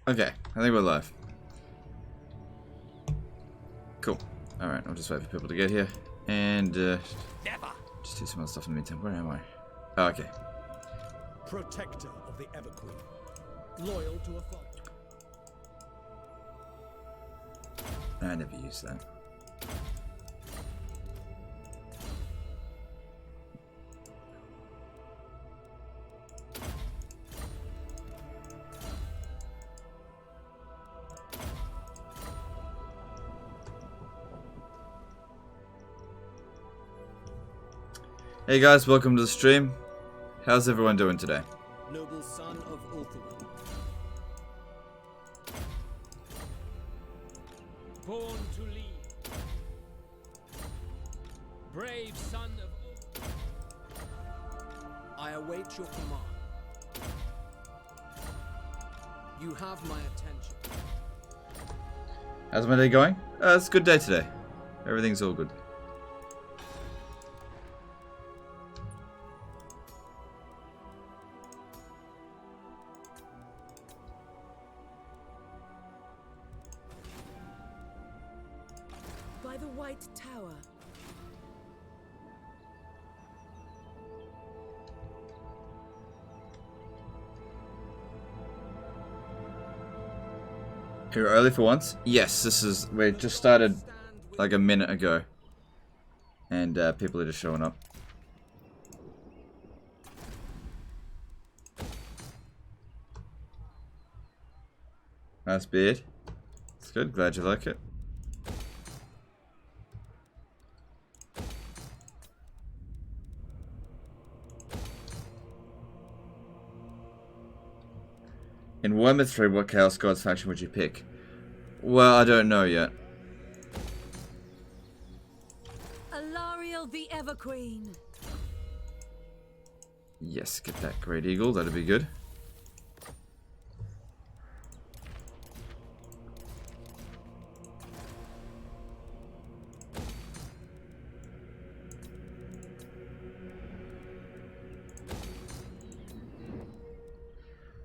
Okay, I think we're live. Cool. Alright, I'll just wait for people to get here. And, just do some other stuff in the meantime. Where am I? Oh, okay. Protector of the Everqueen. Loyal to a fault. I never use that. Hey guys, welcome to the stream. How's everyone doing today? Noble son of Ulthuan. Born to lead. Brave son of Ulthuan. I await your command. You have my attention. How's my day going? It's a good day today. Everything's all good. By the White Tower. You're early for once? Yes, we just started like a minute ago. And people are just showing up. Nice beard. It's good, glad you like it. In Warhammer 3, what Chaos Gods faction would you pick? Well, I don't know yet. Alariel the Everqueen. Yes, get that Great Eagle, that'd be good.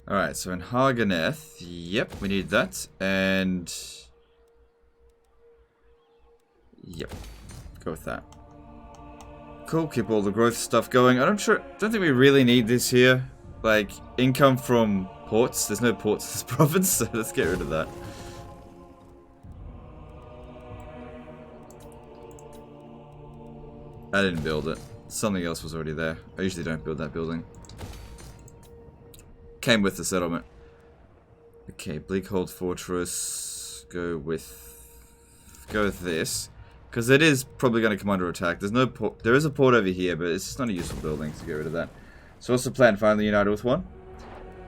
Alright, so in Haganeth, yep, we need that, and... Yep, go with that. Cool, keep all the growth stuff going. Don't think we really need this here. Like, income from ports, there's no ports in this province, so let's get rid of that. I didn't build it. Something else was already there. I usually don't build that building. Came with the settlement. Okay, Bleakhold Fortress. Go with this, because it is probably going to come under attack. There's no port. There is a port over here, but it's just not a useful building, so get rid of that. So what's the plan? Finally united with one.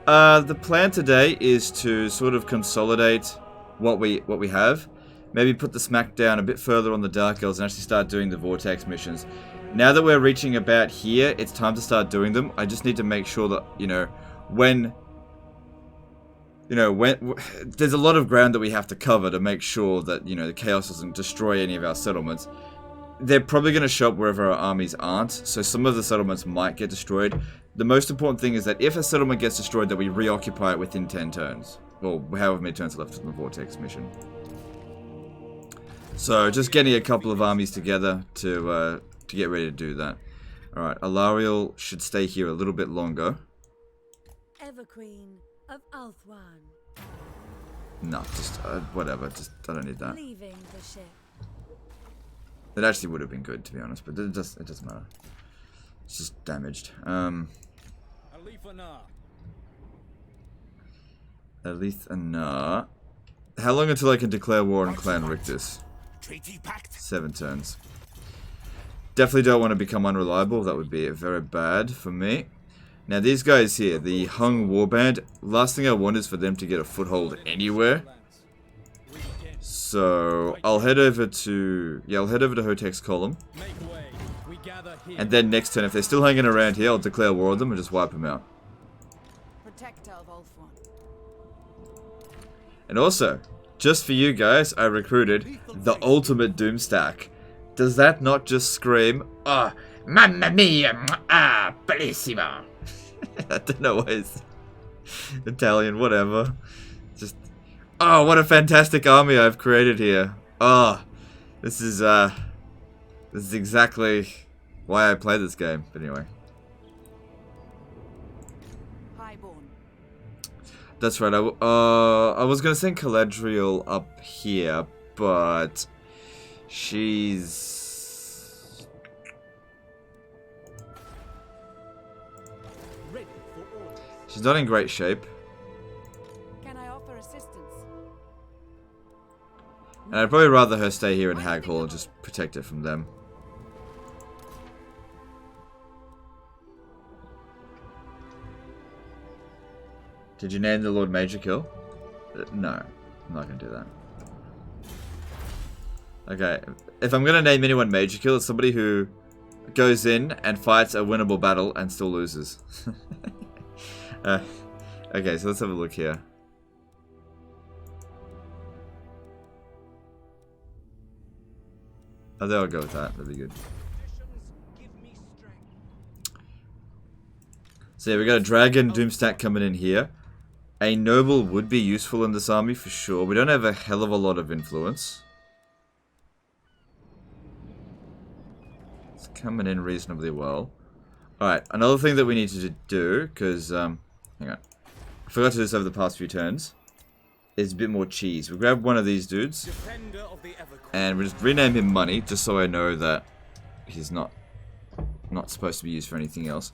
The plan today is to sort of consolidate what we have. Maybe put the smack down a bit further on the Dark Elves and actually start doing the Vortex missions. Now that we're reaching about here, it's time to start doing them. I just need to make sure that, when there's a lot of ground that we have to cover to make sure that, the Chaos doesn't destroy any of our settlements. They're probably going to show up wherever our armies aren't, so some of the settlements might get destroyed. The most important thing is that if a settlement gets destroyed, that we reoccupy it within 10 turns. Well, however many turns are left in the Vortex mission. So, just getting a couple of armies together to get ready to do that. Alright, Alariel should stay here a little bit longer. Everqueen of Ulthuan. No, just whatever. Just I don't need that. Leaving the ship. It actually would have been good, to be honest, but it doesn't matter. It's just damaged. Alith-Anar. How long until I can declare war on Clan Rictus? 7 turns. Definitely don't want to become unreliable. That would be very bad for me. Now these guys here, the Hung Warband, last thing I want is for them to get a foothold anywhere. So I'll head over to Hotex Column. And then next turn, if they're still hanging around here, I'll declare war on them and just wipe them out. Protector of Ulthuan. And also, just for you guys, I recruited the ultimate Doomstack. Does that not just scream, mamma mia, bellissima? I don't know why it's Italian, whatever. Just Oh, what a fantastic army I've created here. Oh, this is exactly why I play this game. But anyway. Highborn. That's right. I was gonna send Caladriel up here, but she's Ready for orders. she's not in great shape, Can I offer assistance? and I'd probably rather her stay here in Hag Hall and just protect it from them. Did you name the Lord Major Kill? No, I'm not gonna do that. Okay, if I'm gonna name anyone Major Kill, it's somebody who goes in and fights a winnable battle and still loses. Okay, so let's have a look here. I think I'll go with that. That'd be good. Give me strength. So yeah, we got a Dragon Doomstack coming in here. A Noble would be useful in this army for sure. We don't have a hell of a lot of influence. It's coming in reasonably well. Alright, another thing that we need to do, because, hang on. I forgot to do this over the past few turns, is a bit more cheese. We grab one of these dudes, Defender of the Everqueen. and we just rename him Money, just so I know that he's not supposed to be used for anything else.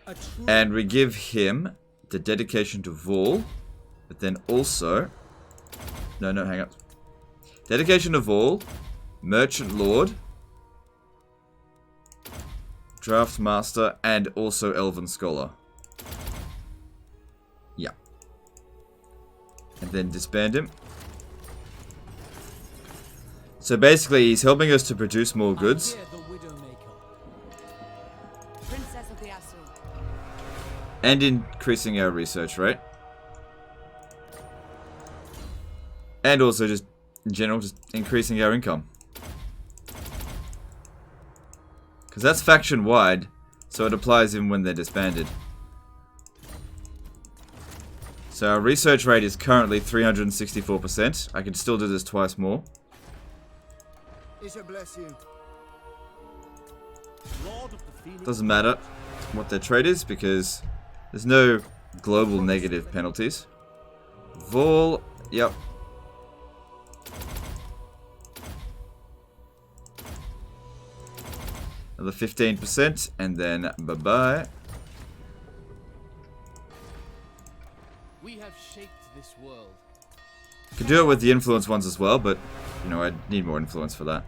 A true And we give him the dedication to Vol, but then also... No, hang up. Dedication to Vol, Merchant Lord, Draft Master, and also Elven Scholar. Yeah. And then disband him. So basically, he's helping us to produce more goods. Here the Widowmaker. Princess of the Asu. And increasing our research rate. And also just, in general, just increasing our income. Because that's faction-wide, so it applies even when they're disbanded. So our research rate is currently 364%. I can still do this twice more. It shall bless you. Lord of the Phoenix. Doesn't matter what their trade is, because there's no global negative penalties. Vol, yep. Another 15%, and then bye-bye. We have shaped this world. Could do it with the influence ones as well, but, you know, I need more influence for that.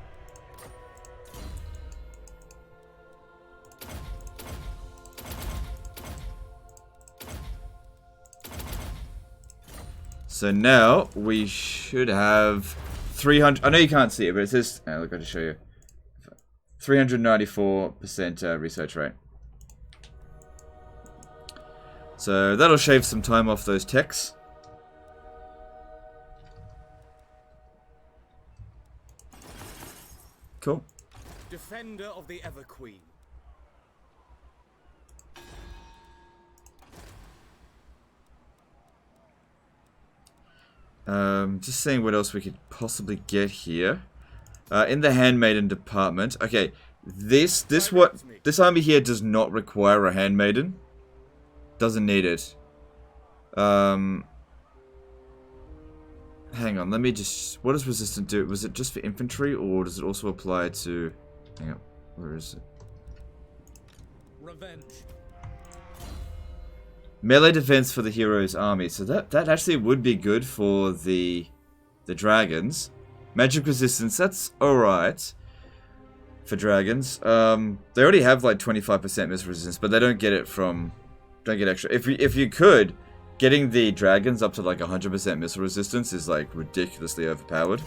So now, we should have 300... I know you can't see it, but it says... look, I'll just show you. 394% research rate. So that'll shave some time off those techs. Cool. Defender of the Everqueen. Just seeing what else we could possibly get here. In the handmaiden department. Okay, this army here does not require a handmaiden. Doesn't need it. Hang on, let me just... What does resistant do? Was it just for infantry, or does it also apply to... Hang on, where is it? Revenge. Melee defense for the hero's army. So that actually would be good for the dragons. Magic resistance, that's alright for dragons. They already have like 25% miss resistance, but they don't get it from... Don't get extra. If you could, getting the dragons up to like 100% missile resistance is like ridiculously overpowered.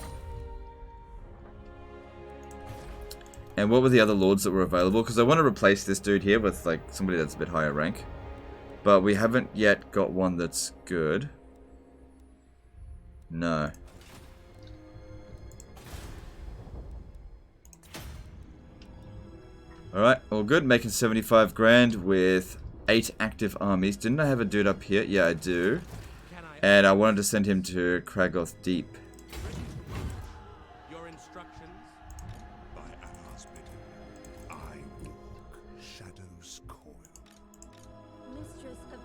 And what were the other lords that were available? Because I want to replace this dude here with like somebody that's a bit higher rank. But we haven't yet got one that's good. No. Alright, all good. Making 75 grand with 8 active armies. Didn't I have a dude up here? Yeah, I do. Can I And I wanted to send him to Kragoth Deep. Your instructions? By Anar's bidding, I walk Shadow's coil.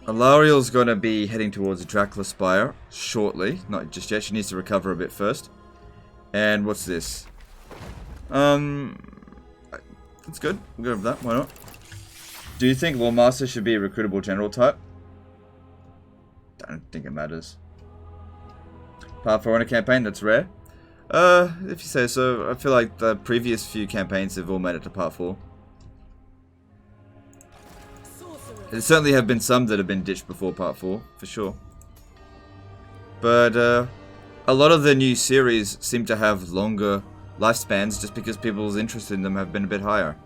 Alariel's going to be heading towards Dracula Spire shortly. Not just yet. She needs to recover a bit first. And what's this? That's good. We'll go with that. Why not? Do you think Lawmaster should be a recruitable general type? Don't think it matters. Part 4 in a campaign, that's rare. If you say so. I feel like the previous few campaigns have all made it to part 4. There certainly have been some that have been ditched before part 4, for sure. But a lot of the new series seem to have longer lifespans just because people's interest in them have been a bit higher.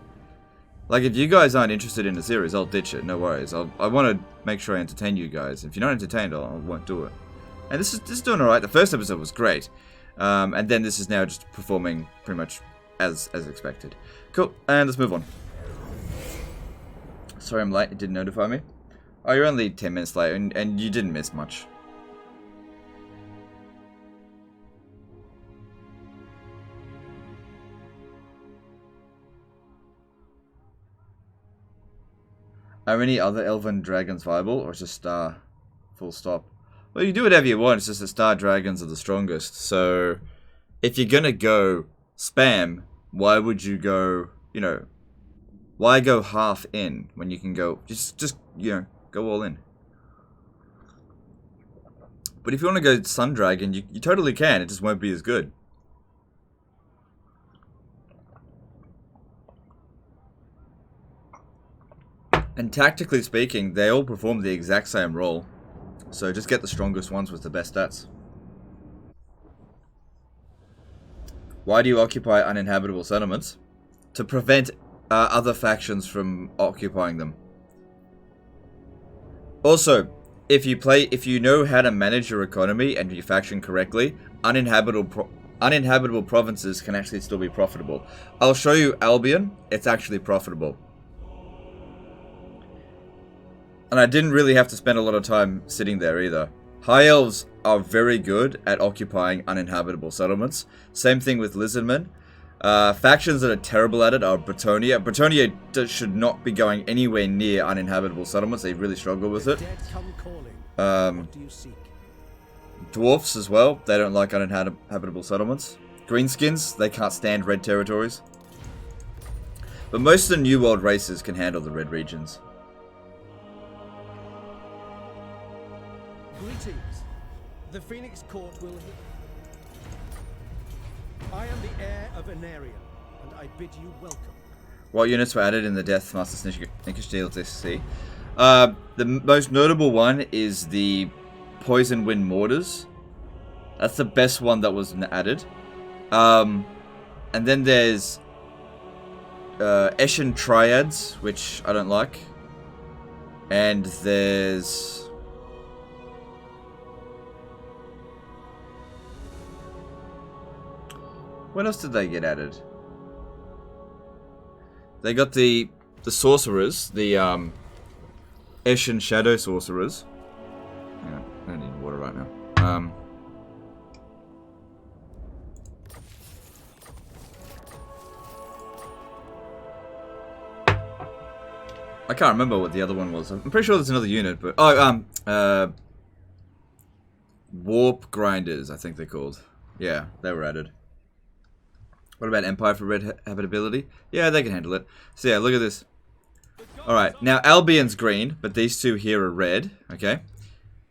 Like, if you guys aren't interested in a series, I'll ditch it, no worries. I want to make sure I entertain you guys. If you're not entertained, I won't do it. And this is doing alright. The first episode was great. And then this is now just performing pretty much as expected. Cool, and let's move on. Sorry I'm late, it didn't notify me. Oh, you're only 10 minutes late, and you didn't miss much. Are any other elven dragons viable, or is just Star full stop? Well, you do whatever you want, it's just that Star dragons are the strongest. So, if you're gonna go spam, why would you go, you know, why go half in when you can go, just you know, go all in? But if you want to go Sun Dragon, you totally can, it just won't be as good. And tactically speaking, they all perform the exact same role. So just get the strongest ones with the best stats. Why do you occupy uninhabitable settlements? To prevent other factions from occupying them. Also, if you know how to manage your economy and your faction correctly, uninhabitable provinces can actually still be profitable. I'll show you Albion, it's actually profitable. And I didn't really have to spend a lot of time sitting there either. High Elves are very good at occupying uninhabitable settlements. Same thing with Lizardmen. Factions that are terrible at it are Bretonia. Bretonia should not be going anywhere near uninhabitable settlements. They really struggle with it. Dwarfs as well. They don't like uninhabitable settlements. Greenskins, they can't stand red territories. But most of the New World races can handle the red regions. Greetings. The Phoenix Court will hear. I am the heir of Anarion, and I bid you welcome. What units were added in the Death Master Snickish DLC? The most notable one is the Poison Wind Mortars. That's the best one that was added. And then there's Eshin Triads, which I don't like. And there's... what else did they get added? They got the sorcerers, the Eshin Shadow Sorcerers. Yeah, I don't need water right now. I can't remember what the other one was. I'm pretty sure there's another unit, but Warp Grinders, I think they're called. Yeah, they were added. What about Empire for red habitability? Yeah, they can handle it. So yeah, look at this. Alright, now Albion's green, but these two here are red, okay?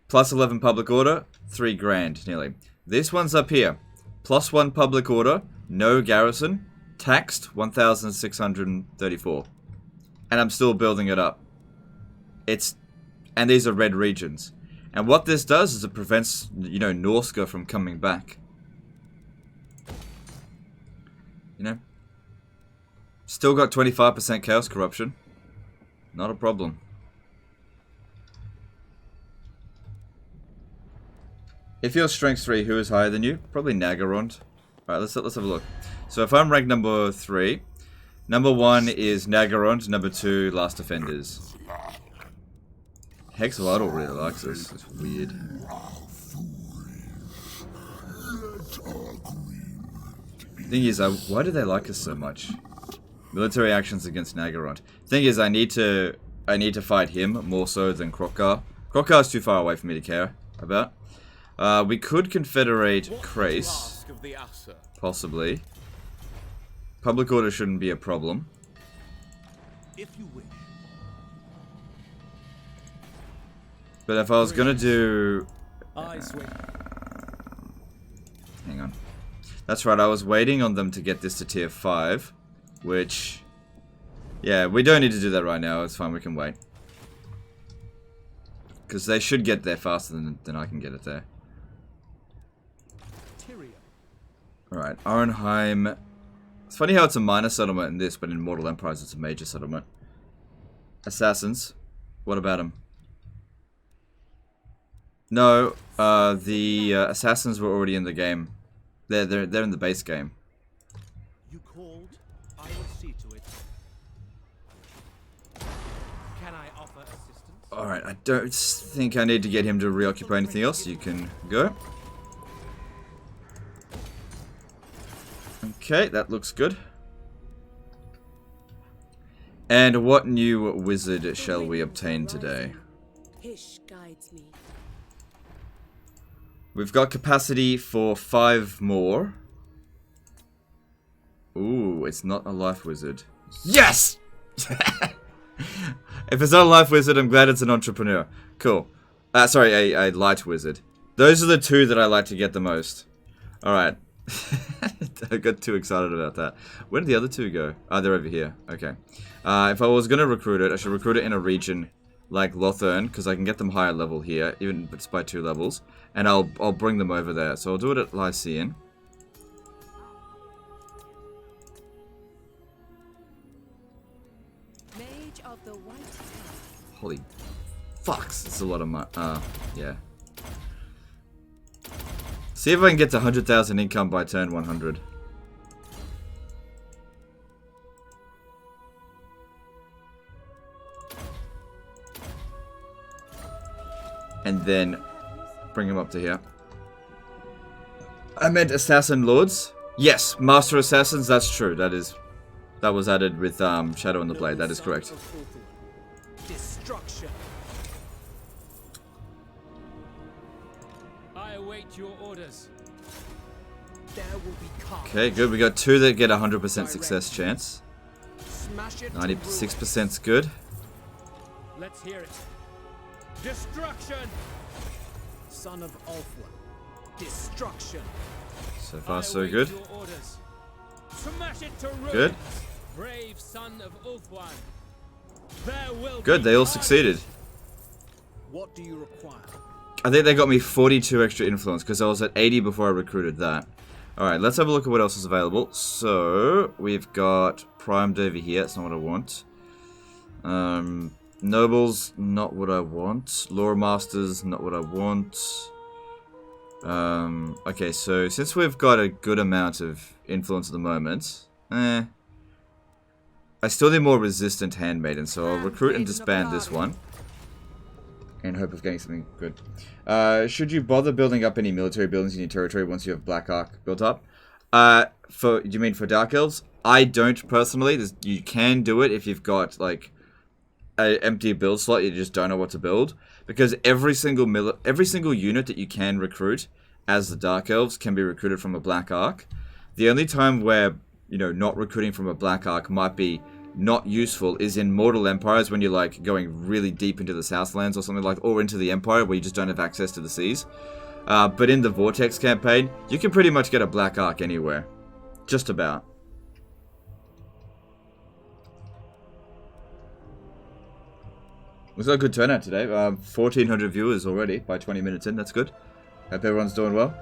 Plus 11 public order, 3 grand, nearly. This one's up here. Plus 1 public order, no garrison, taxed 1,634. And I'm still building it up. And these are red regions. And what this does is it prevents, you know, Norska from coming back. You know? Still got 25% chaos corruption. Not a problem. If you're strength 3, who is higher than you? Probably Nagarond. Alright, let's have a look. So if I'm ranked number 3, number 1 is Nagarond, number 2, Last Defenders. Hexavital really likes this. It's weird. Thing is, why do they like us so much? Military actions against Nagarond. Thing is, I need to fight him more so than Krokar. Krokar's too far away for me to care about. We could confederate Krace, possibly. Public order shouldn't be a problem. If you wish. But if I was gonna do, Sweet. hang on. That's right. I was waiting on them to get this to tier 5, which, yeah, we don't need to do that right now. It's fine. We can wait. Because they should get there faster than I can get it there. Alright, Arnheim. It's funny how it's a minor settlement in this, but in Mortal Empires it's a major settlement. Assassins. What about them? No, the assassins were already in the game. They're in the base game. You called, I will see to it. Can I offer assistance? Alright, I don't think I need to get him to reoccupy anything else. You can go. Okay, that looks good. And what new wizard shall we obtain today? Hish guides me. We've got capacity for 5 more. Ooh, it's not a life wizard. Yes! If it's not a life wizard, I'm glad it's an entrepreneur. Cool. Sorry, a light wizard. Those are the two that I like to get the most. Alright. I got too excited about that. Where did the other two go? Oh, they're over here. Okay. If I was going to recruit it, I should recruit it in a region like Lothern, because I can get them higher level here, even if it's by 2 levels. And I'll bring them over there. So I'll do it at Lycian. Mage of the White Tower. Holy fucks. It's a lot of money. Yeah. See if I can get to 100,000 income by turn 100. And then bring him up to here. I meant Assassin Lords. Yes, Master Assassins, that's true. That was added with Shadow on the Blade. That is correct. Destruction. I await your orders. There will be carnage. Okay, good. We got 2 that get 100% success chance. Smash it to 96% is good. Let's hear it. Destruction! Son of Ulfwa. Destruction. So far, so await good. your orders. Smash it to ruins. Good. Brave son of Ulfwan. There will Good, be they all carnage. succeeded. What do you require? I think they got me 42 extra influence because I was at 80 before I recruited that. Alright, let's have a look at what else is available. So, we've got Primed over here. That's not what I want. Nobles, not what I want. Lore Masters, not what I want. Okay, so since we've got a good amount of influence at the moment, I still need more resistant handmaidens, so I'll recruit and disband this one. In hope of getting something good. Should you bother building up any military buildings in your territory once you have Black Ark built up? Do you mean for Dark Elves? I don't personally. You can do it if you've got like an empty build slot. You just don't know what to build, because every single unit that you can recruit as the Dark Elves can be recruited from a Black Ark. The only time where not recruiting from a Black Ark might be not useful is in Mortal Empires, when you're like going really deep into the Southlands or something like, or into the Empire where you just don't have access to the seas. But in the Vortex campaign, you can pretty much get a Black Ark anywhere. Just about. We've got a good turnout today. 1,400 viewers already by 20 minutes in. That's good. Hope everyone's doing well.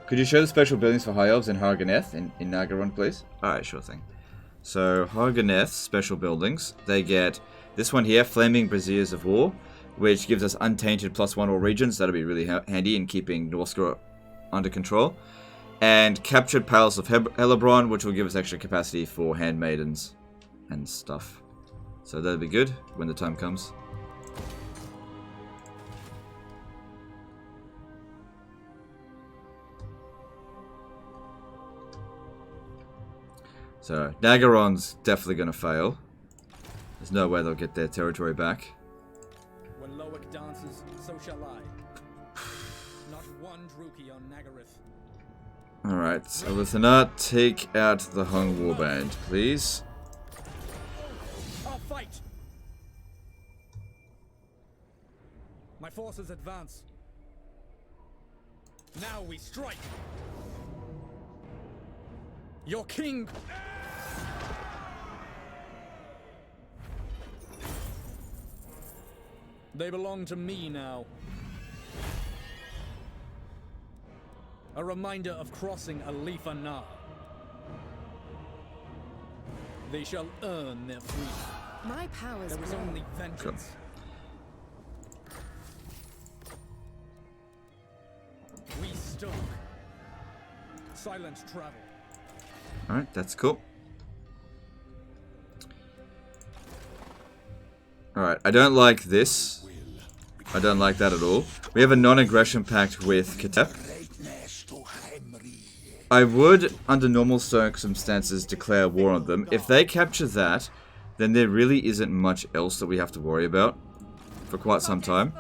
Could you show the special buildings for High Elves in Harganeth in Nagaron, please? Alright, sure thing. So, Harganeth special buildings. They get this one here, Flaming Braziers of War, which gives us untainted +1 all regions. That'll be really handy in keeping Norskra under control. And Captured Palace of Helebron, which will give us extra capacity for handmaidens and stuff. So that'll be good when the time comes. So, Nagaron's definitely going to fail. There's no way they'll get their territory back. When Loic dances, so shall I. Not one Druki on Nagaryth. Alright, so Lothern, take out the Hung Warband, please. I'll fight! My forces advance. Now we strike! Your king! They belong to me now. A reminder of crossing Alifa Na. They shall earn their freedom. My powers There was grow. only vengeance. We stoke. Silent travel. Alright, that's cool. Alright, I don't like this. I don't like that at all. We have a non-aggression pact with Katep. I would, under normal circumstances, declare war on them. If they capture that, then there really isn't much else that we have to worry about for quite some time.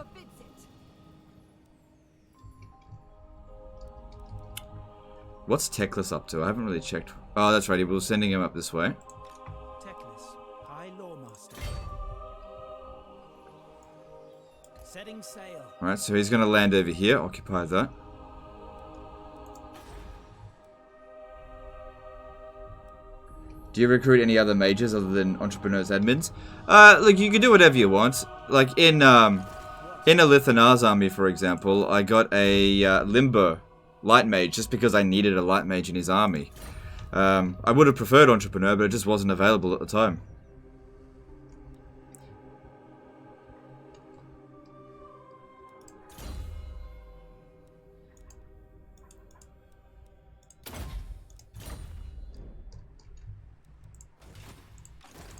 What's Teclis up to? I haven't really checked. Oh, that's right. We were sending him up this way. Teclis, High Lawmaster. Setting sail. Alright, so he's going to land over here. Occupy that. Do you recruit any other mages other than entrepreneurs admins? Look, you can do whatever you want. Like in Alithanar's army, for example, I got a Limbo light mage just because I needed a light mage in his army. I would have preferred entrepreneur, but it just wasn't available at the time.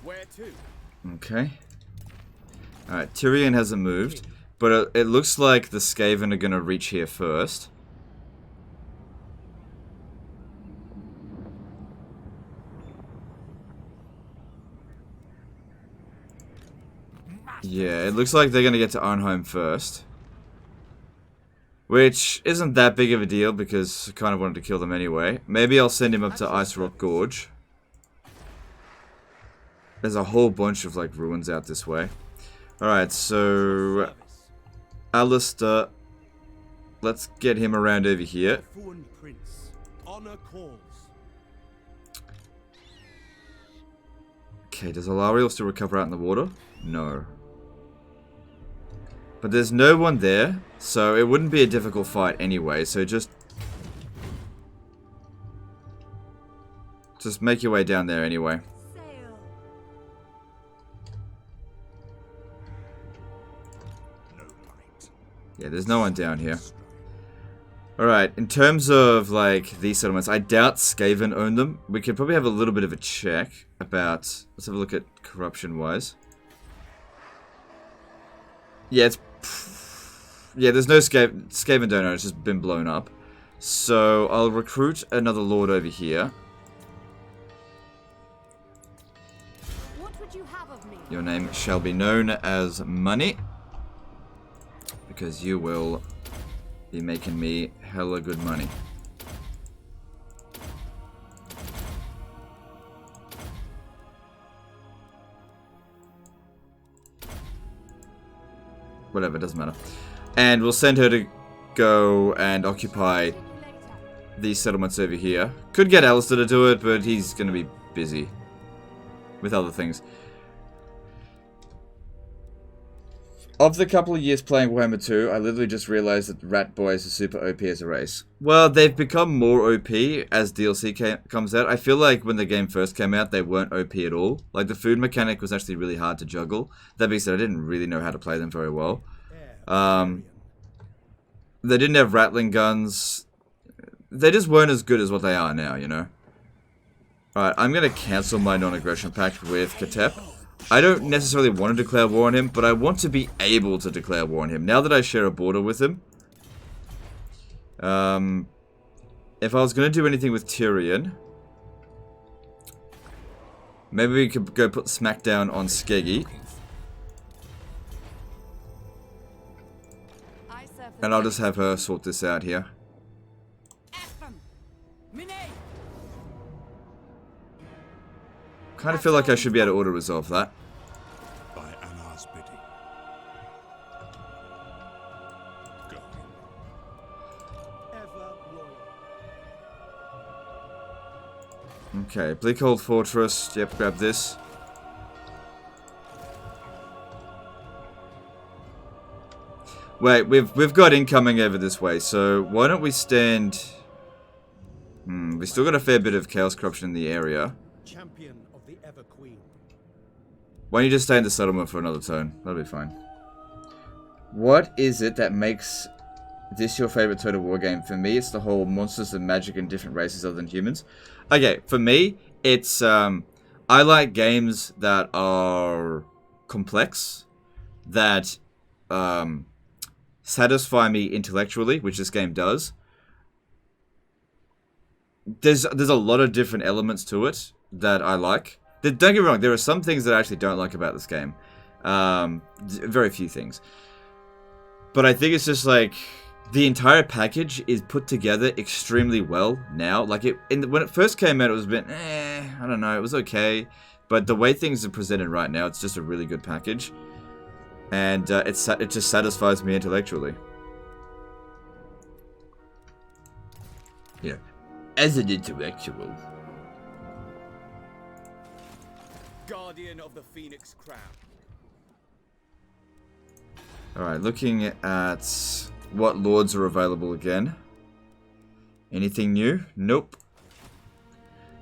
Where to? Okay. Alright, Tyrion hasn't moved, but it looks like the Skaven are going to reach here first. Yeah, it looks like they're going to get to Arnheim first. Which isn't that big of a deal because I kind of wanted to kill them anyway. Maybe I'll send him up to Ice Rock Gorge. There's a whole bunch of like ruins out this way. Alright, so Alistair, let's get him around over here. Fuan Prince. Honor calls. Okay, does Alariel still recover out in the water? No. But there's no one there, so it wouldn't be a difficult fight anyway, so just make your way down there anyway. Sail. Yeah, there's no one down here. Alright, in terms of, like, these settlements, I doubt Skaven own them. We could probably have a little bit of a check about... Let's have a look at corruption-wise. Yeah, it's... Yeah, there's no Skaven don't own it, it's just been blown up. So, I'll recruit another lord over here. What would you have of me? Your name shall be known as Money. Because you will be making me hella good money. Whatever, doesn't matter. And we'll send her to go and occupy these settlements over here. Could get Alistair to do it, but he's going to be busy with other things. Of the couple of years playing Warhammer 2, I literally just realized that Rat Boys are super OP as a race. Well, they've become more OP as DLC comes out. I feel like when the game first came out, they weren't OP at all. Like, the food mechanic was actually really hard to juggle. That being said, I didn't really know how to play them very well. They didn't have rattling guns. They just weren't as good as what they are now, you know? Alright, I'm going to cancel my non-aggression pact with Katep. I don't necessarily want to declare war on him, but I want to be able to declare war on him. Now that I share a border with him. If I was going to do anything with Tyrion, Maybe we could go put Smackdown on Skeggy. I serve the And I'll just have her sort this out here. Kind of feel like I should be able to auto-resolve that. By Anar's bidding. Go. Ever royal. Okay, Bleakhold Fortress. Yep, grab this. Wait, we've got incoming over this way, so why don't we stand... we still got a fair bit of Chaos Corruption in the area. Champion of the Ever Queen. Why don't you just stay in the settlement for another turn? That'll be fine. What is it that makes this your favorite Total War game? For me, it's the whole monsters and magic and different races other than humans. Okay, for me, it's... I like games that are complex, that satisfy me intellectually, which this game does. There's a lot of different elements to it that I like. Don't get me wrong, there are some things that I actually don't like about this game. Very few things. But I think it's just like, the entire package is put together extremely well now. Like, when it first came out, it was a bit, I don't know, it was okay. But the way things are presented right now, it's just a really good package. And it just satisfies me intellectually. You know, as an intellectual. Guardian of the Phoenix Crown. Alright, looking at what lords are available again. Anything new? Nope.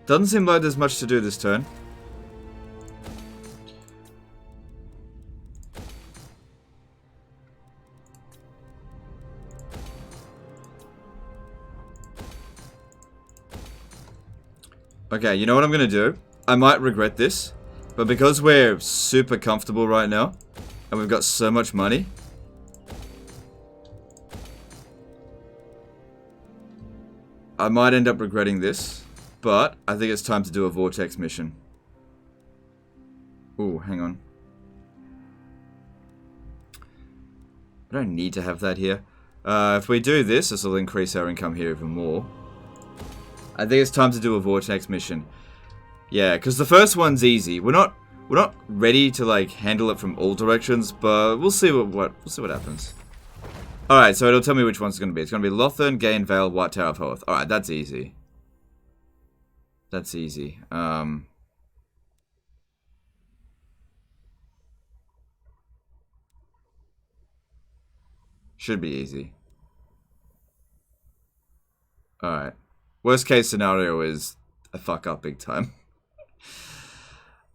Doesn't seem like there's much to do this turn. Okay, you know what I'm going to do? I might regret this, but because we're super comfortable right now, and we've got so much money, I might end up regretting this, but I think it's time to do a Vortex mission. Ooh, hang on. I don't need to have that here. If we do this, this will increase our income here even more. I think it's time to do a Vortex mission. Yeah, because the first one's easy. We're not ready to like handle it from all directions, but we'll see what happens. All right, so it'll tell me which one's going to be. It's going to be Lothern, Gain Vale, White Tower of Hoth. All right, that's easy. That's easy. Should be easy. All right. Worst case scenario is a fuck up big time.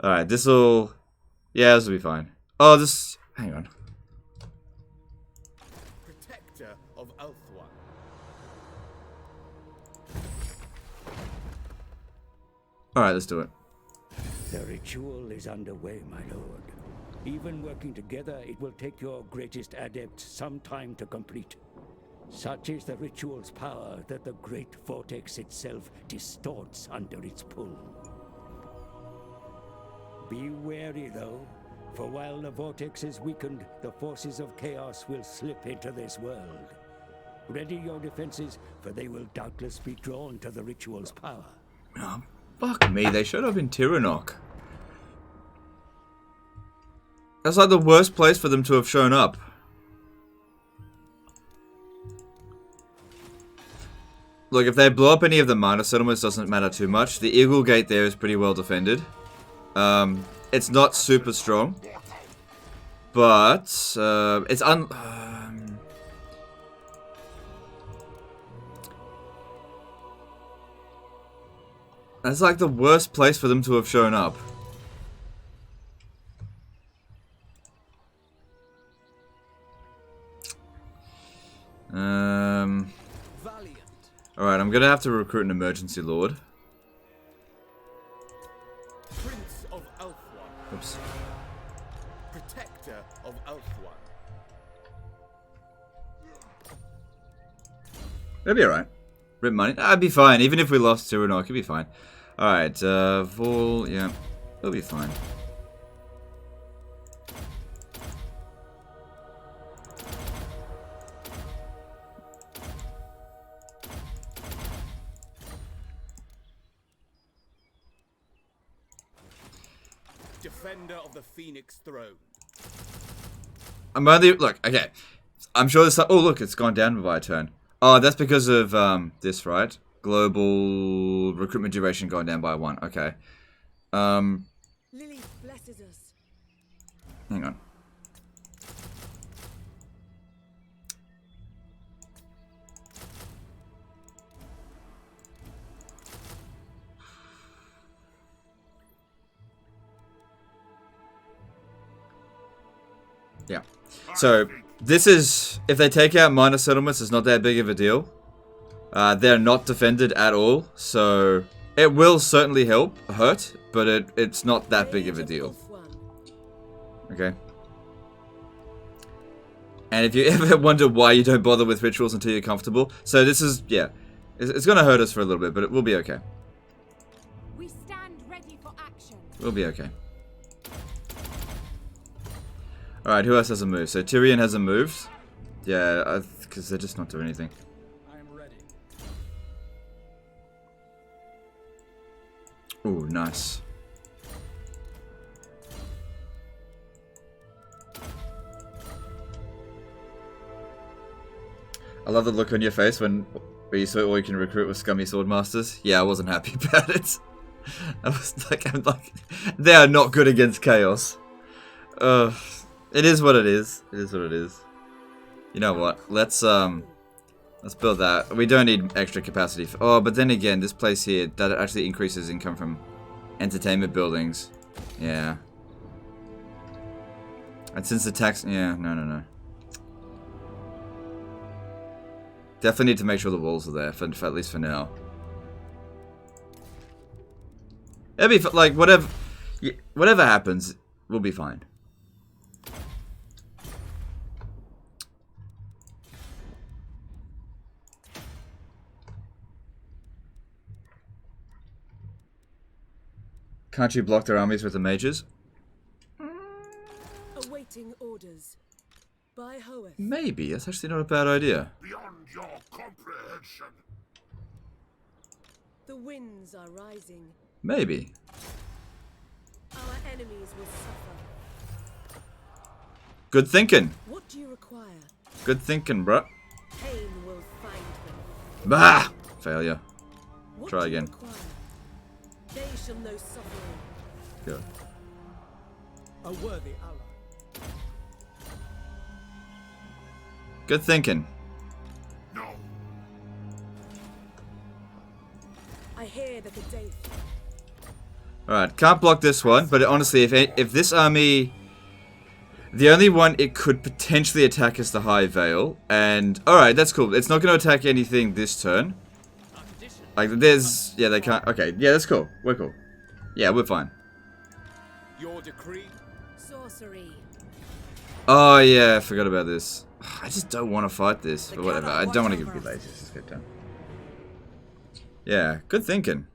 Alright, this'll... Yeah, this'll be fine. Oh, this... Hang on. Protector of Ulthuan. Alright, let's do it. The ritual is underway, my lord. Even working together, it will take your greatest adept some time to complete. Such is the ritual's power that the great vortex itself distorts under its pull. Be wary, though, for while the vortex is weakened, the forces of chaos will slip into this world. Ready your defenses, for they will doubtless be drawn to the ritual's power. Oh, fuck me, they showed up in Tiranoc. That's like the worst place for them to have shown up. Look, if they blow up any of the minor settlements, doesn't matter too much. The Eagle Gate there is pretty well defended. It's not super strong, but it's that's like the worst place for them to have shown up. Alright, I'm gonna have to recruit an emergency lord. Prince of Ulthuan. Oops. Protector of Ulthuan. It'll be alright. Rip money. I'd be fine. Even if we lost Tiranoc, it'd be fine. Alright, Vol, yeah. We'll be fine. Defender of the Phoenix Throne. I'm only look. Okay, I'm sure this. Oh, look, it's gone down by a turn. Oh, that's because of this, right? Global recruitment duration gone down by 1. Okay. Lily blesses us. Hang on. Yeah. So this is, if they take out minor settlements, it's not that big of a deal. They're not defended at all, so it will certainly hurt, but it's not that big of a deal. Okay. And if you ever wonder why you don't bother with rituals until you're comfortable, so this is, yeah, it's gonna hurt us for a little bit, but it will be okay. We stand ready for action. We'll be okay. Alright, who else hasn't moved? So Tyrion hasn't moved. Yeah, because they're just not doing anything. I am ready. Ooh, nice. I love the look on your face when you saw all you can recruit with scummy swordmasters. Yeah, I wasn't happy about it. I was like, they are not good against chaos. It is what it is. It is what it is. You know what? Let's build that. We don't need extra capacity. Oh, but then again, this place here, that actually increases income from entertainment buildings. Yeah. And since the tax, yeah, no. Definitely need to make sure the walls are there, for at least for now. It'll be like whatever happens, we'll be fine. Can't you block their armies with the mages? Awaiting orders. By Hoeth. Maybe. That's actually not a bad idea. Beyond your comprehension. The winds are rising. Maybe. Our enemies will suffer. Good thinking. What do you require? Good thinking, bruh. Pain will find them. Bah! Failure. What Try do you again. require? They shall know suffering. Good. A worthy ally. Good thinking. No. I hear the Gaddafi. Alright, can't block this one, but honestly, if this army... The only one it could potentially attack is the High Vale, and... Alright, that's cool. It's not going to attack anything this turn. Like, there's... Yeah, they can't... Okay, yeah, that's cool. We're cool. Yeah, we're fine. Your decree. Sorcery. Oh, yeah, I forgot about this. I just don't want to fight this, but whatever. I don't want to be lazy. Just get done. Yeah, good thinking.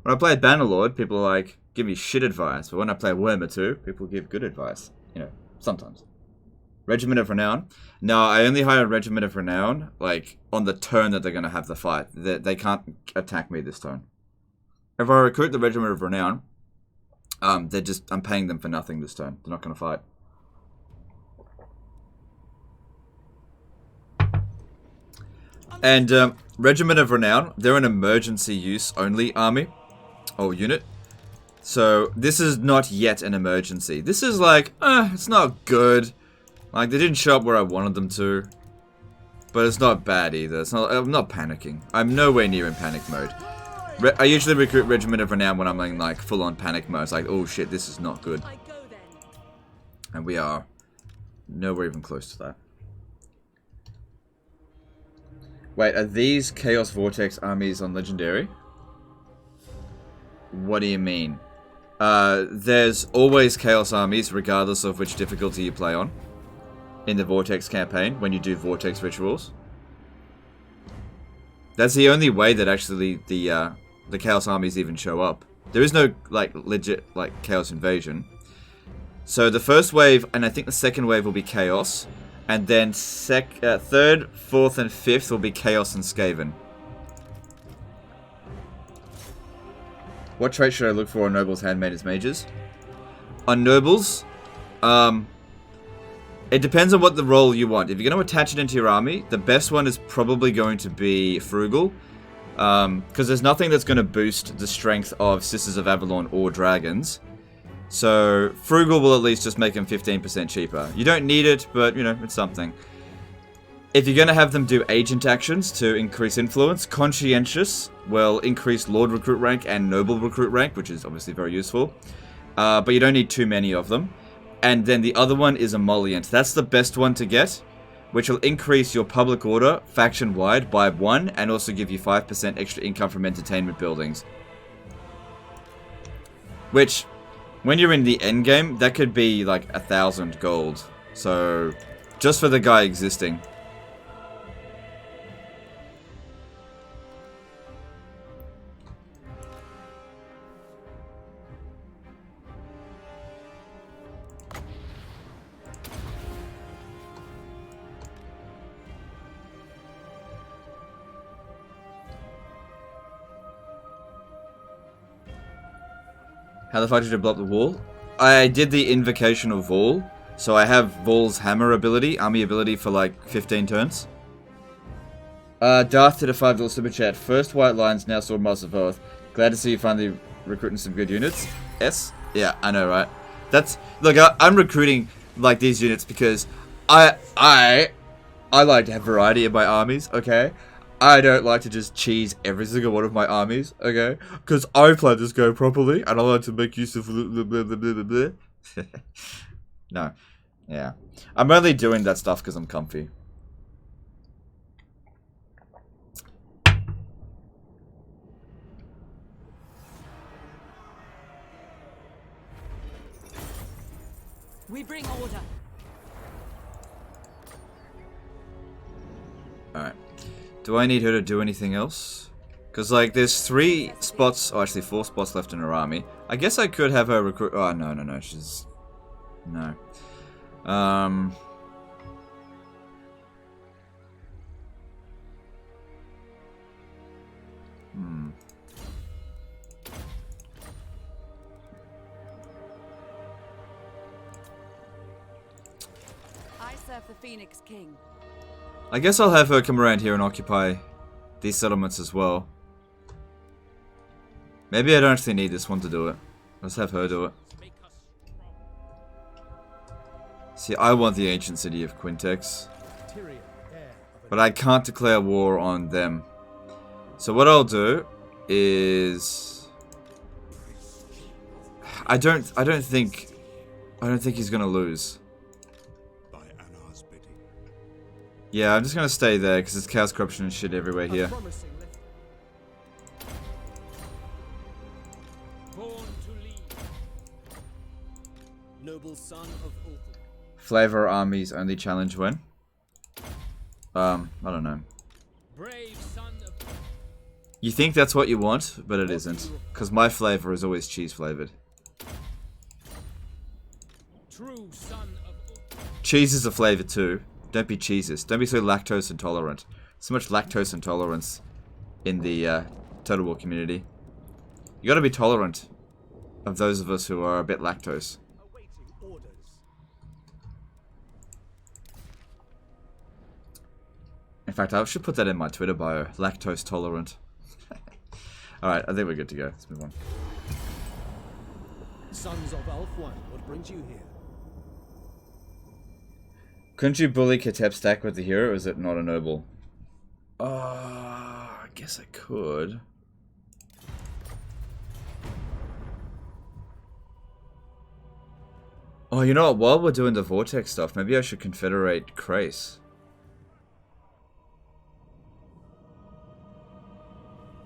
When I play Bannerlord, people are like, give me shit advice. But when I play Warhammer 2, people give good advice. You know, sometimes. Regiment of Renown. No, I only hire Regiment of Renown, like, on the turn that they're going to have the fight. They can't attack me this turn. If I recruit the Regiment of Renown, I'm paying them for nothing this turn. They're not going to fight. And Regiment of Renown, they're an emergency use only army or unit. So this is not yet an emergency. This is like, it's not good. Like, they didn't show up where I wanted them to. But it's not bad either. I'm not panicking. I'm nowhere near in panic mode. I usually recruit Regiment of Renown when I'm in like full-on panic mode. It's like, oh shit, this is not good. I go then. And we are nowhere even close to that. Wait, are these Chaos Vortex armies on Legendary? What do you mean? There's always Chaos armies, regardless of which difficulty you play on. In the Vortex campaign, when you do Vortex rituals. That's the only way that actually the Chaos armies even show up. There is no like legit like Chaos invasion. So the first wave and I think the second wave will be Chaos, and then third, fourth, and fifth will be Chaos and Skaven. What trait should I look for on nobles, handmaidens, mages? On nobles, it depends on what the role you want. If you're going to attach it into your army, the best one is probably going to be Frugal. Because there's nothing that's going to boost the strength of Sisters of Avalon or Dragons. So, Frugal will at least just make them 15% cheaper. You don't need it, but, you know, it's something. If you're going to have them do agent actions to increase influence, Conscientious will increase Lord Recruit rank and Noble Recruit rank, which is obviously very useful. But you don't need too many of them. And then the other one is Emollient. That's the best one to get, which will increase your public order faction-wide by 1 and also give you 5% extra income from entertainment buildings. Which, when you're in the end game, that could be like 1,000 gold. So, just for the guy existing. How the fuck did you blow up the wall? I did the invocation of Vol, so I have Vol's hammer ability, army ability for like 15 turns. Darth did a $5 super chat. First White Lions, now Sword Master of Oath. Glad to see you finally recruiting some good units. Yes? Yeah, I know, right? That's look. I'm recruiting like these units because I like to have variety in my armies. Okay. I don't like to just cheese every single one of my armies, okay? Because I plan this game properly, and I like to make use of blah, blah, blah, blah, blah. No. Yeah. I'm only doing that stuff because I'm comfy. We bring order. Alright. Do I need her to do anything else? Because, like, there's 3 spots, or actually 4 spots left in her army. I guess I could have her recruit... Oh, no, she's... No. I serve the Phoenix King. I guess I'll have her come around here and occupy these settlements as well. Maybe I don't actually need this one to do it. Let's have her do it. See, I want the ancient city of Quintex. But I can't declare war on them. So what I'll do is... I don't think he's gonna lose. Yeah, I'm just gonna stay there because there's chaos, corruption, and shit everywhere here. Born to lead. Noble son of Ulthuan. Flavor armies only challenge when? I don't know. Brave son of You think that's what you want, but it isn't. Because my flavor is always cheese flavored. true son of Ulthuan. Cheese is a flavor too. Don't be cheeses. Don't be so lactose intolerant. So much lactose intolerance in the Total War community. You gotta be tolerant of those of us who are a bit lactose. Awaiting orders. In fact, I should put that in my Twitter bio. Lactose tolerant. Alright, I think we're good to go. Let's move on. Sons of Ulthuan, what brings you here? Couldn't you bully Katep stack with the hero, or is it not a noble? I guess I could. Oh, you know what? While we're doing the Vortex stuff, maybe I should confederate Krace.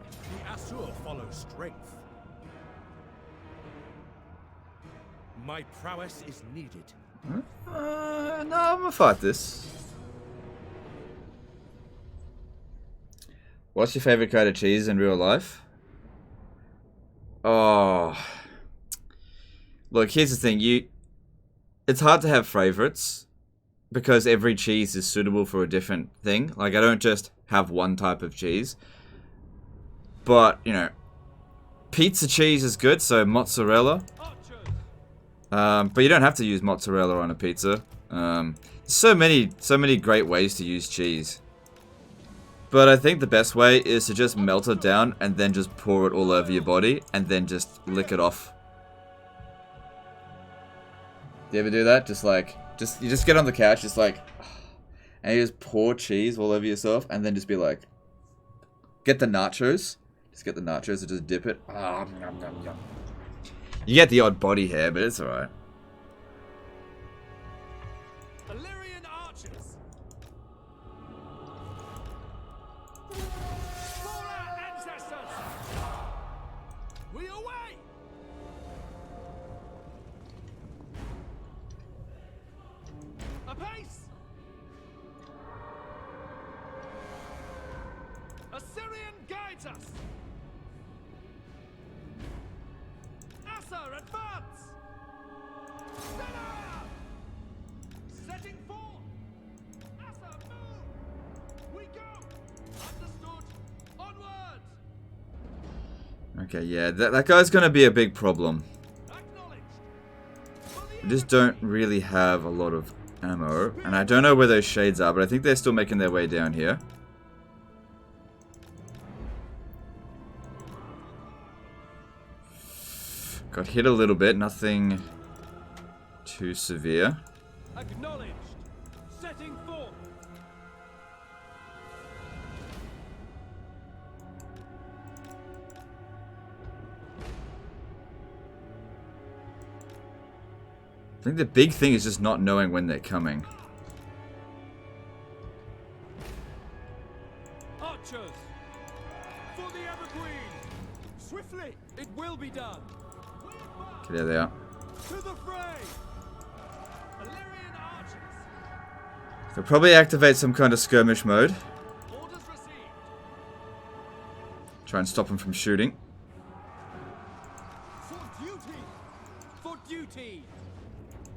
The Asur follow strength. My prowess is needed. No, I'm gonna fight this. What's your favorite kind of cheese in real life? Oh. Look, here's the thing. It's hard to have favorites because every cheese is suitable for a different thing. Like, I don't just have one type of cheese. But, you know, pizza cheese is good, so mozzarella. But you don't have to use mozzarella on a pizza. So many great ways to use cheese. But I think the best way is to just melt it down and then just pour it all over your body and then just lick it off. Do you ever do that? You just get on the couch, just like, and you just pour cheese all over yourself and then just be like, get the nachos. Just get the nachos and just dip it. Ah, yum, yum, yum. You get the odd body hair, but it's alright. Illyrian archers. For our ancestors. We away. Apace. Assyrian guides us. Assa, advance! Stella! Setting forth! Assa, move! We go! Understood! Onwards! Okay, yeah, that guy's gonna be a big problem. Acknowledged! We just don't really have a lot of ammo. And I don't know where those shades are, but I think they're still making their way down here. Got hit a little bit, nothing too severe. Acknowledged! Setting forth! I think the big thing is just not knowing when they're coming. Archers! For the Evergreen! Swiftly! It will be done! Okay, there they are. To the fray! Illyrian archers! They'll probably activate some kind of skirmish mode. Orders received! Try and stop them from shooting. For duty! For duty!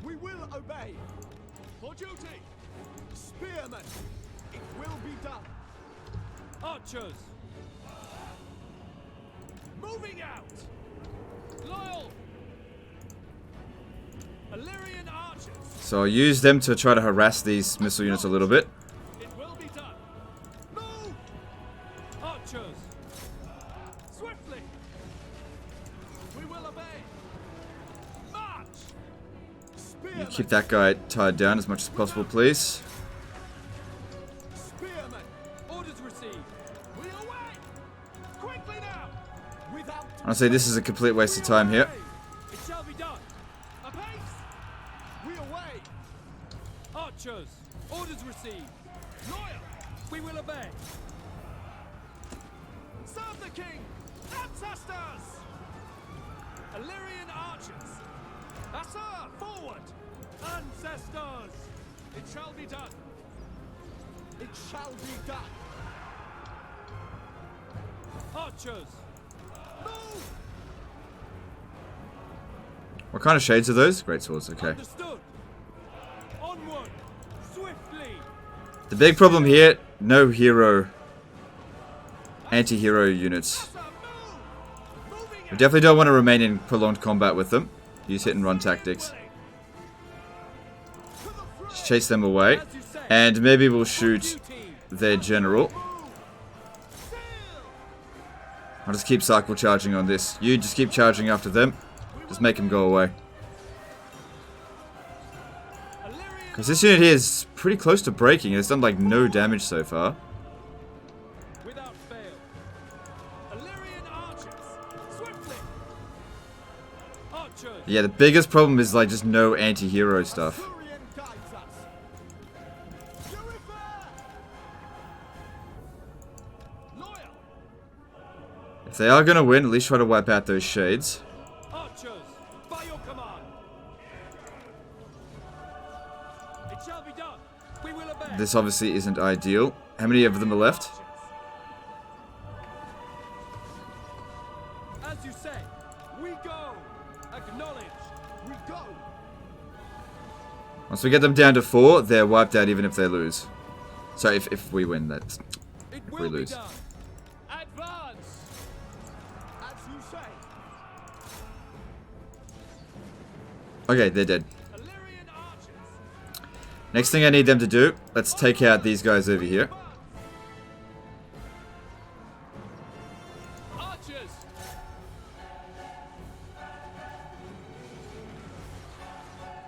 We will obey! For duty! Spearmen! It will be done! Archers! Moving out! Loyal! Illyrian archers! So I'll use them to try to harass these missile units a little bit. It will be done! Move! Archers! Swiftly! We will obey! March! Spearmen! Keep that guy tied down as much as possible, please. Spearmen! Orders received! We away! Quickly now! Without Honestly, this is a complete waste of time here. It shall be done! Apace! We away! Archers! Orders received! Loyal! We will obey! Serve the king! Ancestors! Illyrian archers! Assa, forward! Ancestors! It shall be done! It shall be done! Archers! Move! What kind of shades are those? Great swords, okay. Understood! Onward! Swiftly! The big problem here, no hero, anti-hero units. Assa, move! Moving We definitely don't want to remain in prolonged combat with them. Use hit and run tactics. Just chase them away. And maybe we'll shoot their general. I'll just keep cycle charging on this. You just keep charging after them. Just make them go away. Because this unit here is pretty close to breaking. It's done like no damage so far. Without fail. Illyrian archers. Swiftly. Archers. Yeah, the biggest problem is like just no anti-hero stuff. Assyrian guides us. Purify. Loyal. If they are going to win, at least try to wipe out those shades. Archers. By your command. It shall be done. We will obey. This obviously isn't ideal. How many of them are left? say? We go. Acknowledge. We go. Once we get them down to 4, they're wiped out even if they lose. So if we win, that It we will be lose. done. Advance. As you say. Okay, they're dead. Illyrian archers. Next thing I need them to do, let's take out these guys over here. Archers.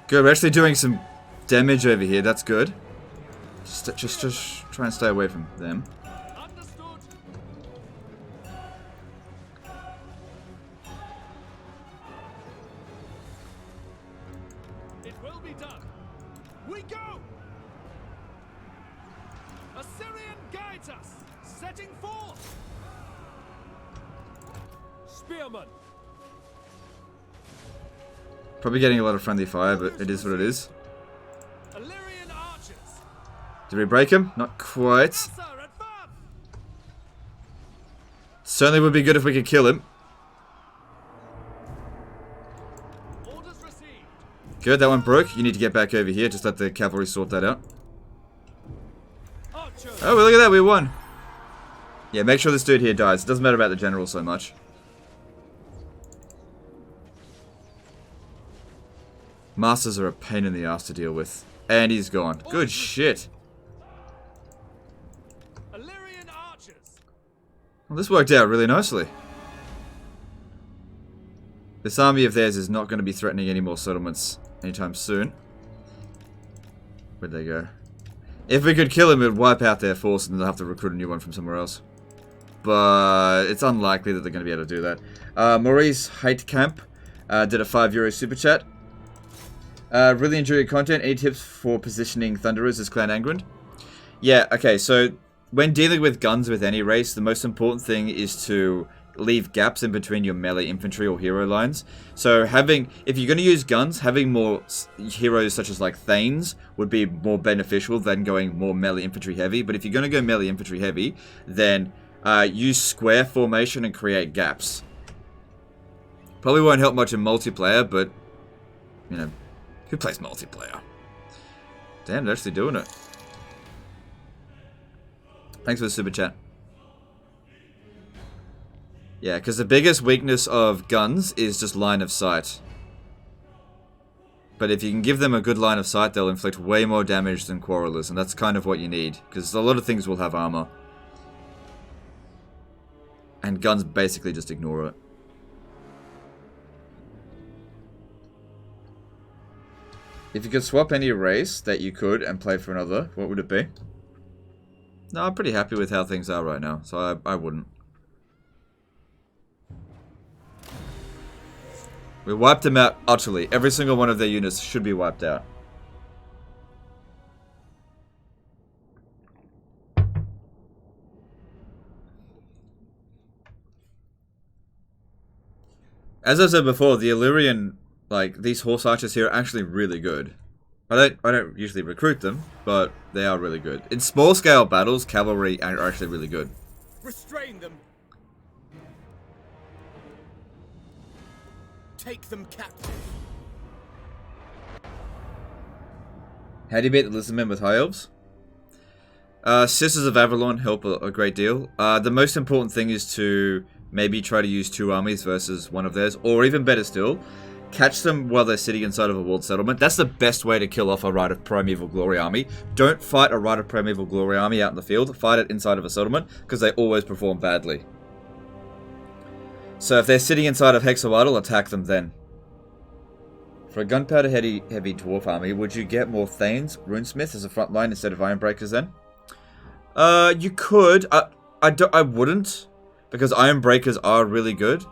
Good, we're actually doing some damage over here, that's good. Just try and stay away from them. Understood. It will be done. We go. Assyrian guides us, setting forth. Spearmen. Probably getting a lot of friendly fire, but it is what it is. Illyrian archers. Did we break him? Not quite. Sir, advance. Certainly would be good if we could kill him. Orders received. Good, that one broke. You need to get back over here. Just let the cavalry sort that out. Archers. Oh, well, look at that. We won. Yeah, make sure this dude here dies. It doesn't matter about the general so much. Masters are a pain in the ass to deal with. And he's gone. Good shit. Illyrian archers. Well, this worked out really nicely. This army of theirs is not going to be threatening any more settlements anytime soon. Where'd they go? If we could kill him, it would wipe out their force and they'll have to recruit a new one from somewhere else. But it's unlikely that they're going to be able to do that. Maurice Heitkamp did a €5 super chat. Really enjoy your content. Any tips for positioning Thunderers as Clan Angron? Yeah, okay, so when dealing with guns with any race, the most important thing is to leave gaps in between your melee infantry or hero lines. So if you're going to use guns, having more heroes such as like Thanes would be more beneficial than going more melee infantry heavy. But if you're going to go melee infantry heavy, then use square formation and create gaps. Probably won't help much in multiplayer, but you know, who plays multiplayer? Damn, they're actually doing it. Thanks for the super chat. Yeah, because the biggest weakness of guns is just line of sight. But if you can give them a good line of sight, they'll inflict way more damage than Quarrelers, and that's kind of what you need, because a lot of things will have armor. And guns basically just ignore it. If you could swap any race that you could and play for another, what would it be? No, I'm pretty happy with how things are right now, so I wouldn't. We wiped them out utterly. Every single one of their units should be wiped out. As I said before, the Illyrian, like, these horse archers here are actually really good. I don't usually recruit them, but they are really good. In small scale battles, cavalry are actually really good. Restrain them. Take them captive. How do you beat the Lizardmen with High Elves? Sisters of Avalon help a great deal. The most important thing is to maybe try to use 2 armies versus one of theirs, or even better still, catch them while they're sitting inside of a walled settlement. That's the best way to kill off a Rite of Primeval Glory army. Don't fight a Rite of Primeval Glory army out in the field. Fight it inside of a settlement, because they always perform badly. So if they're sitting inside of Hexawattle, attack them then. For a gunpowder heavy dwarf army, would you get more Thanes, Runesmiths as a front line instead of Ironbreakers then? You could. I wouldn't, because Ironbreakers are really good.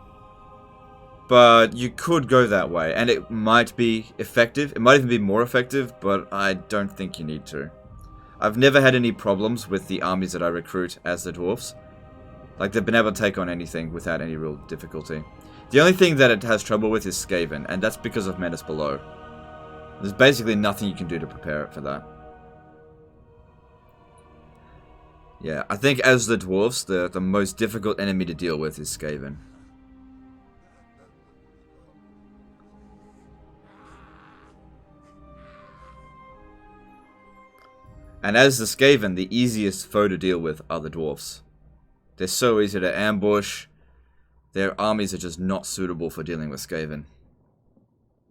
But you could go that way, and it might be effective. It might even be more effective, but I don't think you need to. I've never had any problems with the armies that I recruit as the dwarfs. Like, they've been able to take on anything without any real difficulty. The only thing that it has trouble with is Skaven, and that's because of Menace Below. There's basically nothing you can do to prepare it for that. Yeah, I think as the dwarfs, the most difficult enemy to deal with is Skaven. And as the Skaven, the easiest foe to deal with are the dwarfs. They're so easy to ambush. Their armies are just not suitable for dealing with Skaven.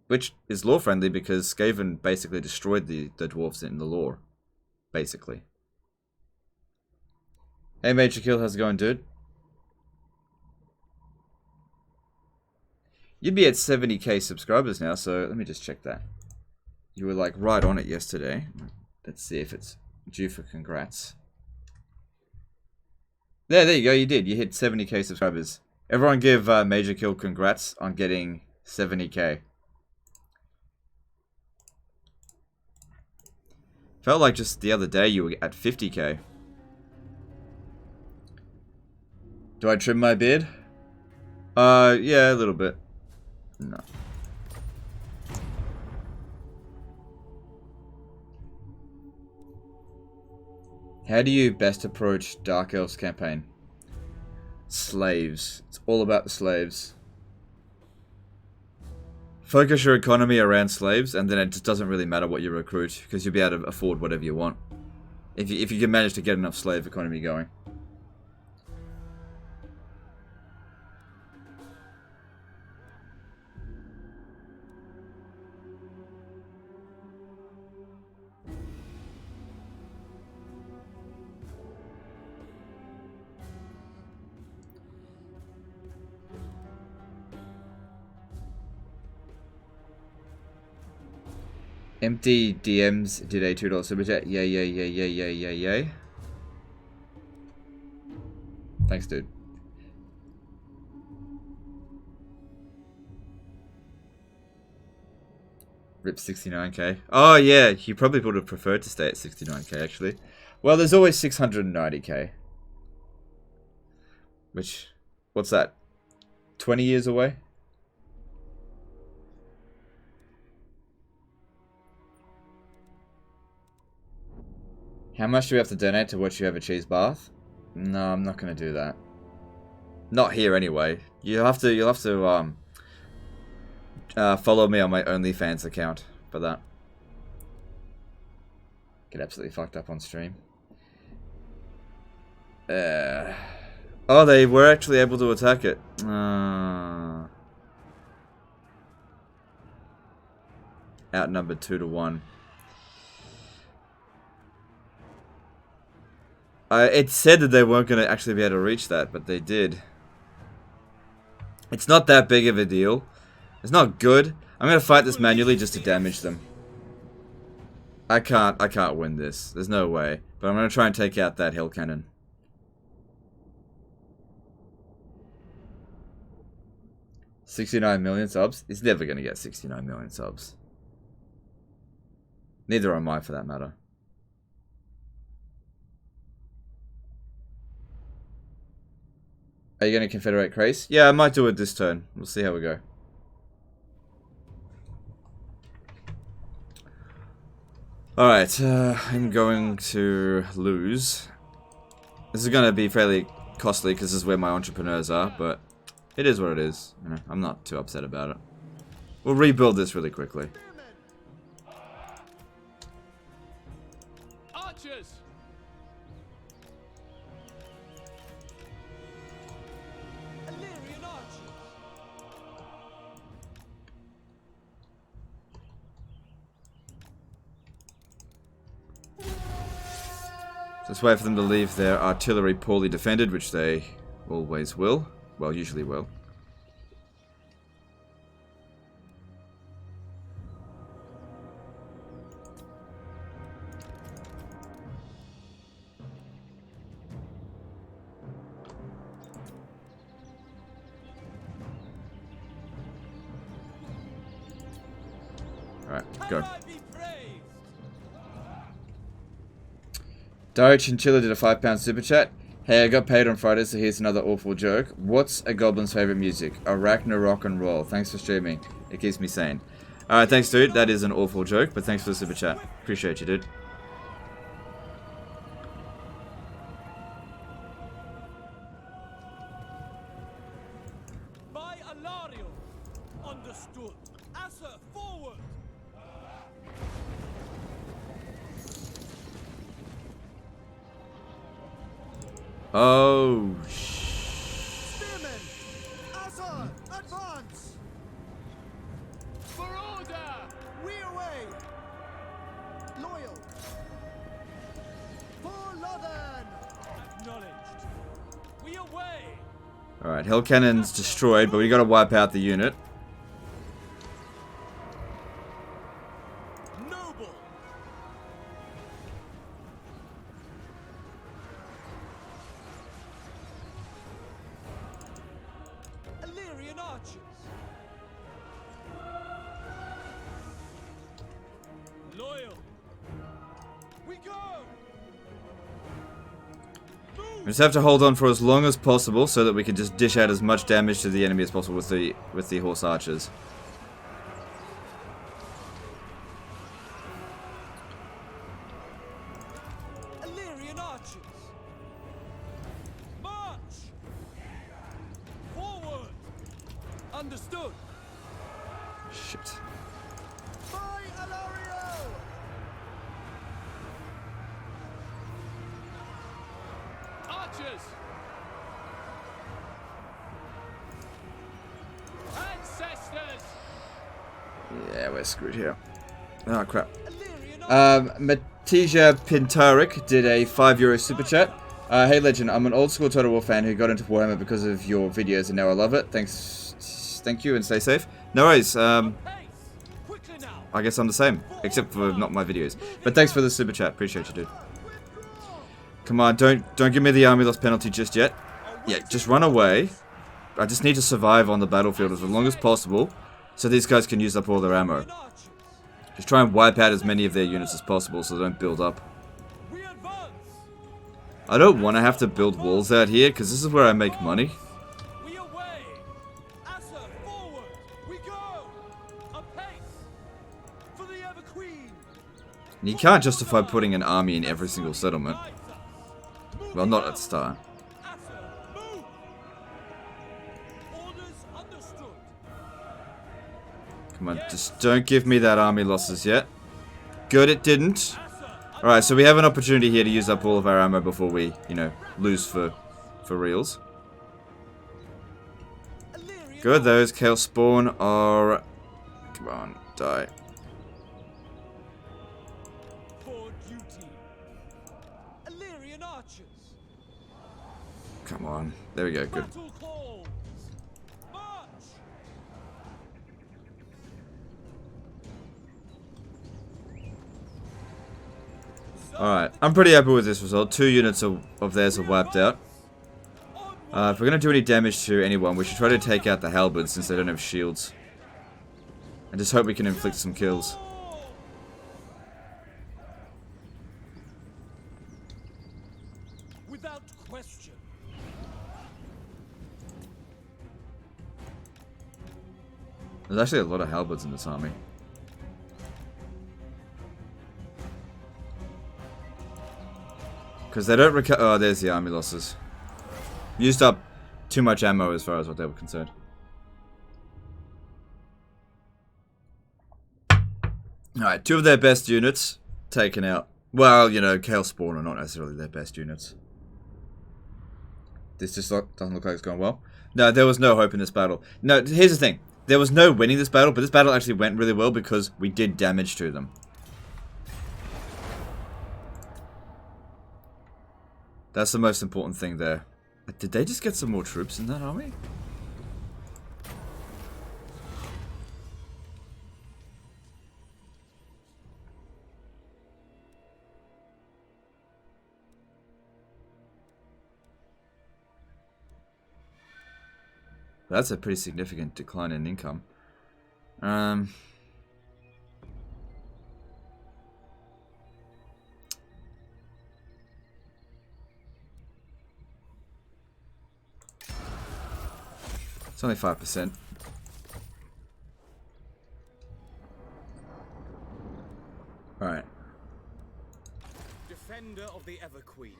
Which is lore friendly because Skaven basically destroyed the dwarfs in the lore. Basically. Hey Major Kill, how's it going, dude? You'd be at 70k subscribers now, so let me just check that. You were like right on it yesterday. Let's see if it's due for congrats. There you go, you did. You hit 70k subscribers. Everyone give Major Kill congrats on getting 70k. Felt like just the other day you were at 50k. Do I trim my beard? Yeah, a little bit. No. How do you best approach Dark Elves campaign? Slaves. It's all about the slaves. Focus your economy around slaves, and then it just doesn't really matter what you recruit, because you'll be able to afford whatever you want. If you can manage to get enough slave economy going. Empty DMs did a $2 super chat. Yay. Thanks, dude. Rip 69k. Oh, yeah. You probably would have preferred to stay at 69k, actually. Well, there's always 690k. Which, what's that? 20 years away? How much do we have to donate to watch you have a cheese bath? No, I'm not going to do that. Not here anyway. You'll have to follow me on my OnlyFans account for that. Get absolutely fucked up on stream. Oh, they were actually able to attack it. Outnumbered 2-1. It said that they weren't going to actually be able to reach that, but they did. It's not that big of a deal. It's not good. I'm going to fight this manually just to damage them. I can't win this. There's no way. But I'm going to try and take out that hill cannon. $69 million subs? He's never going to get 69 million subs. Neither am I, for that matter. Are you going to Confederate Crace? Yeah, I might do it this turn. We'll see how we go. Alright, I'm going to lose. This is going to be fairly costly because this is where my entrepreneurs are, but it is what it is. You know, I'm not too upset about it. We'll rebuild this really quickly. Archers! Illyrian archers! Just wait for them to leave their artillery poorly defended, which they always will. Well, usually will. Alright, go. Dario Chinchilla did a £5 super chat. Hey, I got paid on Friday, so here's another awful joke. What's a goblin's favorite music? Arachna rock and roll. Thanks for streaming. It keeps me sane. Alright, thanks, dude. That is an awful joke, but thanks for the super chat. Appreciate you, dude. By Alario. Understood. Assa, forward. Oh, Spearmen! Azar! Advance! For order! We away! Loyal! For Lothern! Acknowledged. We away! Alright, Hell Cannon's destroyed, but we gotta wipe out the unit. Noble! Illyrian archers! Loyal! We go! We just have to hold on for as long as possible so that we can just dish out as much damage to the enemy as possible with the horse archers. Illyrian archers! March! Forward! Understood! Shit. By Alario! Archers! Ancestors! Yeah, we're screwed here. Oh, crap. Illyrian archers! Matija Pintarik did a €5 super chat. Hey Legend, I'm an old school Total War fan who got into Warhammer because of your videos and now I love it. Thank you and stay safe. No worries, Pace! Quickly now! I guess I'm the same, except for not my videos. But thanks for the super chat, appreciate you, dude. Come on, don't give me the army loss penalty just yet. Yeah, just run away. I just need to survive on the battlefield as long as possible, so these guys can use up all their ammo. Illyrian archers! Just try and wipe out as many of their units as possible so they don't build up. We advance! I don't want to have to build walls out here, because this is where I make money. We away! Asa, forward! We go! Apace! For the Ever Queen! And you can't justify putting an army in every single settlement. Guides us. Moving Well, not at out. the start. Asa, move! Orders understood. Come on, just don't give me that army losses yet. Good, it didn't. Asa, Alright, so we have an opportunity here to use up all of our ammo before we, you know, lose for reals. Illyrian Good, those Chaos Spawn are... Come on, die. for duty. Illyrian archers. Come on. There we go, good. Battle calls. March! Alright, I'm pretty happy with this result. 2 units of theirs are wiped out. If we're going to do any damage to anyone, we should try to take out the halberds since they don't have shields. And just hope we can inflict some kills. Without question. There's actually a lot of halberds in this army. Because they don't recover. Oh, there's the army losses. Used up too much ammo as far as what they were concerned. Alright, 2 of their best units taken out. Well, you know, Chaos Spawn are not necessarily their best units. This just doesn't look like it's going well. No, there was no hope in this battle. No, here's the thing. There was no winning this battle, but this battle actually went really well because we did damage to them. That's the most important thing there. Did they just get some more troops in that army? That's a pretty significant decline in income. It's only 5%. Alright. Defender of the Ever Queen.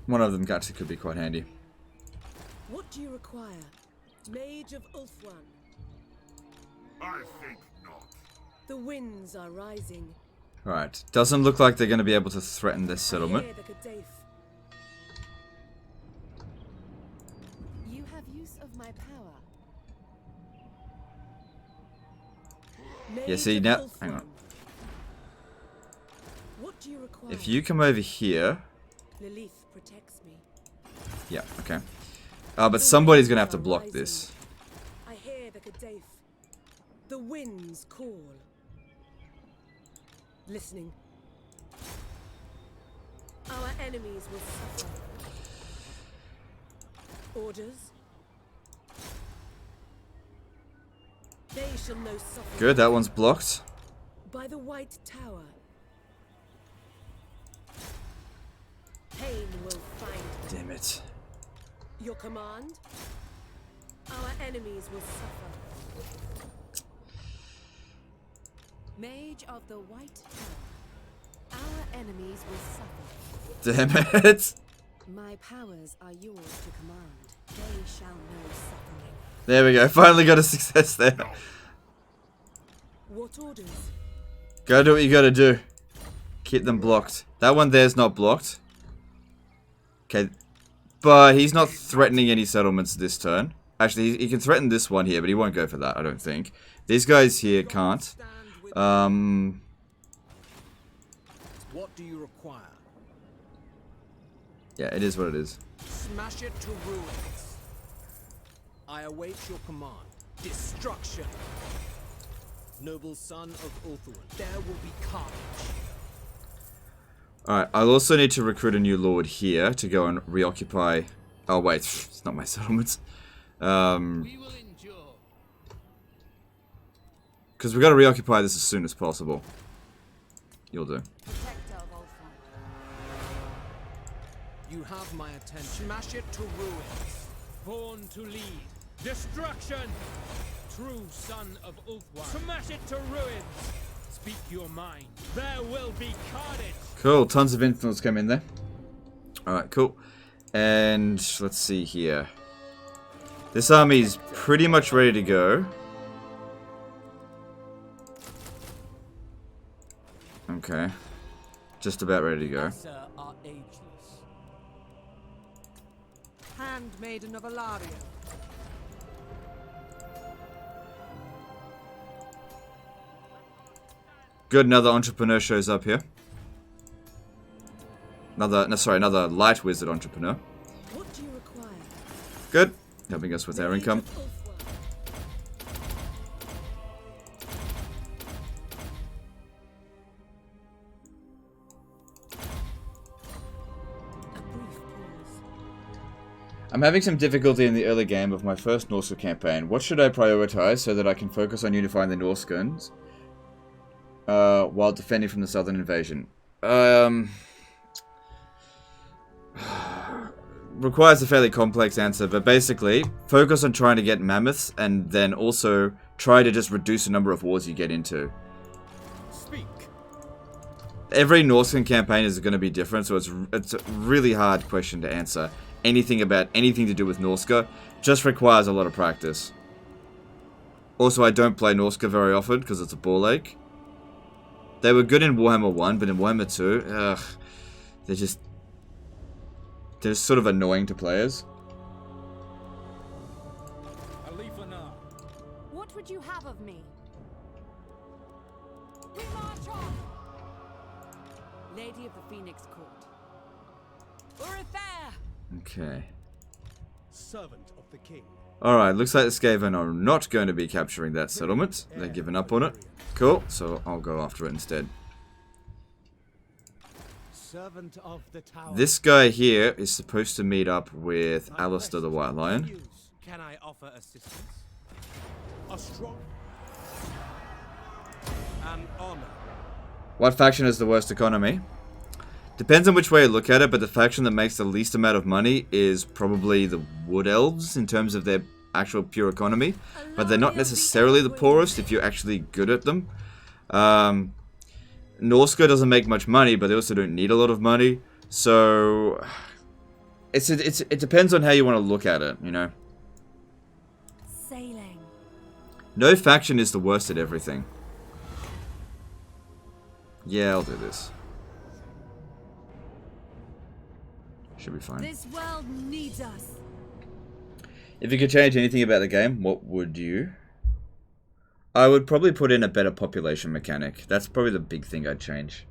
One of them actually could be quite handy. What do you require? Mage of Ulthuan. I think not. The winds are rising. Alright. Doesn't look like they're going to be able to threaten this I settlement. hear the Khadaif. You have use of my power. Yeah, see, now... Hang on. What do you require? If you come over here... Lilith protects me. Yeah, okay. But somebody's going to have to block this. I hear the Khadaif. The winds call. Listening. Our enemies will suffer. Orders. They shall know suffering. Good, that one's blocked. By the White Tower. Pain will find them. Damn it. Your command? Our enemies will suffer. Mage of the White Tower. Our enemies will suffer. Damn it. My powers are yours to command. They shall know suffering. There we go. Finally got a success there. What orders? Go do what you gotta do. Keep them blocked. That one there's not blocked. Okay. But he's not threatening any settlements this turn. Actually, he can threaten this one here, but he won't go for that, I don't think. These guys here can't. What do you require? Yeah, it is what it is. Smash it to ruins. I await your command. Destruction. Noble son of Ulthuan, there will be carnage. Alright, I'll also need to recruit a new lord here to go and reoccupy... Oh wait, it's not my settlements. We will endure. Because we've got to reoccupy this as soon as possible. You'll do. Protector of Ulthuan. You have my attention. Smash it to ruins. Born to lead. Destruction! True son of Ulthuan. Smash it to ruins! Speak your mind. There will be carnage! Cool, tons of influence come in there. Alright, cool. And let's see here. This army is pretty much ready to go. Okay. Just about ready to go. Are ageless. Handmaiden of Alaria. Good, another entrepreneur shows up here. Another light wizard entrepreneur. What do you require? Good. Helping us with our income. I'm having some difficulty in the early game of my first Norska campaign. What should I prioritize so that I can focus on unifying the Norskans while defending from the southern invasion? Requires a fairly complex answer, but basically, focus on trying to get mammoths and then also try to just reduce the number of wars you get into. Speak. Every Norskan campaign is going to be different, so it's a really hard question to answer. Anything to do with Norska just requires a lot of practice. Also, I don't play Norska very often because it's a ball ache. They were good in Warhammer 1, but in Warhammer 2, they're sort of annoying to players. What would you have of me? We march on! Lady of the Phoenix Court. Urethare! Okay. Servant of the king. Alright, looks like the Skaven are not going to be capturing that settlement. They're giving up on it. Cool, so I'll go after it instead. Servant of the tower. This guy here is supposed to meet up with Alistair the White Lion. Can I offer assistance? A strong and honor. What faction has the worst economy? Depends on which way you look at it, but the faction that makes the least amount of money is probably the Wood Elves in terms of their actual pure economy. But they're not necessarily the poorest if you're actually good at them. Norska doesn't make much money, but they also don't need a lot of money. So it depends on how you want to look at it, you know. Sailing. No faction is the worst at everything. Yeah, I'll do this. Should be fine. This world needs us. If you could change anything about the game, what would you? I would probably put in a better population mechanic. That's probably the big thing I'd change.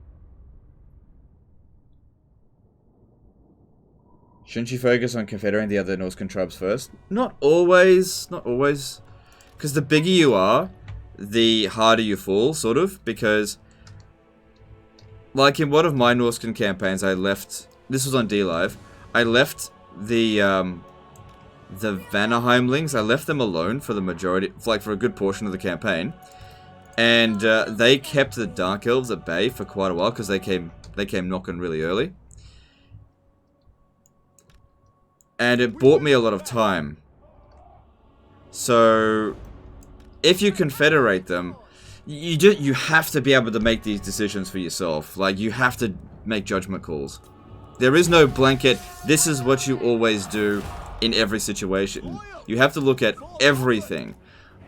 Shouldn't you focus on confederating the other Norscan tribes first? Not always. Not always. Because the bigger you are, the harder you fall, sort of. Because, like in one of my Norscan campaigns, I left... This was on D-Live. I left the Vanaheimlings, I left them alone for the majority, for a good portion of the campaign. And they kept the Dark Elves at bay for quite a while because they came knocking really early. And it bought me a lot of time. So, if you confederate them, you have to be able to make these decisions for yourself. Like, you have to make judgment calls. There is no blanket, this is what you always do in every situation. You have to look at everything.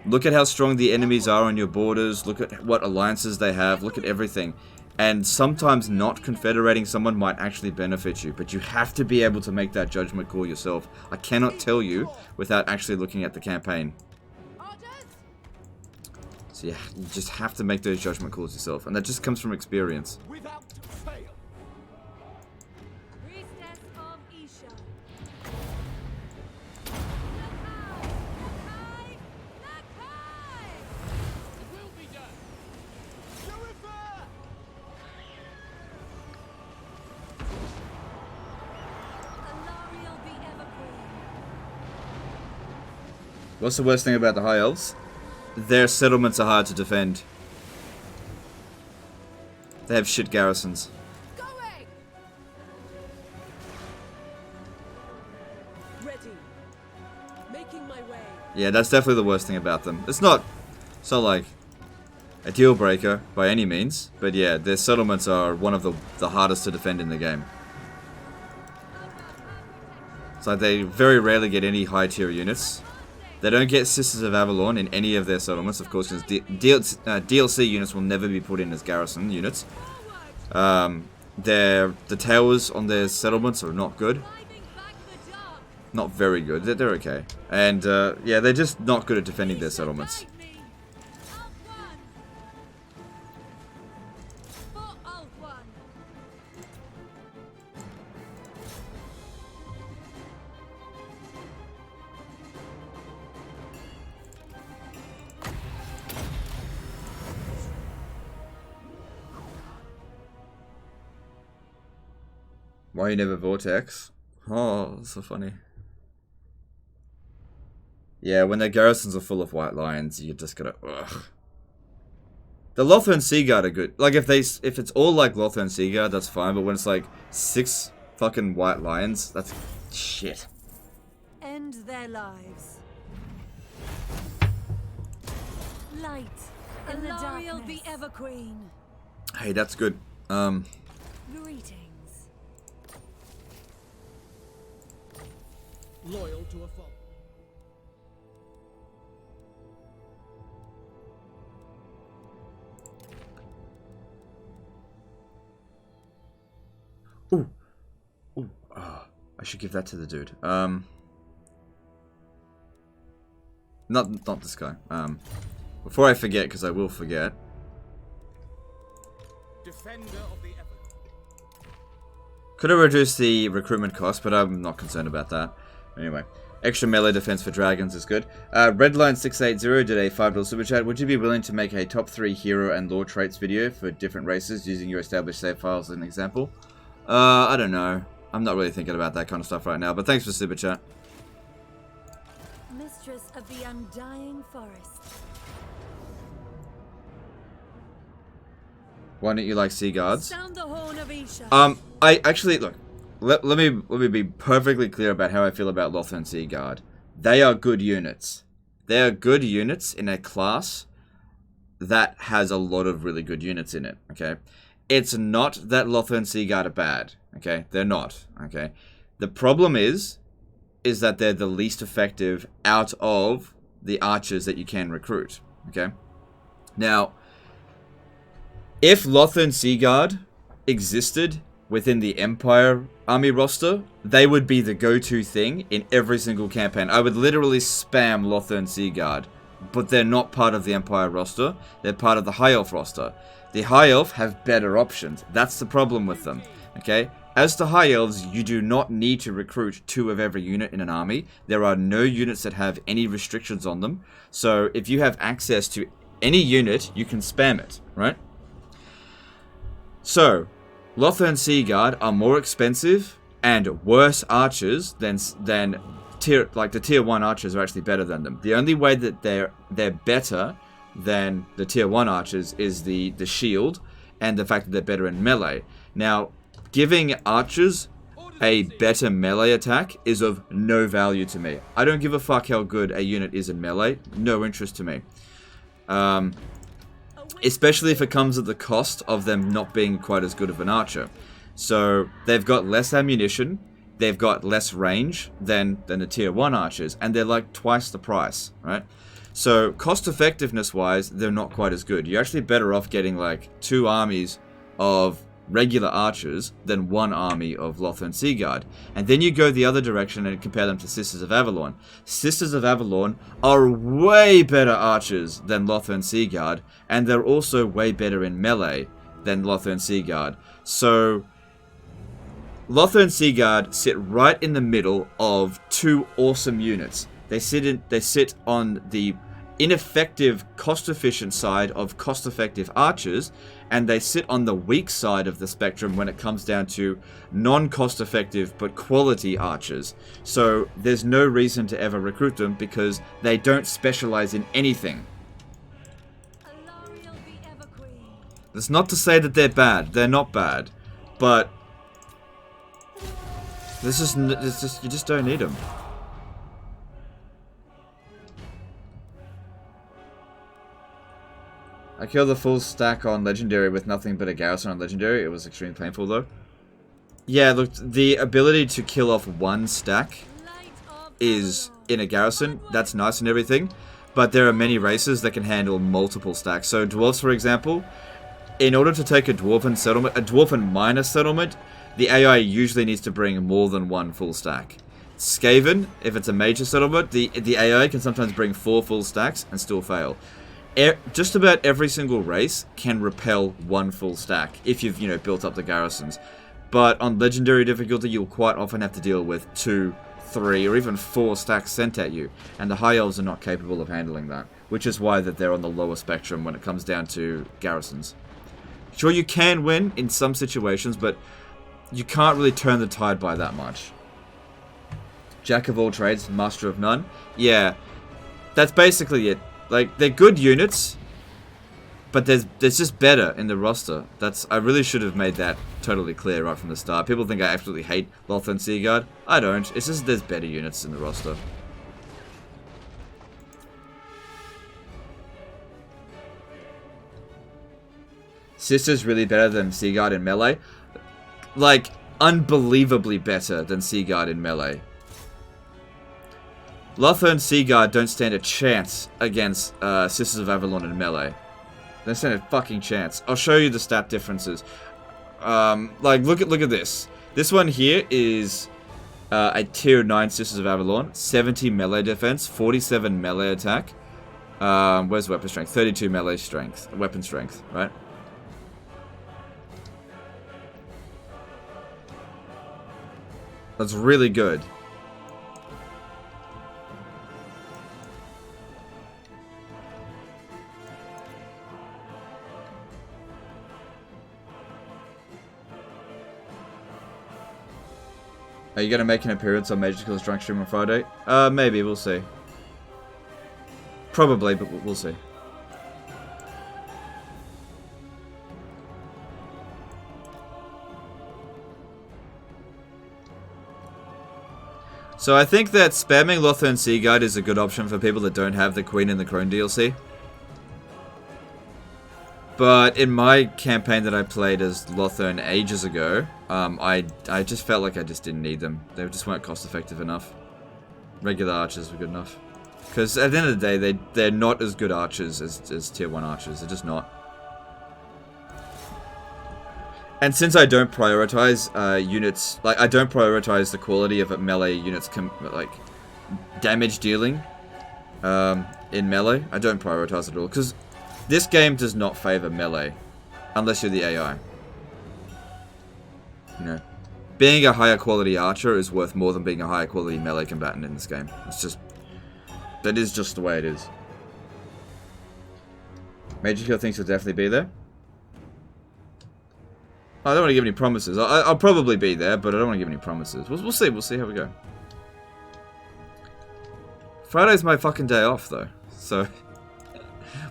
Look at how strong the enemies are on your borders, look at what alliances they have, look at everything. And sometimes not confederating someone might actually benefit you, but you have to be able to make that judgment call yourself. I cannot tell you without actually looking at the campaign. So yeah, you just have to make those judgment calls yourself, and that just comes from experience. What's the worst thing about the High Elves? Their settlements are hard to defend. They have shit garrisons. Ready. Making my way. Yeah, that's definitely the worst thing about them. It's not like a deal breaker by any means, but yeah, their settlements are one of the hardest to defend in the game. It's like they very rarely get any high tier units. They don't get Sisters of Avalon in any of their settlements, of course, because DLC units will never be put in as garrison units. The towers on their settlements are not good. Not very good. They're okay. And, yeah, they're just not good at defending their settlements. Why you never Vortex? Oh, so funny. Yeah, when their garrisons are full of white lions, you just gotta... Ugh. The Lothern Sea Guard are good. Like, if it's all like Lothern Sea Guard, that's fine. But when it's like 6 fucking white lions, that's shit. End their lives. Light in the darkness. The Everqueen. Hey, that's good. Greetings. Loyal to a foe. Ooh. Ooh. Oh, I should give that to the dude. Not this guy. Before I forget, because I will forget. Defender of the Could have reduced the recruitment cost, but I'm not concerned about that. Anyway, extra melee defense for dragons is good. Redline680 did a $5 super chat. Would you be willing to make a top 3 hero and lore traits video for different races using your established save files as an example? I don't know. I'm not really thinking about that kind of stuff right now, but thanks for super chat. Mistress of the Undying Forest. Why don't you like Sea Guards? Sound the horn of Isha. I actually, look, let me be perfectly clear about how I feel about Lothern Sea Guard. They are good units. They are good units in a class that has a lot of really good units in it, okay? It's not that Lothern Sea Guard are bad, okay? They're not, okay? The problem is that they're the least effective out of the archers that you can recruit, Okay? Now, if Lothern Sea Guard existed within the Empire army roster, they would be the go-to thing in every single campaign. I would literally spam Lothern Sea Guard, but they're not part of the Empire roster. They're part of the High Elf roster. The High Elf have better options. That's the problem with them. Okay? As to High Elves, you do not need to recruit 2 of every unit in an army. There are no units that have any restrictions on them. So if you have access to any unit, you can spam it, right? So, Lothern Sea Guard are more expensive and worse archers than the tier 1 archers are actually better than them. The only way that they're better than the tier 1 archers is the shield and the fact that they're better in melee. Now, giving archers a better melee attack is of no value to me. I don't give a fuck how good a unit is in melee. No interest to me. Especially if it comes at the cost of them not being quite as good of an archer. So, they've got less ammunition, they've got less range than the tier 1 archers, and they're like twice the price, right? So, cost effectiveness wise, they're not quite as good. You're actually better off getting like 2 armies of regular archers than 1 army of Lothern Sea Guard. And then you go the other direction and compare them to Sisters of Avalon. Sisters of Avalon are way better archers than Lothern Sea Guard, and they're also way better in melee than Lothern Sea Guard. So, Lothern Sea Guard sit right in the middle of 2 awesome units. They sit on the ineffective, cost-efficient side of cost-effective archers, and they sit on the weak side of the spectrum when it comes down to non-cost-effective but quality archers. So there's no reason to ever recruit them because they don't specialize in anything. That's not to say that they're bad. They're not bad, but you just don't need them. I killed the full stack on Legendary with nothing but a garrison on Legendary. It was extremely painful though. Yeah, look, the ability to kill off 1 stack is in a garrison. That's nice and everything. But there are many races that can handle multiple stacks. So dwarves, for example, in order to take a dwarven settlement, a dwarven minor settlement, the AI usually needs to bring more than 1 full stack. Skaven, if it's a major settlement, the AI can sometimes bring 4 full stacks and still fail. Just about every single race can repel 1 full stack if you've, built up the garrisons. But on legendary difficulty, you'll quite often have to deal with 2, 3, or even 4 stacks sent at you. And the High Elves are not capable of handling that, which is why that they're on the lower spectrum when it comes down to garrisons. Sure, you can win in some situations, but you can't really turn the tide by that much. Jack of all trades, master of none. Yeah, that's basically it. Like, they're good units, but there's just better in the roster. I really should have made that totally clear right from the start. People think I absolutely hate Lothern Sea Guard. I don't. It's just there's better units in the roster. Sister's really better than Sea Guard in melee. Like, unbelievably better than Sea Guard in melee. Lothern Sea Guard don't stand a chance against Sisters of Avalon in melee. They don't stand a fucking chance. I'll show you the stat differences. Like, look at this. This one here is a tier 9 Sisters of Avalon. 70 melee defense, 47 melee attack. Where's weapon strength? 32 melee strength. Weapon strength, right? That's really good. Are you going to make an appearance on Major Kills Drunk Stream on Friday? Maybe, we'll see. Probably, but we'll see. So I think that spamming Lothern Sea Guard is a good option for people that don't have the Queen and the Crone DLC. But in my campaign that I played as Lothern ages ago, I just felt like I just didn't need them. They just weren't cost effective enough. Regular archers were good enough. Because at the end of the day, they're not as good archers as tier 1 archers. They're just not. And since I don't prioritize units, like I don't prioritize the quality of melee units, like damage dealing in melee, I don't prioritize it at all. Because this game does not favor melee, unless you're the AI. You know, being a higher quality archer is worth more than being a higher quality melee combatant in this game. It's just, that is just the way it is. Major Kill thinks he'll definitely be there. I don't want to give any promises. I'll probably be there, but I don't want to give any promises. We'll see. We'll see how we go. Friday's my fucking day off, though. So,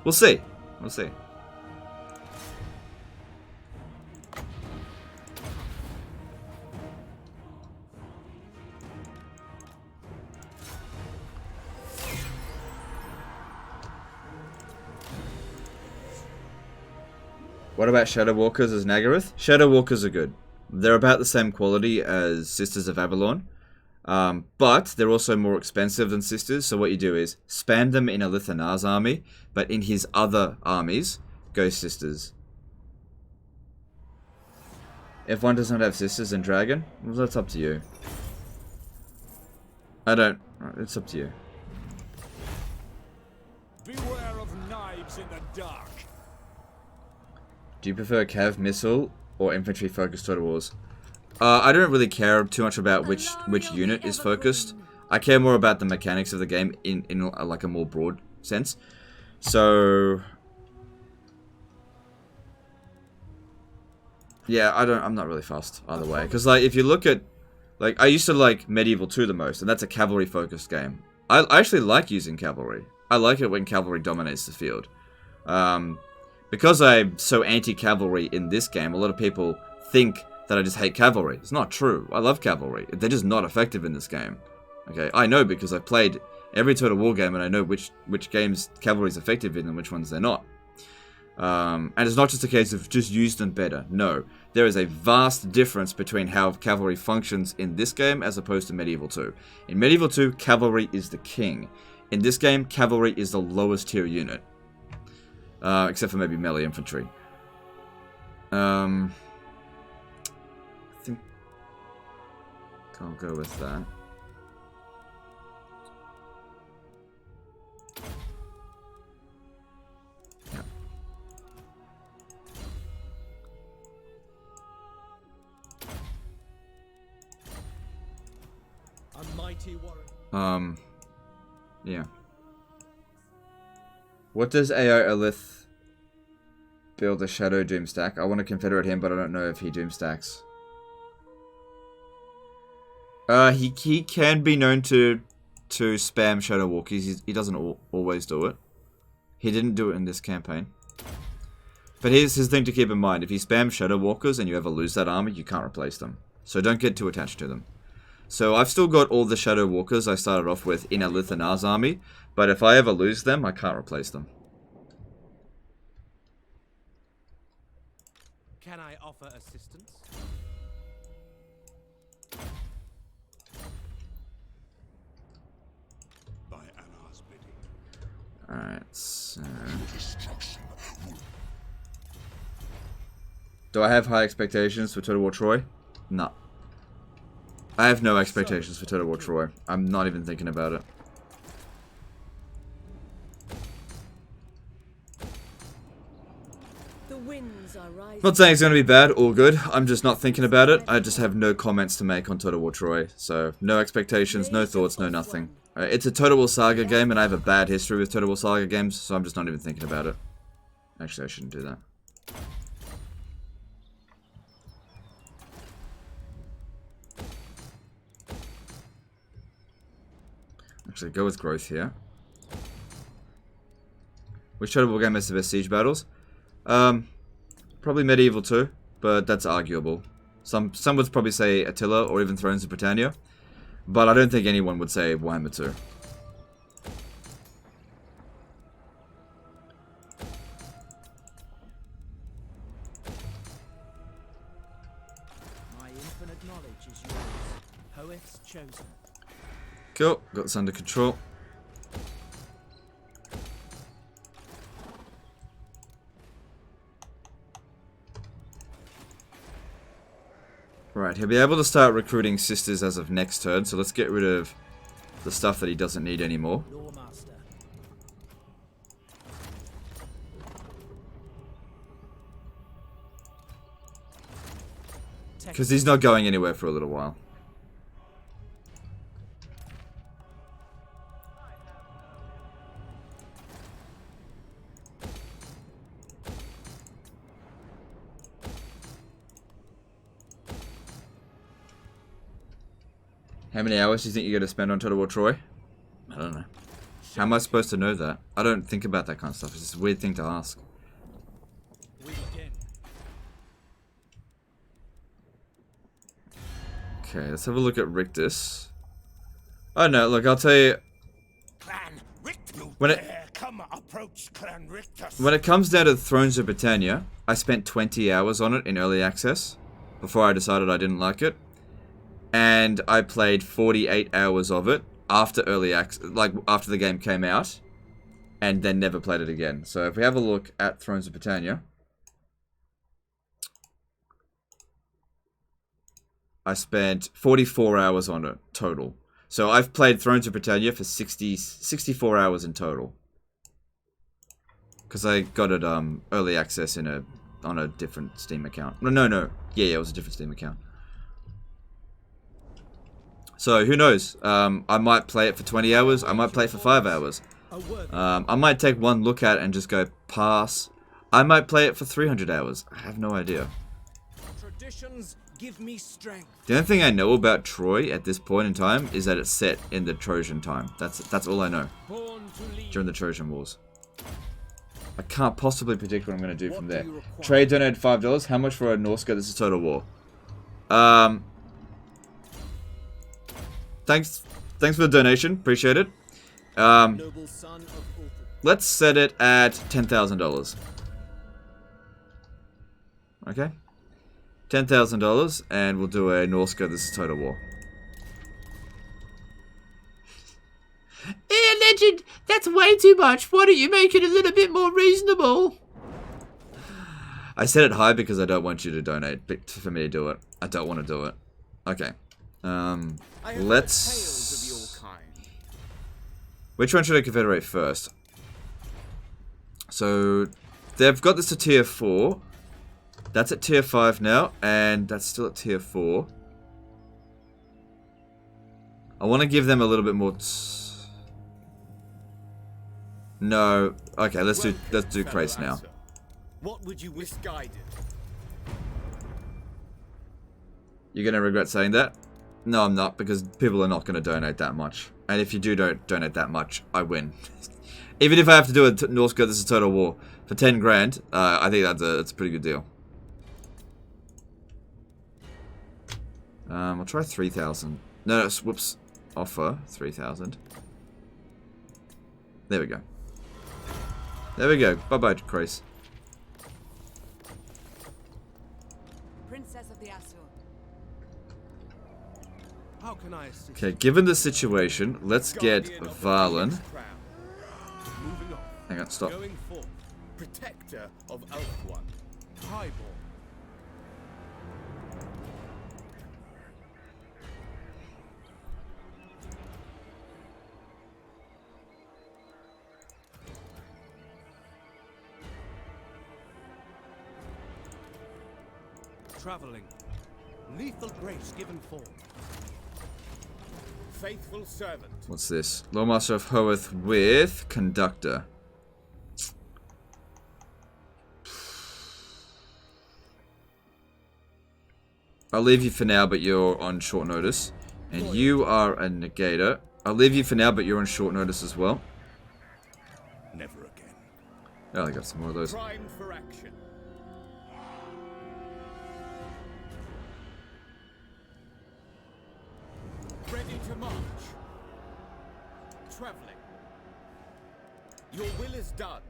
we'll see. We'll see. What about Shadow Walkers as Nagaroth? Shadow Walkers are good. They're about the same quality as Sisters of Avalon. But they're also more expensive than Sisters, so what you do is spam them in a Lithanar's army, but in his other armies, go Sisters. If one does not have Sisters and Dragon, well, that's up to you. I don't... It's up to you. Beware of knives in the dark. Do you prefer Cav Missile or Infantry Focused Total Wars? I don't really care too much about which unit is focused. I care more about the mechanics of the game in like a more broad sense. So yeah, I'm not really fussed either way. Because like if you look at, like, I used to like Medieval 2 the most, and that's a cavalry focused game. I actually like using cavalry. I like it when cavalry dominates the field. Because I'm so anti-cavalry in this game, a lot of people think that I just hate cavalry. It's not true. I love cavalry. They're just not effective in this game. Okay, I know because I've played every Total War game and I know which games cavalry is effective in and which ones they're not. And it's not just a case of just use them better. No, there is a vast difference between how cavalry functions in this game as opposed to Medieval 2. In Medieval 2, cavalry is the king. In this game, cavalry is the lowest tier unit. Except for maybe melee infantry. I think I'll go with that. Yeah. A mighty warrior. Yeah. What does AI Elith build a Shadow Doom stack? I want to Confederate him, but I don't know if he Doom stacks. He can be known to spam Shadow Walkers. He doesn't always do it. He didn't do it in this campaign. But here's his thing to keep in mind. If you spam Shadow Walkers and you ever lose that army, you can't replace them. So don't get too attached to them. So I've still got all the Shadow Walkers I started off with in a Lithanar's army. But if I ever lose them, I can't replace them. Can I offer assistance? By Allah's bidding. Alright, so... Do I have high expectations for Total War Troy? No. I have no expectations for Total War Troy. I'm not even thinking about it. Not saying it's going to be bad or good, I'm just not thinking about it. I just have no comments to make on Total War Troy. So, no expectations, no thoughts, no nothing. It's a Total War Saga game and I have a bad history with Total War Saga games, so I'm just not even thinking about it. Actually, I shouldn't do that. Actually, go with growth here. Which Total War game has the best siege battles? Probably Medieval 2, but that's arguable. Some would probably say Attila or even Thrones of Britannia, but I don't think anyone would say Warhammer 2. My infinite knowledge is yours. Poets chosen. Cool, got this under control. Right, he'll be able to start recruiting sisters as of next turn, so let's get rid of the stuff that he doesn't need anymore. Lawmaster. Because he's not going anywhere for a little while. How many hours do you think you're going to spend on Total War Troy? I don't know. How am I supposed to know that? I don't think about that kind of stuff. It's just a weird thing to ask. We begin. Okay, let's have a look at Rictus. Oh no, look, I'll tell you. When it comes down to the Thrones of Britannia, I spent 20 hours on it in early access before I decided I didn't like it. And I played 48 hours of it after early access, like after the game came out, and then never played it again. So if we have a look at Thrones of Britannia, I spent 44 hours on it total. So I've played Thrones of Britannia for 64 hours in total. Because I got it early access on a different Steam account. No. Yeah, it was a different Steam account. So, who knows? I might play it for 20 hours. I might play it for 5 hours. I might take one look at it and just go, pass. I might play it for 300 hours. I have no idea. Traditions give me strength. The only thing I know about Troy at this point in time is that it's set in the Trojan time. That's all I know. During the Trojan Wars. I can't possibly predict what I'm going to do from there. Trade donated $5. How much for a Norska? This is Total War. Thanks for the donation. Appreciate it. Let's set it at $10,000. Okay. $10,000, and we'll do a Norska. This is Total War. Hey, Legend! That's way too much. Why don't you make it a little bit more reasonable? I set it high because I don't want you to donate, but for me to do it. I don't want to do it. Okay. Let's... Which one should I confederate first? So, they've got this to tier 4. That's at tier 5 now, and that's still at tier 4. I want to give them a little bit more... No. Okay, let's do Krace now. What would you misguided? You're going to regret saying that? No, I'm not, because people are not going to donate that much. And if you don't donate that much, I win. Even if I have to do a Norska, this is Total War, for 10 grand, I think that's a pretty good deal. I'll try 3,000. No, whoops. Offer 3,000. There we go. There we go. Bye-bye, Krace. Princess of the Asur. How can I assist? Okay, given the situation, let's get Valen. Hang on, stop. Going forth, protector of Ulthuan. Highborn. Traveling. Lethal grace given form. Faithful servant. What's this? Lawmaster of Hoeth with Conductor. I'll leave you for now, but you're on short notice. And you are a negator. I'll leave you for now, but you're on short notice as well. Never again. Oh, I got some more of those. Primed for action. Ready to march. Traveling. Your will is done.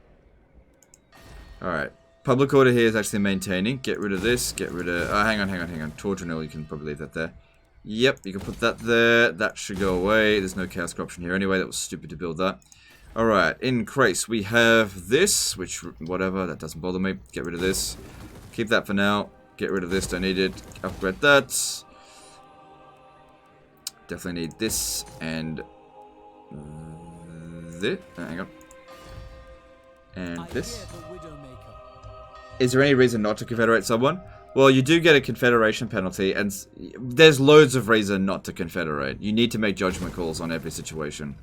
Alright. Public order here is actually maintaining. Get rid of this. Get rid of... Oh, hang on. Torture, you can probably leave that there. Yep, you can put that there. That should go away. There's no chaos corruption here anyway. That was stupid to build that. Alright, in Krace, we have this, which, whatever, that doesn't bother me. Get rid of this. Keep that for now. Get rid of this, don't need it. Upgrade that. Definitely need this and this. Hang on. And this. Is there any reason not to confederate someone? Well, you do get a confederation penalty, and there's loads of reason not to confederate. You need to make judgment calls on every situation.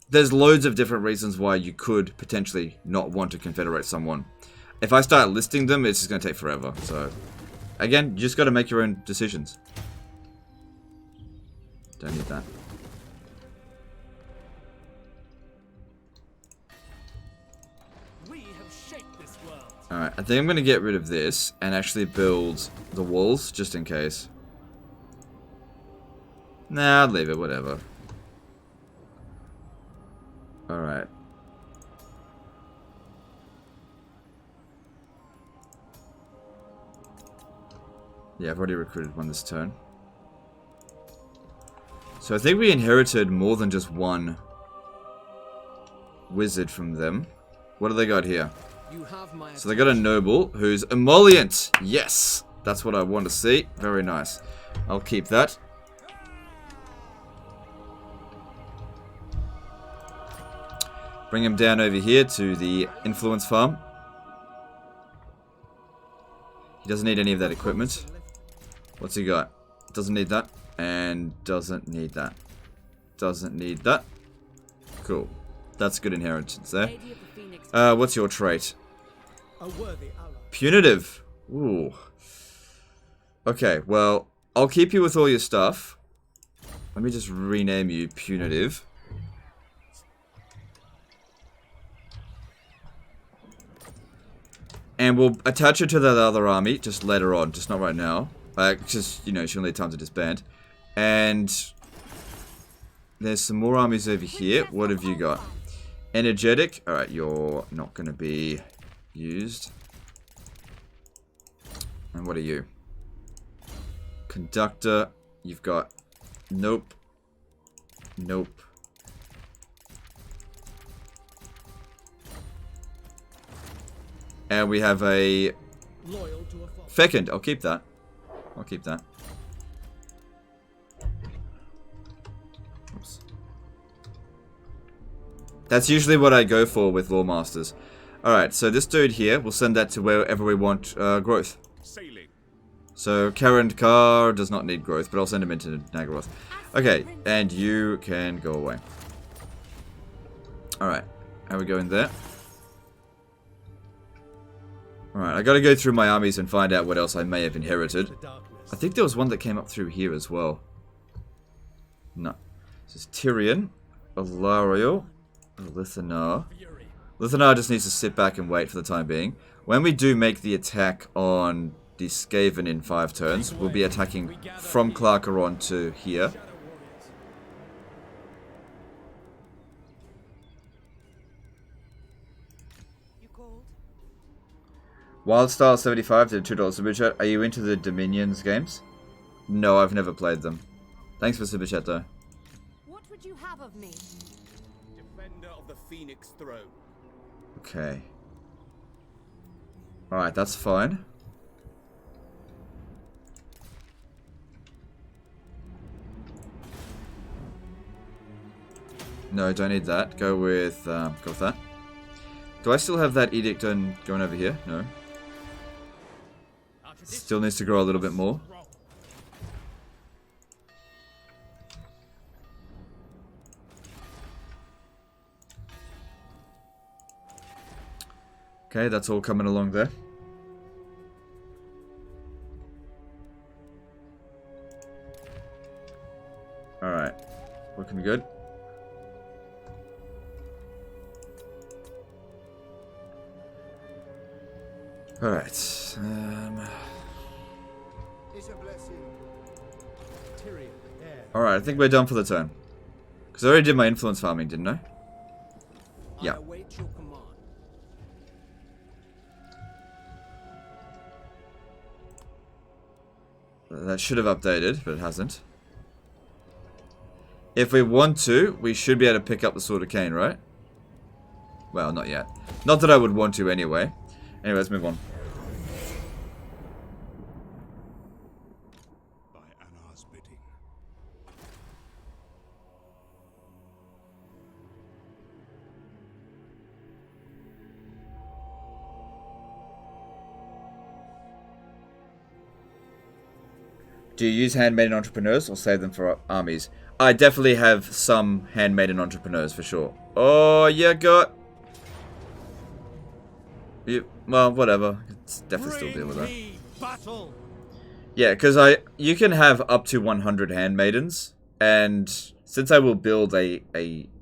There's loads of different reasons why you could potentially not want to confederate someone. If I start listing them, it's just going to take forever. So, again, you just got to make your own decisions. Don't need that. Alright, I think I'm going to get rid of this and actually build the walls, just in case. Nah, I'll leave it, whatever. Alright. Yeah, I've already recruited one this turn. So I think we inherited more than just one wizard from them. What do they got here? So they got a noble who's emollient. Yes, that's what I want to see. Very nice. I'll keep that. Bring him down over here to the influence farm. He doesn't need any of that equipment. What's he got? Doesn't need that. And doesn't need that. Doesn't need that. Cool. That's good inheritance there. What's your trait? Punitive. Ooh. Okay, well, I'll keep you with all your stuff. Let me just rename you Punitive. And we'll attach it to that other army just later on, just not right now. Just, you know, she'll need time to disband. And there's some more armies over here. What have you got? Energetic. Alright, you're not going to be used. And what are you? Conductor. You've got... Nope. Nope. And we have a... Fecund. I'll keep that. I'll keep that. Oops. That's usually what I go for with Lawmasters. Alright, so this dude here, we'll send that to wherever we want growth. Sailing. So, Karen Carr does not need growth, but I'll send him into Nagaroth. Okay, and you can go away. Alright, how we going there? Alright, I gotta go through my armies and find out what else I may have inherited. I think there was one that came up through here as well. No. This is Tyrion, Alariel, Lithanar. Lithanar just needs to sit back and wait for the time being. When we do make the attack on the Skaven in 5 turns, we'll be attacking from Clarkeron to here. Wildstyle 75 did $2 super chat. Are you into the Dominions games? No, I've never played them. Thanks for super chat though. What would you have of me? Defender of the Phoenix Throne. Okay. Alright, that's fine. No, don't need that. Go with that. Do I still have that edict going over here? No. Still needs to grow a little bit more. Okay, that's all coming along there. Alright. Looking good. Alright. It's a blessing. Tyrion, there. Alright, I think we're done for the turn. Because I already did my influence farming, didn't I? Yeah. I await your command. That should have updated, but it hasn't. If we want to, we should be able to pick up the Sword of Cain, right? Well, not yet. Not that I would want to anyway. Anyway, let's move on. Do you use handmaiden entrepreneurs or save them for armies? I definitely have some handmaiden entrepreneurs for sure. Oh, you got... well, whatever. It's definitely still deal with that. Battle. Yeah, because you can have up to 100 handmaidens, and since I will build a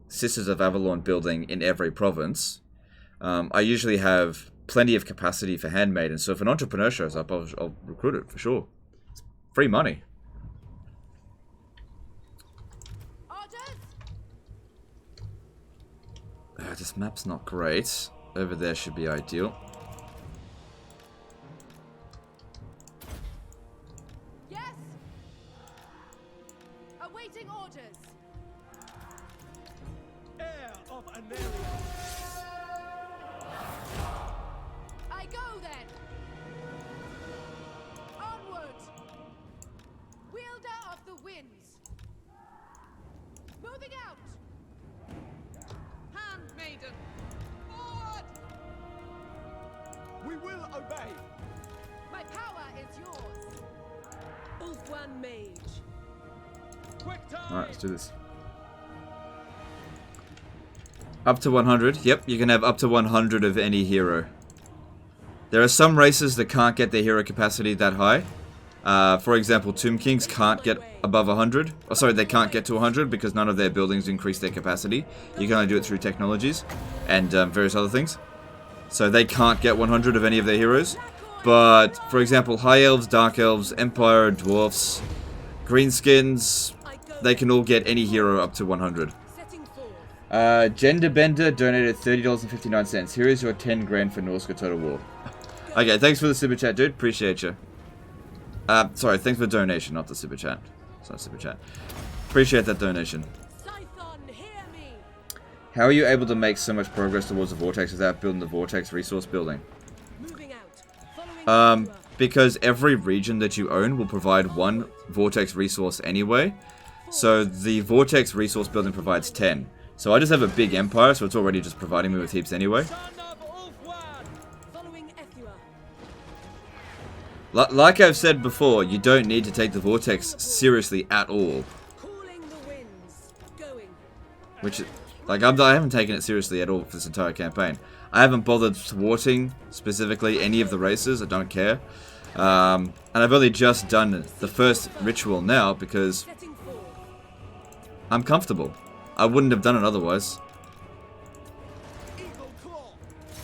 Sisters of Avalon building in every province, I usually have plenty of capacity for handmaidens. So if an entrepreneur shows up, I'll recruit it for sure. It's free money. This map's not great. Over there should be ideal. Yes. Awaiting orders. Heir of an area. I go then. Onward. Wielder of the winds. Moving out. Handmaiden. Forward. We will obey. My power is yours. Ulfwan Mage. Quick time. Alright, let's do this. Up to 100. Yep, you can have up to 100 of any hero. There are some races that can't get their hero capacity that high. For example, Tomb Kings can't get above 100. Oh, sorry, they can't get to 100 because none of their buildings increase their capacity. You can only do it through technologies and various other things. So they can't get 100 of any of their heroes. But, for example, High Elves, Dark Elves, Empire, Dwarfs, Greenskins, they can all get any hero up to 100. Setting forth. Gender Bender donated $30.59. Here is your 10 grand for Norska Total War. Okay, thanks for the super chat, dude. Appreciate you. Sorry, thanks for the donation, not the super chat. It's not super chat. Appreciate that donation. Scython, hear me. How are you able to make so much progress towards the Vortex without building the Vortex resource building? Moving out. Following Because every region that you own will provide one Vortex resource anyway. So the Vortex resource building provides 10. So I just have a big empire, so it's already just providing me with heaps anyway. Son of Ulfwan. Following Ethua. Like I've said before, you don't need to take the Vortex seriously at all. Calling the winds. Going. Which, like, I haven't taken it seriously at all for this entire campaign. I haven't bothered thwarting, specifically, any of the races. I don't care. And I've only just done the first ritual now because Setting forth. I'm comfortable. I wouldn't have done it otherwise. Eagle Claw.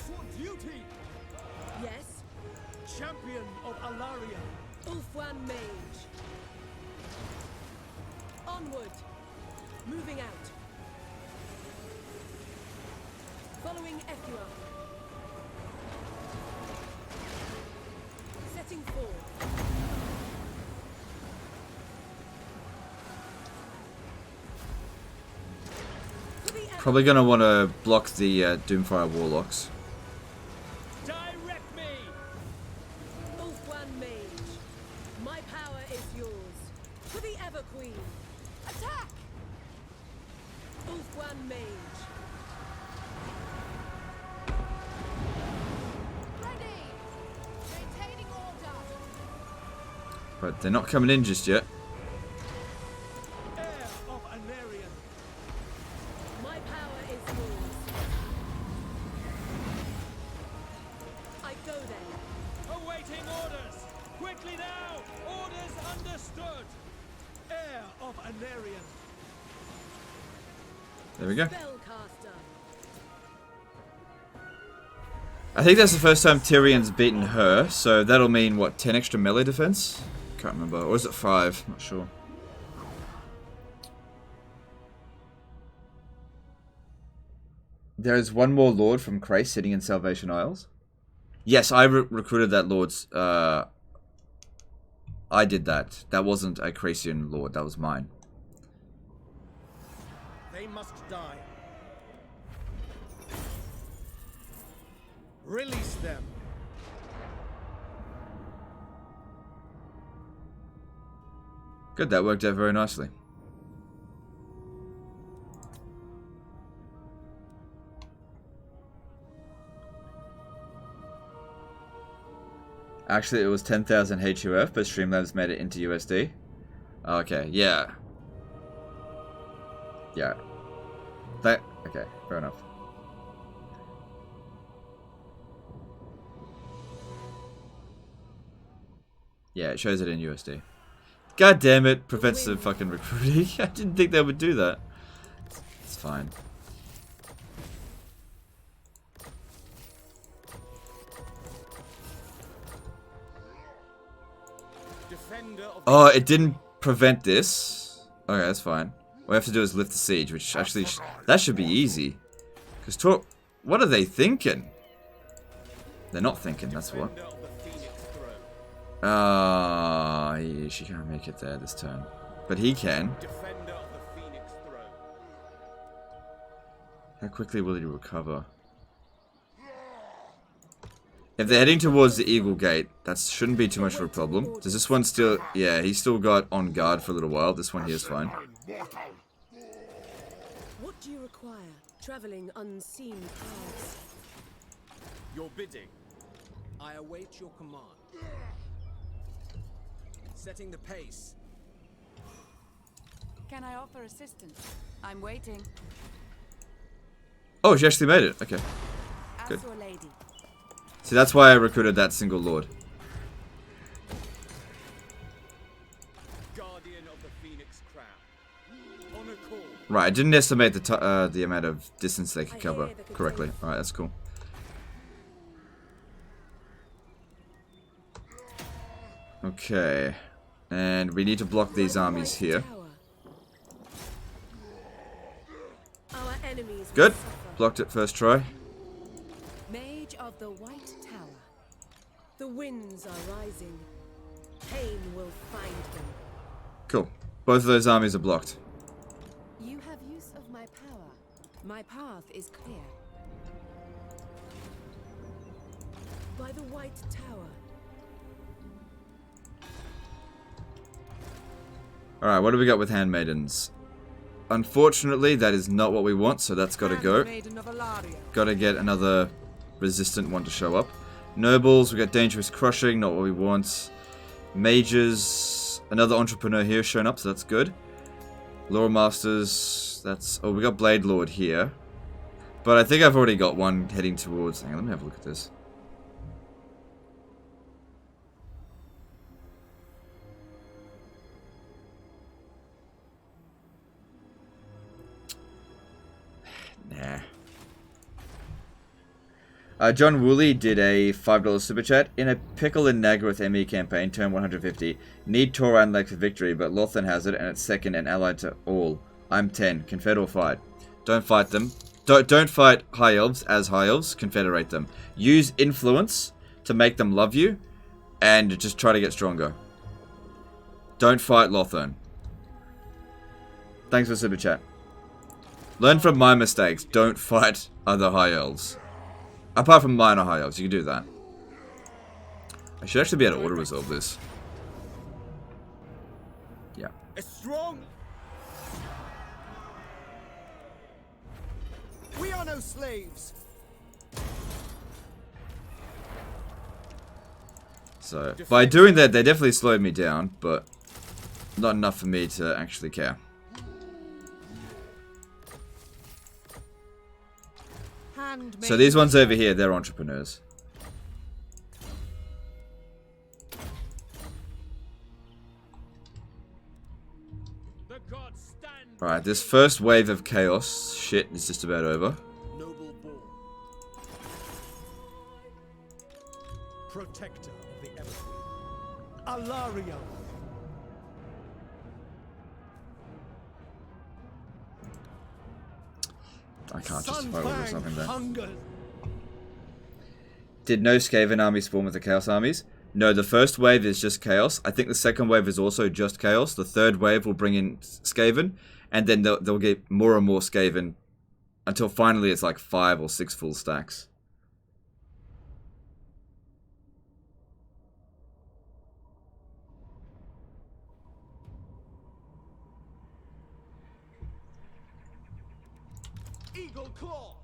For duty. Yes. Champion of Alaria. Ulfwan Mage. Onward. Moving out. Following Ethua. Setting forth. To the enemy. Probably gonna want to block the Doomfire Warlocks. Direct me. Ulfwan Mage. My power is yours. To the Ever Queen. Attack! Ulfwan Mage. Ready. Maintaining order. But they're not coming in just yet. Heir of Anarian. My power is yours. I go then. Awaiting orders. Quickly now. Orders understood. Heir of Anarian. There we go. Spellcaster. I think that's the first time Tyrion's beaten her, so that'll mean, what, 10 extra melee defense? Can't remember. Or is it 5? Not sure. There is one more lord from Krace sitting in Salvation Isles. Yes, I recruited that lord's... I did that. That wasn't a Kracian lord, that was mine. They must die. Release them. Good, that worked out very nicely. Actually, it was 10,000 HUF, but Streamlabs made it into USD. Okay, yeah. Yeah. Okay, fair enough. Yeah, it shows it in USD. God damn it, prevents the fucking recruiting. I didn't think they would do that. It's fine. Oh, it didn't prevent this. Okay, that's fine. All we have to do is lift the siege, which actually, that should be easy. Because what are they thinking? They're not thinking, that's what. She can't make it there this turn. But he can. How quickly will he recover? If they're heading towards the Eagle Gate, that shouldn't be too much of a problem. Does this one still... Yeah, he's still got on guard for a little while. This one here is fine. What do you require? Traveling unseen paths. Your bidding. I await your command. Setting the pace. Can I offer assistance? I'm waiting. Oh, she actually made it. Okay. Good. Lady. See, that's why I recruited that single lord. Guardian of the Phoenix Crown. On a call. Right, I didn't estimate the amount of distance they could cover correctly. Alright, that's cool. Okay. And we need to block these armies here. Our enemies Good. Blocked it first try. Mage of the White Tower. The winds are rising. Pain will find them. Cool. Both of those armies are blocked. You have use of my power. My path is clear. By the White Tower. Alright, what do we got with handmaidens? Unfortunately, that is not what we want, so that's got to go. Got to get another resistant one to show up. Nobles, we got dangerous crushing, not what we want. Mages, another entrepreneur here showing up, so that's good. Lore masters, that's... Oh, we got Blade Lord here. But I think I've already got one heading towards... Hang on, let me have a look at this. Nah. John Woolley did a $5 super chat. In a Pickle and Naggaroth ME campaign, turn 150. Need Tauran Lake for victory, but Lothern has it, and it's second and allied to all. I'm 10. Confed or fight. Don't fight them. Don't fight High Elves as High Elves. Confederate them. Use influence to make them love you, and just try to get stronger. Don't fight Lothern. Thanks for super chat. Learn from my mistakes. Don't fight other High Elves. Apart from minor High Elves, you can do that. I should actually be able to auto-resolve this. Yeah. Strong. We are no slaves. So, by doing that, they definitely slowed me down, but not enough for me to actually care. So these ones over here, they're entrepreneurs. Alright, this first wave of chaos shit is just about over. Noble born. Protector of the Evergreen. Alaria. I can't justify all this up in there. Did no Skaven army spawn with the Chaos armies? No, the first wave is just Chaos. I think the second wave is also just Chaos. The third wave will bring in Skaven, and then they'll get more and more Skaven until finally it's like 5 or 6 full stacks. Eagle Claw.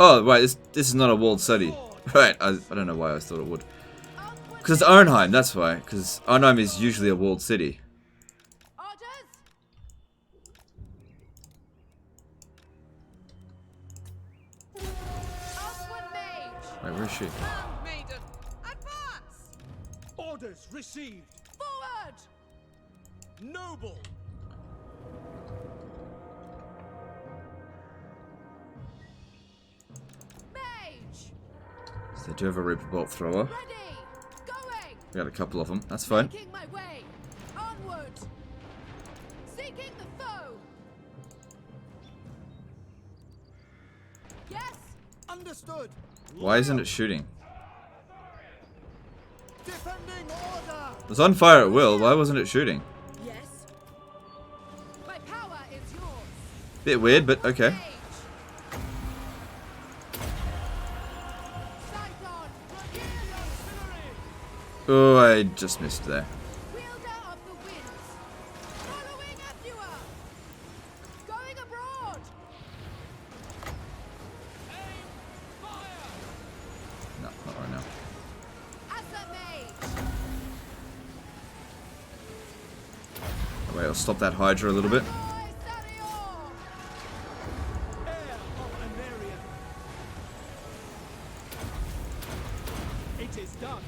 Oh, right, this is not a walled city. Right, I don't know why I thought it would. Because it's Arnheim, that's why. Because Arnheim is usually a walled city. Orders! Outward mage! Wait, where is she? Round maiden! Advance! Orders received. Forward! Noble! Mage! So they do have a Reaper Bolt thrower. Ready! Going! We got a couple of them. That's fine. Making my way! Onward! Seeking the foe! Yes! Understood. Why isn't it shooting? Defending order. It was on fire at will. Why wasn't it shooting? Yes! My power is yours! Bit weird, but okay. Mage! Cyclone! Oh, I just missed there. Wielder of the winds! Following as you are! Going abroad! Aim! Fire! No, not right now. As a mage! Oh, wait, I'll stop that Hydra a little bit. Boy Sarior! Heir of Anarian. It is done.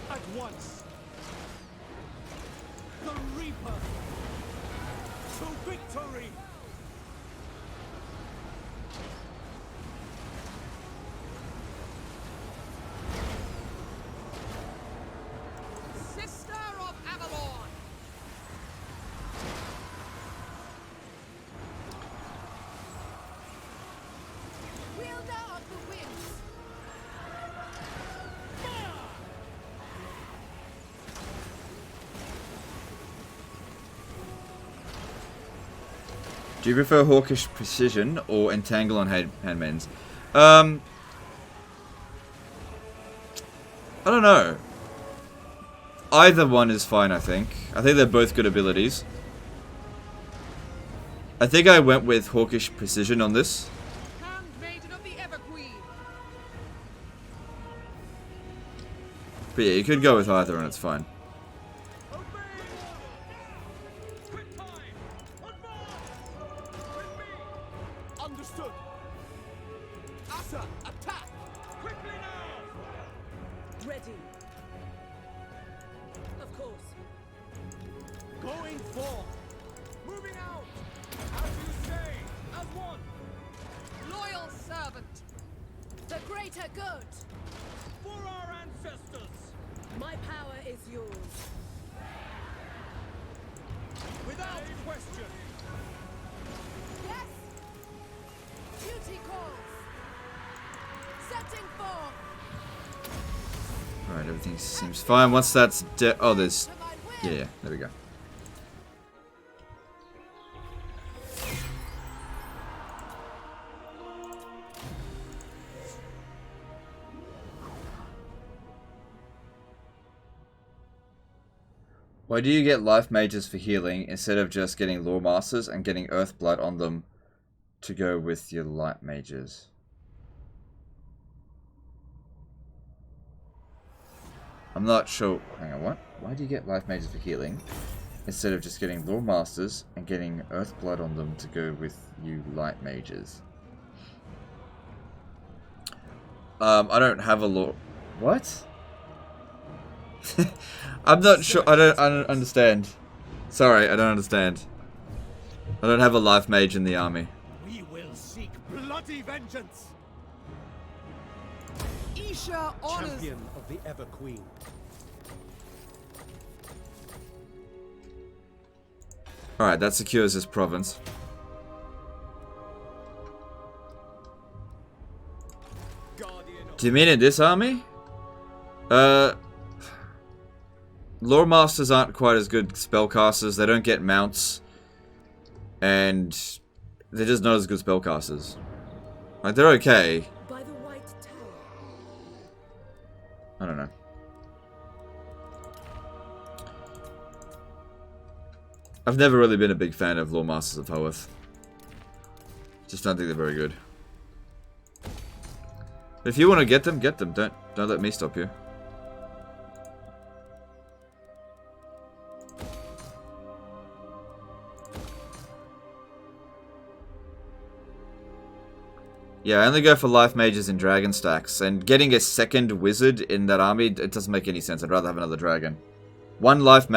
At once. The Reaper. To victory. Sister of Avalon! Wielder of the winds! Do you prefer Hawkish Precision or Entangle on Handmaidens? I don't know. Either one is fine, I think. I think they're both good abilities. I think I went with Hawkish Precision on this. Handmaiden of the Everqueen! But yeah, you could go with either and it's fine. Quick time! Advance! With me! Understood. Asa, attack. Quickly now! Ready. Of course. Going forth. Moving out! As you say! As one! Loyal servant! The greater good! For our ancestors! My power is yours. Without question! Yes! Duty calls! Setting forth! Alright, everything seems fine. Once that's oh, there's... To my will! Yeah, there we go. Why do you get life mages for healing instead of just getting lore masters and getting earth blood on them to go with your light mages? I'm not sure. Hang on, what? Why do you get life mages for healing instead of just getting lore masters and getting earth blood on them to go with you light mages? I don't have a lore. What? I'm not sure. I don't understand. Sorry, I don't understand. I don't have a life mage in the army. We will seek bloody vengeance. Isha honors. Champion of the Everqueen. Alright, that secures this province. Do you mean in this army? Lore Masters aren't quite as good spellcasters. They don't get mounts. And they're just not as good spellcasters. Like, they're okay. By the White Tower. I don't know. I've never really been a big fan of Lore Masters of Hoeth. Just just don't think they're very good. But if you want to get them, get them. Don't let me stop you. Yeah, I only go for life mages and dragon stacks, and getting a second wizard in that army, it doesn't make any sense. I'd rather have another dragon. One life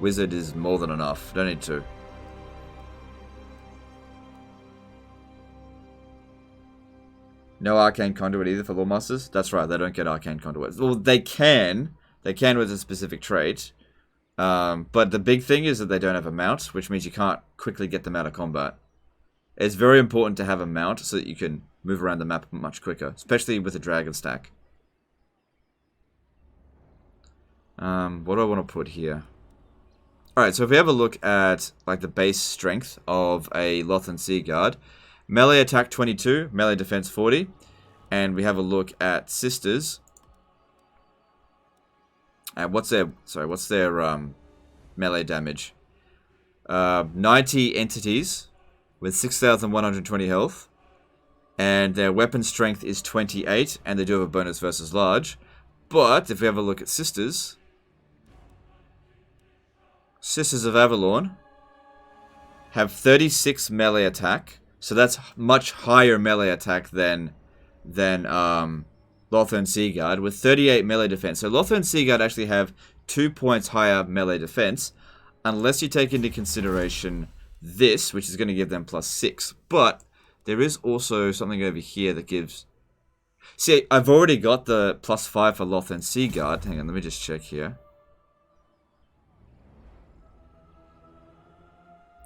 wizard is more than enough. Don't need two. No arcane conduit either for lawmasters. That's right, they don't get arcane conduit. Well, they can with a specific trait. But the big thing is that they don't have a mount, which means you can't quickly get them out of combat. It's very important to have a mount so that you can move around the map much quicker, especially with a dragon stack. What do I want to put here? Alright, so if we have a look at like the base strength of a Lothern Sea Guard, melee attack 22, melee defense 40, and we have a look at sisters. And what's their melee damage? 90 entities with 6,120 health, and their weapon strength is 28, and they do have a bonus versus large. But if we have a look at Sisters of Avalon have 36 melee attack, so that's much higher melee attack than Lothern Sea Guard, with 38 melee defense. So Lothern Sea Guard actually have 2 points higher melee defense, unless you take into consideration this, which is going to give them +6. But there is also something over here that gives... See, I've already got the +5 for Lothern Sea Guard. Hang on, let me just check here.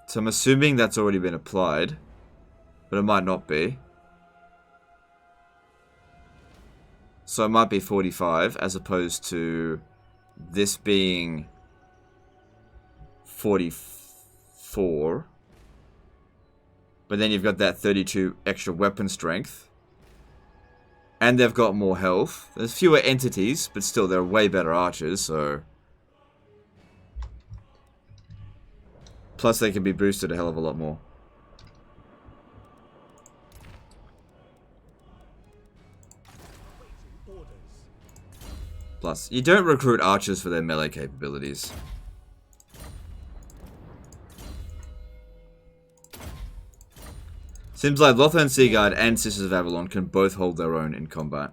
So I'm assuming that's already been applied, but it might not be. So it might be 45 as opposed to this being 44. But then you've got that 32 extra weapon strength. And they've got more health. There's fewer entities, but still they're way better archers, so... Plus they can be boosted a hell of a lot more. Plus, you don't recruit archers for their melee capabilities. Seems like Lothern Sea Guard and Sisters of Avalon can both hold their own in combat.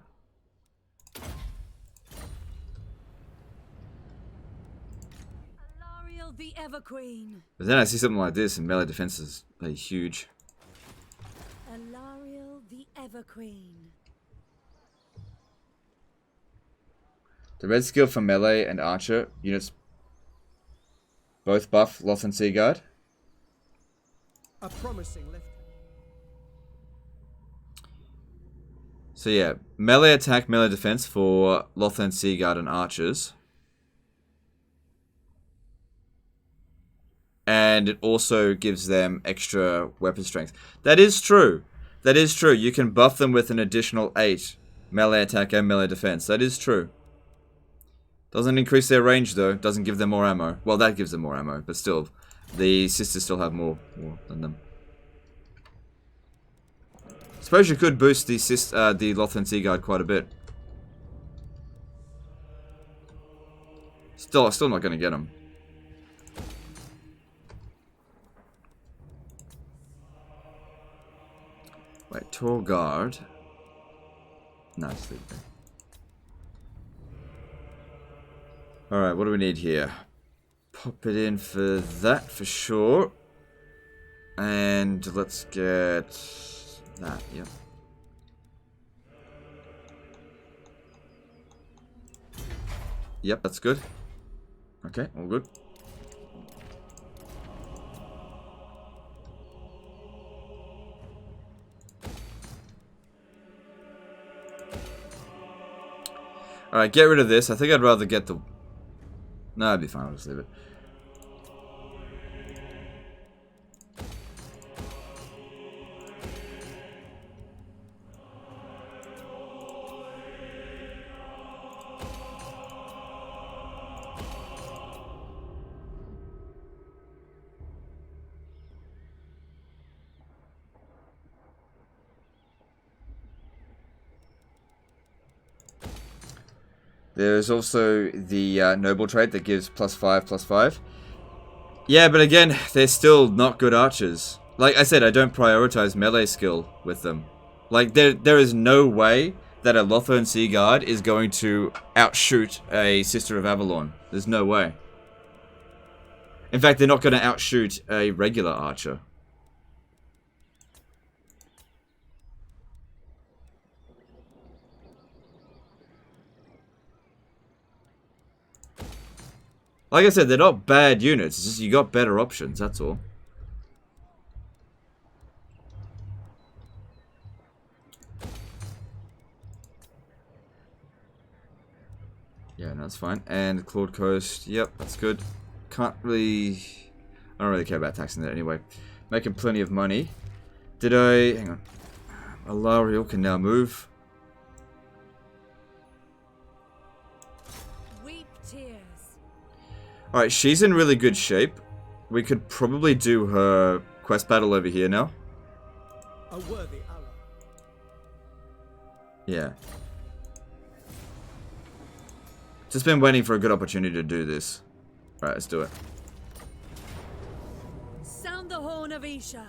Alariel the Everqueen. But then I see something like this and melee defense is like, huge. Alariel the Everqueen. The red skill for melee and archer units both buff Lothern Sea Guard. A promising lift. So yeah, melee attack, melee defense for Lothern Sea Guard and archers. And it also gives them extra weapon strength. That is true. That is true. You can buff them with an additional 8 melee attack and melee defense. That is true. Doesn't increase their range though. Doesn't give them more ammo. Well, that gives them more ammo, but still, the sisters still have more than them. Suppose you could boost the Lothern Sea Guard quite a bit. Still not going to get them. Wait, Tall Guard. No, it's sleeping. Alright, what do we need here? Pop it in for that for sure. And let's get that, yep. Yep, that's good. Okay, all good. Alright, get rid of this. I think I'd rather get the... No, I'd be fine. I'll just leave it. There's also the noble trait that gives +5/+5. Yeah, but again, they're still not good archers. Like I said, I don't prioritize melee skill with them. Like, there is no way that a Lothern Sea Guard is going to outshoot a Sister of Avalon. There's no way. In fact, they're not going to outshoot a regular archer. Like I said, they're not bad units. It's just you got better options, that's all. Yeah, no, that's fine. And Claude Coast, yep, that's good. I don't really care about taxing that anyway. Making plenty of money. Hang on. Alariel can now move. Weep tears. Alright, she's in really good shape. We could probably do her quest battle over here now. A worthy ally. Yeah. Just been waiting for a good opportunity to do this. Alright, let's do it. Sound the horn of Isha.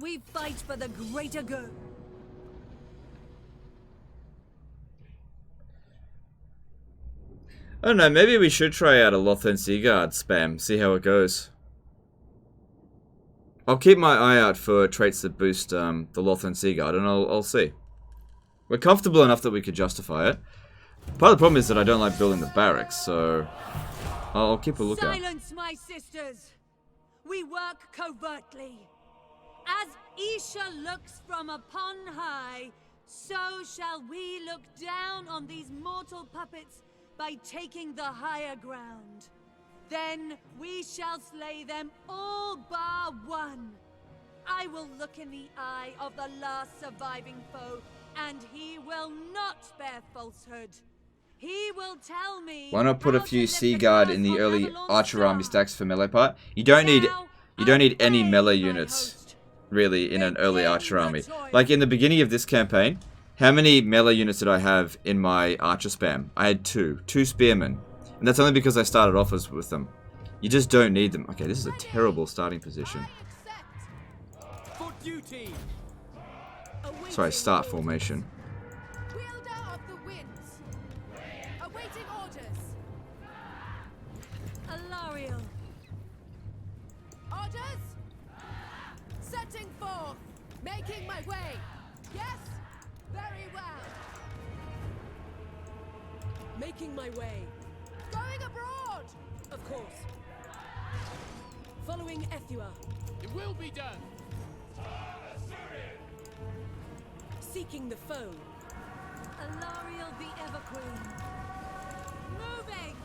We fight for the greater good. I don't know, maybe we should try out a Lothern Sea Guard spam, see how it goes. I'll keep my eye out for traits that boost the Lothern Sea Guard, and I'll see. We're comfortable enough that we could justify it. Part of the problem is that I don't like building the barracks, so I'll keep a lookout. Silence, my sisters! We work covertly. As Isha looks from upon high, so shall we look down on these mortal puppets by taking the higher ground. Then we shall slay them all bar one. I will look in the eye of the last surviving foe, and he will not bear falsehood. He will tell me. Why not put a how few to Sea lift Guard the in the curse on early Avalon's archer army star. stacks for melee part? You don't need any Now, melee obey, my units host. really in an early archer army. choice. Like in the beginning of this campaign, how many melee units did I have in my archer spam? I had two spearmen, and that's only because I started off with them. You just don't need them. Okay, this is a terrible starting position. For duty. Sorry, start formation. Wielder of the winds. Awaiting orders. Alariel. Orders. Setting forth. Making my way. Yes. Very well. Making my way. Going abroad. Of course. Following Ethua. It will be done. Seeking the foe. Alariel the Everqueen. Moving!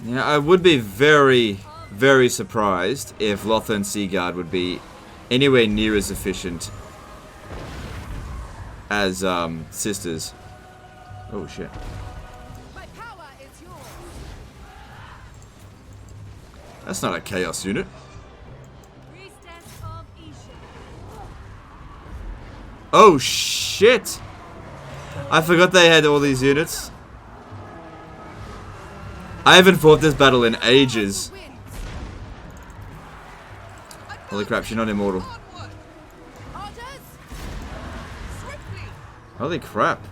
Yeah, I would be very, very surprised if Lothern Sea Guard would be anywhere near as efficient as sisters. Oh shit. My power is yours. That's not a chaos unit. Priestess of Isha. Oh shit! I forgot they had all these units. I haven't fought this battle in ages. Winds. Holy crap, she's not immortal. Onward. Orders. Swiftly. Holy crap.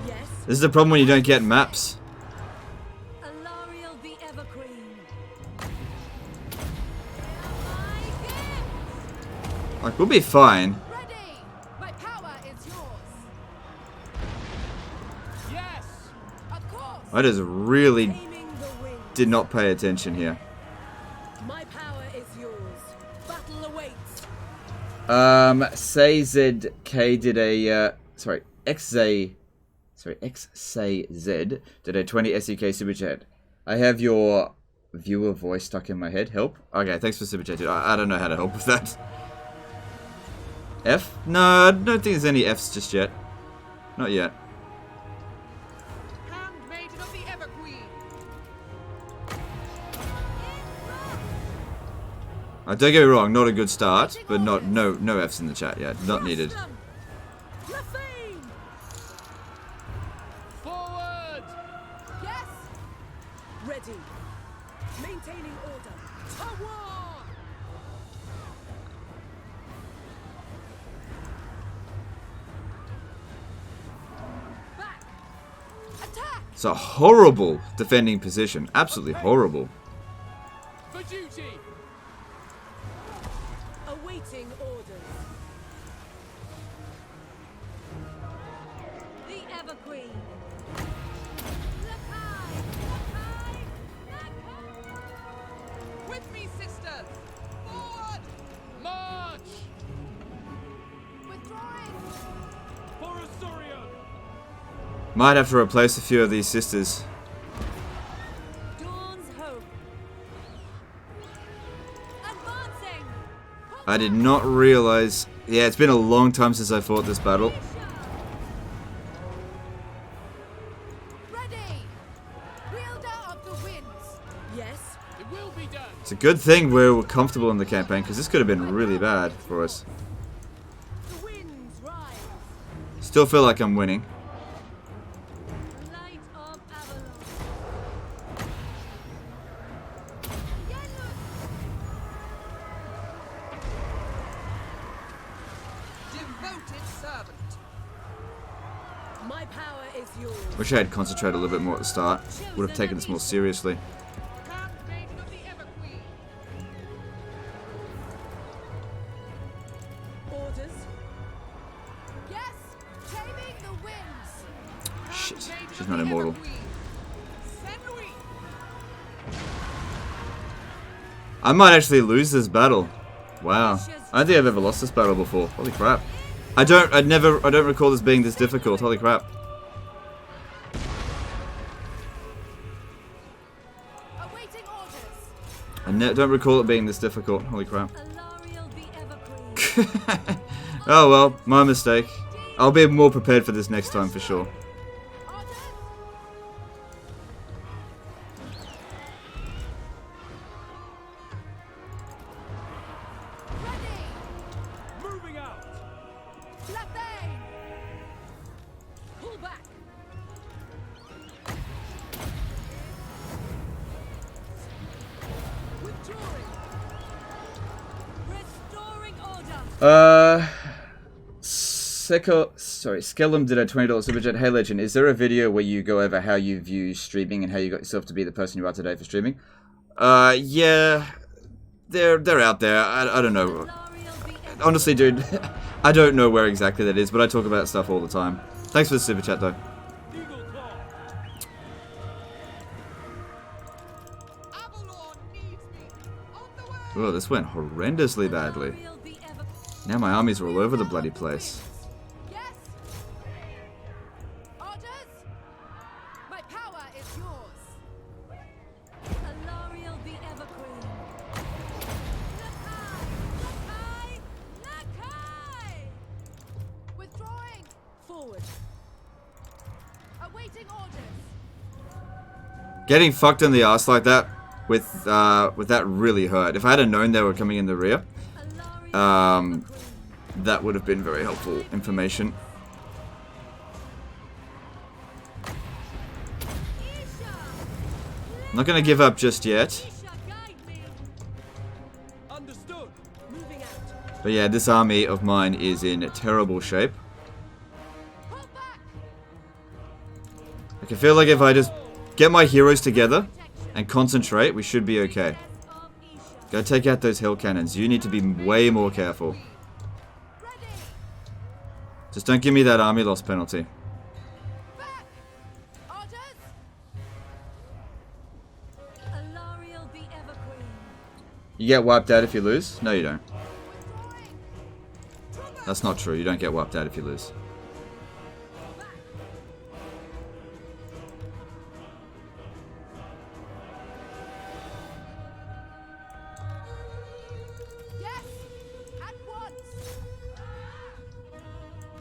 Yes. This is the problem when you don't get maps. Alariel the Everqueen. Like, we'll be fine. Ready. My power is yours. Yes. Of course. I just really Taming the wind. did not pay attention here. My power is yours. Battle awaits. SayZK did a, XSayZ did a 20 SEK super chat. I have your viewer voice stuck in my head. Help? Okay, thanks for super chat, dude. I don't know how to help with that. F? No, I don't think there's any Fs just yet. Not yet. Handmaiden of the Everqueen. Don't get me wrong, not a good start, but no F's in the chat yet. Not needed. Forward! Yes. Ready. Maintaining order. To war! Back. Attack. It's a horrible defending position. Absolutely horrible. For duty! Awaiting orders. The Everqueen. Look high! Look high! Look high! With me, sisters. Forward. March! Withdrawing. For Asurion! Might have to replace a few of these sisters. Dawn's hope. Advancing! I did not realize... Yeah, it's been a long time since I fought this battle. Ready. Wielder of the winds. Yes. It will be done! It's a good thing we're comfortable in the campaign, because this could have been really bad for us. The winds rise. Still feel like I'm winning. Light of Avalon. Devoted servant. My power is yours. Wish I had concentrated a little bit more at the start. Would have taken this more seriously. Come, maiden of the Everqueen. Orders. Yes. Taming the winds. Shit, Maiden she's of not the immortal. Everqueen. Send we. I might actually lose this battle. Wow. I don't think I've ever lost this battle before. Holy crap. I don't recall this being this difficult. Holy crap. Awaiting orders. I don't recall it being this difficult. Holy crap. Alariel the Everqueen. Oh well, my mistake. I'll be more prepared for this next time for sure. Orders. Ready. Moving out! Lathane. Pull back. Withdrawing. Restoring order. Skellum did a $20 super chat. Hey Legend, is there a video where you go over how you view streaming and how you got yourself to be the person you are today for streaming? Yeah, they're out there. I don't know. Alariel the Everqueen. Honestly, dude, I don't know where exactly that is, but I talk about stuff all the time. Thanks for the super chat, though. Eagle Claw! Avalon needs me. On the way. Oh, this went horrendously badly. Alariel the Everqueen. Now my armies are all over the bloody place. Yes. Orders. My power is yours. Alariel the Everqueen. Look high! Look high! Look high! Withdrawing. Forward. Awaiting orders. Getting fucked in the ass like that with that really hurt. If I had known they were coming in the rear, Alariel the Everqueen. that would have been very helpful information. Isha! I'm not gonna give up just yet. Isha, guide me! Understood! Moving out. But yeah, this army of mine is in terrible shape. Pull back. I feel like if I just get my heroes together and concentrate, we should be okay. Of Isha. Go take out those hill cannons. You need to be way more careful. Ready. Just don't give me that army loss penalty. Back. Orders. Alariel the Everqueen. You get wiped out if you lose? No, you don't. Withdrawing. That's not true. You don't get wiped out if you lose. Yes. At once.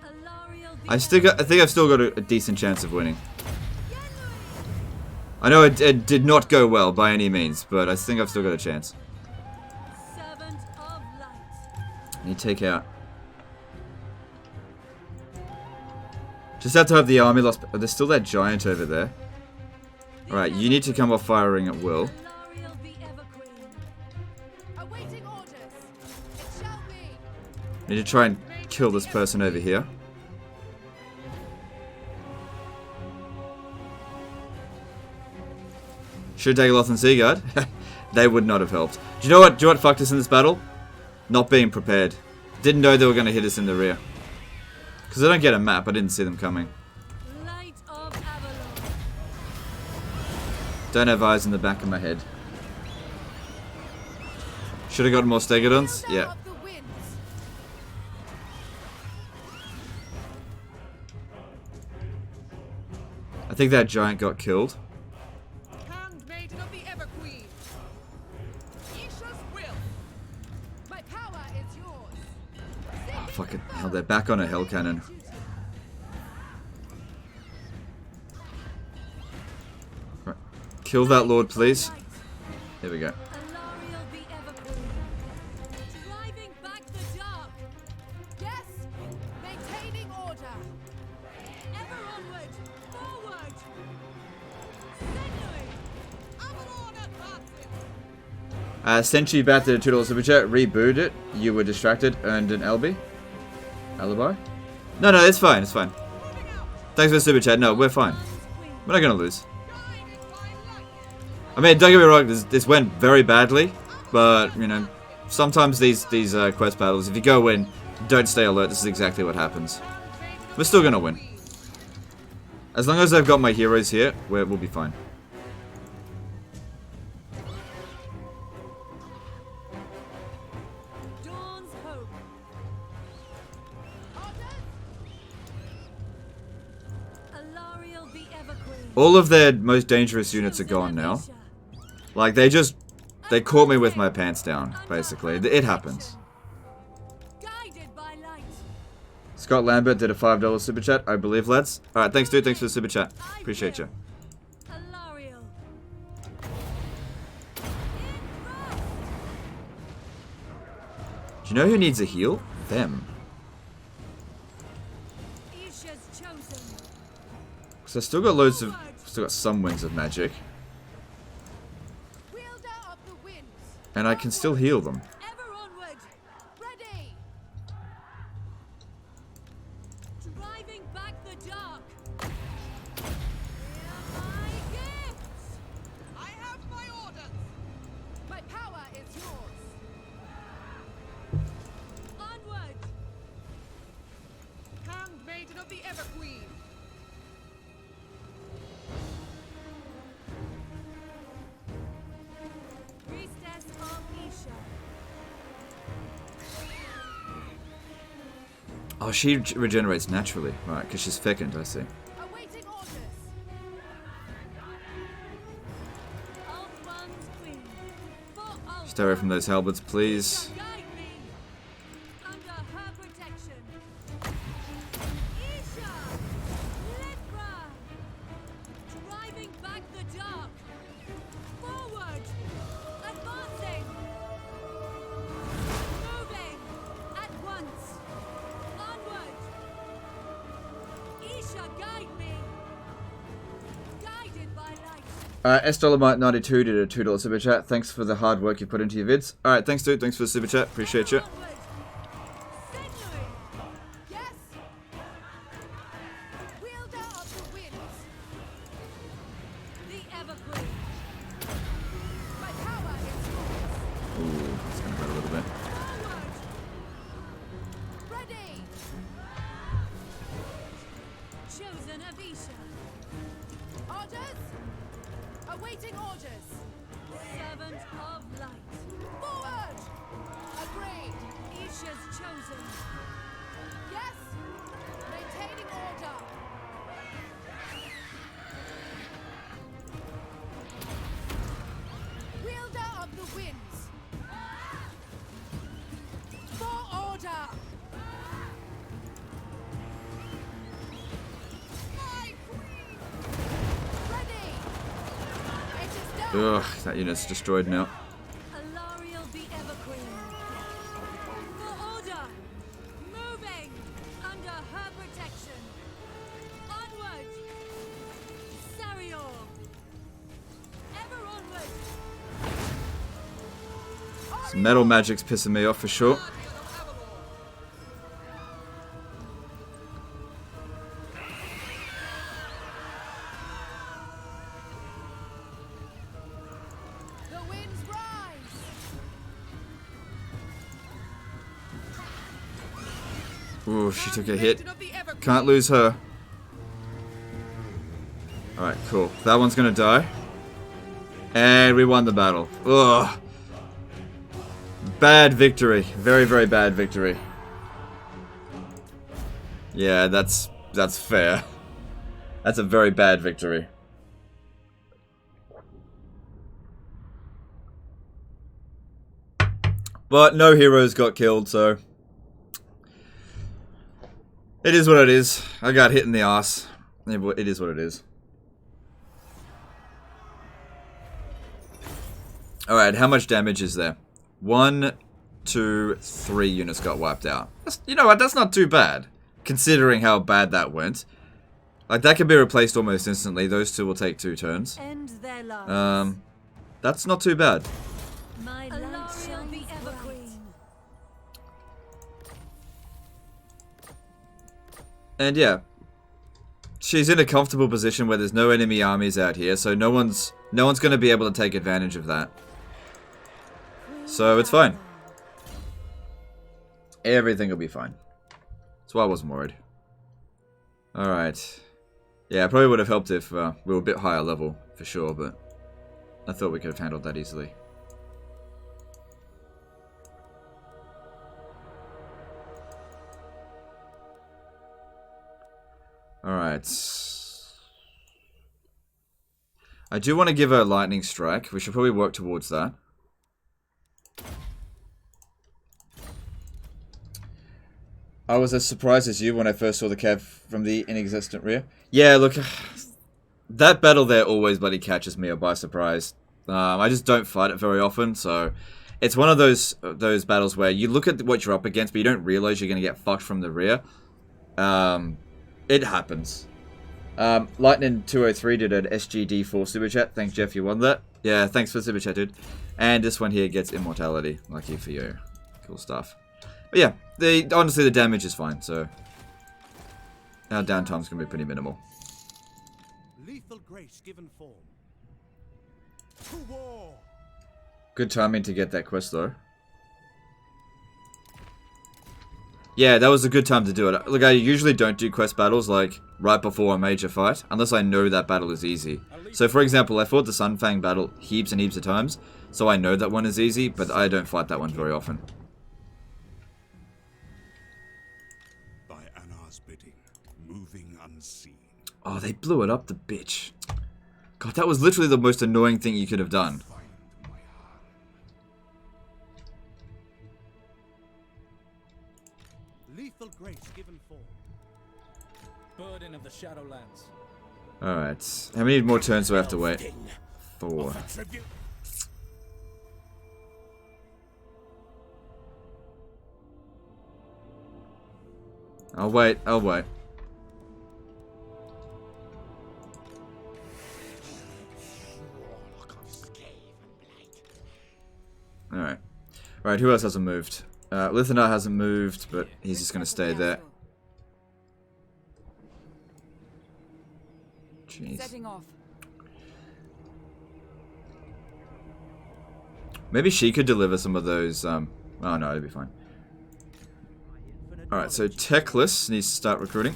Alariel the I think I've still got a decent chance of winning. I know it did not go well by any means, but I think I've still got a chance. Servant You take out. Just have to have the army lost. Oh, there's still that giant over there. Alright, you need to come off firing at will. Alariel the Evergreen. Awaiting orders. It shall be. Need to try and kill this person over here. Should take Lothern Seaguard. They would not have helped. Do you know what? Do you know what fucked us in this battle? Not being prepared. Didn't know they were going to hit us in the rear. Because I don't get a map. I didn't see them coming. Light of Avalon. Don't have eyes in the back of my head. Should have gotten more Stegodons? Builder Yeah. of the winds. I think that giant got killed. Handmaiden of the Everqueen. Isha's will. My power is yours. Oh, fucking hell. They're back on a hell cannon. Right. Kill that lord, please. There we go. Alariel the Evergreen. Driving back the dark. Yes. Maintaining order. Ever onward. Forward. Signaling. Avalon advances. Sent you back to the $2 super chat. Reboot it. You were distracted. Earned an LB. Alibi? No, it's fine. It's fine. Thanks for the super chat. No, we're fine. We're not gonna lose. I mean, don't get me wrong. This went very badly, but you know, sometimes these quest battles, if you go in, don't stay alert. This is exactly what happens. We're still gonna win. As long as I've got my heroes here, we'll be fine. Dawn's hope. Alariel the Evergreen. All of their most dangerous units are gone now. Like, they caught me with my pants down, basically. It happens. Guided by light. Scott Lambert did a $5 super chat, I believe, lads. Alright, thanks, dude. Thanks for the super chat. Appreciate you. Alariel. Do you know who needs a heal? Them. Isha's chosen. So I still got some winds of magic. Wielder of the winds. And I can still heal them. Ever onward. Ready. Driving back the dark. Here are my gifts. I have my orders. My power is yours. Onward. Handmaiden of the Everqueen. Priestess of Isha. Oh, she regenerates naturally. Right, because she's fecund, I see. Awaiting orders. Old One's Queen. For Old Stay away from those halberds, please. Guide me. Under her protection. Isha. Lithra. Driving back the dark. Forward. Advancing. Moving. At once. Onward. Isha, guide me. Guided by light. S$92 did a $2 super chat. Thanks for the hard work you put into your vids. Alright, thanks, dude. Thanks for the super chat. Appreciate you. Onward. Signaling. Yes. Wielder of the winds. The Evergreen. My power is yours. Ooh, it's gonna hurt a little bit. Forward. Ready. Chosen of Isha. Orders. Awaiting orders. Servant of light. Forward. Agreed. Isha's chosen. Yes. Maintaining order. Wielder of the winds. For order. My queen. Ready. It is done. Ugh, that unit's destroyed now. Alariel the Evergreen. For order. Some metal magic's pissing me off for sure. The winds rise. Ooh, she took a hit. Can't lose her. Alright, cool. That one's gonna die. And we won the battle. Ugh. Bad victory. Very, very bad victory. Yeah, that's fair. That's a very bad victory. But no heroes got killed, so it is what it is. I got hit in the ass. It is what it is. Alright, how much damage is there? 1, 2, 3 units got wiped out. You know what, that's not too bad. Considering how bad that went. Like, that can be replaced almost instantly. Those two will take 2 turns. End their lives. That's not too bad. My light shall be evergreen. And yeah. She's in a comfortable position where there's no enemy armies out here, so no one's gonna be able to take advantage of that. So it's fine. Everything will be fine. That's why I wasn't worried. Alright. Yeah, it probably would have helped if we were a bit higher level, for sure, but I thought we could have handled that easily. Alright. I do want to give her a lightning strike. We should probably work towards that. I was as surprised as you when I first saw the cav from the inexistent rear. Yeah, look, that battle there always bloody catches me by surprise. I just don't fight it very often, so it's one of those battles where you look at what you're up against, but you don't realize you're going to get fucked from the rear. It happens. Lightning 203 did an SGD4 super chat. Thanks, Jeff, you won that. Yeah, thanks for the super chat, dude. And this one here gets immortality. Lucky for you. Cool stuff. But yeah, honestly the damage is fine, so our downtime's gonna be pretty minimal. Lethal grace given form. To war. Good timing to get that quest though. Yeah, that was a good time to do it. Look, I usually don't do quest battles like right before a major fight, unless I know that battle is easy. So for example, I fought the Sunfang battle heaps and heaps of times, so I know that one is easy, but I don't fight that one very often. By Anar's bidding, moving unseen. Oh, they blew it up, the bitch. God, that was literally the most annoying thing you could have done. Lethal grace given form. Burden of the Shadowlands. Alright, how many more turns do I have to wait? 4. I'll wait, I'll wait. Alright. Alright, who else hasn't moved? Lothern hasn't moved, but he's just gonna stay there. Jeez. Setting off. Maybe she could deliver some of those, oh no, it'll be fine. Alright, so Techless needs to start recruiting.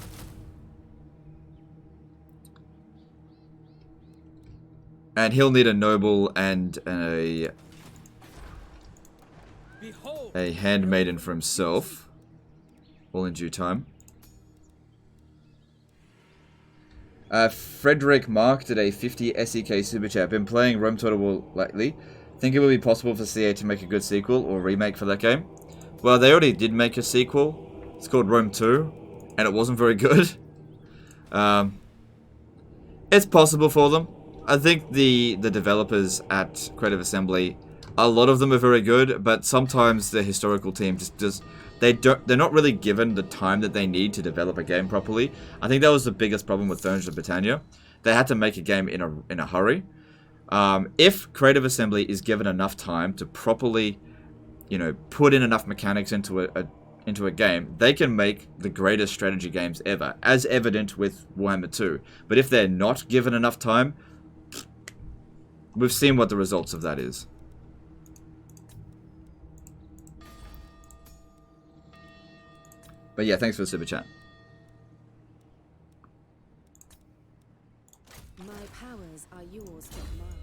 And he'll need a noble and a handmaiden for himself. All in due time. Frederick Mark did a 50 SEK super chat. Been playing Rome Total War lately. Think it will be possible for CA to make a good sequel or remake for that game? Well, they already did make a sequel. It's called Rome 2, and it wasn't very good. It's possible for them. I think the developers at Creative Assembly, a lot of them are very good, but sometimes the historical team they're not really given the time that they need to develop a game properly. I think that was the biggest problem with Thrones of Britannia. They had to make a game in a hurry. If Creative Assembly is given enough time to properly you know, put in enough mechanics into a game, they can make the greatest strategy games ever, as evident with Warhammer 2. But if they're not given enough time, we've seen what the results of that is. But yeah, thanks for the super chat. My powers are yours to command.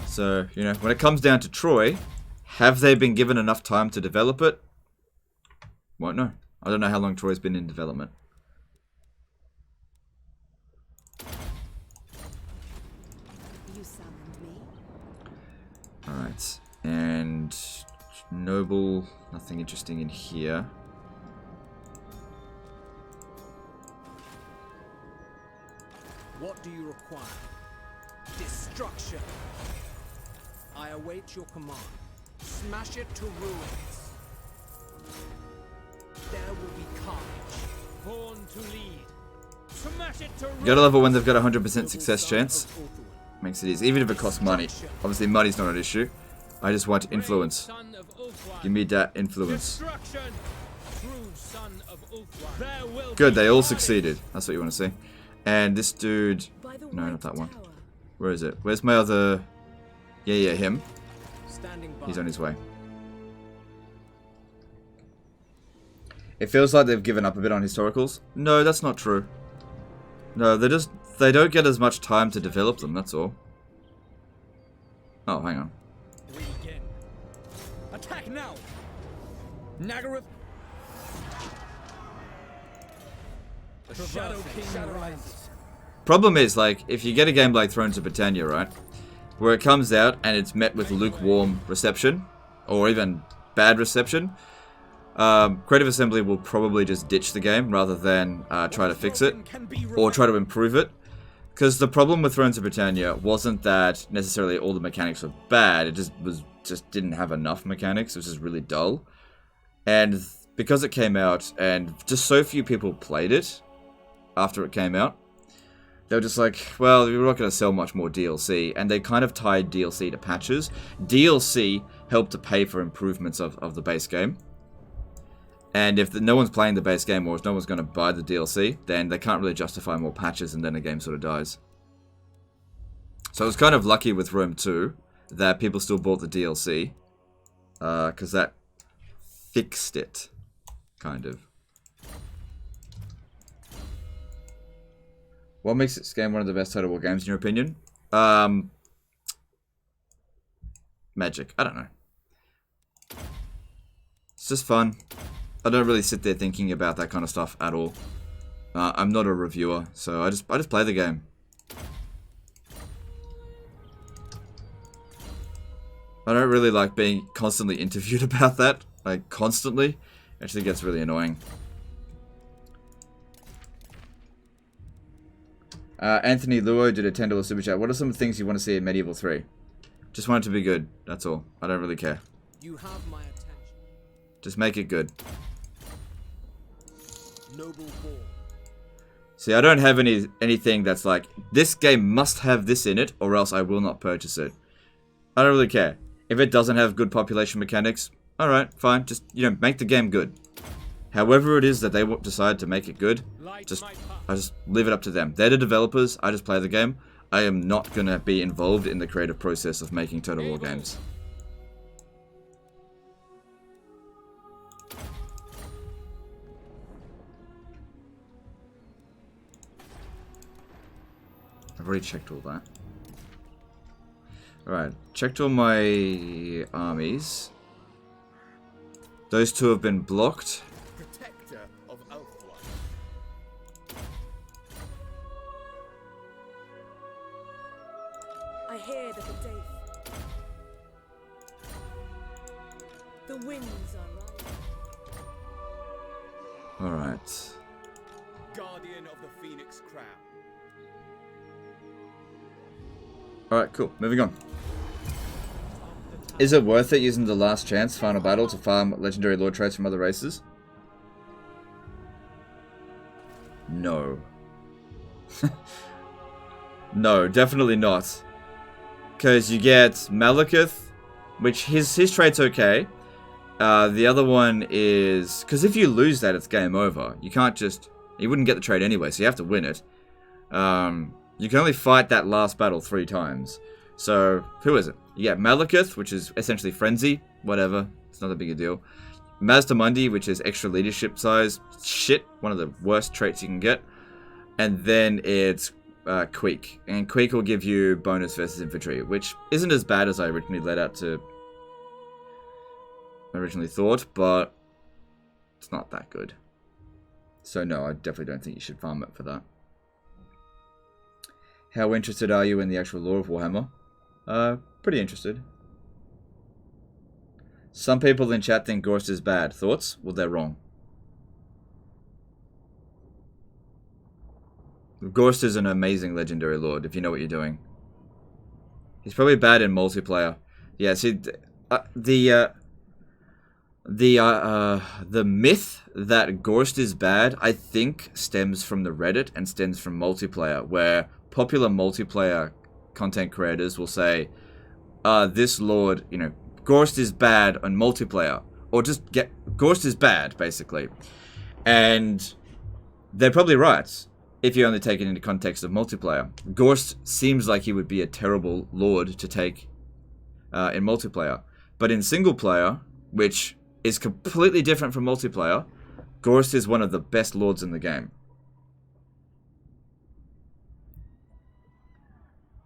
So, you know, when it comes down to Troy, have they been given enough time to develop it? Won't know. I don't know how long Troy's been in development. You summoned me. Alright, and Noble, nothing interesting in here. What do you require? Destruction. I await your command. Smash it to ruins. There will be carnage. Born to lead. Smash it to You gotta love it when they've got a 100% success chance. Makes it easy, even if it costs money. Obviously, money's not an issue. I just want influence. Give me that influence. Good, they all succeeded. That's what you want to see. And this dude... No, not that one. Where is it? Where's my other... Yeah, him. He's on his way. It feels like they've given up a bit on historicals. No, that's not true. No, they don't get as much time to develop them, that's all. Oh, hang on. We begin. Attack now! Nagaroth. The Shadow King rises. Problem is, like, if you get a game like Thrones of Britannia, right, where it comes out and it's met with lukewarm reception, or even bad reception, Creative Assembly will probably just ditch the game rather than try to fix it, or try to improve it. Because the problem with Thrones of Britannia wasn't that necessarily all the mechanics were bad, it just didn't have enough mechanics, it was just really dull. And because it came out, and just so few people played it after it came out, they were just like, well, we're not going to sell much more DLC, and they kind of tied DLC to patches. DLC helped to pay for improvements of the base game. And if no one's playing the base game, or if no one's going to buy the DLC, then they can't really justify more patches, and then the game sort of dies. So I was kind of lucky with Rome 2 that people still bought the DLC, because that fixed it, kind of. What makes this game one of the best Total War games, in your opinion? Magic. I don't know. It's just fun. I don't really sit there thinking about that kind of stuff at all. I'm not a reviewer, so I just play the game. I don't really like being constantly interviewed about that. Like, constantly. Actually gets really annoying. Anthony Luo did a $10 super chat. What are some things you want to see in Medieval 3? Just want it to be good. That's all. I don't really care. You have my attention. Just make it good. Noble born. See, I don't have anything that's like, this game must have this in it, or else I will not purchase it. I don't really care. If it doesn't have good population mechanics, alright, fine. Just, you know, make the game good. However it is that they decide to make it good, I just leave it up to them. They're the developers, I just play the game. I am not going to be involved in the creative process of making Total War games. I've already checked all that. Alright, checked all my armies. Those two have been blocked. Protector of Elfblood. I hear the Daith. The winds are rising. Alright. Guardian of the Phoenix Crown. Alright, cool. Moving on. Is it worth it using the last chance final battle to farm legendary lord traits from other races? No. No, definitely not. Because you get Malekith, which his trait's okay. The other one is... Because if you lose that, it's game over. You can't just... You wouldn't get the trait anyway, so you have to win it. You can only fight that last battle 3 times. So, who is it? You get Malekith, which is essentially Frenzy. Whatever. It's not a big a deal. Mazdamundi, which is extra leadership size. Shit. One of the worst traits you can get. And then it's Queek. And Queek will give you bonus versus infantry, which isn't as bad as I originally thought, but it's not that good. So no, I definitely don't think you should farm it for that. How interested are you in the actual lore of Warhammer? Pretty interested. Some people in chat think Gorst is bad. Thoughts? Well, they're wrong. Gorst is an amazing legendary lord, if you know what you're doing. He's probably bad in multiplayer. Yeah, see, the myth that Gorst is bad, I think, stems from the Reddit and stems from multiplayer, where popular multiplayer content creators will say, this lord, you know, Gorst is bad on multiplayer, or just get Gorst is bad, basically. And they're probably right, if you only take it into context of multiplayer. Gorst seems like he would be a terrible lord to take in multiplayer. But in single player, which is completely different from multiplayer, Gorst is one of the best lords in the game.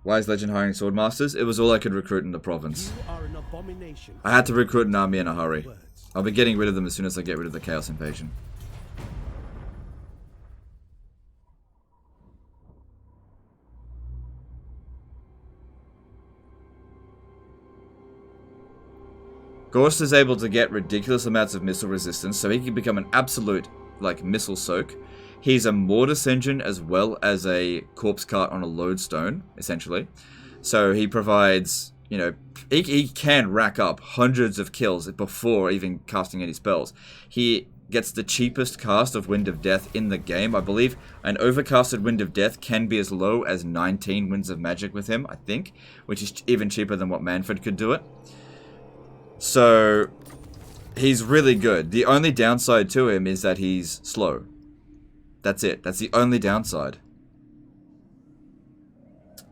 Why is Legend hiring swordmasters? It was all I could recruit in the province. You are an abomination. I had to recruit an army in a hurry. I'll be getting rid of them as soon as I get rid of the Chaos Invasion. Gorst is able to get ridiculous amounts of missile resistance, so he can become an absolute, like, missile soak. He's a mortis engine as well as a corpse cart on a lodestone, essentially. So he provides, you know, he can rack up hundreds of kills before even casting any spells. He gets the cheapest cast of Wind of Death in the game. I believe an overcasted Wind of Death can be as low as 19 Winds of Magic with him, I think, which is even cheaper than what Manfred could do it. So, he's really good. The only downside to him is that he's slow. That's it. That's the only downside.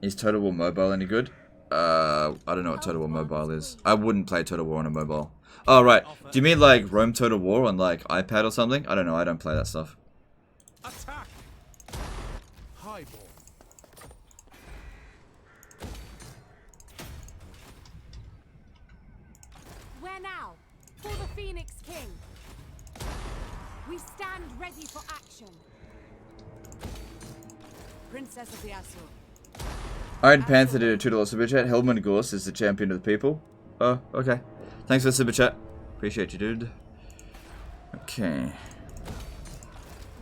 Is Total War Mobile any good? I don't know what Total War Mobile is. I wouldn't play Total War on a mobile. Oh, right. Do you mean like Rome Total War on like iPad or something? I don't know. I don't play that stuff. Attack! Highball. Where now? For the Phoenix King. We stand ready for action. Princess of the Azure. Iron Panther did a $2 super chat. Helmand Gorst is the champion of the people. Oh, okay. Thanks for the super chat. Appreciate you, dude. Okay.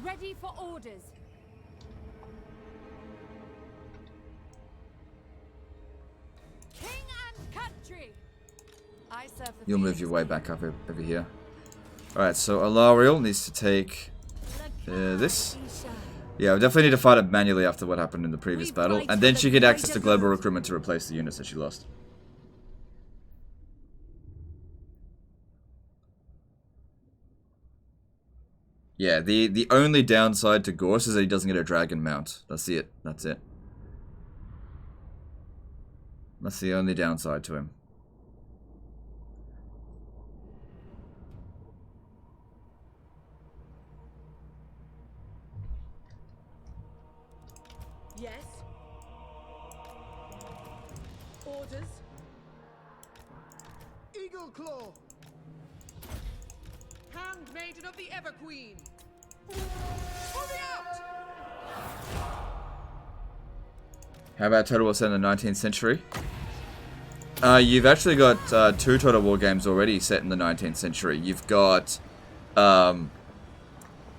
Ready for orders. King and country. I serve the You'll move your way back up over here. Alright, so Alariel needs to take this. Yeah, we definitely need to fight it manually after what happened in the previous battle. And then she get access to global recruitment to replace the units that she lost. Yeah, the only downside to Gorst is that he doesn't get a dragon mount. That's it. That's it. That's the only downside to him. Yes. Orders. Eagle Claw. Handmaiden of the Everqueen. Moving out. How about Total War set in the 19th century? You've actually got 2 Total War games already set in the 19th century. You've got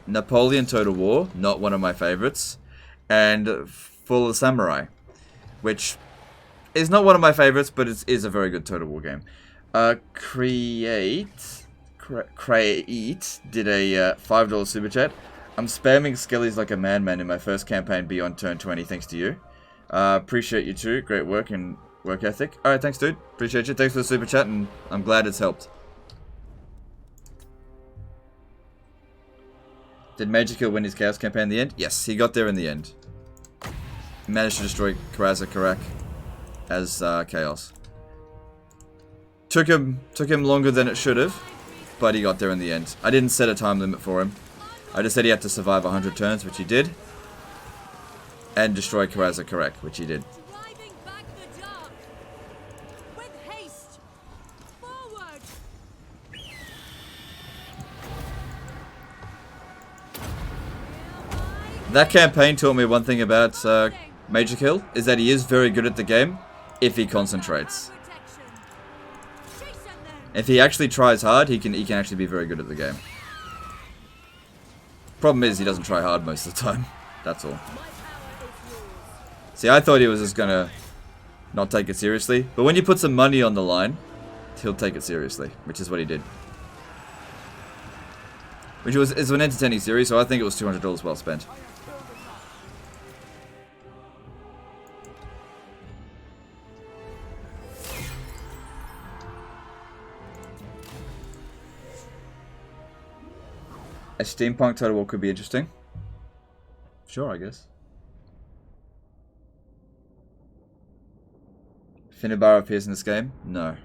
Napoleon Total War, not one of my favorites, and Full of Samurai, which is not one of my favorites, but it is a very good Total War game. Create did a $5 super chat. I'm spamming skellies like a madman in my first campaign beyond turn 20 thanks to you. Appreciate you too. Great work and work ethic. Alright, thanks, dude. Appreciate you. Thanks for the super chat, and I'm glad it's helped. Did Major Kill win his Chaos campaign in the end? Yes, he got there in the end. He managed to destroy Karak as Chaos. Took him longer than it should have, but he got there in the end. I didn't set a time limit for him. I just said he had to survive 100 turns, which he did. And destroy Karak, which he did. Driving back the dark. With haste. Forward. That campaign taught me one thing about Major Kill, is that he is very good at the game if he concentrates. If he actually tries hard, he can actually be very good at the game. Problem is, he doesn't try hard most of the time. That's all. See, I thought he was just gonna not take it seriously, but when you put some money on the line, he'll take it seriously, which is what he did. Which is an entertaining series, so I think it was $200 well spent. A steampunk Total War could be interesting. Sure, I guess. Finnabar appears in this game? No.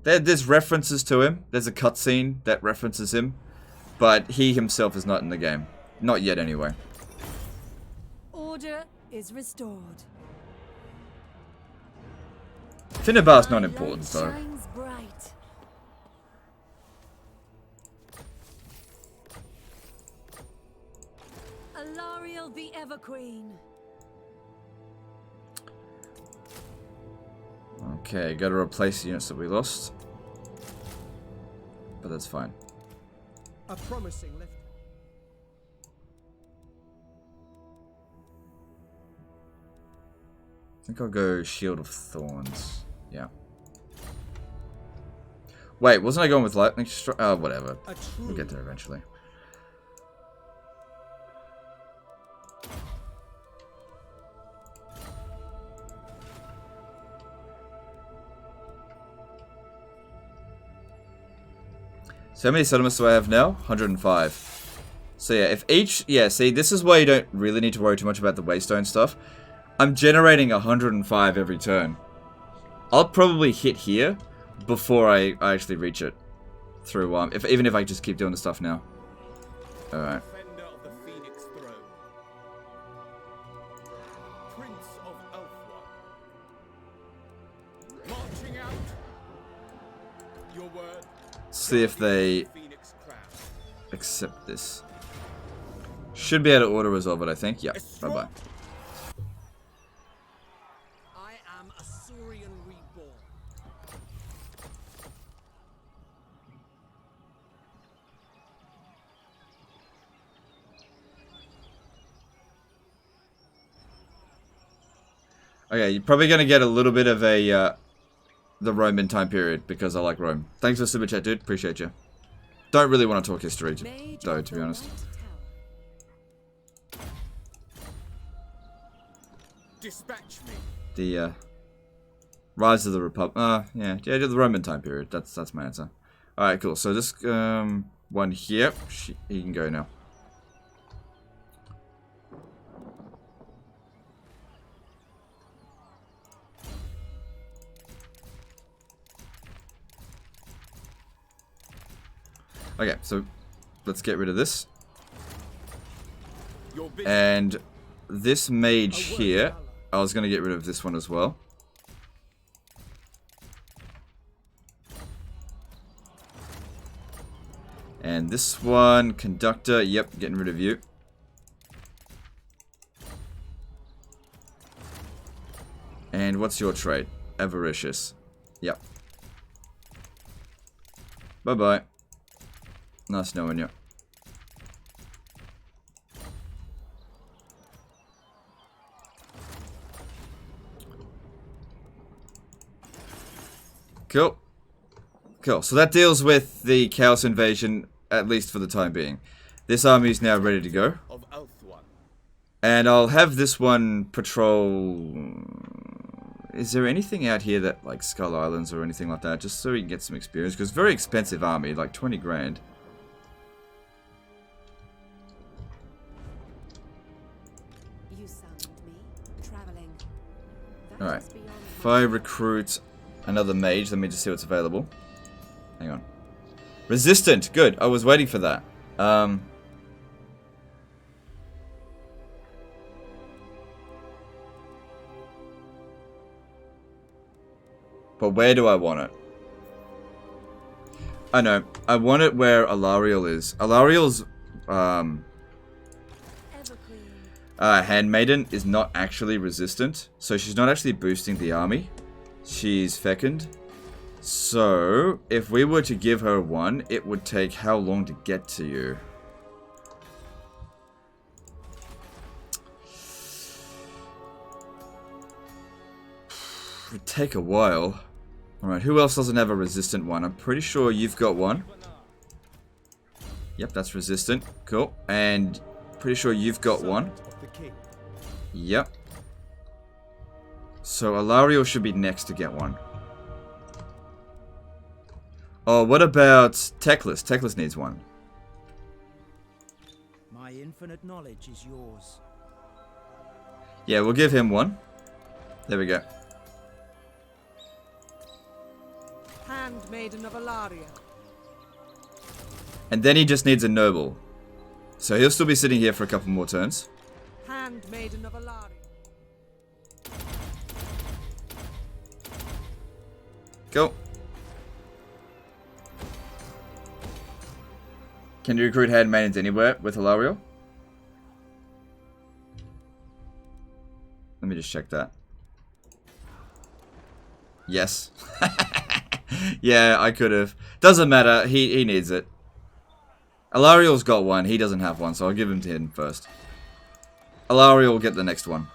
There's references to him. There's a cutscene that references him. But he himself is not in the game. Not yet, anyway. Order is restored. Finnabar's not important, though. Shines bright. Alariel the Everqueen. Okay, gotta replace the units that we lost. But that's fine. A promising left. I think I'll go Shield of Thorns. Yeah. Wait, wasn't I going with Lightning Strike? Oh, whatever. We'll get there eventually. So how many settlements do I have now? 105. So yeah, if each... Yeah, see, this is why you don't really need to worry too much about the Waystone stuff. I'm generating 105 every turn. I'll probably hit here before I actually reach it. Through, even if I just keep doing the stuff now. Alright. Defender of the Phoenix Throne. Prince of Elfwa. Marching out. Your word. See if they accept this. Should be able to auto-resolve it, I think. Yep. Bye-bye. I am a Saurian reborn. Okay, you're probably going to get a little bit of a... the Roman time period, because I like Rome. Thanks for the super chat, dude. Appreciate you. Don't really want to talk history, though, to be honest. Dispatch me. The, Rise of the Republic. Yeah, the Roman time period. That's my answer. Alright, cool. So this, one here, he can go now. Okay, so let's get rid of this. And this mage here, I was going to get rid of this one as well. And this one, conductor, yep, getting rid of you. And what's your trait? Avaricious. Yep. Bye-bye. Nice knowing you. Cool. Cool. So that deals with the Chaos Invasion, at least for the time being. This army is now ready to go. Of Elfwan. And I'll have this one patrol... Is there anything out here that, like, Skull Islands or anything like that? Just so we can get some experience. Because very expensive army, like 20 grand. You summoned me. Traveling. That Alright. is beyond If I recruit another mage, let me just see what's available. Hang on. Resistant! Good, I was waiting for that. But where do I want it? I know. I want it where Alariel is. Alariel's handmaiden is not actually resistant. So she's not actually boosting the army. She's fecund. So, if we were to give her one, it would take how long to get to you? It would take a while. Alright, who else doesn't have a resistant one? I'm pretty sure you've got one. Yep, that's resistant. Cool. And pretty sure you've got one. Yep. So Alariel should be next to get one. Oh, what about Teclis? Teclis needs one. My infinite knowledge is yours. Yeah, we'll give him one. There we go. Handmaiden of Alaria. And then he just needs a noble. So he'll still be sitting here for a couple more turns. Handmaiden of Alaria. Go. Can you recruit handmaidens anywhere with Alariel? Let me just check that. Yes. Yeah, I could have. Doesn't matter. He needs it. Alariel's got one. He doesn't have one, so I'll give him to him first. Alariel will get the next one.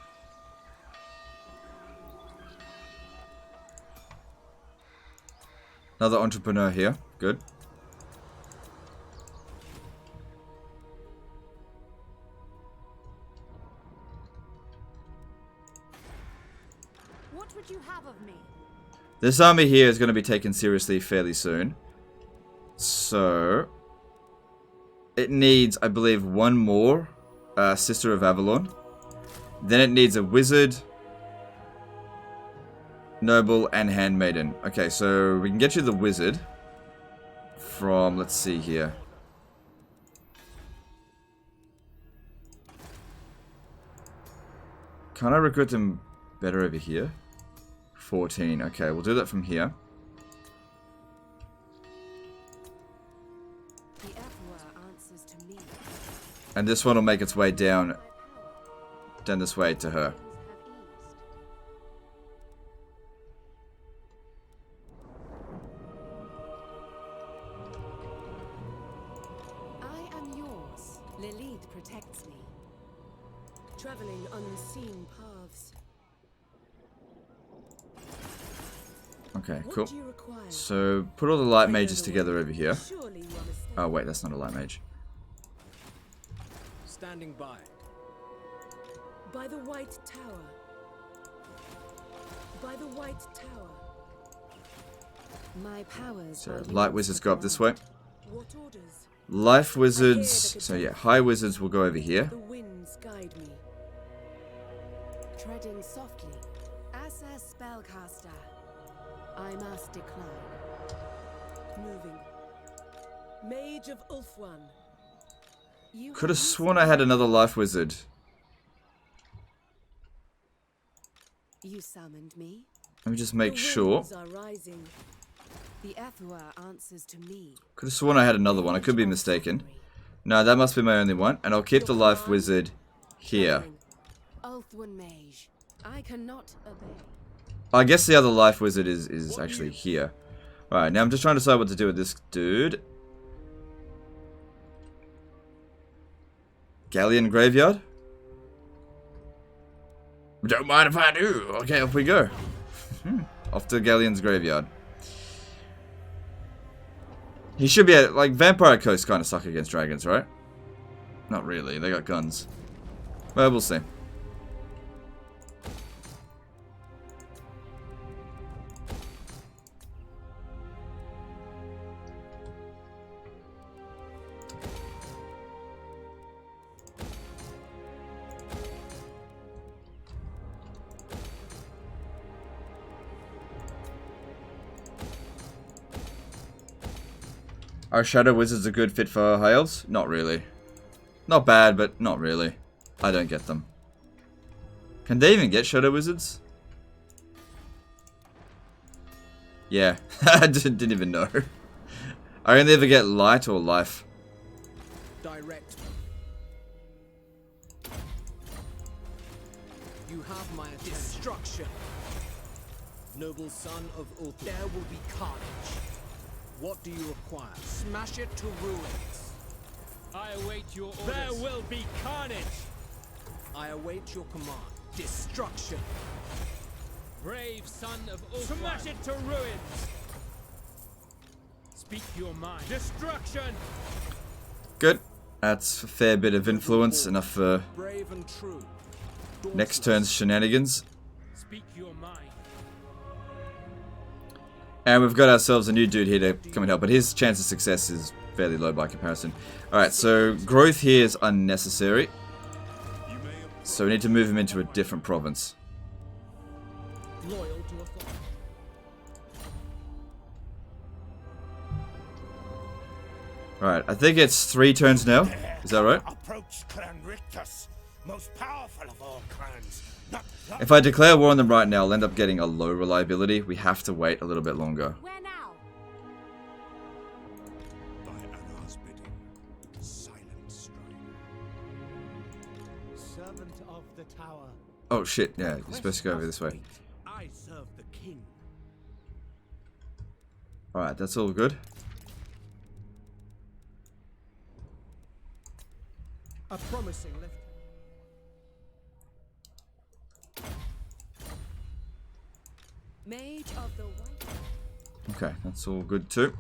Another entrepreneur here. Good. What would you have of me? This army here is going to be taken seriously fairly soon. So, it needs, I believe, one more Sister of Avalon. Then it needs a wizard, noble, and handmaiden. Okay, so we can get you the wizard from, let's see here. Can I recruit them better over here? 14. Okay, we'll do that from here. The Emperor answers to me. And this one will make its way down this way to her. I am yours. Lilith protects me. Traveling unseen paths. Okay, cool. So, put all the light mages together over here. Oh, wait, that's not a light mage. Standing by. By the White Tower. By the White Tower. My powers. So, light wizards go up this way. What orders? Life wizards. So, yeah, high wizards will go over here. The winds guide me. Treading softly. As a spellcaster, I must decline. Moving. Mage of Ulfwan. You Could have sworn I had another life wizard. You summoned me. Let me just make sure. Are rising. The Emperor answers to me. Could have sworn I had another one. I could be mistaken. No, that must be my only one. And I'll keep the life wizard here. Ulfwan mage. I cannot obey. I guess the other life wizard is actually here. Alright, now I'm just trying to decide what to do with this dude. Galleon Graveyard? Don't mind if I do. Okay, off we go. Off to Galleon's Graveyard. He should be like, Vampire Coast kind of suck against dragons, right? Not really, they got guns. Well, we'll see. Are Shadow Wizards a good fit for High Elves? Not really. Not bad, but not really. I don't get them. Can they even get Shadow Wizards? Yeah, I didn't even know. I only ever get Light or Life. Direct. You have my destruction. Noble son of Ulth, there will be carnage. What do you require? Smash it to ruins. I await your orders. There will be carnage. I await your command. Destruction. Brave son of Ulth. Smash it to ruins. Speak your mind. Destruction. Good. That's a fair bit of influence, enough for Brave and true. next turn's shenanigans. Speak your mind. And we've got ourselves a new dude here to come and help, but his chance of success is fairly low by comparison. Alright, so growth here is unnecessary. So we need to move him into a different province. Loyal to authority. Alright, I think it's 3 turns now. Is that right? Approach Clan Rictus, most powerful of all clans. If I declare war on them right now, I'll end up getting a low reliability. We have to wait a little bit longer. Where now? By Anar's bidding, silent strike. Servant of the tower. Oh shit, yeah, you're supposed to go over this way. I serve the king. Alright, that's all good. A promising lift. Mage of the White. Okay, that's all good too.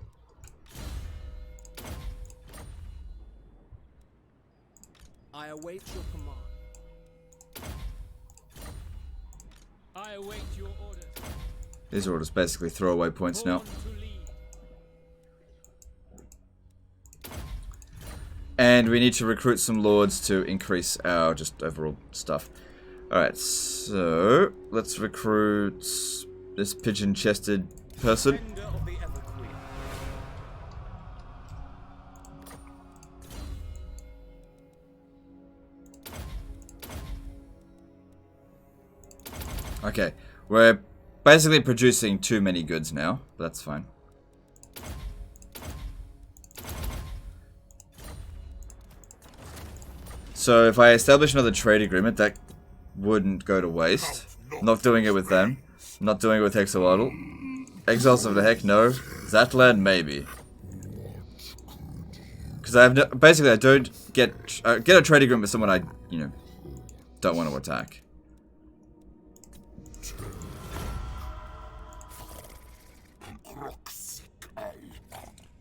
I await your command. I await your orders. These are all just basically throwaway points now. Born to lead. And we need to recruit some lords to increase our just overall stuff. Alright, so let's recruit this pigeon-chested person. Defender of the Everqueen. Okay, we're basically producing too many goods now, but that's fine. So if I establish another trade agreement, that wouldn't go to waste. Not doing it with them. Not doing it with Hexawatl. Exiles of the Heck, no. Zatlan, maybe. Because I have no, basically I don't get a trade agreement with someone I, you know, don't want to attack.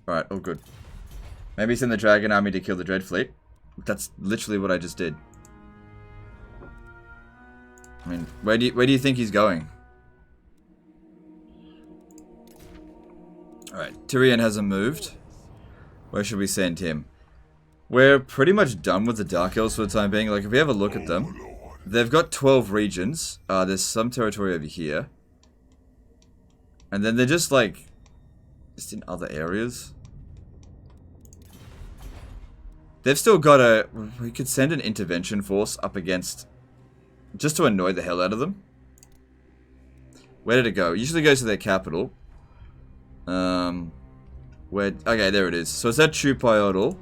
Alright, all good. Maybe send the dragon army to kill the Dread Fleet. That's literally what I just did. I mean, where do you think he's going? Alright, Tyrion hasn't moved. Where should we send him? We're pretty much done with the Dark Elves for the time being. Like, if we have a look at them, they've got 12 regions. There's some territory over here. And then they're just, like, just in other areas. They've still got a... We could send an intervention force up against... Just to annoy the hell out of them. Where did it go? It usually goes to their capital. Where... Okay, there it is. So it's at Chupayodal.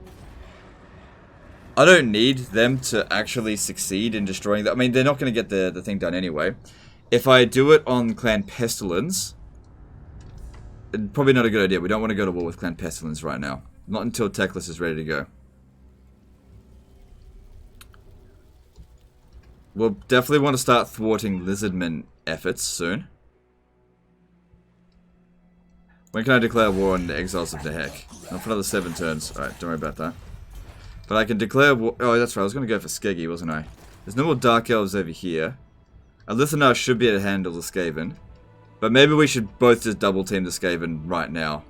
I don't need them to actually succeed in destroying that. I mean, they're not going to get the thing done anyway. If I do it on Clan Pestilence... Probably not a good idea. We don't want to go to war with Clan Pestilence right now. Not until Teclis is ready to go. We'll definitely want to start thwarting Lizardmen efforts soon. When can I declare war on the Exiles of the Heck? Not for another 7 turns. Alright, don't worry about that. But I can declare war... Oh, that's right. I was going to go for Skeggy, wasn't I? There's no more Dark Elves over here. Alithanar should be able to handle the Skaven. But maybe we should both just double team the Skaven right now.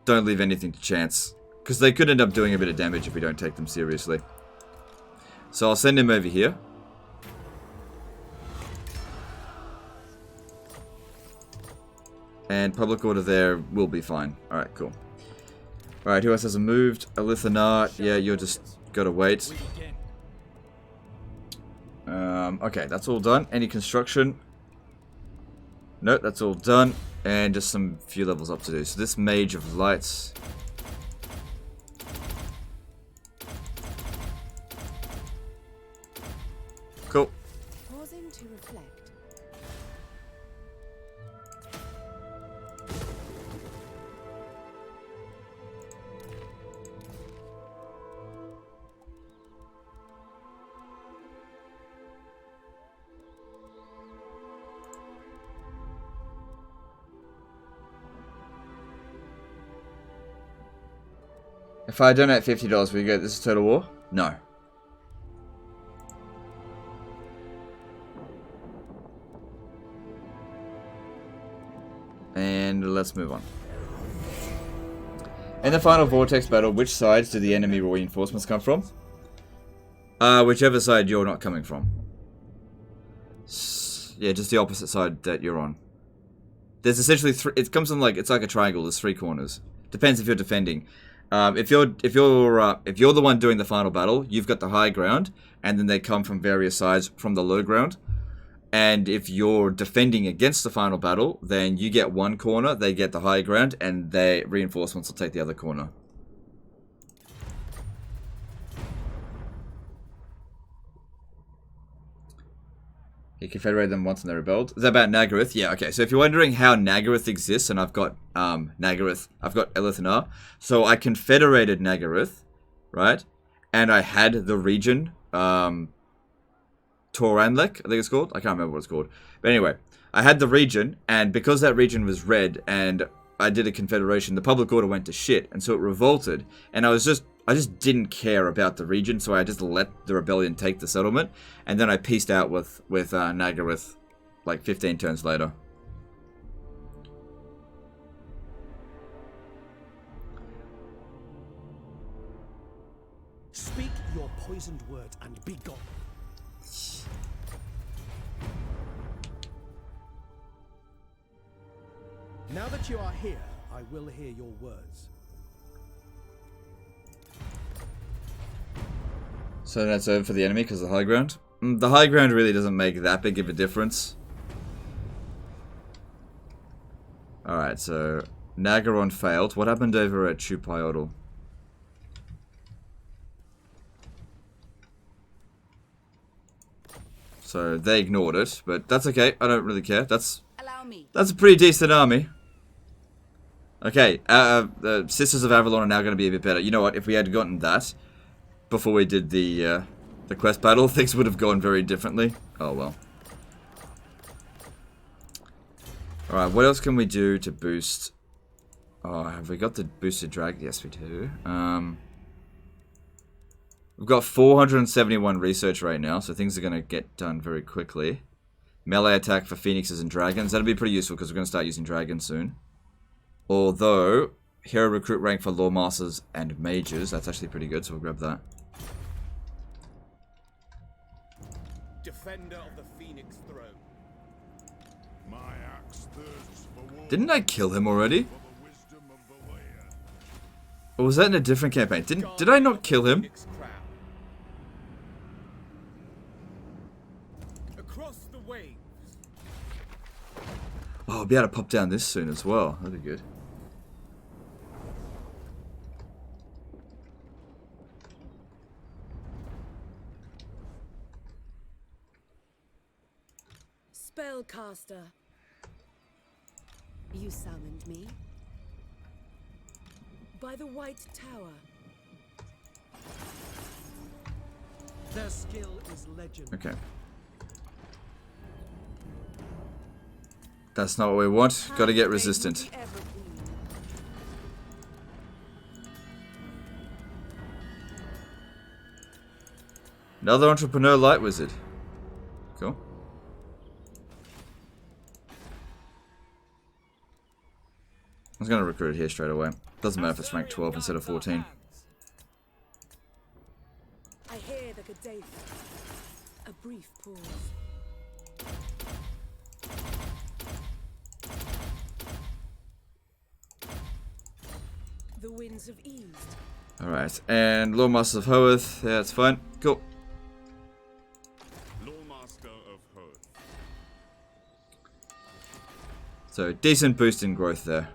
Don't leave anything to chance. Because they could end up doing a bit of damage if we don't take them seriously. So I'll send him over here. And public order there will be fine. Alright, cool. Alright, who else hasn't moved? Alithanar, yeah, you're just gotta wait. Okay, that's all done. Any construction? Nope, that's all done. And just some few levels up to do. So this Mage of Lights. Cool. Pausing to reflect. If I donate $50, will you get this Total War? No. And let's move on. In the final Vortex battle, which sides do the enemy reinforcements come from? Whichever side you're not coming from. Yeah, just the opposite side that you're on. There's essentially three. It comes in like it's like a triangle. There's 3 corners. Depends if you're defending. If you're the one doing the final battle, you've got the high ground, and then they come from various sides from the low ground. And if you're defending against the final battle, then you get one corner, they get the high ground, and their reinforcements will take the other corner. He confederated them once and they rebelled. Is that about Nagaroth? Yeah, okay. So if you're wondering how Nagaroth exists, and I've got Nagaroth, I've got Elithanar. So I confederated Nagaroth, right? And I had the region, Toranlek, I think it's called. I can't remember what it's called. But anyway, I had the region, and because that region was red, and I did a confederation, the public order went to shit, and so it revolted. And I just didn't care about the region, so I just let the rebellion take the settlement, and then I peaced out with Nagaroth like 15 turns later. Speak your poisoned words and be gone. Now that you are here, I will hear your words. So that's over for the enemy because of the high ground. The high ground really doesn't make that big of a difference. Alright, so Nagaron failed. What happened over at Chupayodal? So they ignored it, but that's okay. I don't really care. That's a pretty decent army. Okay, the Sisters of Avalon are now going to be a bit better. You know what? If we had gotten that before we did the quest battle, things would have gone very differently. Oh well. Alright, what else can we do to boost... Oh, have we got the boosted drag? Yes, we do. We've got 471 research right now, so things are going to get done very quickly. Melee attack for phoenixes and dragons. That'll be pretty useful because we're going to start using dragons soon. Although, hero recruit rank for lawmasters and mages. That's actually pretty good, so we'll grab that. Defender of the Phoenix throne. My axe thirsts for war. Didn't I kill him already? Or was that in a different campaign? Did I not kill him? Across the waves. Oh, I'll be able to pop down this soon as well. That'd be good. Spellcaster. You summoned me? By the White Tower. Their skill is legendary. Okay. That's not what we want. Gotta get resistant. Another entrepreneur light wizard. Cool. I was going to recruit it here straight away. Doesn't matter if it's rank 12 instead of 14. I hear the Gaddafi. A brief pause. The winds have eased. Alright, and Lawmaster of Hoeth. Yeah, that's fine. Cool. Lawmaster of Hoeth. So, decent boost in growth there.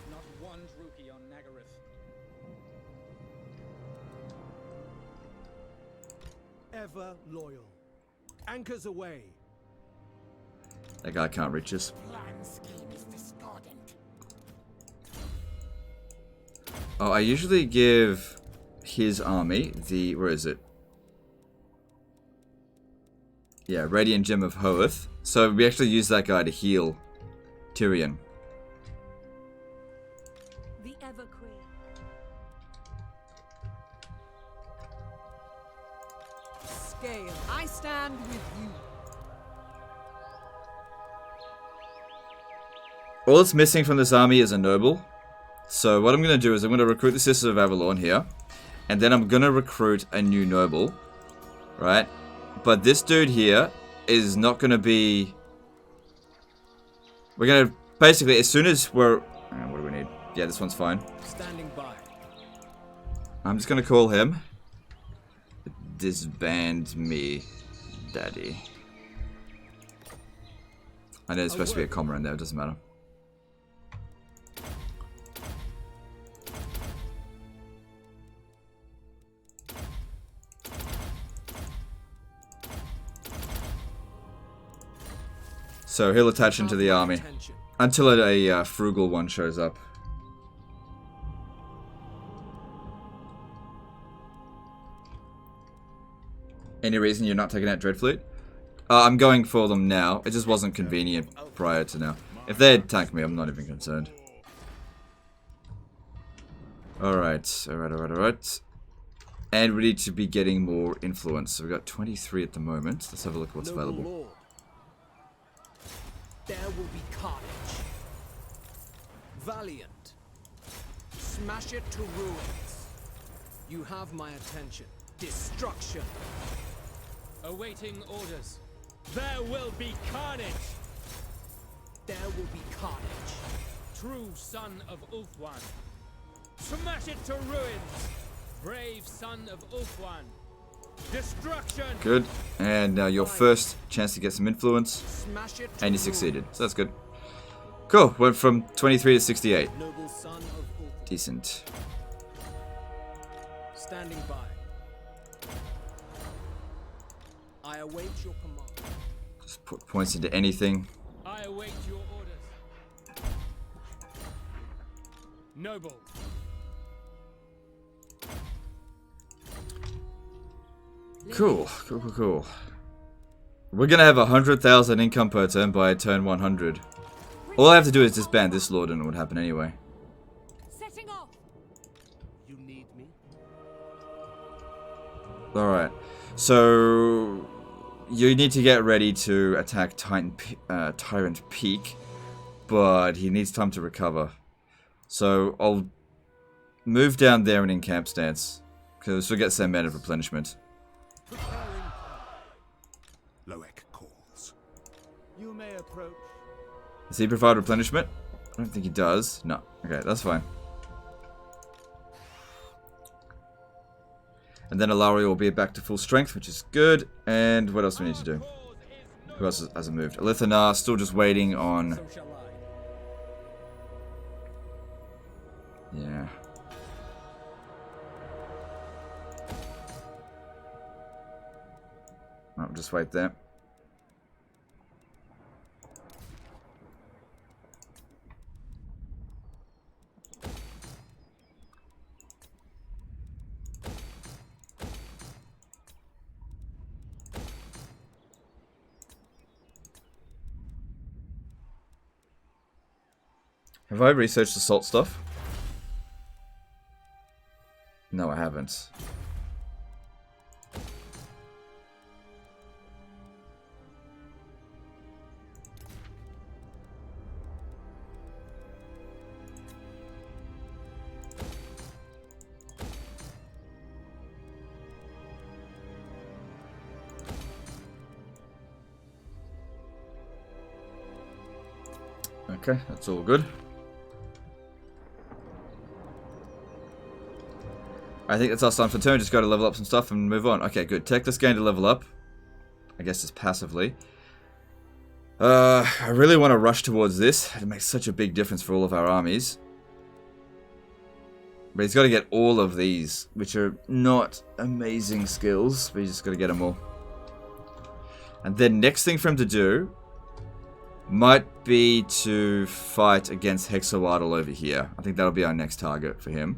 Not one Druki on Nagaryth. Ever loyal. Anchors away. That guy can't reach us. Oh, I usually give his army the... Where is it? Yeah, Radiant Gem of Hoeth. So we actually use that guy to heal Tyrion. The Everqueen. Scale, I stand with you. All that's missing from this army is a noble. So what I'm going to do is I'm going to recruit the Sisters of Avalon here. And then I'm going to recruit a new noble. Right? But this dude here is not going to be... We're going to... Basically, as soon as we're... What do we need? Yeah, this one's fine. Standing by. I'm just going to call him... Disband me, daddy. I know there's supposed to be a comma in there, it doesn't matter. So he'll attach into the army until a frugal one shows up. Any reason you're not taking out Dreadfleet? I'm going for them now. It just wasn't convenient prior to now. If they had tanked me, I'm not even concerned. Alright, alright. And we need to be getting more influence. So we've got 23 at the moment. Let's have a look at what's available. Lord. There will be carnage. Valiant. Smash it to ruins. You have my attention. Destruction. Awaiting orders. There will be carnage. There will be carnage. True son of Ulthuan. Smash it to ruins. Brave son of Ulthuan. Destruction. Good. And now your first chance to get some influence. Smash it to And you succeeded. So that's good. Cool. Went from 23 to 68. Noble son of Ulthuan. Decent. Standing by. I await your command. Just put points into anything. I await your orders. Noble. Cool. We're gonna have 100,000 income per turn by turn 100. All I have to do is disband this lord and it would happen anyway. Setting off. You need me? Alright. So... You need to get ready to attack Tyrant Peak. But he needs time to recover. So I'll move down there and encamp stance. Because we'll get some mana of replenishment. Loek calls. You may approach. Does he provide replenishment? I don't think he does. No. Okay, that's fine. And then Alaria will be back to full strength, which is good. And what else do we need to do? Who else hasn't moved? Elithanar, still just waiting on... So shall I. Yeah. I'll just wait there. Have I researched the salt stuff? No, I haven't. Okay, that's all good. I think that's us done for turn. Just go to level up some stuff and move on. Okay, good. Tech this game to level up. I guess it's passively. I really want to rush towards this. It makes such a big difference for all of our armies. But he's got to get all of these, which are not amazing skills. But he's just got to get them all. And then next thing for him to do might be to fight against Hexawaddle over here. I think that'll be our next target for him.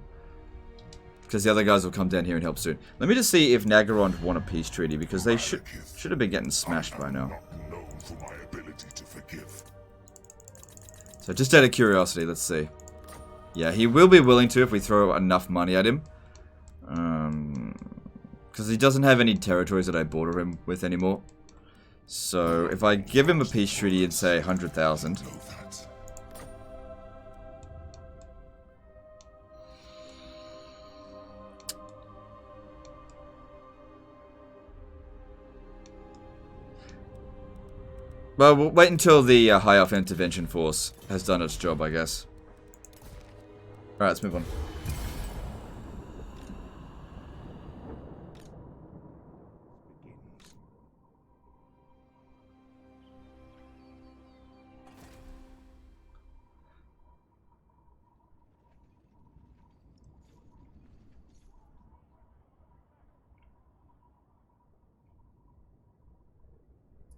Because the other guys will come down here and help soon. Let me just see if Nagaron want a peace treaty, because they should have been getting smashed by now. So just out of curiosity, let's see. Yeah, he will be willing to if we throw enough money at him. Because he doesn't have any territories that I border him with anymore. So if I give him a peace treaty and say 100,000... Well, we'll wait until the High Elf Intervention Force has done its job, I guess. Alright, let's move on.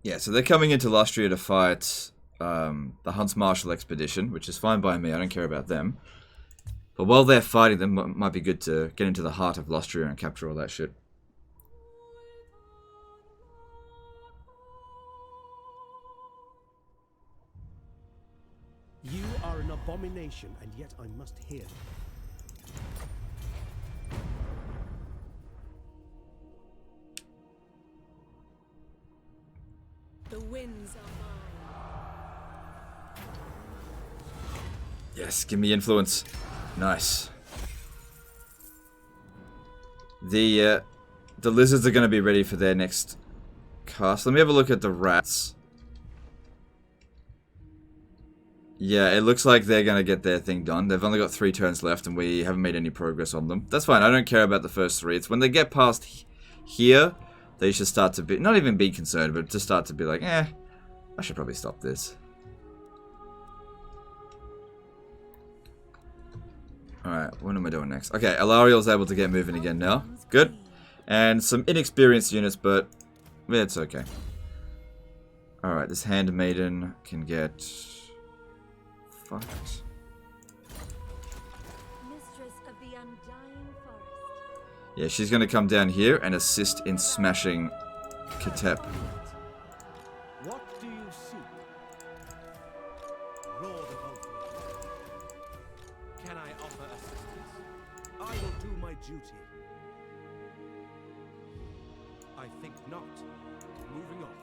Yeah, so they're coming into Lustria to fight the Hunts Marshal Expedition, which is fine by me. I don't care about them. But while they're fighting them, it might be good to get into the heart of Lustria and capture all that shit. You are an abomination, and yet I must hear. The winds are mine. Yes, give me influence. Nice. The lizards are going to be ready for their next cast. Let me have a look at the rats. Yeah, it looks like they're going to get their thing done. They've only got 3 turns left and we haven't made any progress on them. That's fine. I don't care about the first 3. It's when they get past here, they should start to be, not even be concerned, but just start to be like, I should probably stop this. Alright, what am I doing next? Okay, Alariel's able to get moving again now. Good. And some inexperienced units, but it's okay. Alright, this Handmaiden can get... fucked. Mistress of the Undying Forest. Yeah, she's going to come down here and assist in smashing Katep. What do you seek? Lord of Ultimate. Can I offer assistance? I will do my duty. I think not. Moving off.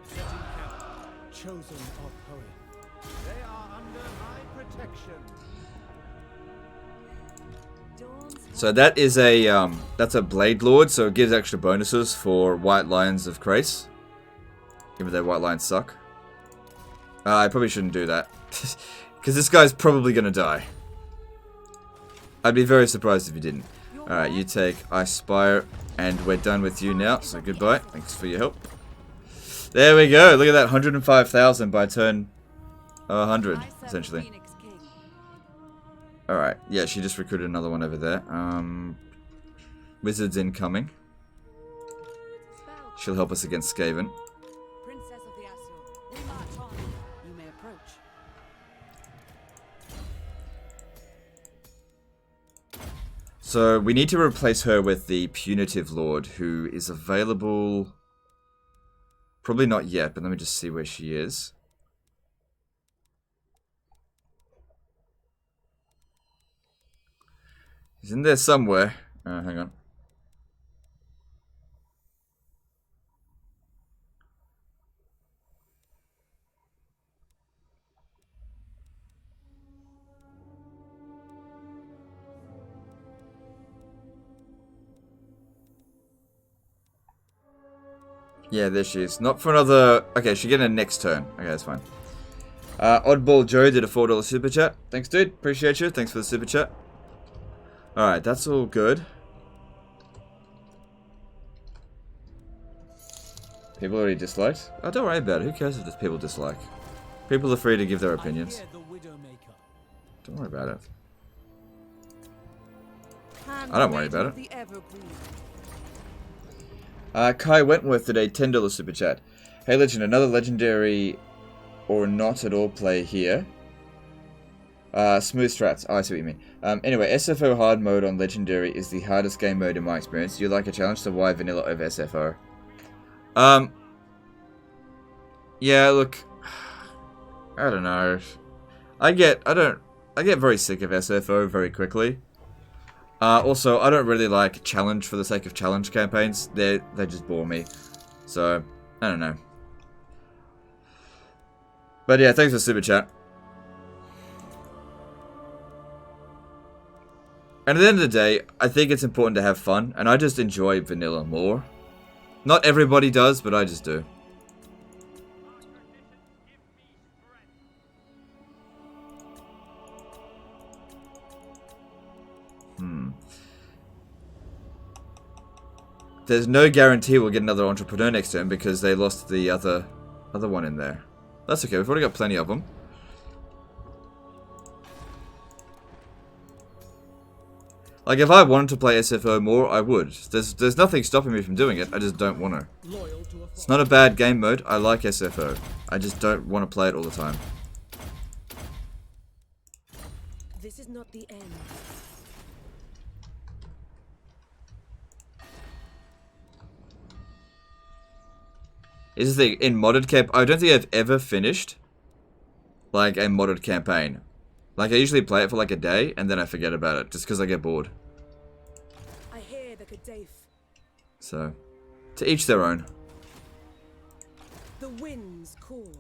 Setting camp. Chosen of Hoenn. They are under my protection. So that is a that's a Blade Lord, so it gives extra bonuses for White Lions of Krace. Even though White Lions suck. I probably shouldn't do that. Because this guy's probably going to die. I'd be very surprised if he didn't. Alright, you take Ice Spire, and we're done with you now, so goodbye. Thanks for your help. There we go, look at that, 105,000 by turn 100, essentially. Alright, yeah, she just recruited another one over there. Wizards incoming. She'll help us against Skaven. Princess of the Azure, we march on. You may approach. So we need to replace her with the Punitive Lord, who is available... probably not yet, but let me just see where she is. He's in there somewhere. Hang on. Yeah, there she is. Not for another... Okay, she's getting a next turn. Okay, that's fine. Oddball Joe did a $4 super chat. Thanks, dude. Appreciate you. Thanks for the super chat. Alright, that's all good. People already disliked? Oh, don't worry about it. Who cares if there's people dislike? People are free to give their opinions. Don't worry about it. I don't worry about it. Kai Wentworth today, $10 super chat. Hey Legend, another legendary or not at all play here. Smooth strats. Oh, I see what you mean. Anyway, SFO hard mode on legendary is the hardest game mode in my experience. Do you like a challenge? So why vanilla over SFO? Yeah, look, I don't know. I get very sick of SFO very quickly. Also, I don't really like challenge for the sake of challenge campaigns. They just bore me. So, I don't know. But yeah, thanks for super chat. And at the end of the day, I think it's important to have fun, and I just enjoy vanilla more. Not everybody does, but I just do. There's no guarantee we'll get another entrepreneur next turn because they lost the other one in there. That's okay, we've already got plenty of them. Like, if I wanted to play SFO more, I would. There's nothing stopping me from doing it, I just don't want to. It's not a bad game mode, I like SFO. I just don't want to play it all the time. This is not the end. Is the thing, in modded camp, I don't think I've ever finished, like, a modded campaign. Like, I usually play it for like a day, and then I forget about it, just because I get bored. I hear the Kadaf. So, to each their own. The winds call.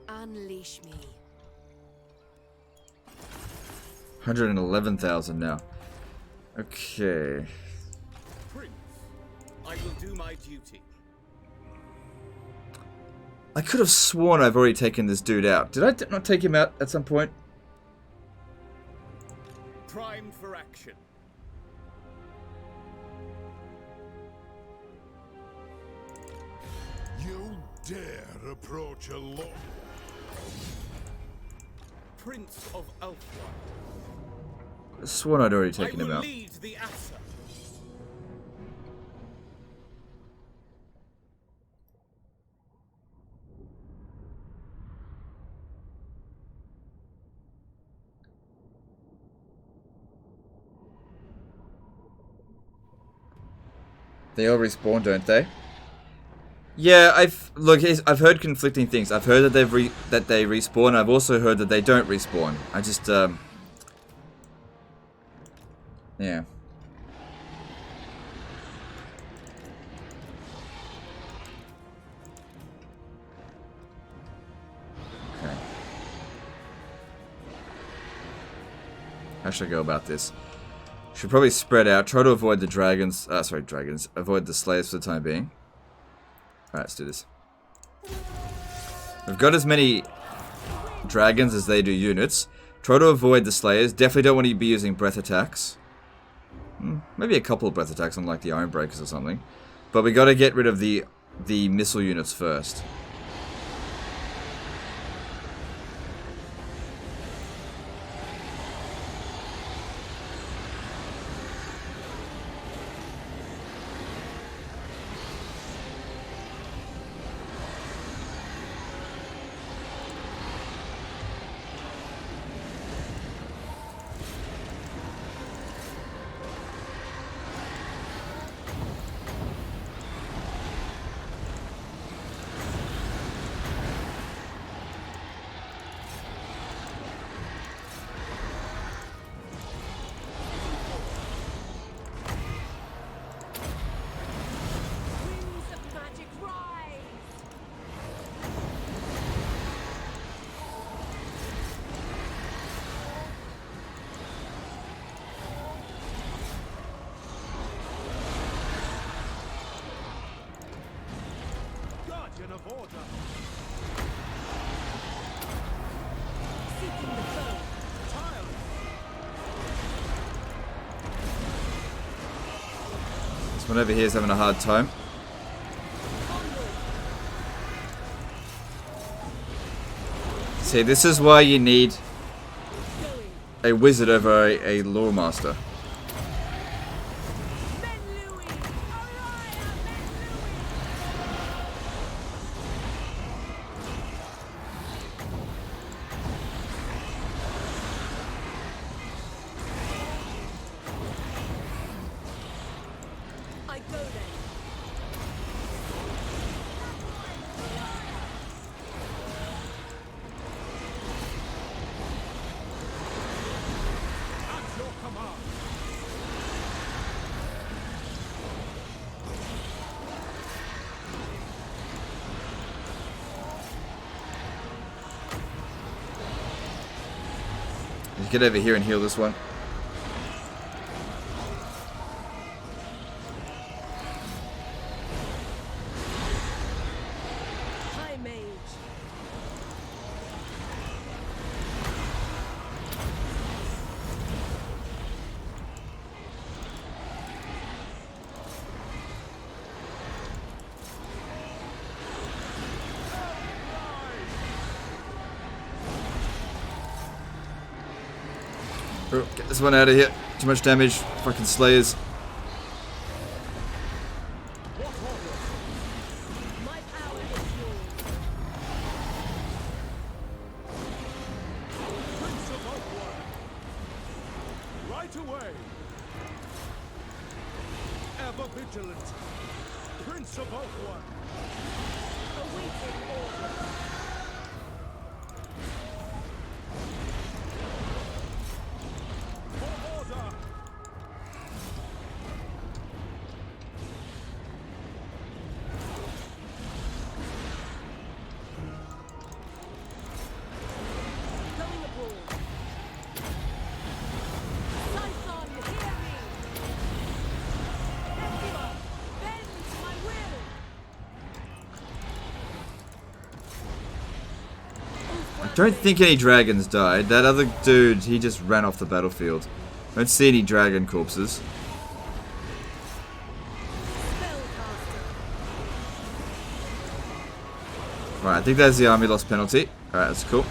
Unleash me. 111,000 now. Okay. Prince, I will do my duty. I could have sworn I've already taken this dude out. Did I not take him out at some point? Primed for action. You dare approach a law? Prince of Elves. I sworn I'd already taken him out. Lead the Asa. They all respawn, don't they? Yeah, I've heard conflicting things. I've heard that they respawn. I've also heard that they don't respawn. I just yeah. Okay. How should I go about this? Should probably spread out. Try to avoid the dragons. Dragons. Avoid the slayers for the time being. Alright, let's do this. We've got as many dragons as they do units. Try to avoid the slayers. Definitely don't want to be using breath attacks. Maybe a couple of breath attacks on like the iron breakers or something. But we got to get rid of the missile units first. of order. Seeking the foe. This one over here is having a hard time. See, this is why you need a wizard over a lore master. Get over here and heal this one. High mage. Oh, get this one out of here. Too much damage. Fucking slayers. My power is yours. Prince of Oakwood. Right away. Ever vigilant. Prince of Oakwood. Awaiting order. For order. Going abroad. Python, hear me. Nebula, bend to my will. I don't think any dragons died. That other dude, he just ran off the battlefield. I don't see any dragon corpses. Right, I think that's the army loss penalty. Alright, that's cool.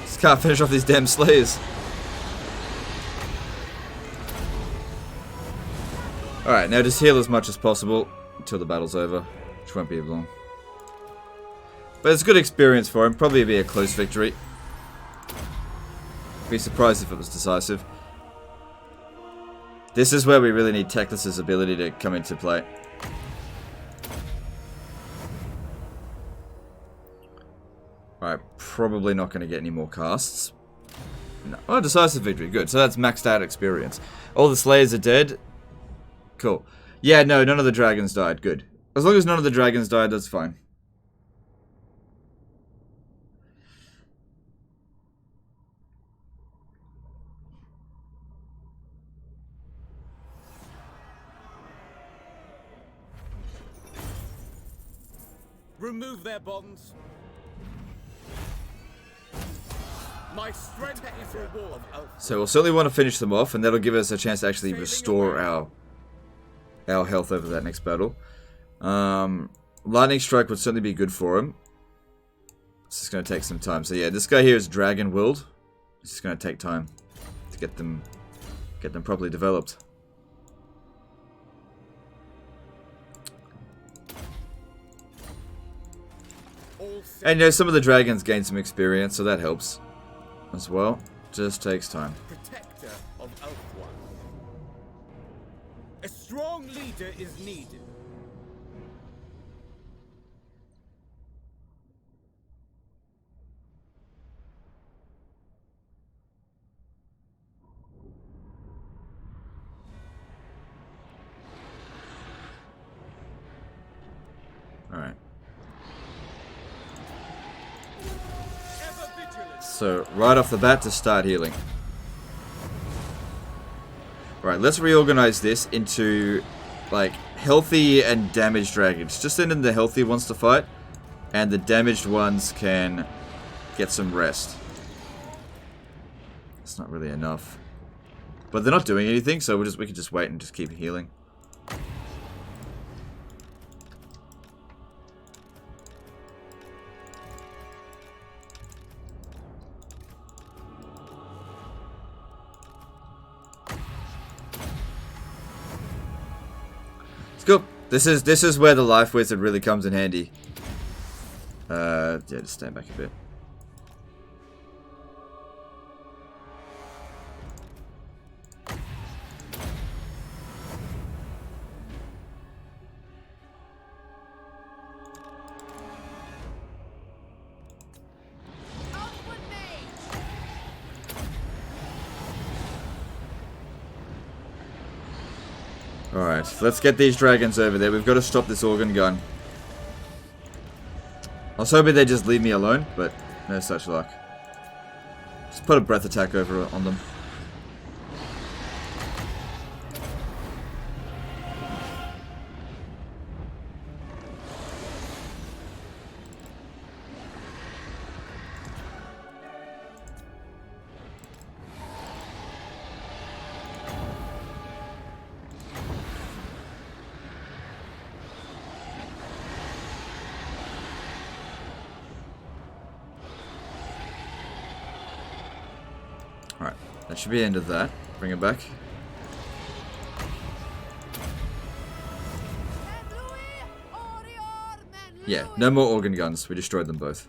Just can't finish off these damn slayers. Alright, now just heal as much as possible until the battle's over, which won't be long. But it's a good experience for him, probably be a close victory. Be surprised if it was decisive. This is where we really need Teclis's ability to come into play. Alright, probably not going to get any more casts. No. Oh, decisive victory, good. So that's maxed out experience. All the slayers are dead. Cool. Yeah, no, none of the dragons died. Good. As long as none of the dragons died, that's fine. Remove their bonds. My strength is reward. So we'll certainly want to finish them off, and that'll give us a chance to actually restore our health over that next battle. Lightning Strike would certainly be good for him. It's just going to take some time. So yeah, this guy here is Dragon Willed. It's just going to take time to get them properly developed. And you know, some of the dragons gain some experience, so that helps as well. Just takes time. Protector of Ulthuan. A strong leader is needed. Alright. So, right off the bat to start healing. Right, let's reorganize this into, like, healthy and damaged dragons. Just send in the healthy ones to fight, and the damaged ones can get some rest. It's not really enough. But they're not doing anything, so we can just wait and just keep healing. Cool. This is where the life wizard really comes in handy. Yeah, just stand back a bit. Alright, let's get these dragons over there. We've got to stop this organ gun. I was hoping they'd just leave me alone, but no such luck. Just put a breath attack over on them. Alright, that should be the end of that. Bring it back. Yeah, no more organ guns. We destroyed them both.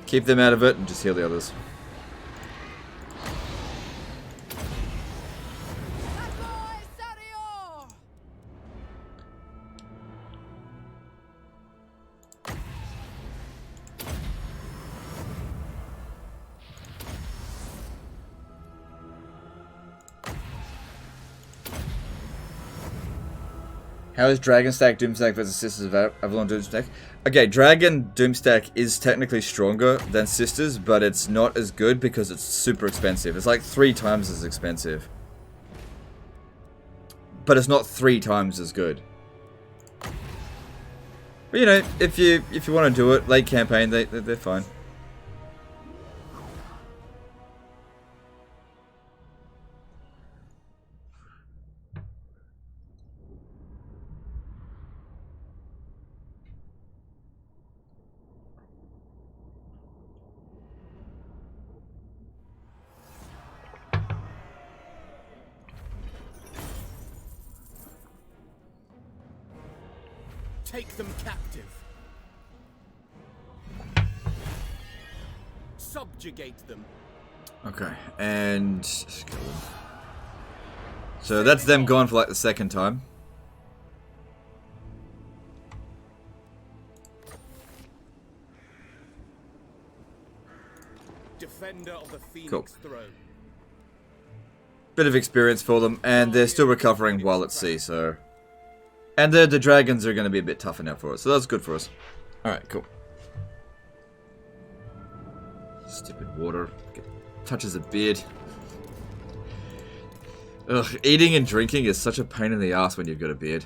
Keep them out of it and just heal the others. How is Dragonstack Doomstack versus Sisters of Avalon Doomstack? Okay, Dragon Doomstack is technically stronger than Sisters, but it's not as good because it's super expensive. It's like 3 times as expensive. But it's not 3 times as good. But you know, if you want to do it, late campaign, they're fine. Take them captive. Subjugate them. Okay, and so that's them gone for like the 2nd time. Defender of the Phoenix Throne. Bit of experience for them, and they're still recovering while at sea, so... And the dragons are going to be a bit tougher now for us, so that's good for us. Alright, cool. Stupid water. Touches a beard. Ugh, eating and drinking is such a pain in the ass when you've got a beard.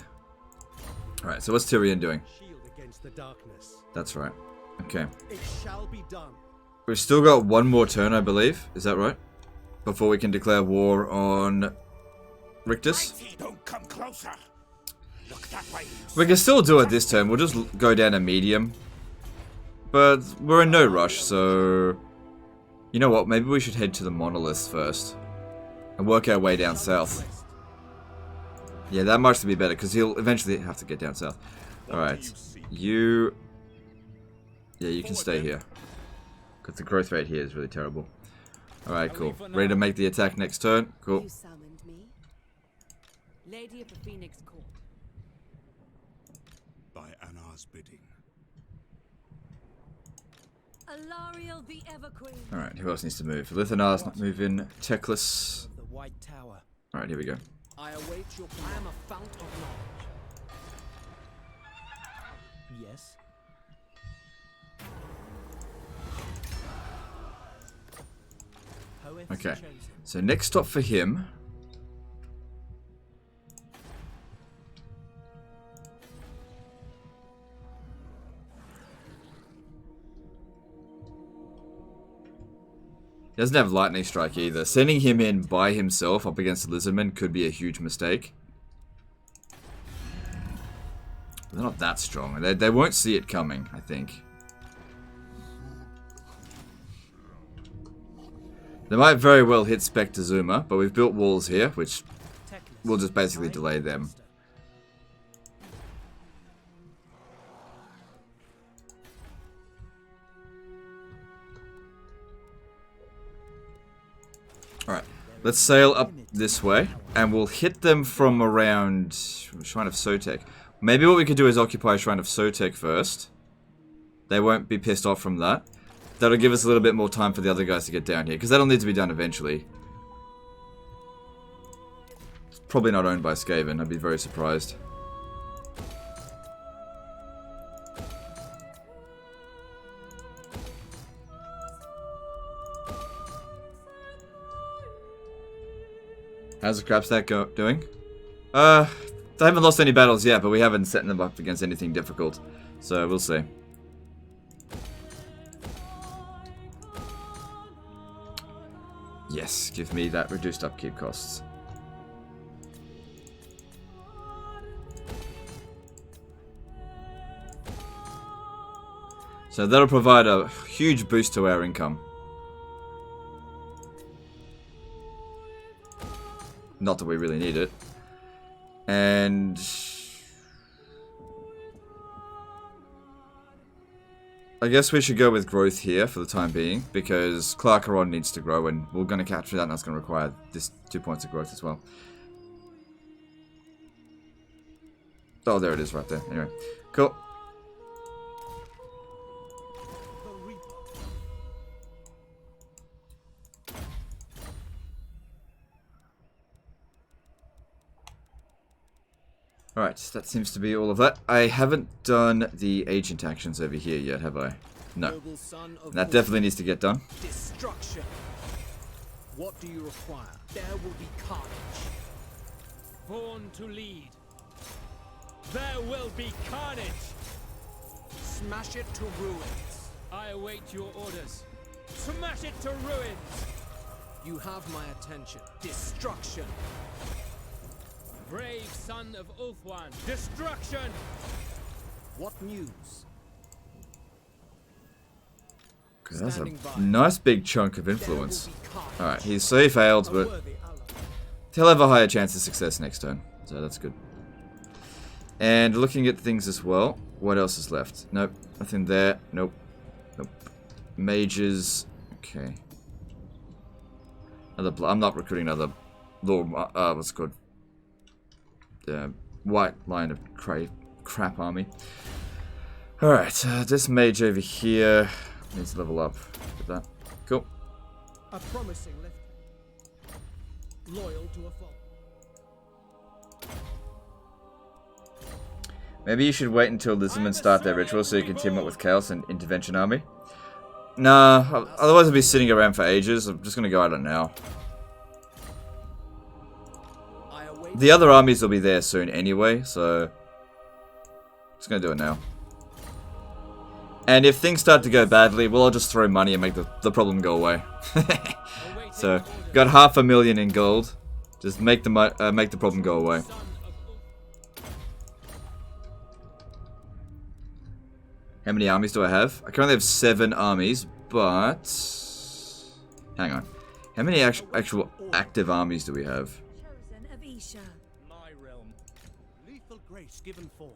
Alright, so what's Tyrion doing? Shield against the darkness. That's right. Okay. It shall be done. We've still got one more turn, I believe. Is that right? Before we can declare war on Rictus. Don't come closer. Look that way. We can still do it this turn. We'll just go down to medium. But we're in no rush, so... You know what? Maybe we should head to the monoliths first. And work our way down south. Yeah, that might be better, because he'll eventually have to get down south. Alright. You... Yeah, you can stay here. Because the growth rate here is really terrible. Alright, cool. Ready to make the attack next turn? Cool. You summoned me? Lady of the Phoenix Court. By Anar's bidding. Alariel the Everqueen. Alright, who else needs to move? Lithanar's not moving. Teclis. The White Tower. Alright, here we go. I await your command. I am a fount of knowledge. Yes. Poets Okay. chosen. So next stop for him... He doesn't have lightning strike either. Sending him in by himself up against the lizardmen could be a huge mistake. They're not that strong. They won't see it coming, I think. They might very well hit Spectre Zuma, but we've built walls here, which will just basically delay them. Alright, let's sail up this way, and we'll hit them from around Shrine of Sotek. Maybe what we could do is occupy Shrine of Sotek first. They won't be pissed off from that. That'll give us a little bit more time for the other guys to get down here, because that'll need to be done eventually. It's probably not owned by Skaven, I'd be very surprised. How's the crab stack doing? They haven't lost any battles yet, but we haven't set them up against anything difficult. So, we'll see. Yes, give me that reduced upkeep costs. So that'll provide a huge boost to our income. Not that we really need it. And... I guess we should go with growth here for the time being, because Clarkaron needs to grow, and we're going to capture that, and that's going to require this 2 points of growth as well. Oh, there it is right there. Anyway, cool. Alright, that seems to be all of that. I haven't done the agent actions over here yet, have I? No. That definitely needs to get done. Destruction. What do you require? There will be carnage. Born to lead. There will be carnage. Smash it to ruins. I await your orders. Smash it to ruins. You have my attention. Destruction. Brave son of Ulthuan. Destruction. What news? Okay, that's a nice big chunk of influence. Alright, so he failed, but he'll have a higher chance of success next turn. So that's good. And looking at things as well, what else is left? Nope, nothing there. Nope. Nope. Mages. Okay. I'm not recruiting another Lord, what's it called? The white line of crap army. Alright, this mage over here needs to level up with that. Cool. A promising lift. loyal to a foe. Maybe you should wait until Lizardmen start their ritual so you can team up with Chaos and Intervention Army. Nah, otherwise I'll be sitting around for ages. I'm just gonna go at it now. The other armies will be there soon anyway, so just gonna do it now. And if things start to go badly, well, I'll just throw money and make the problem go away. So, got 500,000 in gold. Just make the problem go away. How many armies do I have? I currently have 7 armies, but hang on. How many actual active armies do we have? Chosen of Isha. My realm. Lethal grace given form.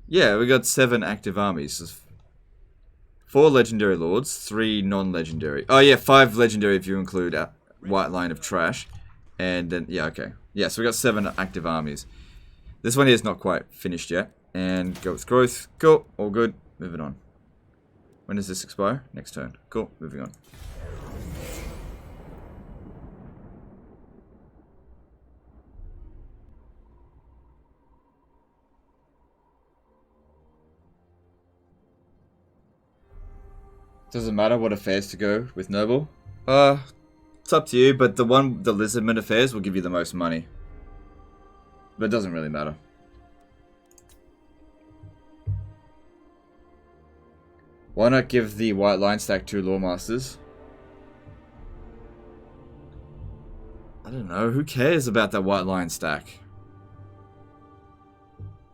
Yeah, we got 7 active armies. 4 legendary lords, 3 non-legendary. Oh yeah, 5 legendary if you include White Line of Trash. And then, yeah, okay. Yeah, so we got 7 active armies. This one here is not quite finished yet. And go with growth. Cool, all good. Moving on. When does this expire? Next turn. Cool, moving on. Doesn't matter what affairs to go with Noble. It's up to you, but the Lizardmen affairs will give you the most money. But it doesn't really matter. Why not give the White Line stack 2 Lawmasters? I don't know, who cares about that White Line stack?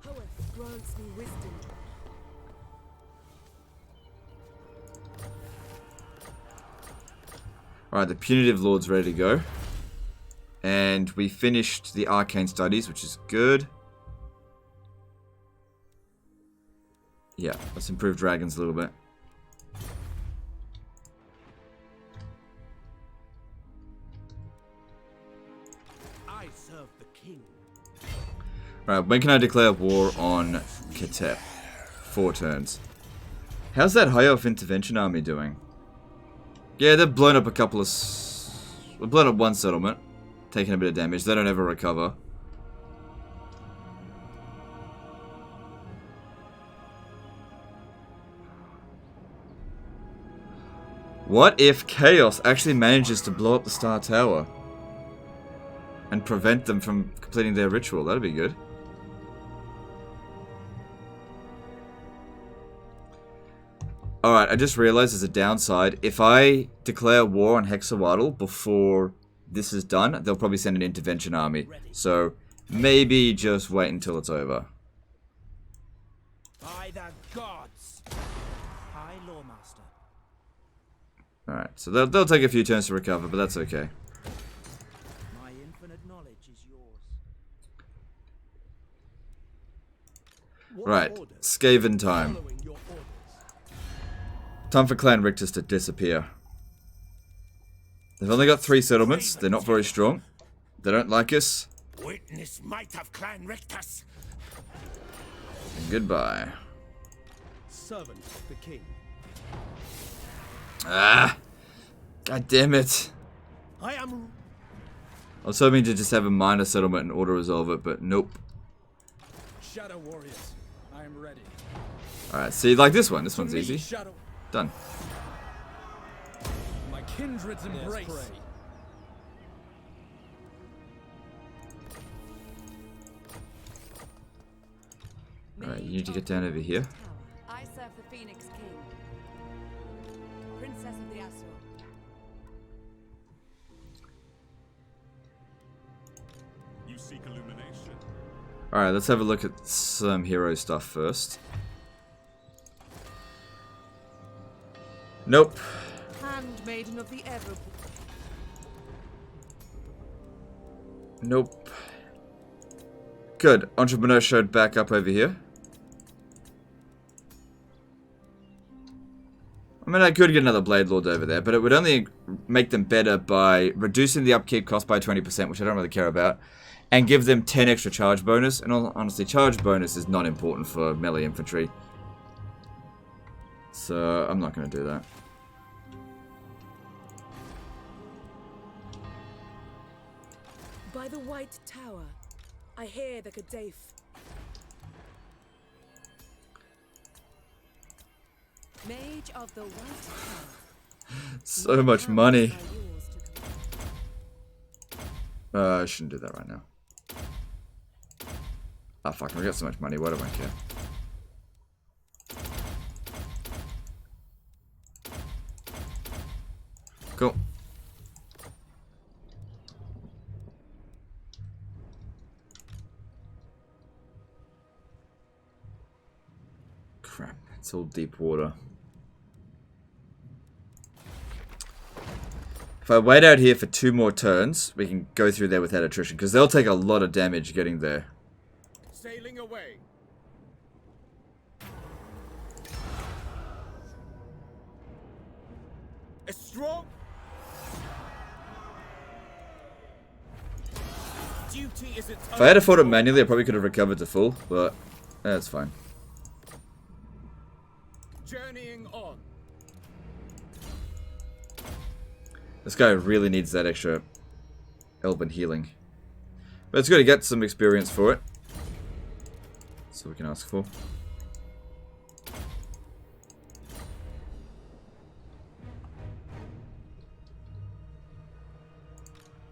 Poet grants me wisdom. Alright, the Punitive Lord's ready to go. And we finished the Arcane Studies, which is good. Yeah, let's improve dragons a little bit. I serve the king. Right, when can I declare war on Ketep? 4 turns. How's that High Elf Intervention Army doing? Yeah, they've blown up a couple of... They've blown up 1 settlement. Taking a bit of damage. They don't ever recover. What if Chaos actually manages to blow up the Star Tower? And prevent them from completing their ritual? That'd be good. Alright, I just realized there's a downside. If I declare war on Hexawaddle before this is done, they'll probably send an intervention army. So, maybe just wait until it's over. By the gods. High Lawmaster. Alright, so they'll take a few turns to recover, but that's okay. My infinite knowledge is yours. Right, Skaven time. Following your orders. Time for Clan Rictus to disappear. They've only got 3 settlements. They're not very strong. They don't like us. Witness might of Clan Rictus. And goodbye. Servant of the king. Ah! God damn it. I am... I was hoping to just have a minor settlement and auto-resolve it, but nope. Shadow warriors, I am ready. Alright, see, like this one. This one's Me, easy. Shadow. Done. My kindred's embrace. Alright, you need to get down over here. I serve the Phoenix King. Princess of the Asur. You seek illumination. Alright, let's have a look at some hero stuff first. Nope. Handmaiden of the Ever. Nope. Good. Entrepreneur showed back up over here. I mean, I could get another Blade Lord over there, but it would only make them better by reducing the upkeep cost by 20%, which I don't really care about, and give them 10 extra charge bonus. And honestly, charge bonus is not important for melee infantry. So, I'm not going to do that. By the White Tower, I hear the Kadaf. Mage of the White Tower. So much money. I shouldn't do that right now. Ah, fuck, we got so much money, why do I care? Cool. Crap, it's all deep water. If I wait out here for 2 more turns, we can go through there without attrition, because they'll take a lot of damage getting there. Sailing away. A strong duty is its If I had fought it manually, I probably could have recovered to full, but that's fine. journeying on. This guy really needs that extra elven healing. But it's good to get some experience for it. That's all we can ask for.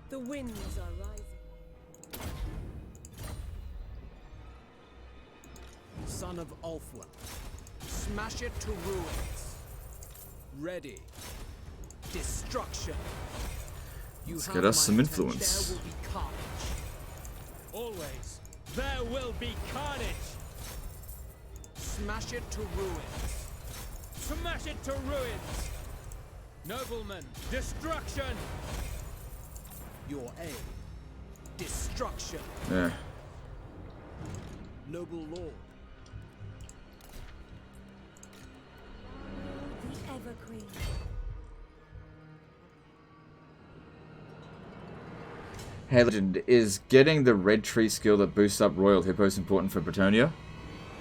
The winds are rising. Son of Ulfwell, smash it to ruins. Ready. Destruction. Let's get us some influence. There will be carnage. Always, there will be carnage. Smash it to ruins. Smash it to ruins. Noblemen, destruction. Your aim. Destruction. Yeah. Noble lord. The Evergreen. Hey Legend, is getting the red tree skill that boosts up royal hippos important for Bretonia?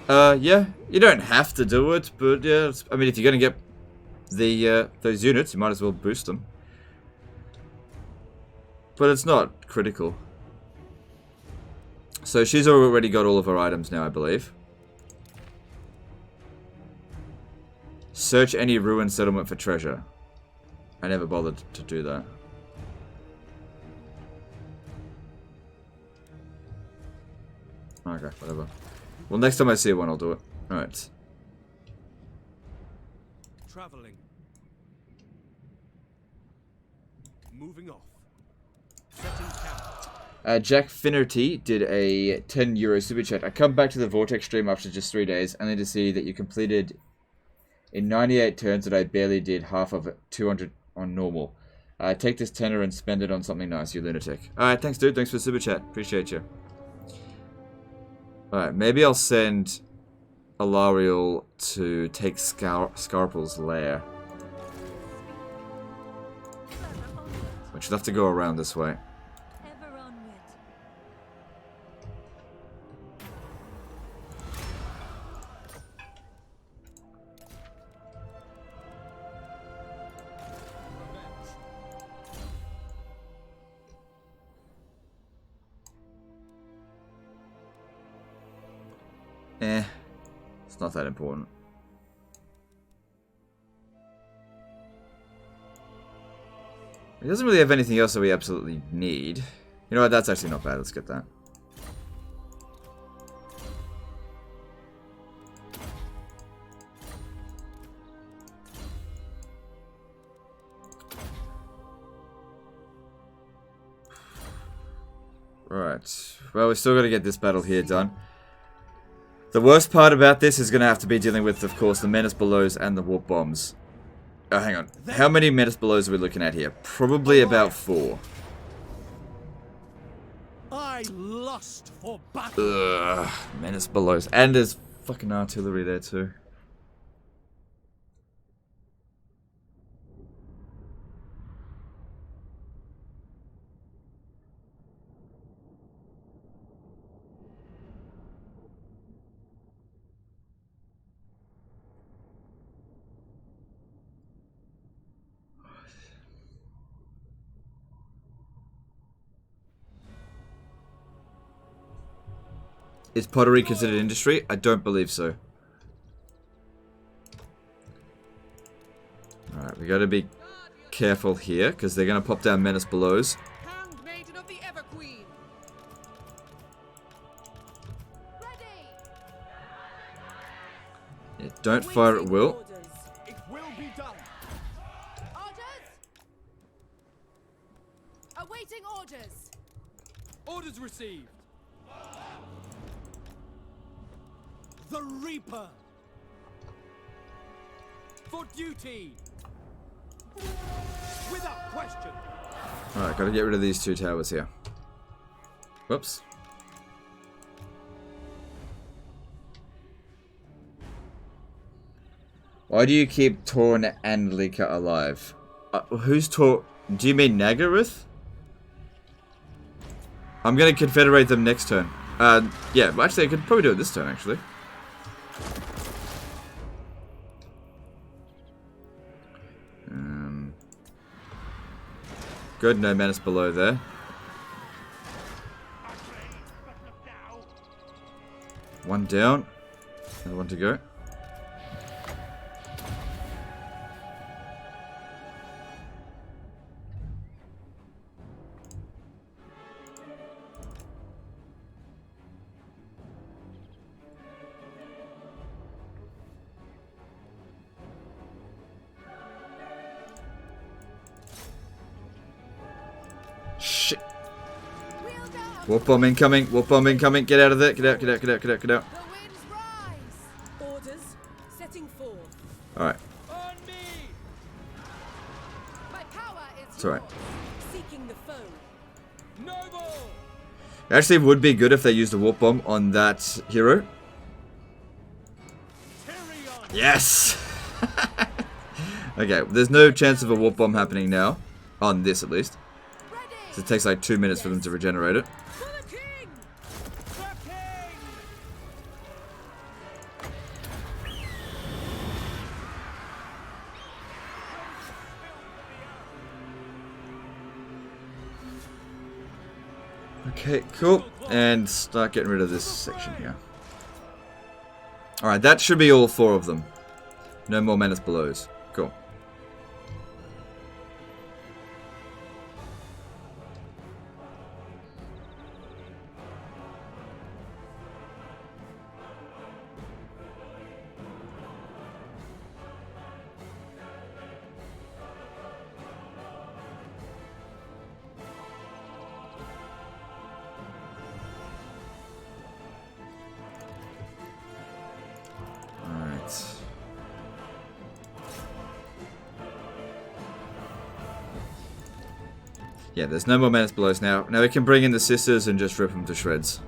Yeah, you don't have to do it, but yeah, I mean if you're gonna get the those units, you might as well boost them. But it's not critical. So she's already got all of her items now, I believe. Search any ruined settlement for treasure. I never bothered to do that. Okay, whatever. Well, next time I see one, I'll do it. Alright. Traveling. Moving off. Setting camp. Jack Finnerty did a €10 super chat. I come back to the Vortex stream after just 3 days, only to see that you completed in 98 turns that I barely did half of it, 200 on normal. Take this tenner and spend it on something nice, you lunatic. Alright, thanks dude, thanks for the super chat. Appreciate you. Alright, maybe I'll send Alariel to take Scarpel's lair. Which will have to go around this way. Ever onward. It's not that important. He doesn't really have anything else that we absolutely need. You know what, that's actually not bad, let's get that. Right, well we still got to get this battle here done. The worst part about this is going to have to be dealing with, of course, the Menace Belows and the Warp Bombs. Oh, hang on. How many Menace Belows are we looking at here? Probably about 4. I lust for battle. Ugh, Menace Belows. And there's fucking artillery there too. Is pottery considered industry? I don't believe so. Alright, we gotta be careful here, because they're gonna pop down menace belows. Handmaiden of the Everqueen. Ready! Yeah, don't fire at will. It will be done. Orders! Awaiting orders! Orders received. The Reaper. For duty. Without question. Alright, gotta get rid of these 2 towers here. Whoops. Why do you keep Torn and Lika alive? Who's Torn? Do you mean Nagaruth? I'm gonna confederate them next turn. Yeah, well, actually I could probably do it this turn, actually. Good, no menace below there. One down. Another one to go. Shit. Warp bomb incoming. Warp bomb incoming. Get out of there. Get out, get out, get out, get out, get out. The winds rise! Orders setting forth. Alright. On me. My power is It's alright. Seeking the foe. Noble. Actually, it would be good if they used a warp bomb on that hero. Yes! Okay, there's no chance of a warp bomb happening now. On this, at least. So it takes like 2 minutes for them to regenerate it. For the king. The king. Okay, cool. And start getting rid of this section here. Alright, that should be all 4 of them. No more menace belows. Cool. Alright. Yeah, there's no more menace belows now. Now we can bring in the sisters and just rip them to shreds.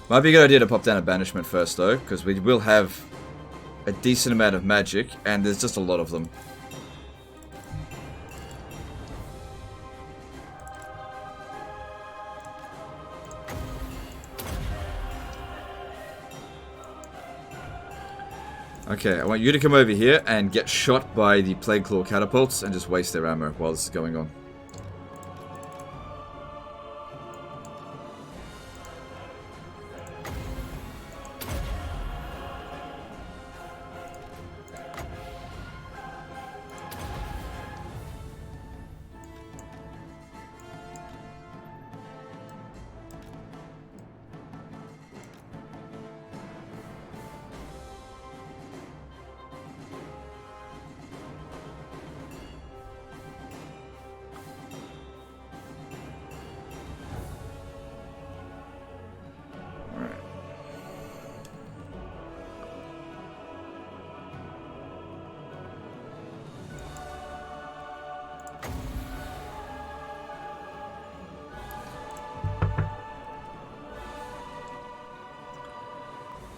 Might be a good idea to pop down a banishment first though, because we will have a decent amount of magic, and there's just a lot of them. Okay, I want you to come over here and get shot by the Plague Claw catapults and just waste their ammo while this is going on.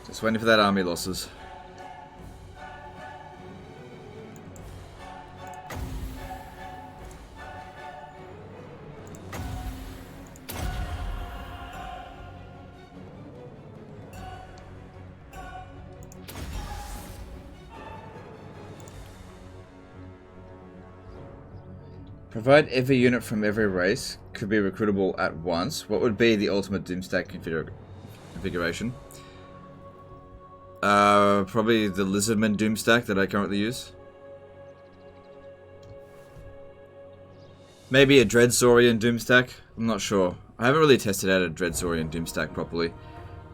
Just waiting for that army losses. Provide every unit from every race could be recruitable at once. What would be the ultimate Doomstack configuration? Probably the Lizardman Doomstack that I currently use. Maybe a Dreadsaurian Doomstack? I'm not sure. I haven't really tested out a Dreadsaurian Doomstack properly.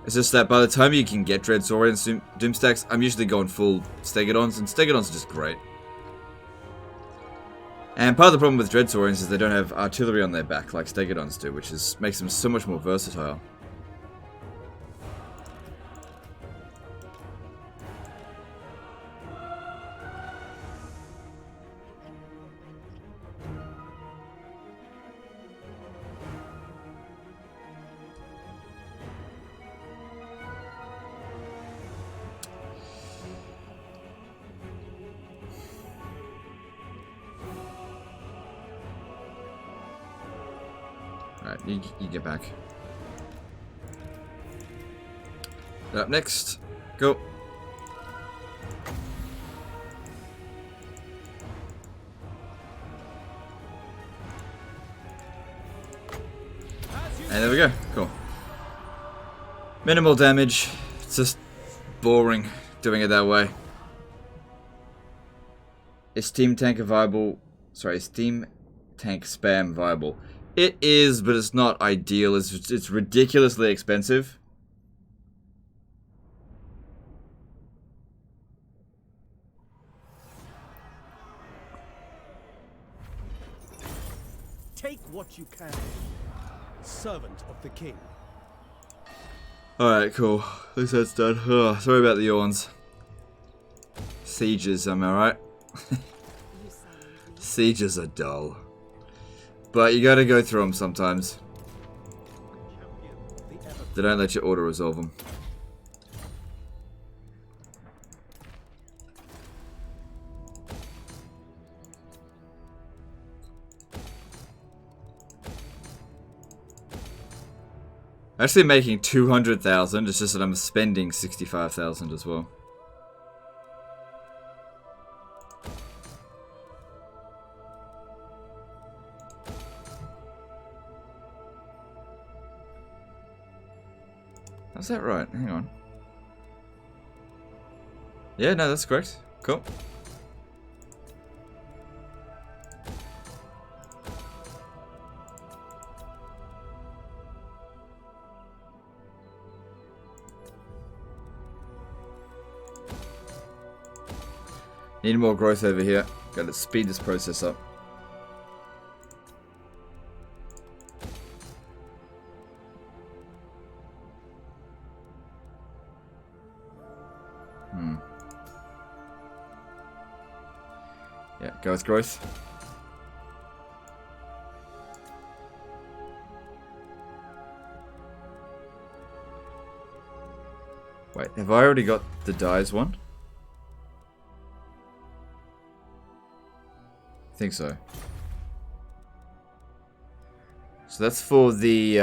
It's just that by the time you can get Dreadsaurian Doomstacks, I'm usually going full Stegodons, and Stegodons are just great. And part of the problem with Dreadsaurians is they don't have artillery on their back like Stegodons do, which makes them so much more versatile. Alright, you get back. Up next. Go. And there we go. Cool. Minimal damage. It's just boring doing it that way. Is Steam Tank viable? Sorry, is Steam Tank spam viable? It is, but it's not ideal. It's ridiculously expensive. Take what you can. Servant of the king. Alright, cool. At least that's done. Oh, sorry about the yawns. Sieges, am I right? Sieges are dull. But you gotta go through them sometimes. They don't let you auto-resolve them. Actually making 200,000, it's just that I'm spending 65,000 as well. Is that right? Hang on. Yeah, no, that's correct. Cool. Need more growth over here. Gotta speed this process up. Yeah, go with growth. Wait, have I already got the dyes one? I think so. So that's for the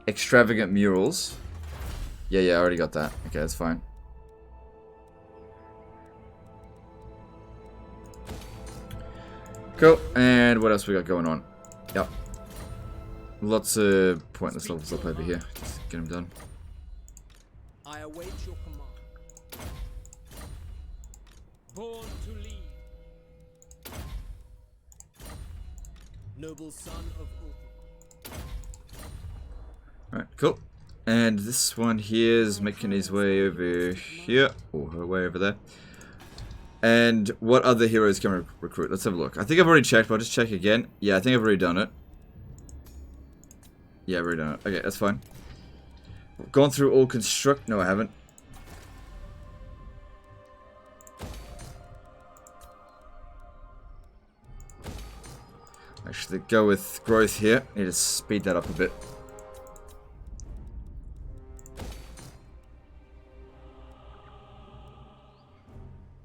extravagant murals. Yeah, I already got that. Okay, that's fine. Cool, and what else we got going on? Yep. Lots of pointless levels up over here. Just get them done. I await your command. Born to lead. Noble son of Ulthuan. Alright, cool. And this one here is making his way over here. Or her way over there. And what other heroes can we recruit? Let's have a look. I think I've already checked, but I'll just check again. Yeah, I think I've already done it. Yeah, I've already done it. Okay, that's fine. Gone through all construct. No, I haven't. Actually, go with growth here. Need to speed that up a bit.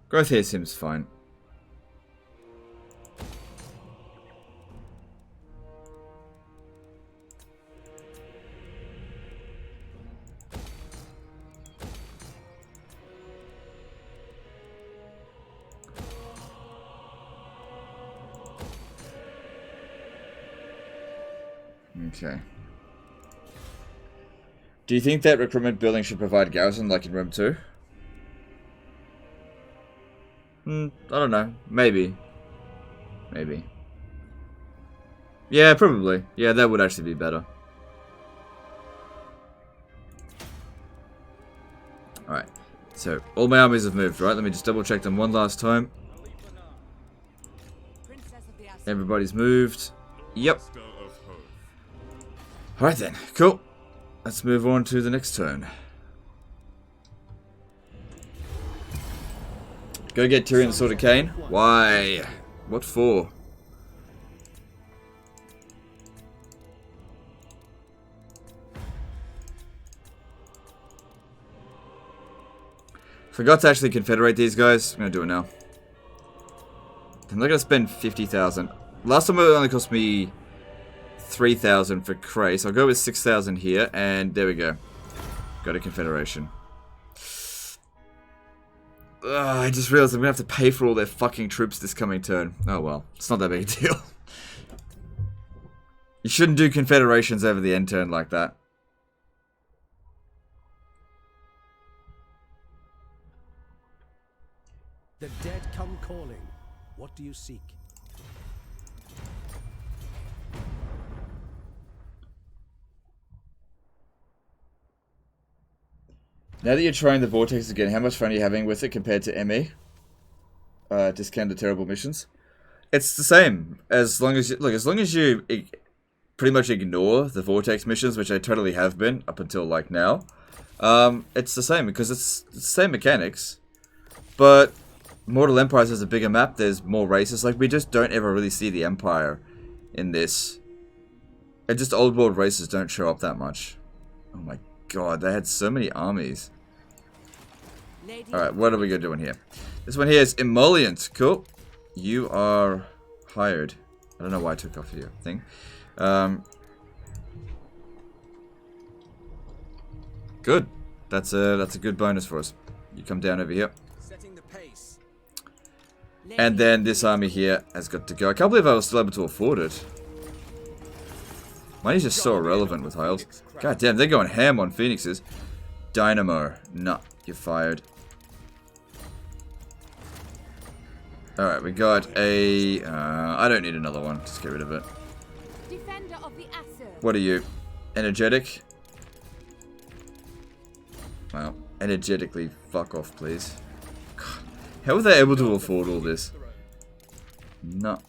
Growth here seems fine. Okay. Do you think that recruitment building should provide garrison like in Rome 2? I don't know. Maybe. Maybe. Yeah, probably. Yeah, that would actually be better. Alright. So, all my armies have moved, right? Let me just double check them one last time. Everybody's moved. Yep. Alright then. Cool. Let's move on to the next turn. Go get Tyrion the Sword of Cain. Why? What for? Forgot to actually confederate these guys. I'm going to do it now. I'm not going to spend 50,000. Last time it only cost me 3,000 for Cray, so I'll go with 6,000 here, and there we go. Go to Confederation. Ugh, I just realized I'm going to have to pay for all their fucking troops this coming turn. Oh well, it's not that big a deal. You shouldn't do Confederations over the end turn like that. The dead come calling. What do you seek? Now that you're trying the Vortex again, how much fun are you having with it compared to ME? Discounted terrible missions. It's the same. As long as you, look, as long as you pretty much ignore the Vortex missions, which I totally have been up until like now, it's the same because it's the same mechanics. But Mortal Empires has a bigger map. There's more races. Like we just don't ever really see the Empire in this. And just old world races don't show up that much. Oh my god, they had so many armies. Alright, what are we doing here? This one here is Emollient. Cool. You are hired. I don't know why I took off your thing. Good. That's a good bonus for us. You come down over here. Setting the pace. And then this army here has got to go. I can't believe I was still able to afford it. Money's just so irrelevant with high elves. God damn, they're going ham on phoenixes. Dynamo. Nah, you're fired. Alright, we got a... I don't need another one. Just get rid of it. Defender of the Acer. What are you? Energetic? Well, energetically fuck off, please. God, how are they able to afford all this? No.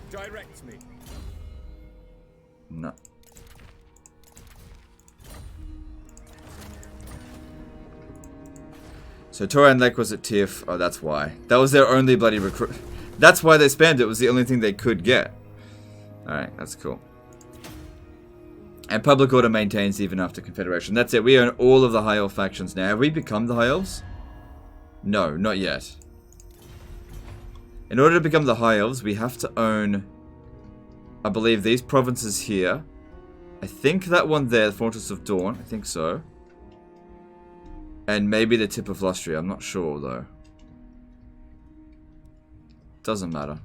Direct me. No. So Toran Lek was at TIF. Oh, that's why. That was their only bloody recruit. That's why they spammed it. It was the only thing they could get. Alright, that's cool. And Public Order maintains even after Confederation. That's it. We own all of the High Elf factions now. Have we become the High Elves? No, not yet. In order to become the High Elves, we have to own, I believe, these provinces here. I think that one there, the Fortress of Dawn. I think so. And maybe the tip of Lustria. I'm not sure, though. Doesn't matter.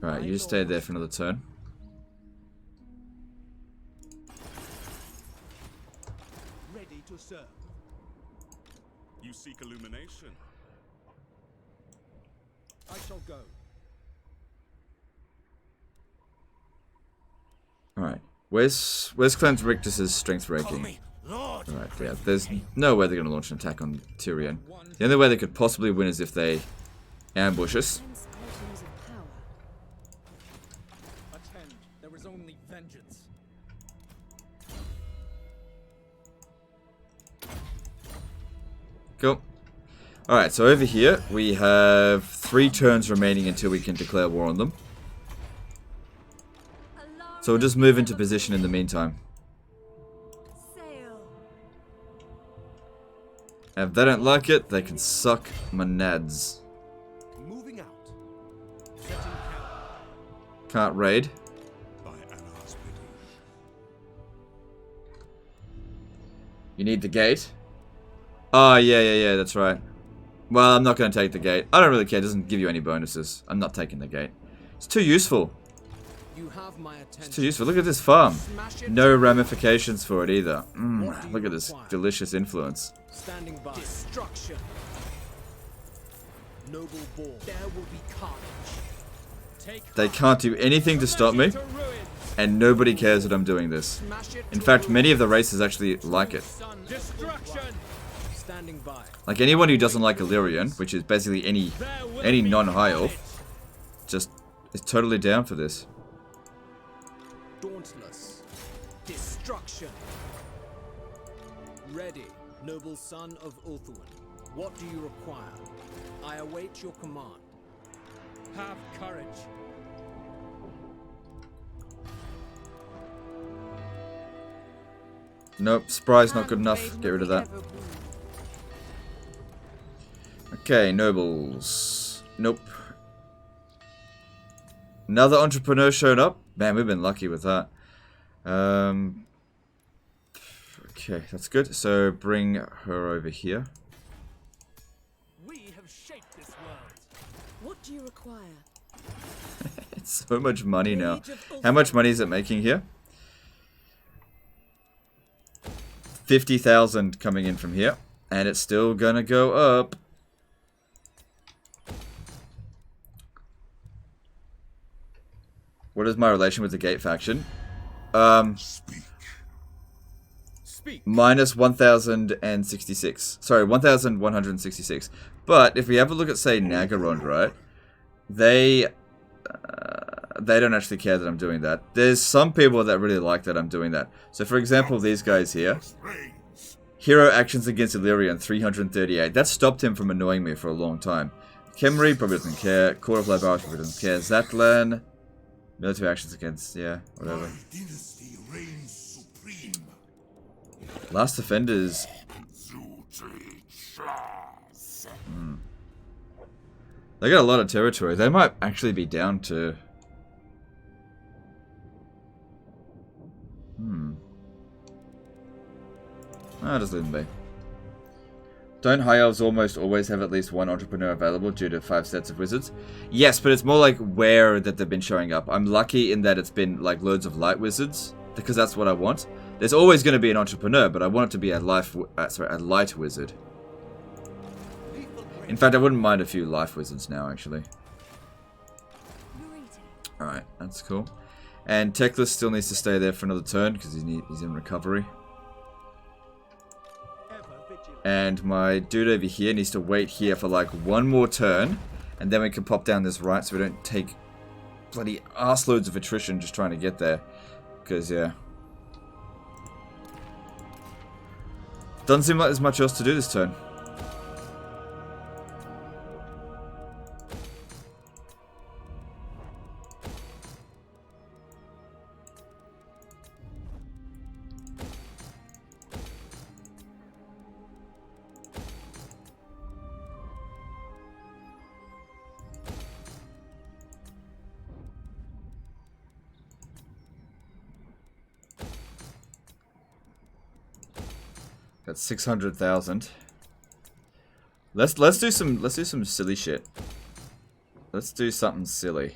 Alright, you just stay there for another turn. Ready to serve. You seek illumination. I shall go. Alright. Where's Clarence Rictus's strength ranking? Alright, yeah. There's no way they're going to launch an attack on Tyrion. The only way they could possibly win is if they ambush us. Attend. There is only vengeance. Cool. Alright, so over here we have 3 turns remaining until we can declare war on them. So we'll just move into position in the meantime. And if they don't like it, they can suck my nads. Moving out. Setting camp. Can't raid. By Allah's bidding. You need the gate. Oh, yeah, that's right. Well, I'm not going to take the gate. I don't really care. It doesn't give you any bonuses. I'm not taking the gate. It's too useful. You have my attention. It's too useful. Look at this farm. Smash it No to ramifications for it either. What do you Look at this require? delicious influence. Standing by. Destruction. Noble boar. There will be carnage. Take They heart. can't do anything to stop me, Smash it to ruins. and nobody cares that I'm doing this. Smash it In to fact, ruin. many of the races actually like it. Son of destruction. Standing by. Like anyone who doesn't like Illyrian, which is basically any There will any be non-high carnage. elf, just is totally down for this. Dauntless. Destruction. Ready, noble son of Ulthuan. What do you require? I await your command. Have courage. Nope, Spry's not good enough. Get rid of that. Okay, nobles. Nope. Another entrepreneur showed up. Man, we've been lucky with that. Okay, that's good. So bring her over here. We have shaped this world. What do you require? It's so much money now. How much money is it making here? 50,000 coming in from here. And it's still gonna go up. What is my relation with the Gate faction? Speak. Minus 1,066. Sorry, 1,166. But if we have a look at, say, Nagarond, right? They don't actually care that I'm doing that. There's some people that really like that I'm doing that. So, for example, these guys here. Reigns. Hero actions against Illyrian, 338. That stopped him from annoying me for a long time. Khemri probably doesn't care. Court of Labarge probably doesn't care. Zatlan. Military actions against, yeah, whatever. My dynasty reigns supreme. Last Defenders. They got a lot of territory. They might actually be down to... just leave them be. Don't high elves almost always have at least one entrepreneur available due to 5 sets of wizards? Yes, but it's more like where that they've been showing up. I'm lucky in that it's been like loads of light wizards, because that's what I want. There's always going to be an entrepreneur, but I want it to be a light wizard. In fact, I wouldn't mind a few life wizards now, actually. Alright, that's cool. And Teclis still needs to stay there for another turn, because he's in recovery. And my dude over here needs to wait here for like one more turn, and then we can pop down this right so we don't take bloody arseloads of attrition just trying to get there. Because, yeah. Doesn't seem like there's much else to do this turn. That's 600,000. Let's do some silly shit. Let's do something silly.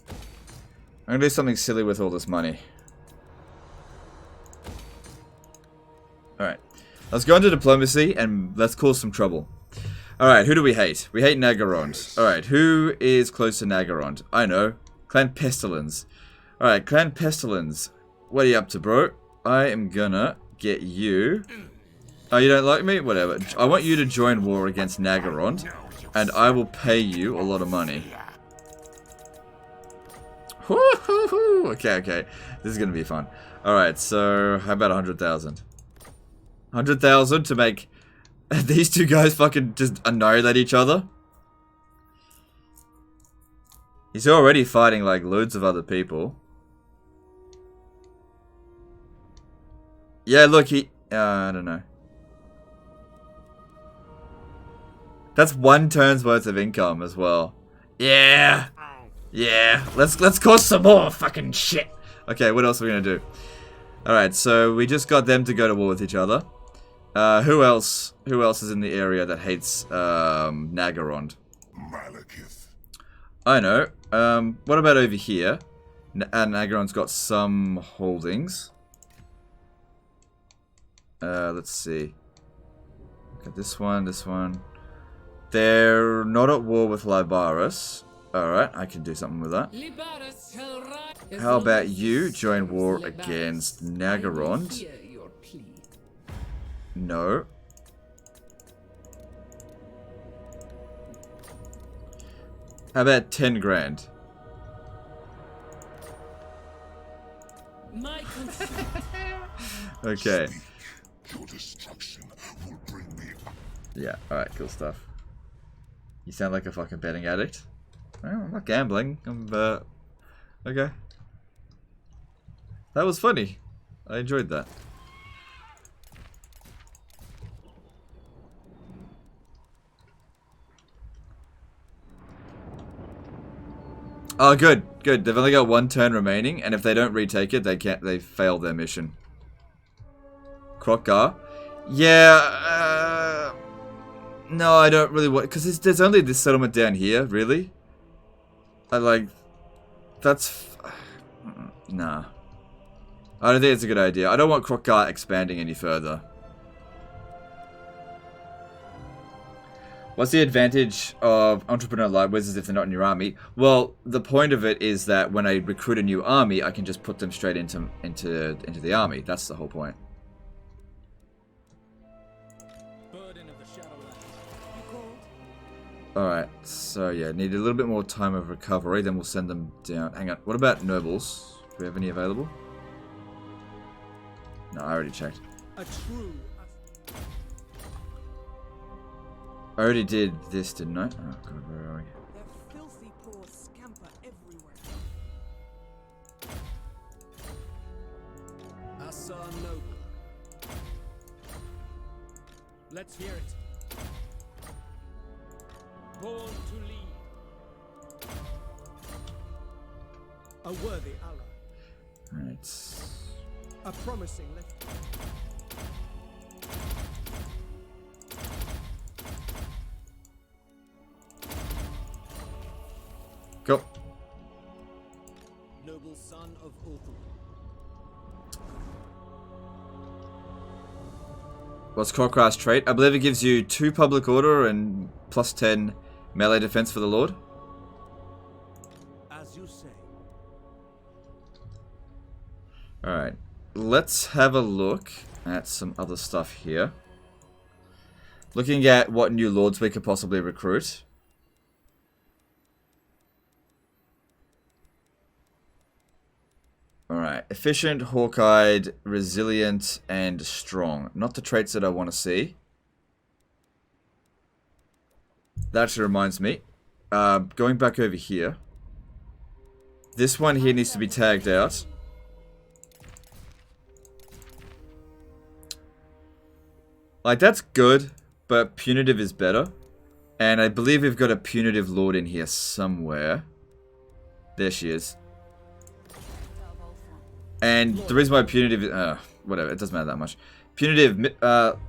I'm gonna do something silly with all this money. Alright. Let's go into diplomacy and let's cause some trouble. Alright, who do we hate? We hate Nagarond. Alright, who is close to Nagarond? I know. Clan Pestilence. Alright, Clan Pestilence. What are you up to, bro? I am gonna get you... Oh, you don't like me? Whatever. I want you to join war against Nagarond, and I will pay you a lot of money. Okay, okay. This is gonna be fun. Alright, so how about 100,000? 100,000 to make these two guys fucking just annihilate each other? He's already fighting like loads of other people. Yeah, look, he... I don't know. That's 1 turn's worth of income as well. Yeah! Yeah! Let's cause some more fucking shit! Okay, what else are we gonna do? Alright, so we just got them to go to war with each other. Who else is in the area that hates Nagarond? Malekith. I know. What about over here? Nagarond's got some holdings. Let's see. Look at this one. They're not at war with Libaris. Alright, I can do something with that. How about you join war against Nagarond? No. How about 10 grand? Okay. Your destruction will bring me up. Yeah, alright, cool stuff. You sound like a fucking betting addict. Well, I'm not gambling. I'm, okay. That was funny. I enjoyed that. Oh, good, good. They've only got 1 turn remaining, and if they don't retake it, they fail their mission. Krokgar? Yeah, no, I don't really want, because there's only this settlement down here, really? That's, nah. I don't think it's a good idea. I don't want Krokgar expanding any further. What's the advantage of entrepreneur light wizards if they're not in your army? Well, the point of it is that when I recruit a new army, I can just put them straight into the army. That's the whole point. Alright, so yeah, need a little bit more time of recovery, then we'll send them down. Hang on, what about nobles? Do we have any available? No, I already checked. I already did this, didn't I? Oh god, where are we? Their filthy paws scamper everywhere. Asa Noble. Let's hear it. Born to lead. A worthy ally. Alright. A promising left. Go. Noble son of Ulthul. What's Korkrar's trait? I believe it gives you 2 public order and plus 10 melee defense for the Lord. As you say. Alright. Let's have a look at some other stuff here. Looking at what new lords we could possibly recruit. Alright, efficient, hawk-eyed, resilient, and strong. Not the traits that I want to see. That actually reminds me. Going back over here. This one here needs to be tagged out. Like, that's good, but punitive is better. And I believe we've got a punitive lord in here somewhere. There she is. And the reason why punitive is, whatever, it doesn't matter that much. Punitive,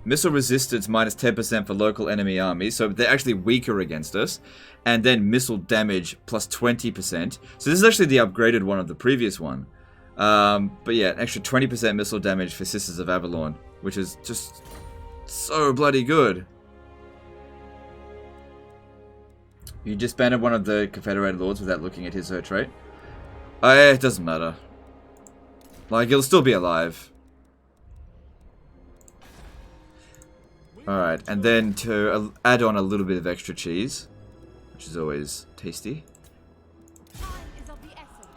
missile resistance minus 10% for local enemy armies, so they're actually weaker against us. And then missile damage plus 20%. So this is actually the upgraded one of the previous one. But yeah, extra 20% missile damage for Sisters of Avalon, which is just so bloody good. You disbanded one of the Confederated Lords without looking at his or her trait. It doesn't matter. Like, he'll still be alive. Alright, and then to add on a little bit of extra cheese, which is always tasty. Time is of the essence.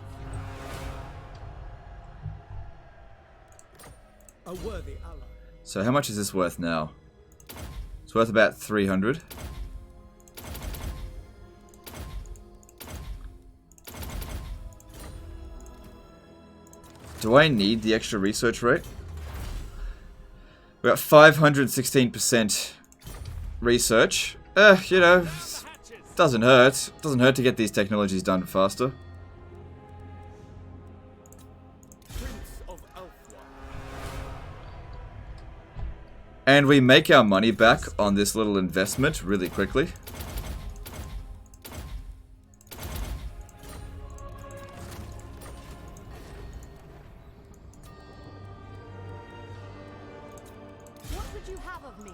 A worthy ally. So how much is this worth now? It's worth about 300. Do I need the extra research rate? We got 516% research. You know, doesn't hurt. Doesn't hurt to get these technologies done faster. Prince of Alpha. And we make our money back on this little investment really quickly. What would you have of me?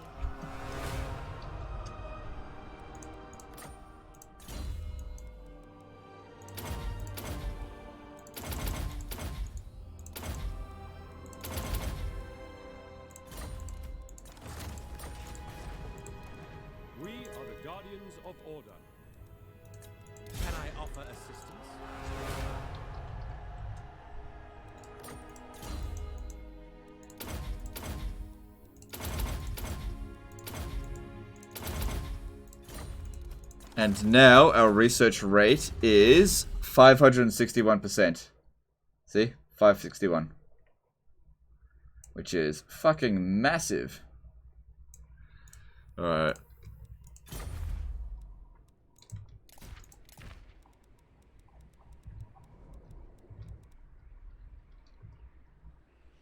We are the guardians of order. Can I offer assistance? And now our research rate is 561%. See? 561. Which is fucking massive. Alright.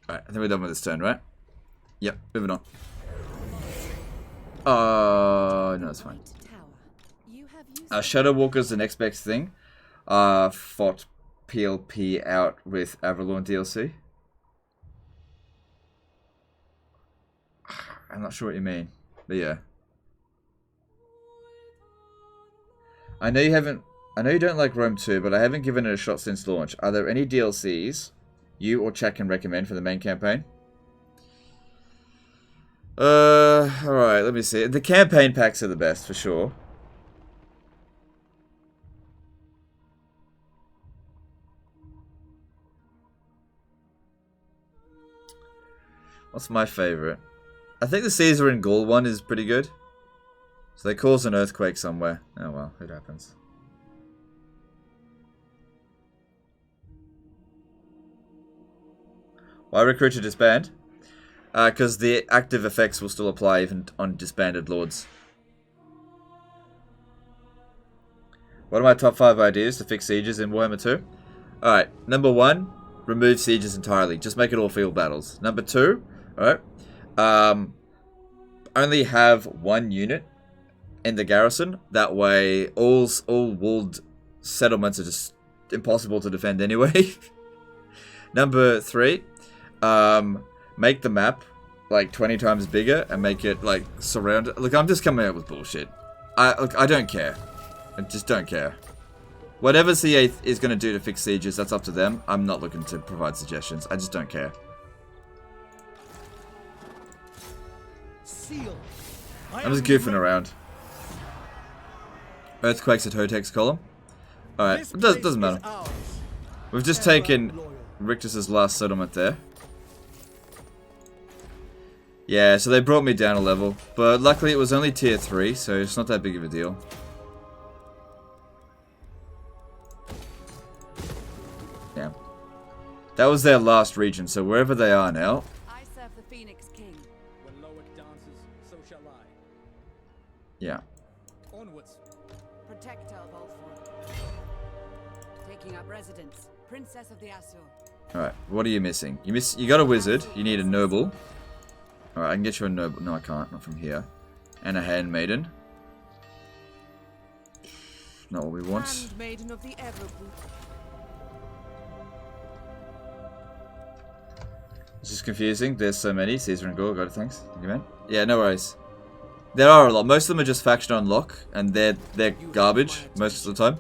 Alright, I think we're done with this turn, right? Yep, moving on. No, it's fine. Shadow Walker's the next best thing. Fought PLP out with Avalon DLC. I'm not sure what you mean, but yeah. I know you don't like Rome 2, but I haven't given it a shot since launch. Are there any DLCs you or chat can recommend for the main campaign? Alright, let me see. The campaign packs are the best, for sure. What's my favorite? I think the Caesar and Gaul one is pretty good. So they cause an earthquake somewhere. Oh well, it happens. Why recruit to disband? Because the active effects will still apply even on disbanded lords. What are my top 5 ideas to fix sieges in Warhammer 2? Alright, number 1, remove sieges entirely. Just make it all field battles. Number 2, alright, only have 1 unit in the garrison. That way, all walled settlements are just impossible to defend anyway. Number 3, make the map like 20 times bigger and make it like surround. Look, I'm just coming up with bullshit. I don't care. I just don't care. Whatever C8 is going to do to fix sieges, that's up to them. I'm not looking to provide suggestions. I just don't care. Seal. I'm just goofing around. Earthquakes at Vortex column. Alright, it doesn't matter. We've just taken Rictus's last settlement there. Yeah, so they brought me down a level. But luckily it was only tier 3, so it's not that big of a deal. Yeah. That was their last region, so wherever they are now. I serve the Phoenix King. When Loic dances, so shall I. Yeah. Onwards. Protector of Ulthuan. Taking up residence. Princess of the Asur. Alright, what are you missing? You got a wizard, you need a noble. Alright, I can get you a noble. No, I can't, not from here. And a handmaiden. Not what we want. Handmaiden of the Everboot. It's just confusing. There's so many. Caesar and Gaul, got it, thanks. Thank you, man. Yeah, no worries. There are a lot. Most of them are just faction unlock, and they're garbage most of the time.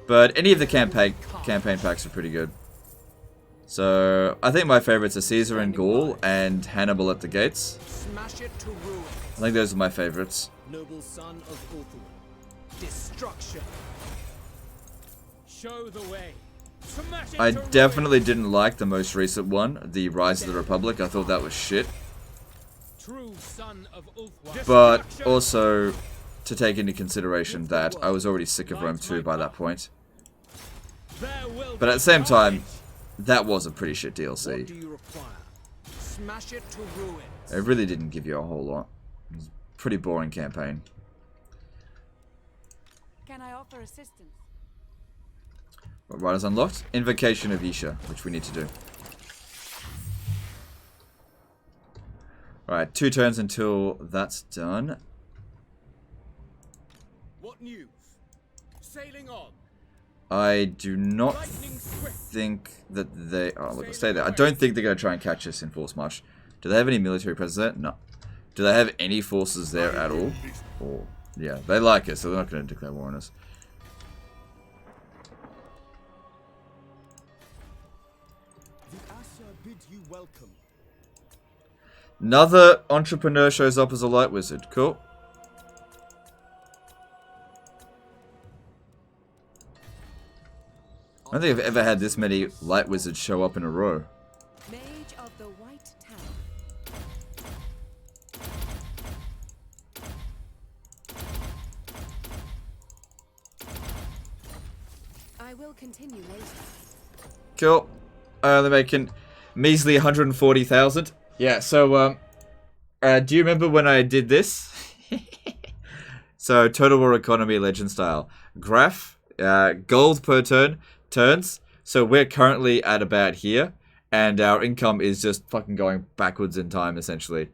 But any of the campaign packs are pretty good. So I think my favorites are Caesar and Gaul and Hannibal at the gates. Smash it to ruin. I think those are my favorites. Noble son of Ulthuan. Destruction. Show the way. Smash it I to definitely didn't like the most recent one, the Rise of the Republic. I thought that was shit. True son of Ulthuan. But Destruction. also to take into consideration that I was already sick of Rome 2 by that point. There will But at the same time, that was a pretty shit What DLC. do you require? Smash it to ruin. It really didn't give you a whole lot. It was a pretty boring campaign. Can I offer assistance? What riders unlocked? Invocation of Isha, which we need to do. Alright, 2 turns until that's done. What news? Sailing on. I do not think that they... Oh, look, stay there. I don't think they're going to try and catch us in force march. Do they have any military presence there? No. Do they have any forces there at all? Or, yeah, they like us, so they're not going to declare war on us. The Asher bids you welcome. Another entrepreneur shows up as a light wizard. Cool. I don't think I've ever had this many light wizards show up in a row. Mage of the White Tower. I will continue later. Cool. They're making measly 140,000. Yeah, so, do you remember when I did this? So, Total War Economy Legend style. Graph, gold per turns. So, we're currently at about here. And our income is just fucking going backwards in time, essentially.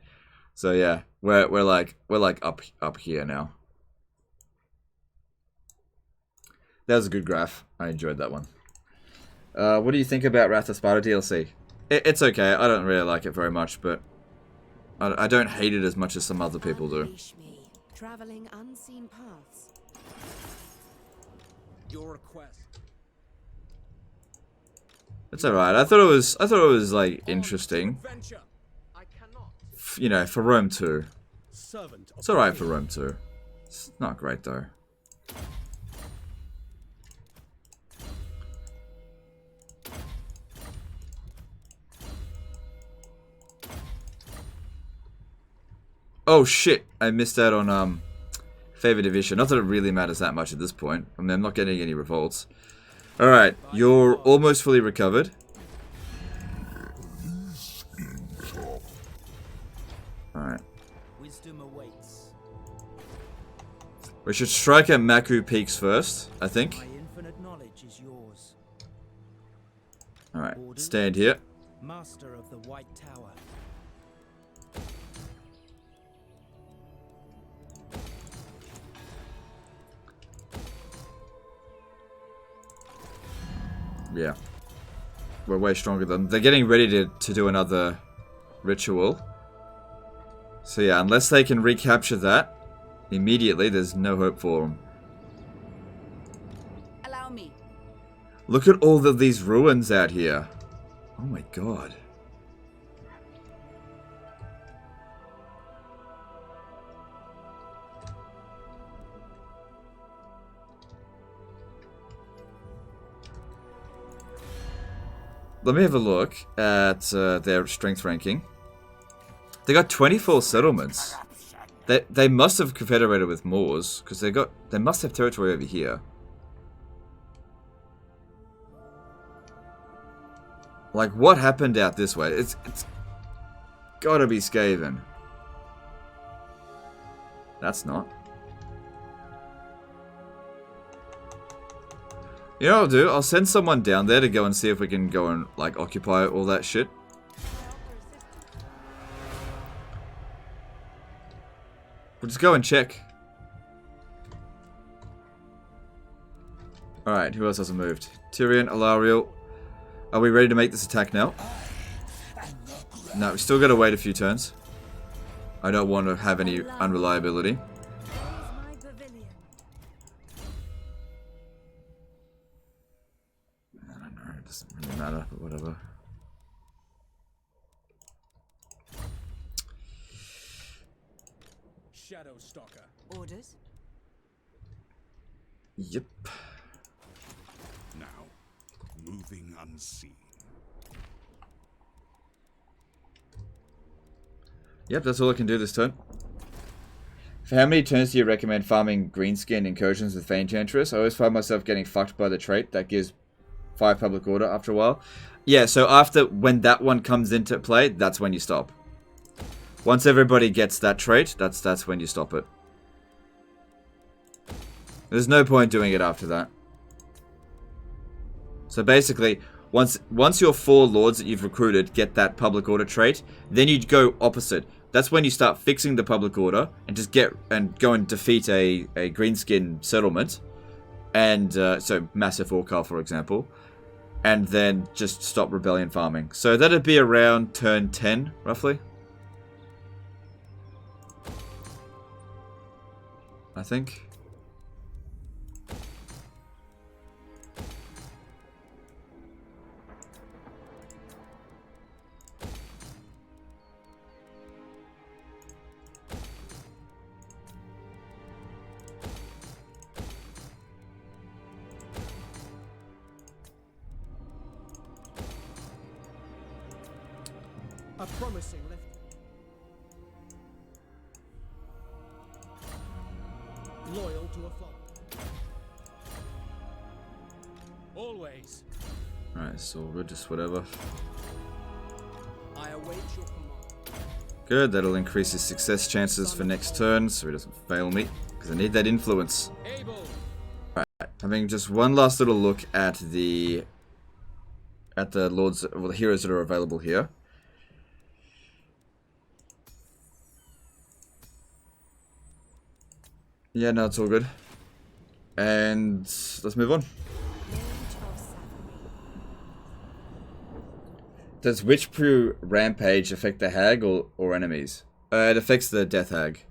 So, yeah, we're like up here now. That was a good graph. I enjoyed that one. What do you think about Wrath of Sparta DLC? It's okay. I don't really like it very much, but I don't hate it as much as some other people do. Unleash me, traveling unseen paths. Your request. It's alright. I thought it was like interesting. Adventure. I cannot. You know, for Rome 2. Servant of It's alright for Rome 2. It's not great though. Oh shit, I missed out on Favor Division. Not that it really matters that much at this point. I mean, I'm not getting any revolts. Alright, you're almost fully recovered. Alright. Wisdom awaits. We should strike at Maku Peaks first, I think. My infinite knowledge is yours. Alright, stand here. Master of the White Tower. Yeah. We're way stronger than them. They're getting ready to do another ritual. So yeah, unless they can recapture that immediately, there's no hope for them. Allow me. Look at all of these ruins out here. Oh my god. Let me have a look at their strength ranking. They got 24 settlements. They must have confederated with Moors, because they must have territory over here. Like, what happened out this way? It's gotta be Skaven. That's not. You know what I'll do? I'll send someone down there to go and see if we can go and, like, occupy all that shit. We'll just go and check. Alright, who else hasn't moved? Tyrion, Alariel. Are we ready to make this attack now? No, we still gotta wait a few turns. I don't want to have any unreliability. I don't know, it doesn't really matter, but whatever. Shadow Stalker. Orders? Yep. Now, moving unseen. Yep, that's all I can do this turn. For how many turns do you recommend farming greenskin incursions with Fey Enchantress? I always find myself getting fucked by the trait that gives 5 public order after a while. Yeah, so when that one comes into play, that's when you stop. Once everybody gets that trait, that's when you stop it. There's no point doing it after that. So basically, once your 4 lords that you've recruited get that public order trait, then you go opposite. that's when you start fixing the public order and just go and defeat a greenskin settlement, and so massive Orcal, for example, and then just stop rebellion farming. So that'd be around turn 10, roughly. I think. A promising left. Loyal to a foe. Always. Alright, so we're just whatever. I await your command. Good, that'll increase his success chances for next turn, so he doesn't fail me, because I need that influence. Able. Alright, having just one last little look at the lords, well, the heroes that are available here. Yeah, no, it's all good. And let's move on. Does Witchbrew Rampage affect the Hag or enemies? It affects the Death Hag.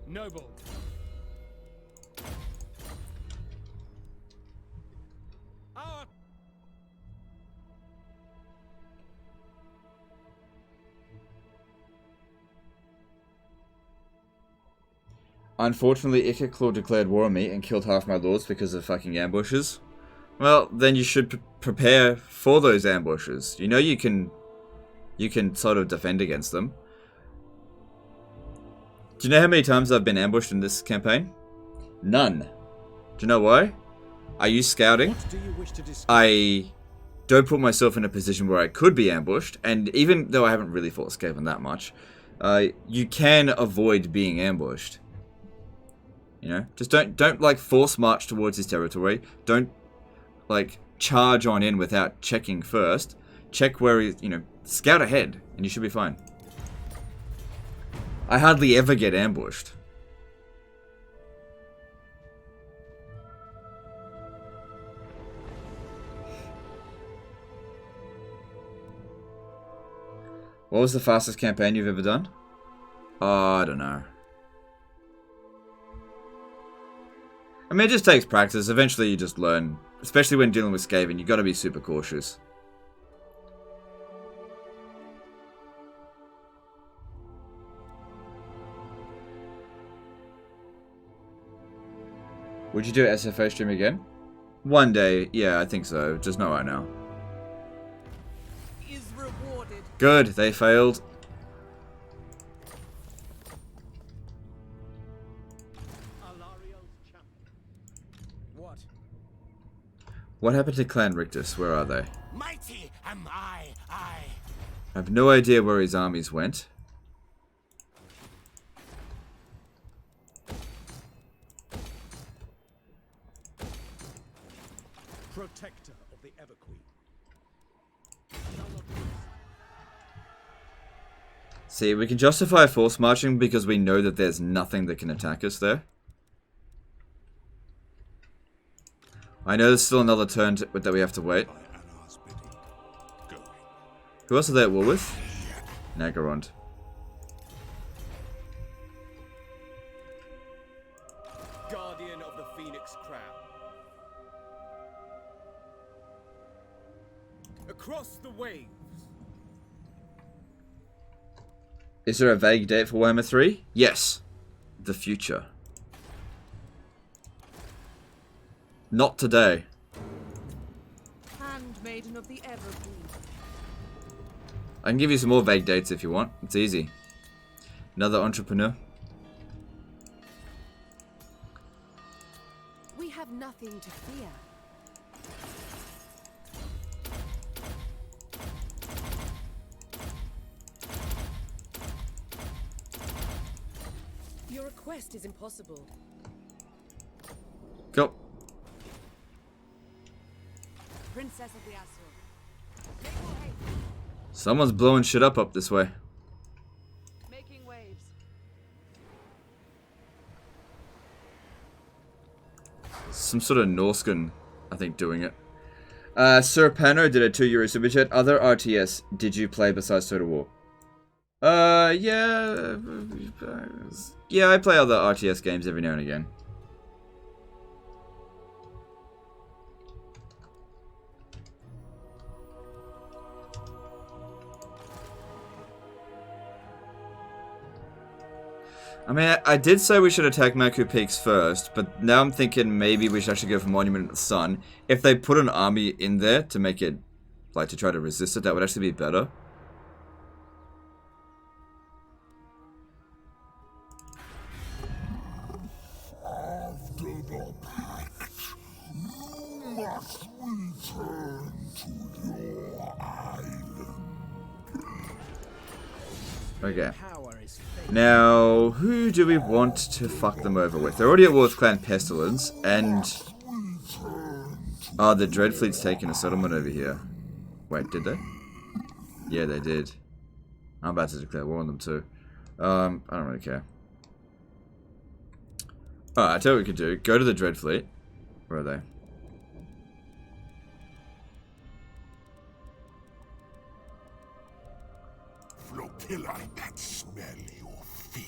Noble. Our Unfortunately, Ikaclaw declared war on me and killed half my lords because of fucking ambushes. Well, then you should prepare for those ambushes. You know you can sort of defend against them. Do you know how many times I've been ambushed in this campaign? None. Do you know why? I use scouting. What do you wish to discuss? I don't put myself in a position where I could be ambushed, and even though I haven't really fought Skaven that much, you can avoid being ambushed. You know, just don't like force march towards his territory. Don't like charge on in without checking first. Check where he, scout ahead, and you should be fine. I hardly ever get ambushed. What was the fastest campaign you've ever done? I don't know. I mean, it just takes practice. Eventually you just learn. Especially when dealing with Skaven, you gotta be super cautious. Would you do an SFO stream again? One day, yeah, I think so. Just not right now. Is rewarded. Good, they failed. What happened to Clan Rictus? Where are they? Mighty am I. I have no idea where his armies went. Protector of the Everqueen. See, we can justify force marching because we know that there's nothing that can attack us there. I know there's still another turn that we have to wait. Who else are they at war with? Nagarond. Guardian of the Phoenix Crown. Across the waves. Is there a vague date for Warhammer 3? Yes. The future. Not today. Handmaiden of the Evergreen. I can give you some more vague dates if you want. It's easy. Another entrepreneur. We have nothing to fear. Your request is impossible. Go. Princess of the Azure. Someone's blowing shit up this way. Making waves. Some sort of Norscan, I think, doing it. Sir Pano did a €2 super chat. Other RTS did you play besides Total War? Yeah. Yeah, I play other RTS games every now and again. I mean, I did say we should attack Mercury Peaks first, but now I'm thinking maybe we should actually go for Monument of the Sun. If they put an army in there to make it, like, to try to resist it, that would actually be better. After the pact, you must return to your island. Okay. Power is Now, who do we want to fuck them over with? They're already at war with Clan Pestilence, and... Oh, the Dreadfleet's taking a settlement over here. Wait, did they? Yeah, they did. I'm about to declare war on them too. I don't really care. Alright, I'll tell you what we could do. Go to the Dreadfleet. Where are they? Flotilla, I can smell your fear.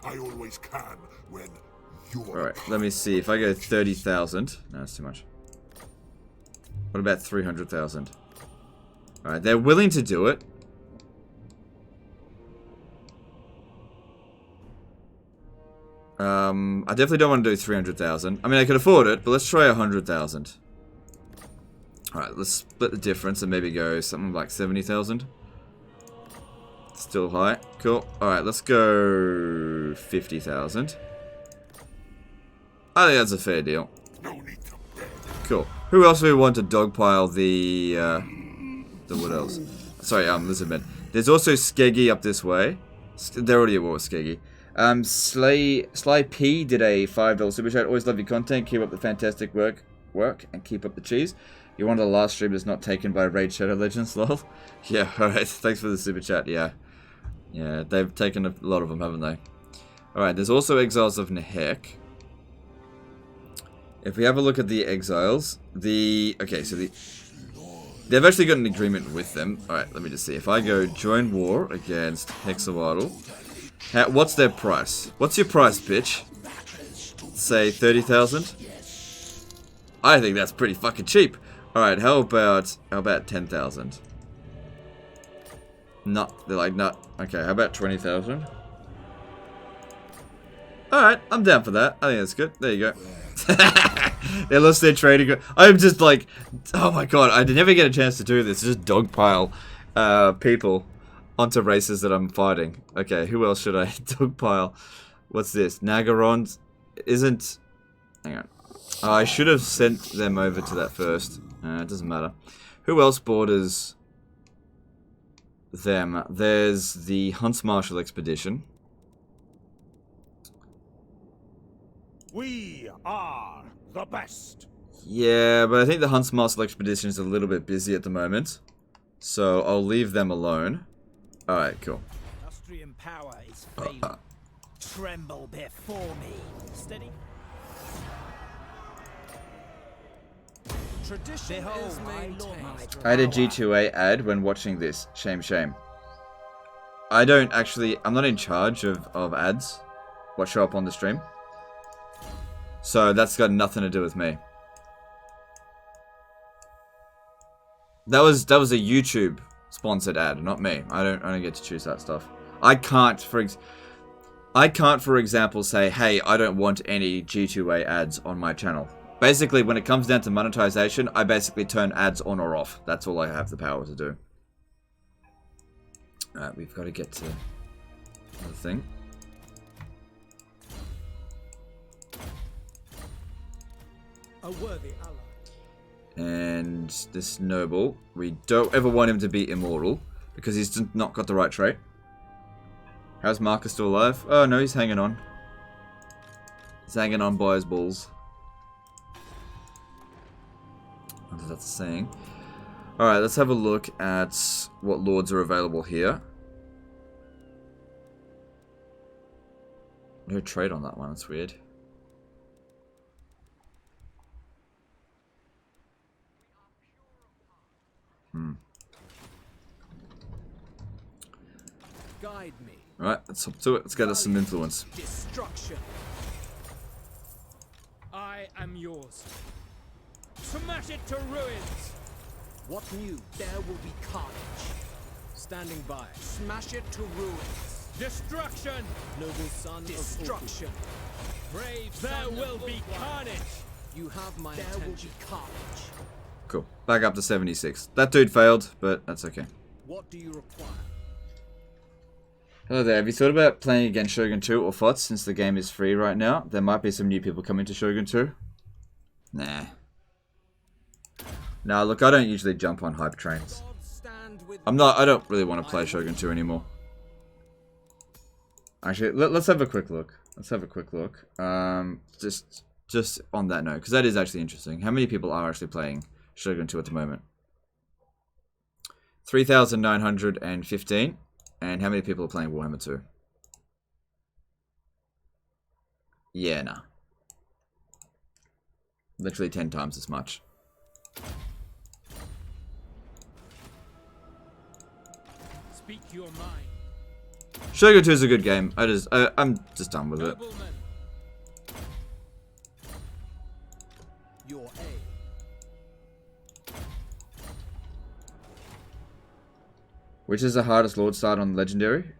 I always can when you're... Alright, let me see. If I go 30,000... No, that's too much. What about 300,000? Alright, they're willing to do it. I definitely don't want to do 300,000. I mean, I could afford it, but let's try 100,000. Alright, let's split the difference and maybe go something like 70,000. Still high. Cool. Alright, let's go 50,000. I think that's a fair deal. Cool. Who else do we want to dogpile the what else? Sorry, Lisbon. There's also Skeggy up this way. They're already at war with Skeggy. Sly P did a $5 super chat. Always love your content. Keep up the fantastic work, and keep up the cheese. You're one of the last streamers not taken by Raid Shadow Legends, lol. Yeah, alright. Thanks for the super chat, yeah. Yeah, they've taken a lot of them, haven't they? Alright, there's also Exiles of Nehek. If we have a look at the Exiles, okay, so they've actually got an agreement with them. Alright, let me just see. If I go join war against Hexawatl, what's their price? What's your price, bitch? Say 30,000? I think that's pretty fucking cheap. Alright, how about 10,000? No, they're like, no. Okay, how about 20,000? Alright, I'm down for that. I think that's good. There you go. They lost their trading. I'm just like, oh my god, I never get a chance to do this. Just dogpile people onto races that I'm fighting. Okay, who else should I dogpile? What's this? Nagaron isn't... Hang on. I should have sent them over to that first. It doesn't matter. Who else borders them? There's the Hunts Marshal Expedition. We are the best. Yeah, but I think the Hunts Marshal Expedition is a little bit busy at the moment. So I'll leave them alone. Alright, cool. Austrian power is failing. Tremble before me. Steady. Tradition is maintained. I had a G2A ad when watching this. Shame, shame. I don't actually... I'm not in charge of ads. What show up on the stream. So that's got nothing to do with me. That was a YouTube sponsored ad, not me. I don't get to choose that stuff. I can't, for example, say, hey, I don't want any G2A ads on my channel. Basically, when it comes down to monetization, I basically turn ads on or off. That's all I have the power to do. Alright, we've got to get to another thing. A worthy ally. And this noble, we don't ever want him to be immortal, because he's not got the right trait. How's Marcus still alive? Oh no, he's hanging on. He's hanging on by his balls. What is that saying? Alright, let's have a look at what lords are available here. No trade on that one, that's weird. Guide me. Alright, let's hop to it. Let's get us some influence. Destruction. I am yours. Smash it to ruins. What new? There will be carnage. Standing by. Smash it to ruins. Destruction. Noble son destruction. Brave there will be carnage. You have my attention. There will be carnage. Cool. Back up to 76. That dude failed, but that's okay. What do you require? Hello there. Have you thought about playing against Shogun 2 or FOTS since the game is free right now? There might be some new people coming to Shogun 2. Nah. Nah, look, I don't usually jump on hype trains. I don't really want to play Shogun 2 anymore. Actually, let's have a quick look. Let's have a quick look. Just on that note, because that is actually interesting. How many people are actually playing Shogun 2 at the moment? 3,915. And how many people are playing Warhammer 2? Yeah, nah. Literally 10 times as much. Speak your mind. Shogun 2 is a good game. I'm just done with it. Noblemen. Your aim. Which is the hardest Lord start on Legendary?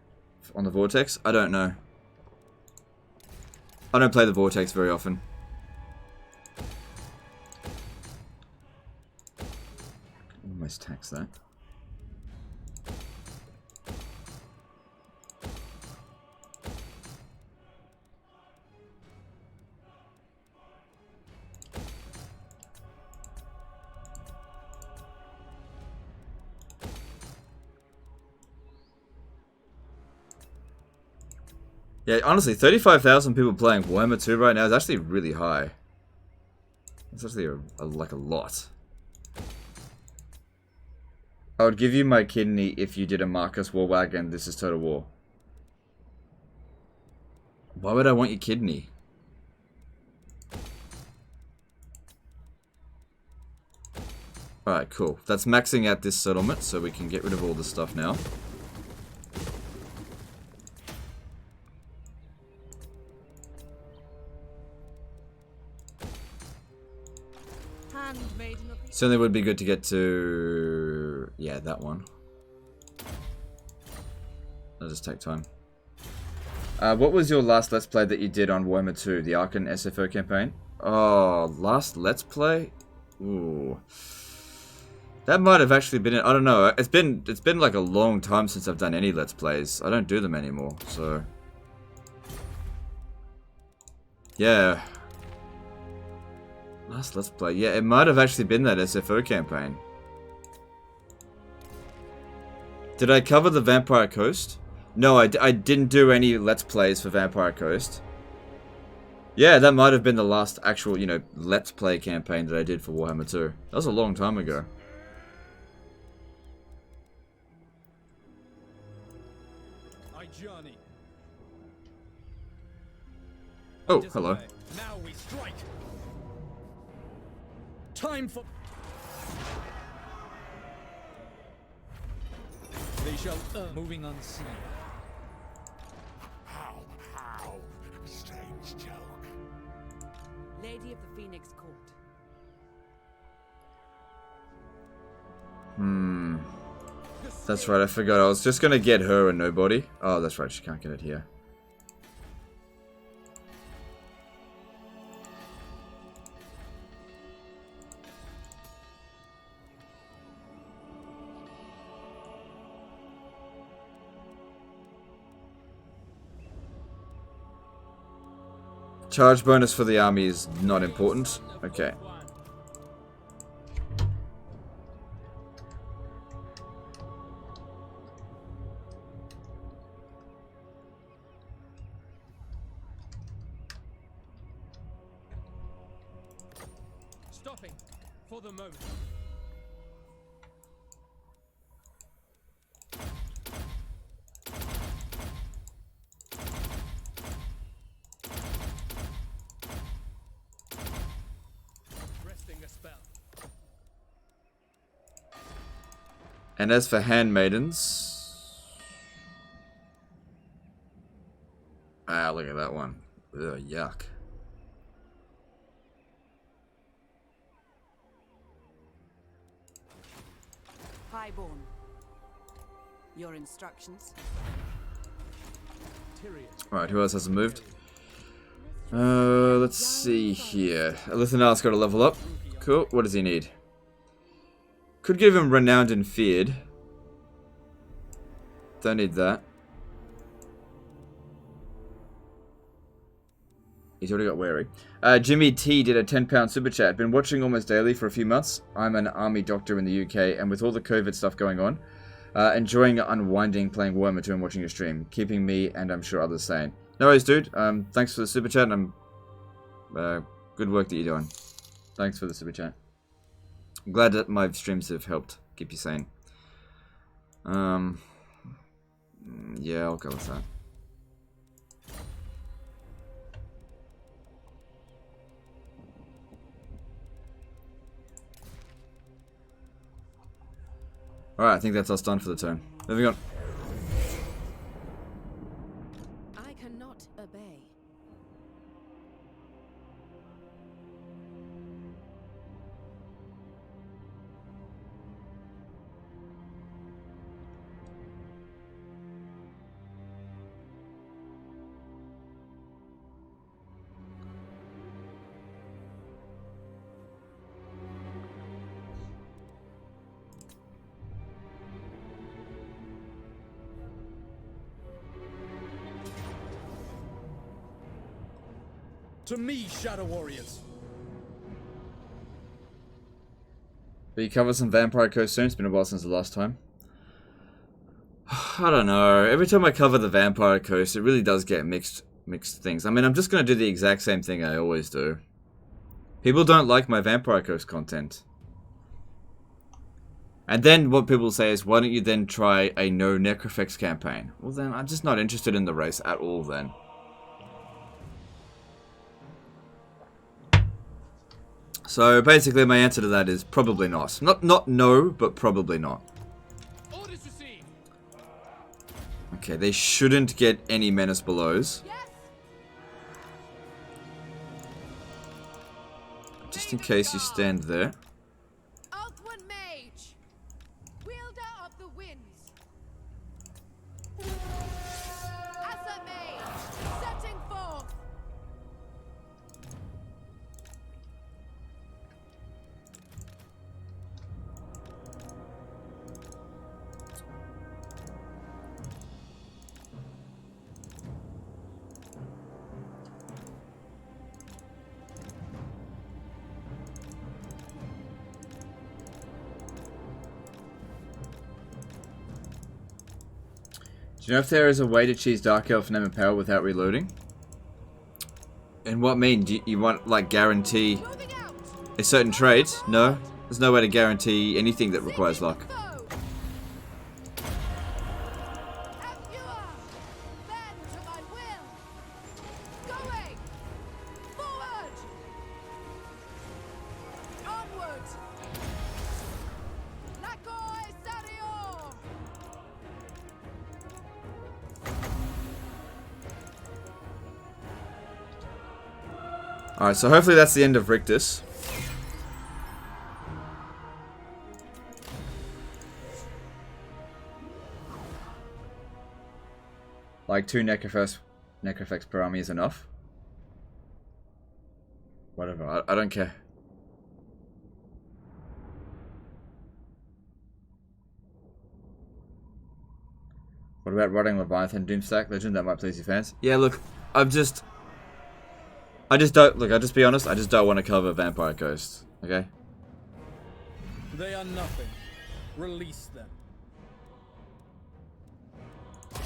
On the Vortex? I don't know. I don't play the Vortex very often. Almost tax that. Yeah, honestly, 35,000 people playing Warhammer 2 right now is actually really high. It's actually like a lot. I would give you my kidney if you did a Marcus War Wagon. This is Total War. Why would I want your kidney? Alright, cool. That's maxing out this settlement, so we can get rid of all this stuff now. Certainly would be good to get to... yeah, that one. That'll just take time. What was your last Let's Play that you did on Warhammer 2? The Arkan SFO campaign? Oh, last Let's Play? Ooh. That might have actually been it. I don't know. It's been like a long time since I've done any Let's Plays. I don't do them anymore, so... yeah. Last Let's Play. Yeah, it might have actually been that SFO campaign. Did I cover the Vampire Coast? No, I didn't do any Let's Plays for Vampire Coast. Yeah, that might have been the last actual, you know, Let's Play campaign that I did for Warhammer 2. That was a long time ago. I journey. Oh, hello. Now we strike. Time for... They shall moving unseen. How? Strange joke. Lady of the Phoenix Court. That's right, I forgot. I was just gonna get her and nobody. Oh, that's right, she can't get it here. Charge bonus for the army is not important. Okay. Stopping for the moment. And as for handmaidens... Ah, look at that one. Ugh, yuck. Highborn. Your instructions? Alright, who else hasn't moved? Let's see here. Lithanar's got to level up. Cool. What does he need? Could give him renowned and feared. Don't need that. He's already got wary. Jimmy T did a £10 super chat. Been watching almost daily for a few months. I'm an army doctor in the UK, and with all the COVID stuff going on, enjoying unwinding, playing Warhammer 2 and watching your stream, keeping me and I'm sure others sane. No worries, dude. Thanks for the super chat. And good work that you're doing. Thanks for the super chat. I'm glad that my streams have helped keep you sane. Yeah, I'll go with that. Alright, I think that's us done for the turn. Moving on. I cannot obey. To me, Shadow Warriors. Will you cover some Vampire Coast soon? It's been a while since the last time. I don't know. Every time I cover the Vampire Coast, it really does get mixed things. I mean, I'm just going to do the exact same thing I always do. People don't like my Vampire Coast content. And then what people say is, why don't you then try a no Necrofex campaign? Well then, I'm just not interested in the race at all then. So basically my answer to that is probably not. Not no, but probably not. Orders received. Okay, they shouldn't get any menace belows. Yes. Just in case you stand there. Outward mage. Wielder of the winds. As a mage, setting forth. Do you know if there is a way to choose Dark Elf Name and Power without reloading? And what mean? Do you want, like, guarantee Moving out. a certain trait? No? There's no way to guarantee anything that requires luck. Foe. Have you bend to my will? Going. Forward. Onward. Lakoi Sarior. Alright, so hopefully that's the end of Rictus. Like 2 Necrofex per army is enough. Whatever, I don't care. What about Rotting Leviathan Doomstack Legend? That might please your fans. Yeah, look, I just don't, look, I'll just be honest, I just don't want to cover Vampire Coast, okay? They are nothing. Release them.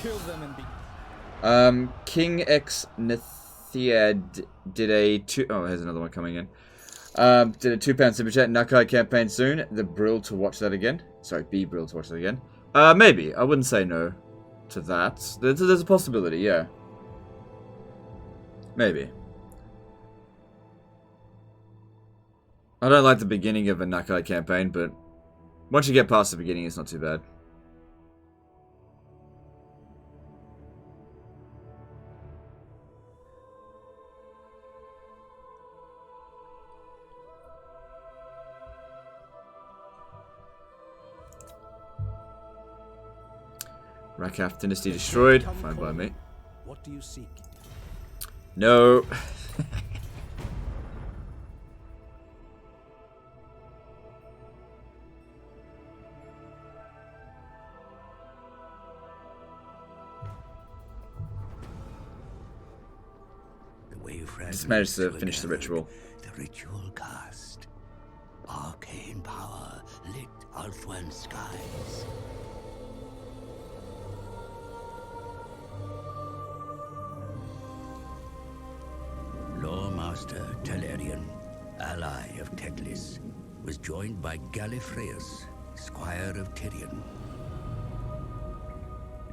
Kill them and be... King X Nethiad did a oh, here's another one coming in. Did a £2 super chat. Nakai campaign soon. The Brill to watch that again. Sorry, be Brill to watch that again. Maybe. I wouldn't say no to that. There's a possibility, yeah. Maybe. I don't like the beginning of a Nakai campaign, but Once you get past the beginning, it's not too bad. Rakaf dynasty destroyed. Fine by me. What do you seek? No. Just managed to finish the ritual. The ritual cast. Arcane power lit Ulthuan skies. Loremaster Telerian, ally of Teclis, was joined by Gallifreus, squire of Tyrion.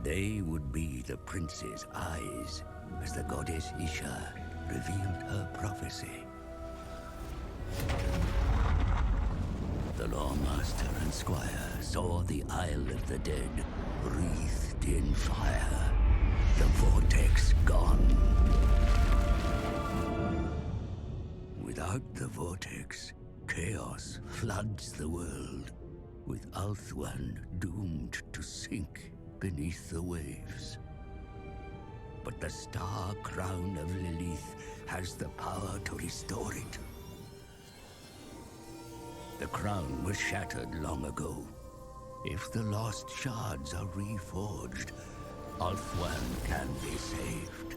They would be the prince's eyes as the goddess Isha revealed her prophecy. The Lawmaster and Squire saw the Isle of the Dead wreathed in fire, the Vortex gone. Without the Vortex, chaos floods the world, with Ulthuan doomed to sink beneath the waves. But the star crown of Lilith has the power to restore it. The crown was shattered long ago. If the lost shards are reforged, Ulthuan can be saved.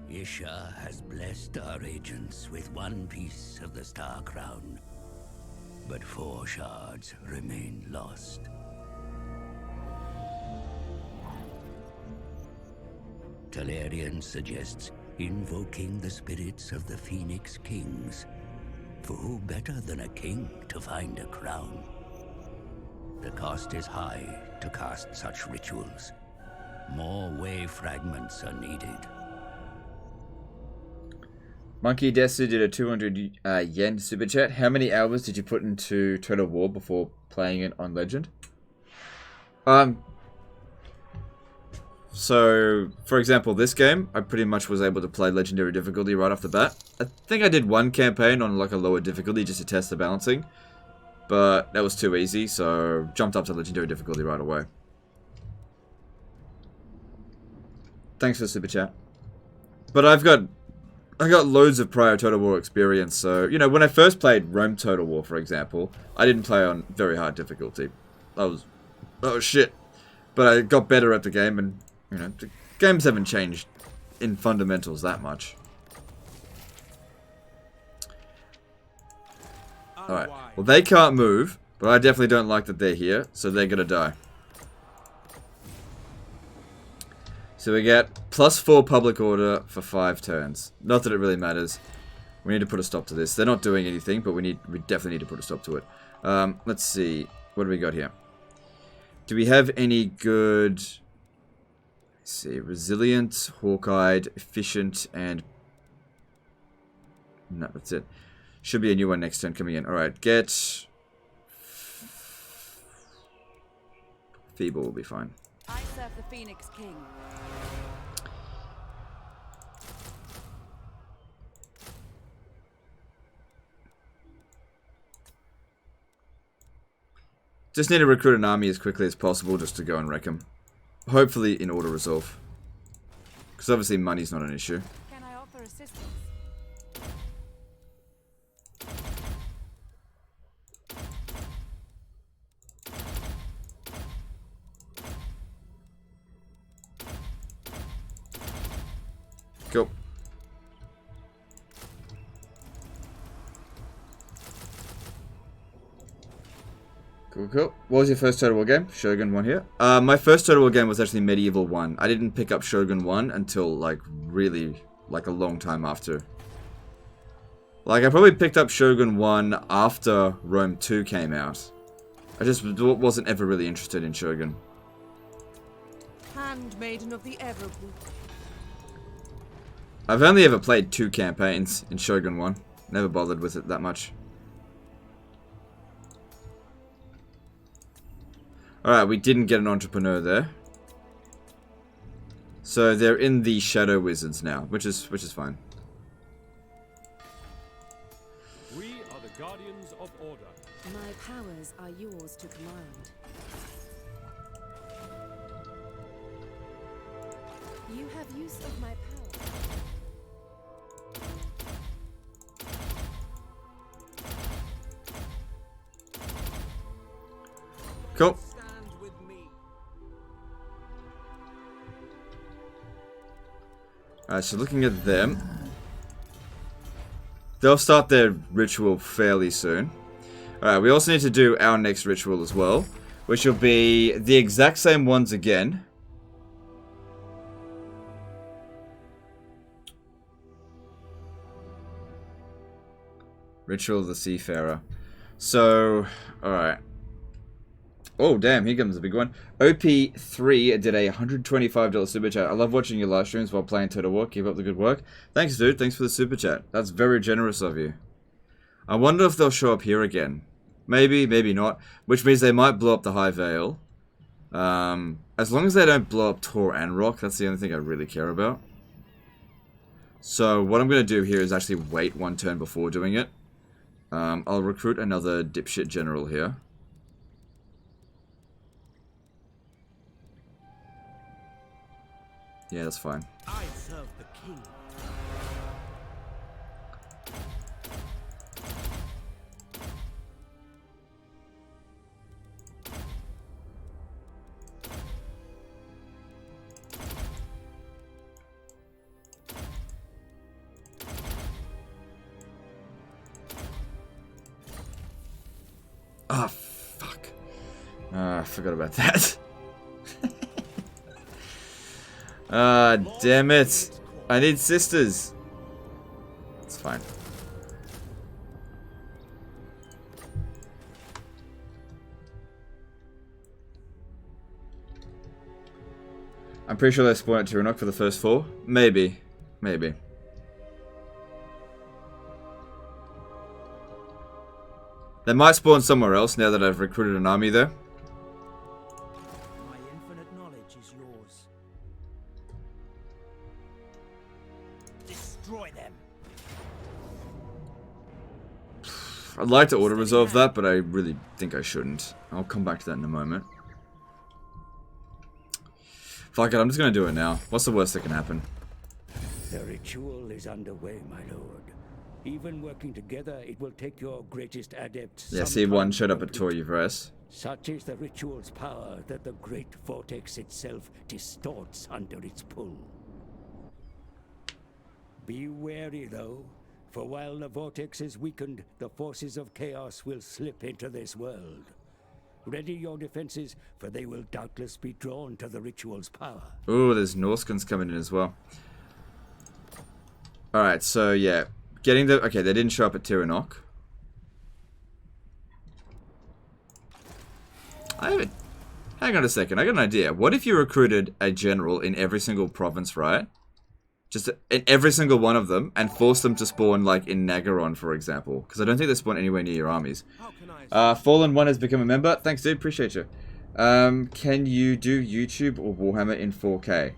Isha has blessed our agents with one piece of the star crown, but 4 shards remain lost. Telerian suggests invoking the spirits of the Phoenix Kings. For who better than a king to find a crown? The cost is high to cast such rituals. More wave fragments are needed. Monkey Desu did a 200 yen super chat. How many hours did you put into Total War before playing it on Legend? So, for example, this game, I pretty much was able to play Legendary difficulty right off the bat. I think I did one campaign on like a lower difficulty just to test the balancing. But that was too easy, so jumped up to Legendary difficulty right away. Thanks for the super chat. But I got loads of prior Total War experience, so, you know, when I first played Rome Total War, for example, I didn't play on very hard difficulty. That was shit. But I got better at the game, and, you know, the games haven't changed in fundamentals that much. Alright, well, they can't move, but I definitely don't like that they're here, so they're gonna die. So we get +4 public order for 5 turns. Not that it really matters. We need to put a stop to this. They're not doing anything, but we definitely need to put a stop to it. Let's see. What do we got here? Do we have any good... Let's see. Resilient, hawk-eyed, efficient, and... No, that's it. Should be a new one next turn coming in. Alright, get... Feeble will be fine. I serve the Phoenix King. Just need to recruit an army as quickly as possible just to go and wreck them. Hopefully in auto resolve. Because obviously money's not an issue. Can I offer assistance? Cool. Cool. What was your first Total War game? Shogun 1 here. My first Total War game was actually Medieval 1. I didn't pick up Shogun 1 until, like, really, like, a long time after. Like, I probably picked up Shogun 1 after Rome 2 came out. I just wasn't ever really interested in Shogun. Handmaiden of the Everboot. I've only ever played 2 campaigns in Shogun 1. Never bothered with it that much. Alright, we didn't get an entrepreneur there. So they're in the Shadow Wizards now, which is fine. We are the guardians of order. My powers are yours to command. You have use of my power. Cool. Stand with me. Alright, so looking at them. They'll start their ritual fairly soon. Alright, we also need to do our next ritual as well, which will be the exact same ones again. Ritual of the Seafarer. So, alright. Oh, damn, here comes the big one. OP3 did a $125 super chat. I love watching your live streams while playing Total War. Keep up the good work. Thanks, dude. Thanks for the super chat. That's very generous of you. I wonder if they'll show up here again. Maybe, maybe not. Which means they might blow up the High Vale. As long as they don't blow up Tor and Rock, that's the only thing I really care about. So, what I'm going to do here is actually wait one turn before doing it. I'll recruit another dipshit general here. Yeah, that's fine. I serve the king. Ah, fuck. I forgot about that. Ah, damn it. I need sisters. It's fine. I'm pretty sure they spawn at Tiranoc for the first 4. Maybe. Maybe. They might spawn somewhere else now that I've recruited an army there. My infinite knowledge is yours. Destroy them. I'd like to auto-resolve that, but I really think I shouldn't. I'll come back to that in a moment. Fuck it, I'm just gonna do it now. What's the worst that can happen? The ritual is underway, my lord. Even working together, it will take your greatest adept Yeah, some time C1 showed to up at complete. Tor-Yvres. Such is the ritual's power that the great Vortex itself distorts under its pull. Be wary, though, for while the Vortex is weakened, the forces of chaos will slip into this world. Ready your defenses, for they will doubtless be drawn to the ritual's power. Ooh, there's Norskins coming in as well. Alright, so yeah. Getting the... Okay, they didn't show up at Tiranoc. I have it. Hang on a second, I got an idea. What if you recruited a general in every single province, right? Just in every single one of them, and forced them to spawn, like, in Nagaron, for example. Because I don't think they spawn anywhere near your armies. Fallen 1 has become a member. Thanks, dude. Appreciate you. Can you do YouTube or Warhammer in 4K?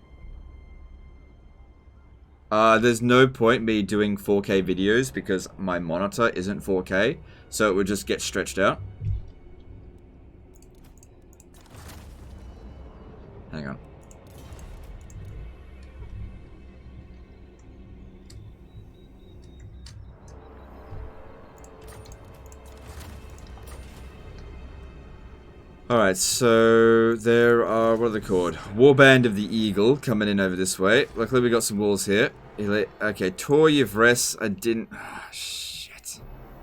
There's no point me doing 4K videos because my monitor isn't 4K, so it would just get stretched out. Hang on. Alright, so there are, what are they called? Warband of the Eagle coming in over this way. Luckily we got some walls here. Okay, Tor-Yvres, I didn't... Oh, shit.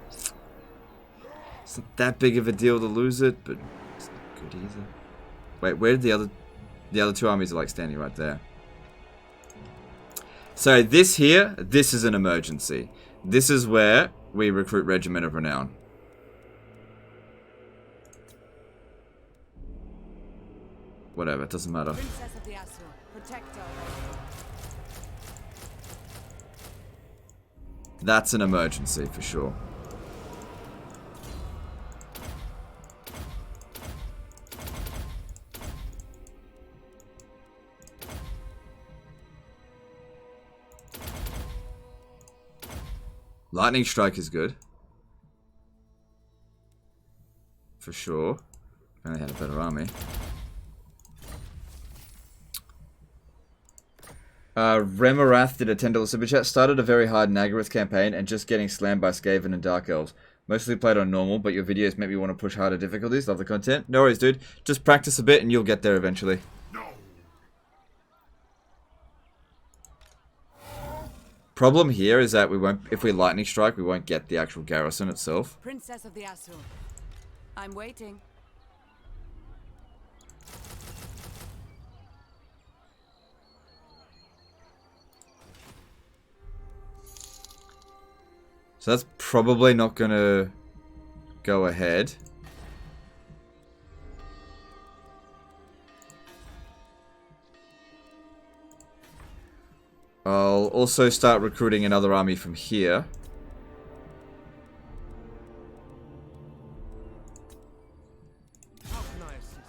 It's not that big of a deal to lose it, but it's not good either. Wait, where did the other two armies are like standing right there? So this here, this is an emergency. This is where we recruit Regiment of Renown. Whatever, it doesn't matter. Princess of the Astra, protector. That's an emergency for sure. Lightning strike is good. For sure. If only had a better army. Remarath did a $10 super chat. Started a very hard Nagaroth campaign and just getting slammed by Skaven and Dark Elves. Mostly played on normal, but your videos make me want to push harder difficulties. Love the content. No worries, dude. Just practice a bit and you'll get there eventually. Problem here is that we won't, if we lightning strike, we won't get the actual garrison itself. Princess of the Asur. I'm waiting. So that's probably not gonna go ahead. I'll also start recruiting another army from here. How can I assist?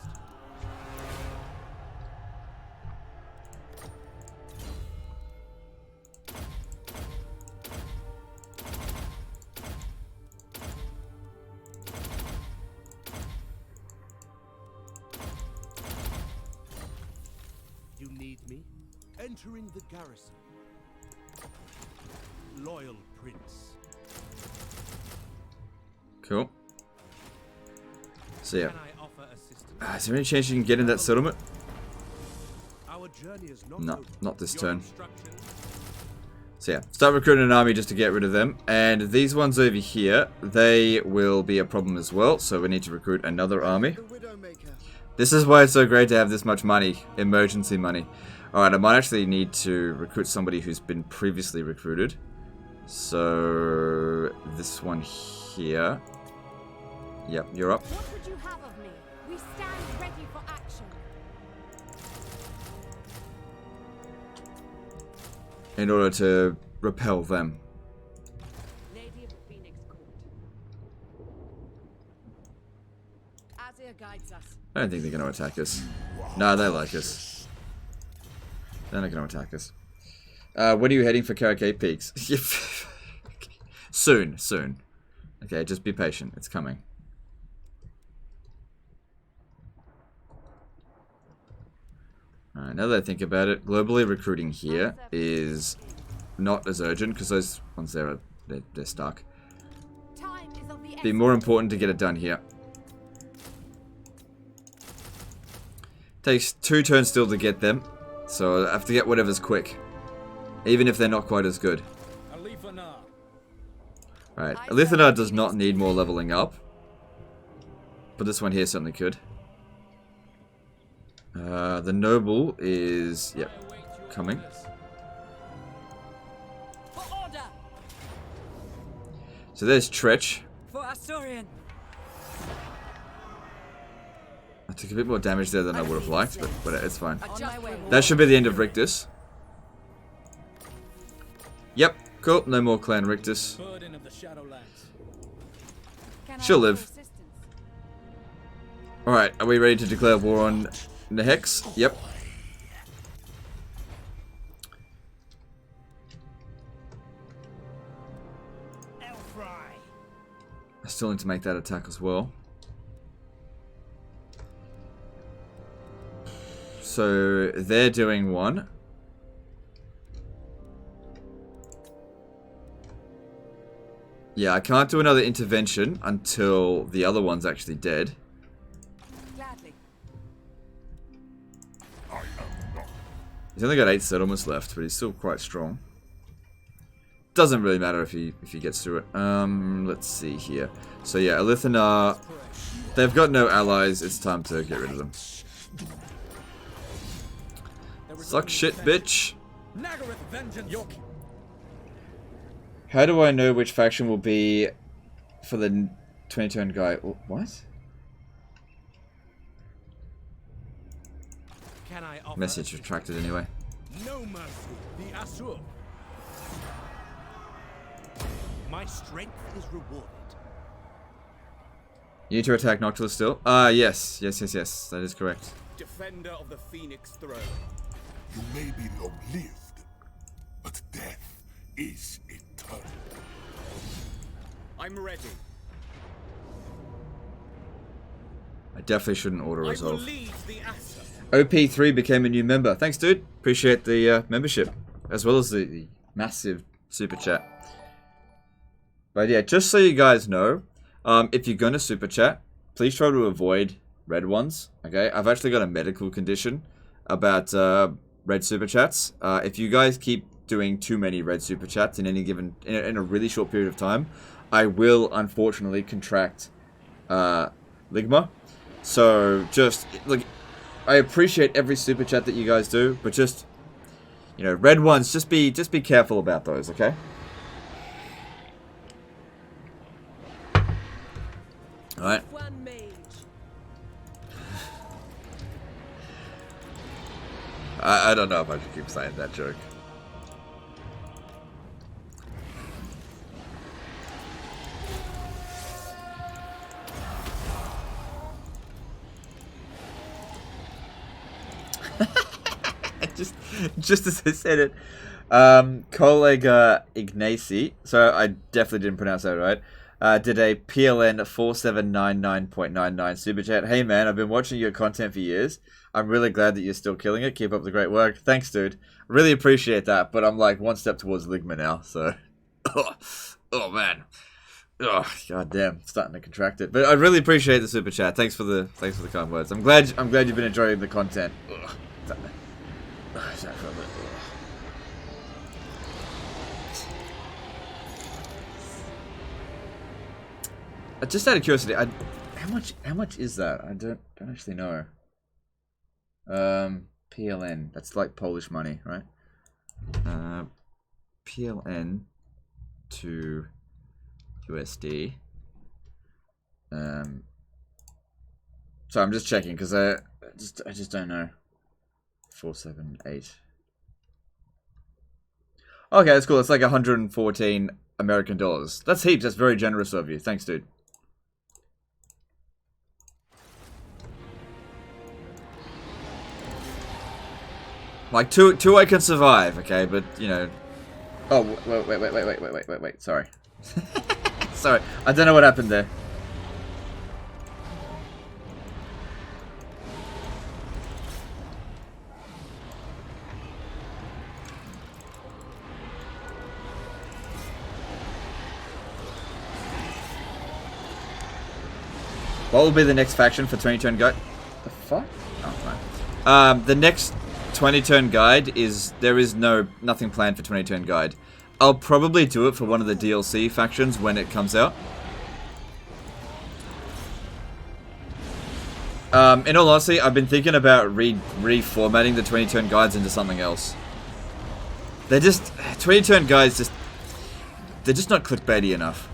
You need me? Entering the garrison. Loyal prince. Cool. So yeah. Can I offer assistance? Is there any chance you can get in that settlement? Our journey is not No, over. not this Your turn. instructions? So yeah, start recruiting an army just to get rid of them. And these ones over here, they will be a problem as well. So we need to recruit another army. This is why it's so great to have this much money. Emergency money. Alright, I might actually need to recruit somebody who's been previously recruited. So this one here. Yep, you're up. What would you have of me? We stand ready for action. In order to repel them. Lady of the Phoenix Court. Azir guides us. I don't think they're going to attack us. No, they like us. They're not going to attack us. When are you heading for Karakate Peaks? Soon, soon. Okay, just be patient. It's coming. Alright, now that I think about it, globally recruiting here is not as urgent because those ones there are they're stuck. Time is of the Be more important to get it done here. Takes 2 turns still to get them, so I have to get whatever's quick, even if they're not quite as good. Right, Elithanar does not need more leveling up, but this one here certainly could. The noble is, yep, coming. For order. So there's Tretch. For Asturian. I took a bit more damage there than I would have liked, but it's fine. On my way. That should be the end of Rictus. Yep, cool. No more Clan Rictus. Burden of the Shadowlands. Can I She'll offer live. assistance? Alright, are we ready to declare war on the Hex? Yep. I still need to make that attack as well. So they're doing one. Yeah, I can't do another intervention until the other one's actually dead. Gladly. He's only got 8 settlements left, but he's still quite strong. Doesn't really matter if he gets through it. Let's see here. So yeah, Elithanar, they've got no allies. It's time to get rid of them. Suck shit, bitch. How do I know which faction will be for the 20-turn guy? What? Can I offer Message retracted anyway. no mercy, the Asur. My strength is rewarded. You need to attack Noctilus still? Yes. Yes. That is correct. Defender of the Phoenix throne. You may be long-lived, but death is eternal. I'm ready. I definitely shouldn't auto I will resolve. lead the Asa. OP3 became a new member. Thanks, dude. Appreciate the membership, as well as the massive super chat. But yeah, just so you guys know, if you're going to super chat, please try to avoid red ones, okay? I've actually got a medical condition about red super chats. If you guys keep doing too many red super chats in any given, in a really short period of time, I will unfortunately contract ligma. So just, like, I appreciate every super chat that you guys do, but just, you know, red ones, just be careful about those, okay? Alright. One mage. I don't know if I should keep saying that joke. just as I said it, Collega Ignacy, so I definitely didn't pronounce that right, did a PLN 4799.99 super chat. Hey man, I've been watching your content for years. I'm really glad that you're still killing it. Keep up the great work. Thanks, dude. Really appreciate that, but I'm like one step towards Ligma now, so... oh man. Oh, god damn, starting to contract it. But I really appreciate the super chat. Thanks for the kind words. I'm glad you've been enjoying the content. Ugh. Just out of curiosity, how much is that? I don't actually know. PLN. That's like Polish money, right? PLN to USD. So I'm just checking because I just don't know. 478. Okay, that's cool. It's like 114 American dollars. That's heaps. That's very generous of you. Thanks, dude. Like two I can survive, okay, but you know. Oh wait. Sorry. Sorry, I don't know what happened there. What will be the next faction for 20 turn guide? The fuck? Oh, fine. The next 20 turn guide is, there is nothing planned for 20 turn guide. I'll probably do it for one of the DLC factions when it comes out. In all honesty, I've been thinking about reformatting the 20 turn guides into something else. They're just, 20 turn guides they're just not clickbaity enough.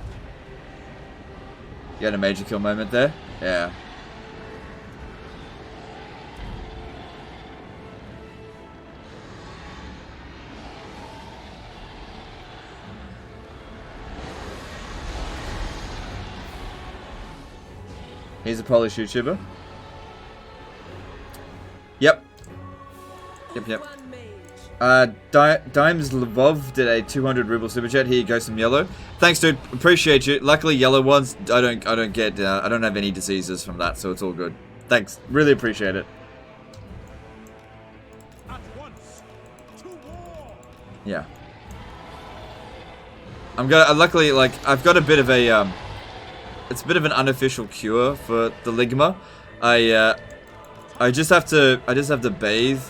You had a major kill moment there? Yeah. He's a Polish YouTuber. Yep. Dimes Lvov did a 200 ruble super chat. Here you go, some yellow. Thanks, dude. Appreciate you. Luckily, yellow ones, I don't have any diseases from that, so it's all good. Thanks. Really appreciate it. At once, to war. Yeah. Luckily, like, I've got a bit of a, it's a bit of an unofficial cure for the ligma. I just have to bathe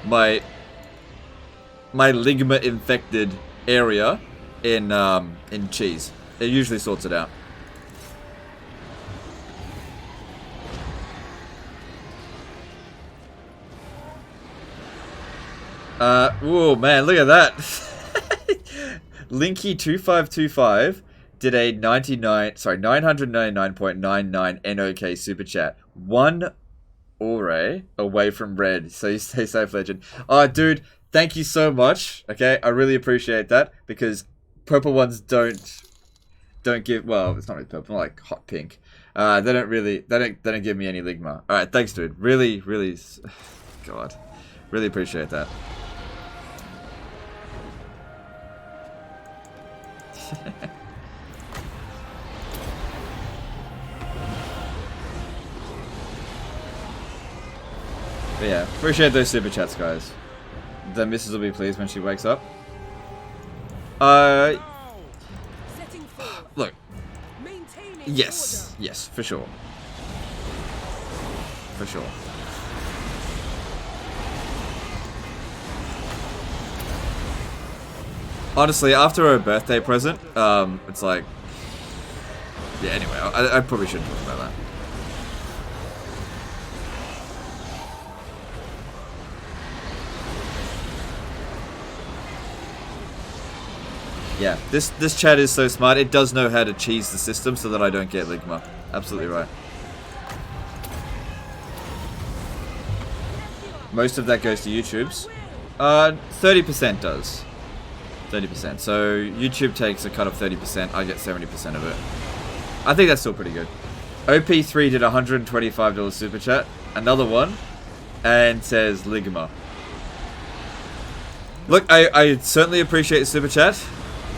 my ligma infected area in cheese. It usually sorts it out. Whoa, man, look at that. Linky2525 did a 999.99 NOK super chat. One ore away from red. So you stay safe, legend. Oh, dude, thank you so much. Okay, I really appreciate that, because purple ones don't give, well, it's not really purple, like hot pink. They don't give me any ligma. All right, thanks, dude. Really, God, really appreciate that. But yeah, appreciate those super chats, guys. The missus will be pleased when she wakes up. Look. Yes, yes, for sure. For sure. Honestly, after her birthday present, it's like... Yeah, anyway, I probably shouldn't talk about that. Yeah, this chat is so smart. It does know how to cheese the system so that I don't get Ligma. Absolutely right. Most of that goes to YouTube's. 30% does. 30%. So YouTube takes a cut of 30%. I get 70% of it. I think that's still pretty good. OP3 did $125 super chat. Another one. And says Ligma. Look, I certainly appreciate the super chat.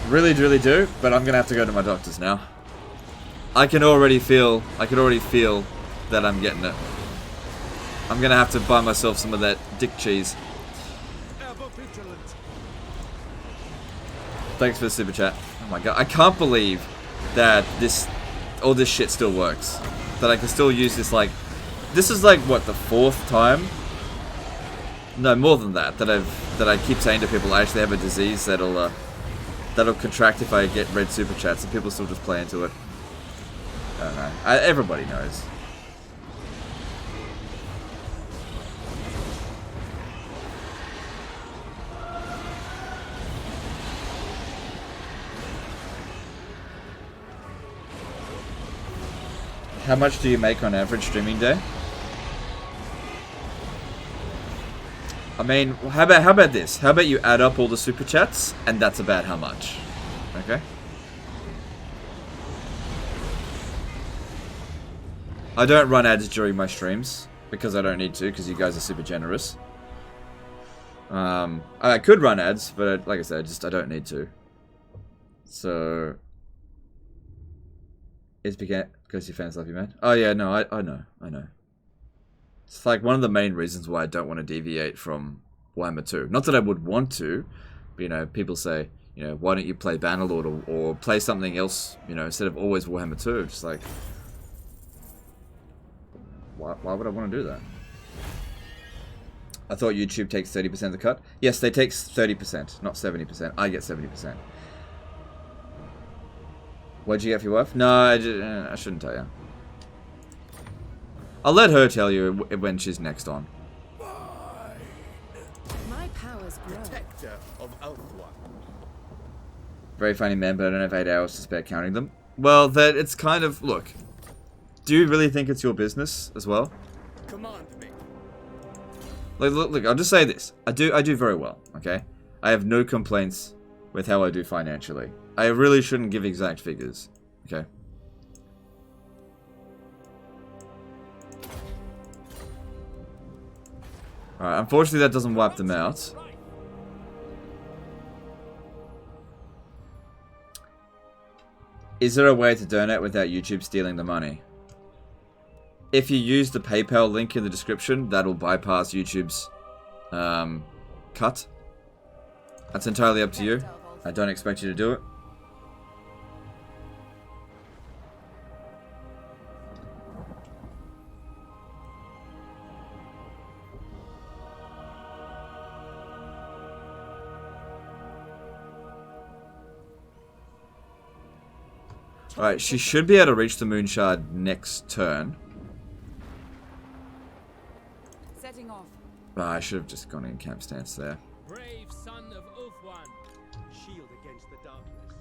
Really, really do. But I'm going to have to go to my doctor's now. I can already feel that I'm getting it. I'm going to have to buy myself some of that dick cheese. Thanks for the super chat. Oh my god, I can't believe that all this shit still works. That I can still use this, like... This is like, what, the 4th time? No, more than that. That I keep saying to people I actually have a disease that'll contract if I get red super chats, and people still just play into it. I don't know. Everybody knows. How much do you make on average streaming day? I mean, how about this? How about you add up all the super chats, and that's about how much. Okay? I don't run ads during my streams, because I don't need to, because you guys are super generous. I could run ads, but like I said, I don't need to. So... It's because your fans love you, man. Oh yeah, no, I know. It's like one of the main reasons why I don't want to deviate from Warhammer 2. Not that I would want to, but you know, people say, you know, why don't you play Bannerlord or play something else, you know, instead of always Warhammer 2. Just like, why would I want to do that? I thought YouTube takes 30% of the cut. Yes, they take 30%, not 70%. I get 70%. What'd you get for your wife? No, I shouldn't tell you. I'll let her tell you when she's next on. My powers grow. Protector of Ulthuan. Very funny man, but I don't have 8 hours to spare counting them. Well, that it's kind of... Look. Do you really think it's your business as well? Command me. Look, I'll just say this. I do very well, okay? I have no complaints with how I do financially. I really shouldn't give exact figures, okay? Alright, unfortunately that doesn't wipe them out. Is there a way to donate without YouTube stealing the money? If you use the PayPal link in the description, that'll bypass YouTube's cut. That's entirely up to you. I don't expect you to do it. Alright, she should be able to reach the moon shard next turn. Setting off. I should have just gone in camp stance there. Brave son of Ulthuan. Shield against the darkness.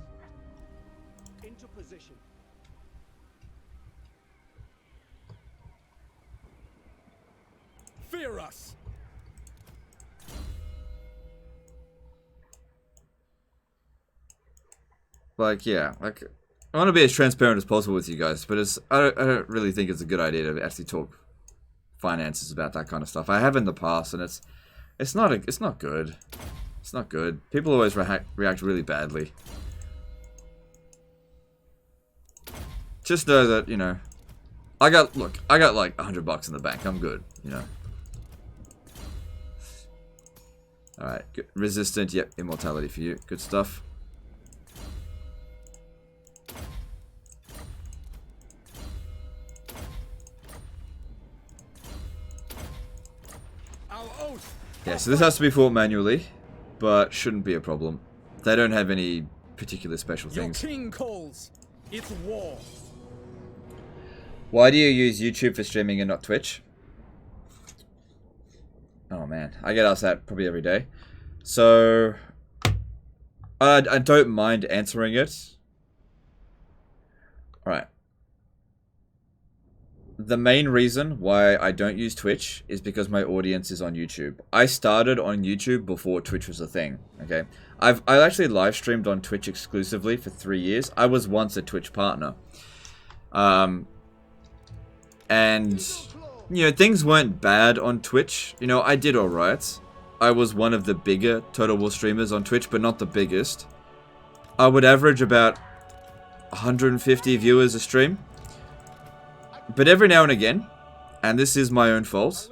Into position. Fear us. Like, yeah, like... I want to be as transparent as possible with you guys, but I don't really think it's a good idea to actually talk finances about that kind of stuff. I have in the past, and it's not good. It's not good. People always react really badly. Just know that, you know, I got like $100 in the bank. I'm good, you know. Alright, resistant, yep, immortality for you. Good stuff. Yeah, so this has to be fought manually, but shouldn't be a problem. They don't have any particular special things. Your king calls. It's war. Why do you use YouTube for streaming and not Twitch? Oh man, I get asked that probably every day. So, I don't mind answering it. Alright. The main reason why I don't use Twitch is because my audience is on YouTube. I started on YouTube before Twitch was a thing, okay? I actually live streamed on Twitch exclusively for 3 years. I was once a Twitch partner. And, you know, things weren't bad on Twitch. You know, I did alright. I was one of the bigger Total War streamers on Twitch, but not the biggest. I would average about 150 viewers a stream. But every now and again, and this is my own fault,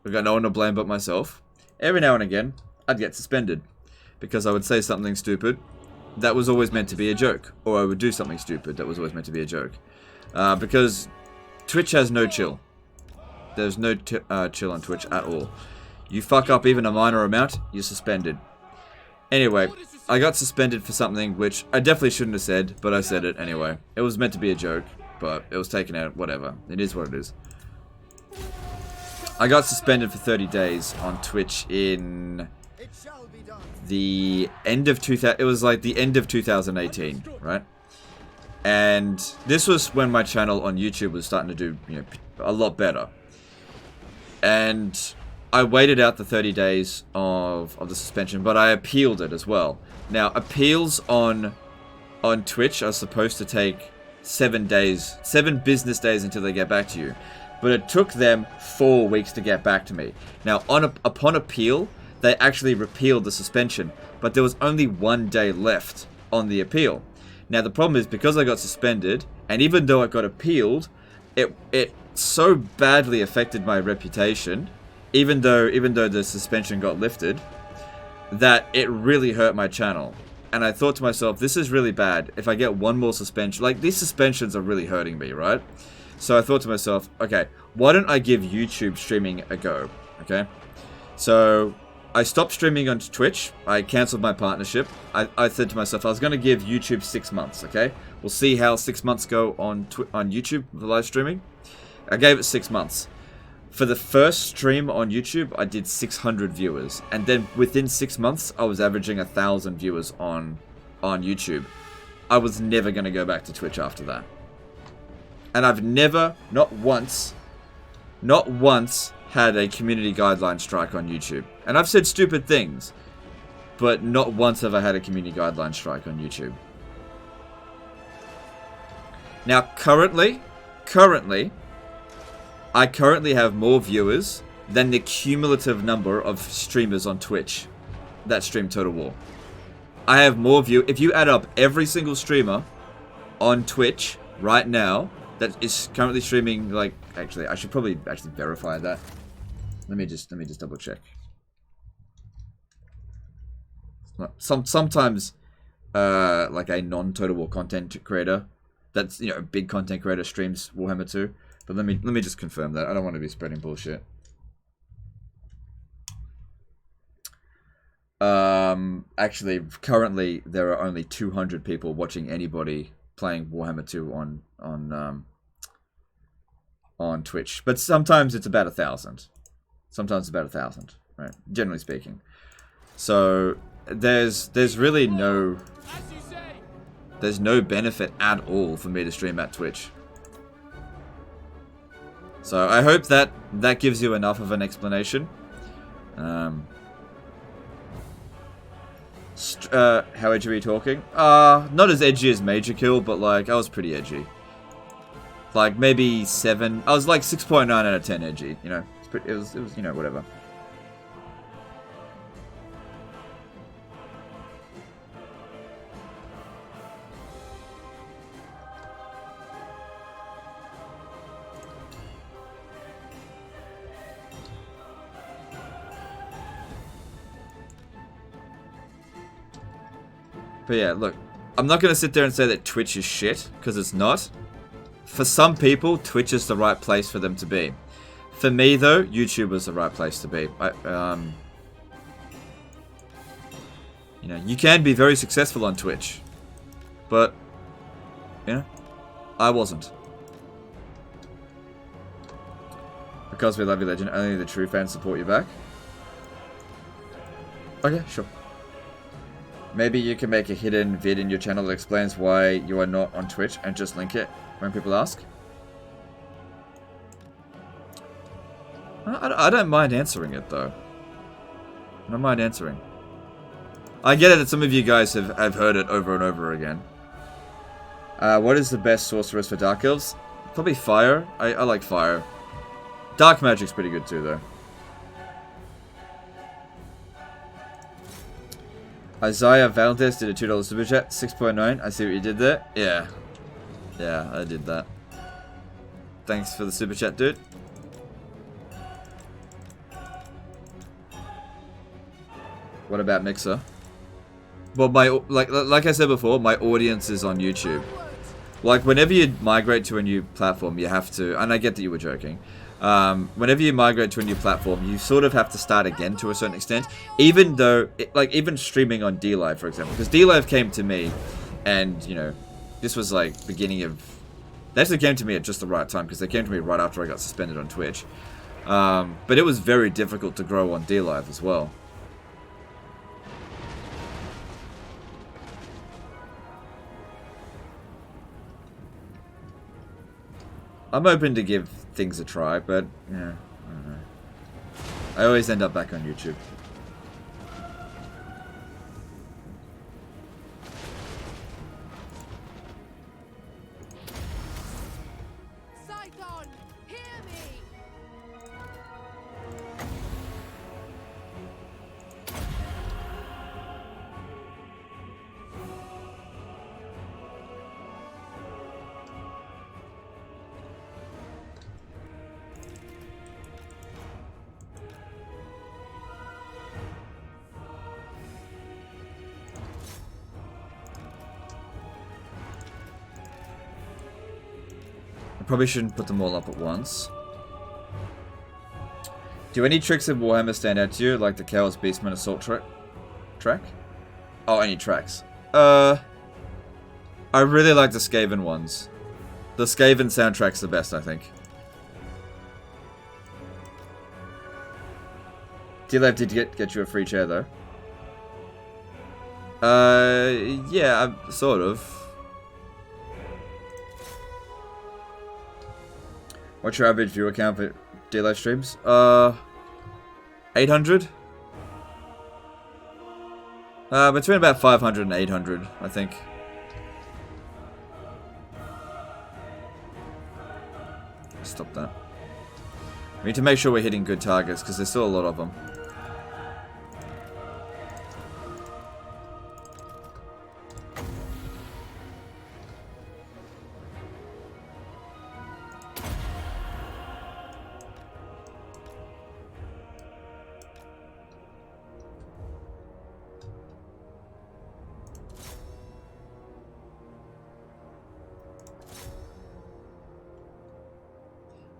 I've got no one to blame but myself, every now and again, I'd get suspended. Because I would say something stupid that was always meant to be a joke. Or I would do something stupid that was always meant to be a joke. Because Twitch has no chill. There's no chill on Twitch at all. You fuck up even a minor amount, you're suspended. Anyway, I got suspended for something which I definitely shouldn't have said, but I said it anyway. It was meant to be a joke, but it was taken out, whatever. It is what it is. I got suspended for 30 days on Twitch in the end of 2000. It was like the end of 2018, right? And this was when my channel on YouTube was starting to do, you know, a lot better. And I waited out the 30 days of the suspension, but I appealed it as well. Now, appeals on Twitch are supposed to take 7 business days until they get back to you. But it took them 4 weeks to get back to me. Now, upon appeal, they actually repealed the suspension, but there was only 1 day left on the appeal. Now, the problem is, because I got suspended, and even though it got appealed, it so badly affected my reputation, even though the suspension got lifted, that it really hurt my channel. And I thought to myself, this is really bad. If I get one more suspension, like, these suspensions are really hurting me, right? So I thought to myself, okay, why don't I give YouTube streaming a go, okay? So I stopped streaming on Twitch. I cancelled my partnership. I said to myself, I was going to give YouTube 6 months, okay? We'll see how 6 months go on YouTube for live streaming. I gave it 6 months. For the first stream on YouTube, I did 600 viewers. And then within 6 months, I was averaging 1,000 viewers on YouTube. I was never going to go back to Twitch after that. And I've never, not once, had a community guideline strike on YouTube. And I've said stupid things, but not once have I had a community guideline strike on YouTube. Now, currently, I currently have more viewers than the cumulative number of streamers on Twitch that stream Total War. I have more if you add up every single streamer on Twitch right now that is currently streaming, like, actually, I should probably actually verify that. Let me just double check. Sometimes, like a non-Total War content creator, that's, you know, a big content creator streams Warhammer 2. But let me just confirm that. I don't want to be spreading bullshit. Actually, currently there are only 200 people watching anybody playing Warhammer 2 on Twitch, but sometimes it's about 1,000. Sometimes it's about 1,000, right? Generally speaking. So there's really no benefit at all for me to stream at Twitch. So I hope that gives you enough of an explanation. How edgy are you talking? Not as edgy as Major Kill, but like I was pretty edgy. Like maybe 7. I was like 6.9 out of 10 edgy. You know, it was you know, whatever. But yeah, look, I'm not going to sit there and say that Twitch is shit, because it's not. For some people, Twitch is the right place for them to be. For me, though, YouTube was the right place to be. You know, you can be very successful on Twitch, but, you know, I wasn't. Because we love you, Legend, only the true fans support you back. Okay, sure. Maybe you can make a hidden vid in your channel that explains why you are not on Twitch and just link it when people ask. I don't mind answering it, though. I don't mind answering. I get it that some of you guys have heard it over and over again. What is the best sorceress for Dark Elves? Probably Fire. I like Fire. Dark Magic's pretty good too, though. Isaiah Valdez did a $2 super chat. 6.9. I see what you did there. Yeah. Yeah, I did that. Thanks for the super chat, dude. What about Mixer? Well, like I said before, my audience is on YouTube. Like, whenever you migrate to a new platform, you have to, and I get that you were joking, whenever you migrate to a new platform, you sort of have to start again to a certain extent, even though, even streaming on DLive, for example, because DLive came to me, and, you know, this was, like, beginning of, they actually came to me at just the right time, because they came to me right after I got suspended on Twitch, but it was very difficult to grow on DLive as well. I'm open to give things a try, but, yeah, I don't know. I always end up back on YouTube. Scython, hear me! I probably shouldn't put them all up at once. Do any tricks in Warhammer stand out to you, like the Chaos Beastman Assault track? Oh, any tracks. I really like the Skaven ones. The Skaven soundtrack's the best, I think. D-Lab did get you a free chair, though. Yeah, sort of. What's your average viewer count for D-Live streams? 800? Between about 500 and 800, I think. Stop that. We need to make sure we're hitting good targets, because there's still a lot of them.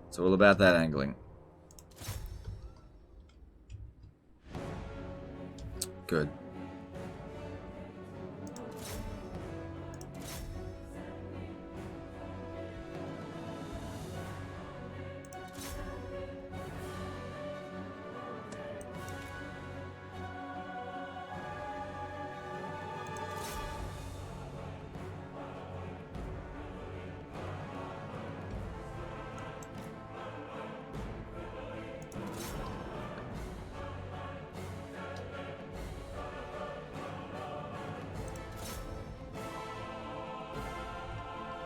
It's all about that angling. Good.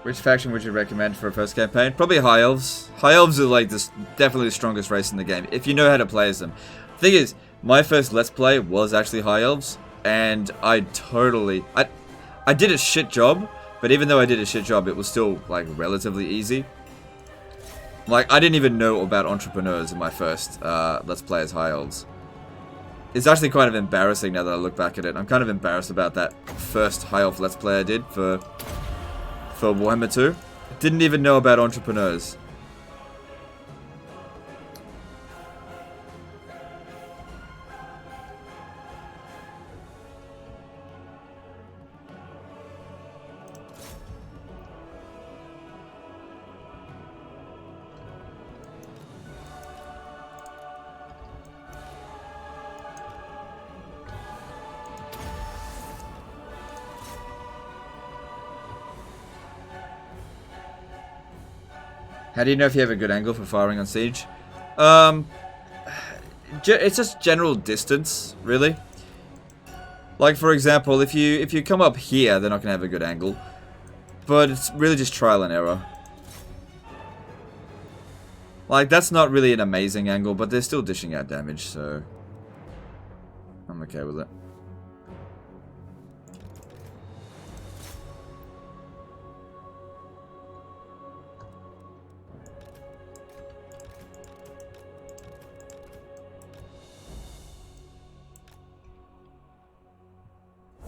Which faction would you recommend for a first campaign? Probably High Elves. High Elves are like definitely the strongest race in the game, if you know how to play as them. The thing is, my first Let's Play was actually High Elves, and I did a shit job, but even though I did a shit job, it was still, like, relatively easy. Like, I didn't even know about entrepreneurs in my first Let's Play as High Elves. It's actually kind of embarrassing now that I look back at it. I'm kind of embarrassed about that first High Elf Let's Play I did for Warhammer 2. Didn't even know about entrepreneurs. How do you know if you have a good angle for firing on siege? It's just general distance, really. Like, for example, if you come up here, they're not gonna have a good angle. But it's really just trial and error. Like, that's not really an amazing angle, but they're still dishing out damage, so I'm okay with it.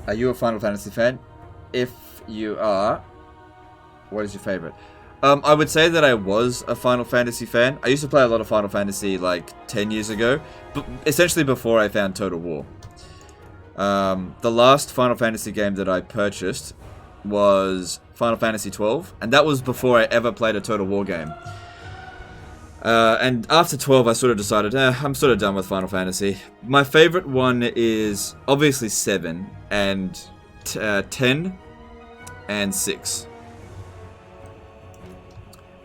Are you a Final Fantasy fan? If you are, what is your favorite? I would say that I was a Final Fantasy fan. I used to play a lot of Final Fantasy like 10 years ago, but essentially before I found Total War. The last Final Fantasy game that I purchased was Final Fantasy 12, and that was before I ever played a Total War game. And after 12, I sort of decided, I'm sort of done with Final Fantasy. My favorite one is obviously 7, and 10, and 6.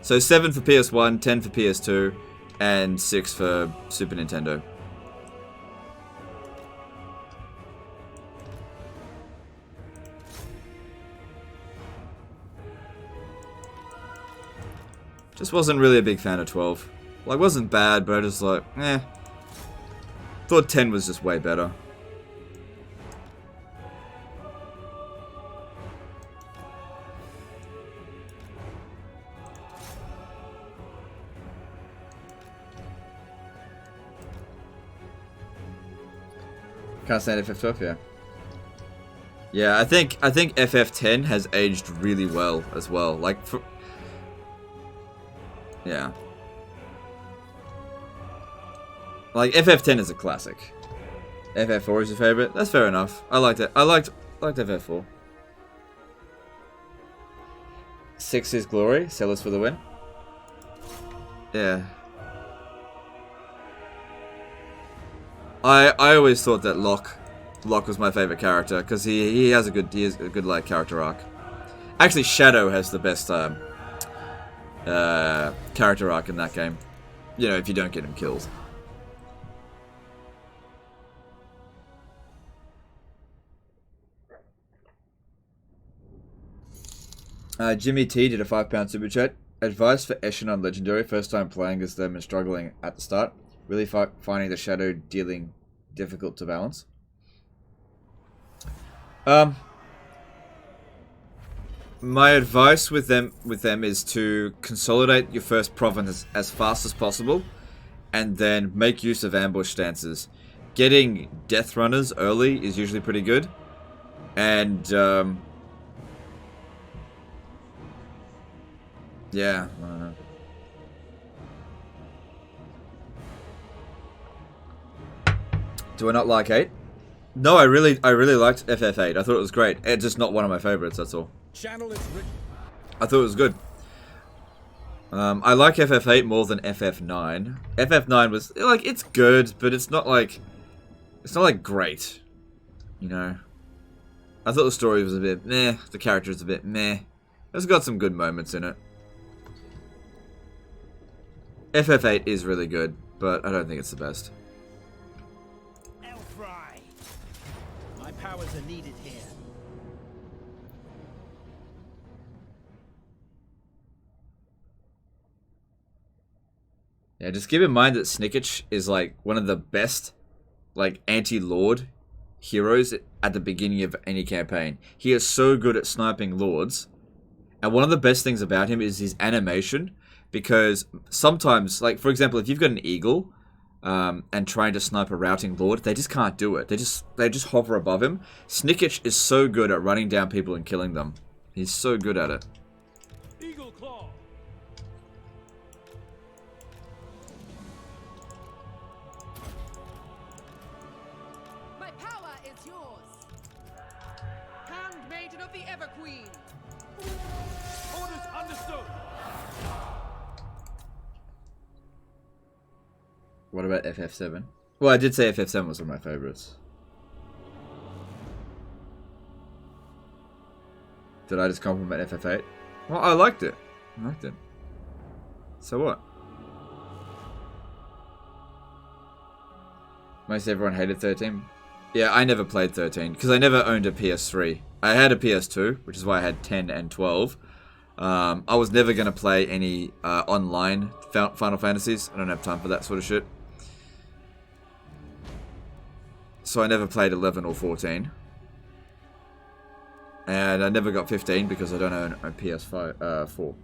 So 7 for PS1, 10 for PS2, and 6 for Super Nintendo. Just wasn't really a big fan of 12. Like, wasn't bad, but I just like, Thought 10 was just way better. Can't stand FF12, yeah. Yeah, I think FF10 has aged really well as well. Like, yeah. Like, FF10 is a classic. FF4 is your favorite? That's fair enough. I liked it. I liked FF4. 6 is glory. Sellers for the win. Yeah. I always thought that Locke was my favorite character because he has a good like character arc. Actually, Shadow has the best character arc in that game. You know, if you don't get him killed. Jimmy T did a £5 super chat. Advice for Eshin on Legendary. First time playing as them and struggling at the start. Really finding the shadow dealing difficult to balance. My advice with them is to consolidate your first province as fast as possible, and then make use of ambush stances. Getting death runners early is usually pretty good, and yeah, I don't know. Do I not like 8? No, I really liked FF8. I thought it was great. It's just not one of my favorites, that's all. Channel is written. I thought it was good. I like FF8 more than FF9. FF9 was like, it's good, but it's not like great. You know. I thought the story was a bit meh, the character's a bit meh. It's got some good moments in it. FF8 is really good, but I don't think it's the best. My powers are needed here. Yeah, just keep in mind that Snickich is like one of the best like anti-lord heroes at the beginning of any campaign. He is so good at sniping lords. And one of the best things about him is his animation, because sometimes, like for example, if you've got an eagle, and trying to snipe a routing lord, they just can't do it. They just hover above him. Snickich is so good at running down people and killing them. He's so good at it. Eagle Claw. My power is yours. Handmaiden of the Everqueen. Orders understood. What about FF7? Well, I did say FF7 was one of my favorites. Did I just compliment FF8? Well, I liked it. I liked it. So what? Most everyone hated 13. Yeah, I never played 13 because I never owned a PS3. I had a PS2, which is why I had 10 and 12. I was never going to play any online Final Fantasies. I don't have time for that sort of shit. So I never played 11 or 14. And I never got 15 because I don't own a PS5, 4.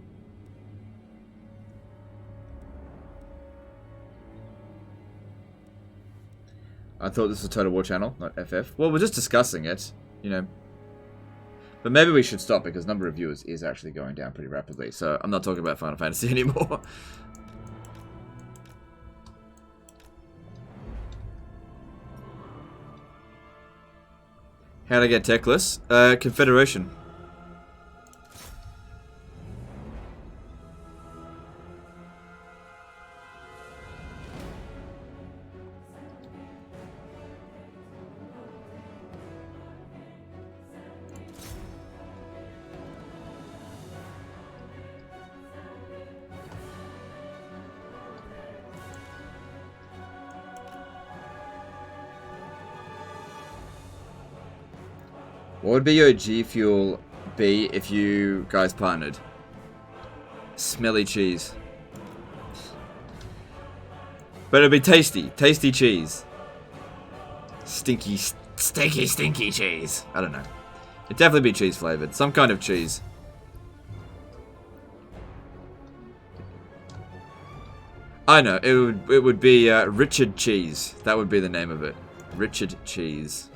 I thought this was Total War channel, not FF. Well, we're just discussing it, you know. But maybe we should stop because number of viewers is actually going down pretty rapidly. So I'm not talking about Final Fantasy anymore. How'd I get techless? Confederation. What would be your G Fuel be if you guys partnered? Smelly cheese. But it'd be tasty. Tasty cheese. Stinky, stinky cheese. I don't know. It'd definitely be cheese flavored. Some kind of cheese. I know. It would be Richard Cheese. That would be the name of it. Richard Cheese.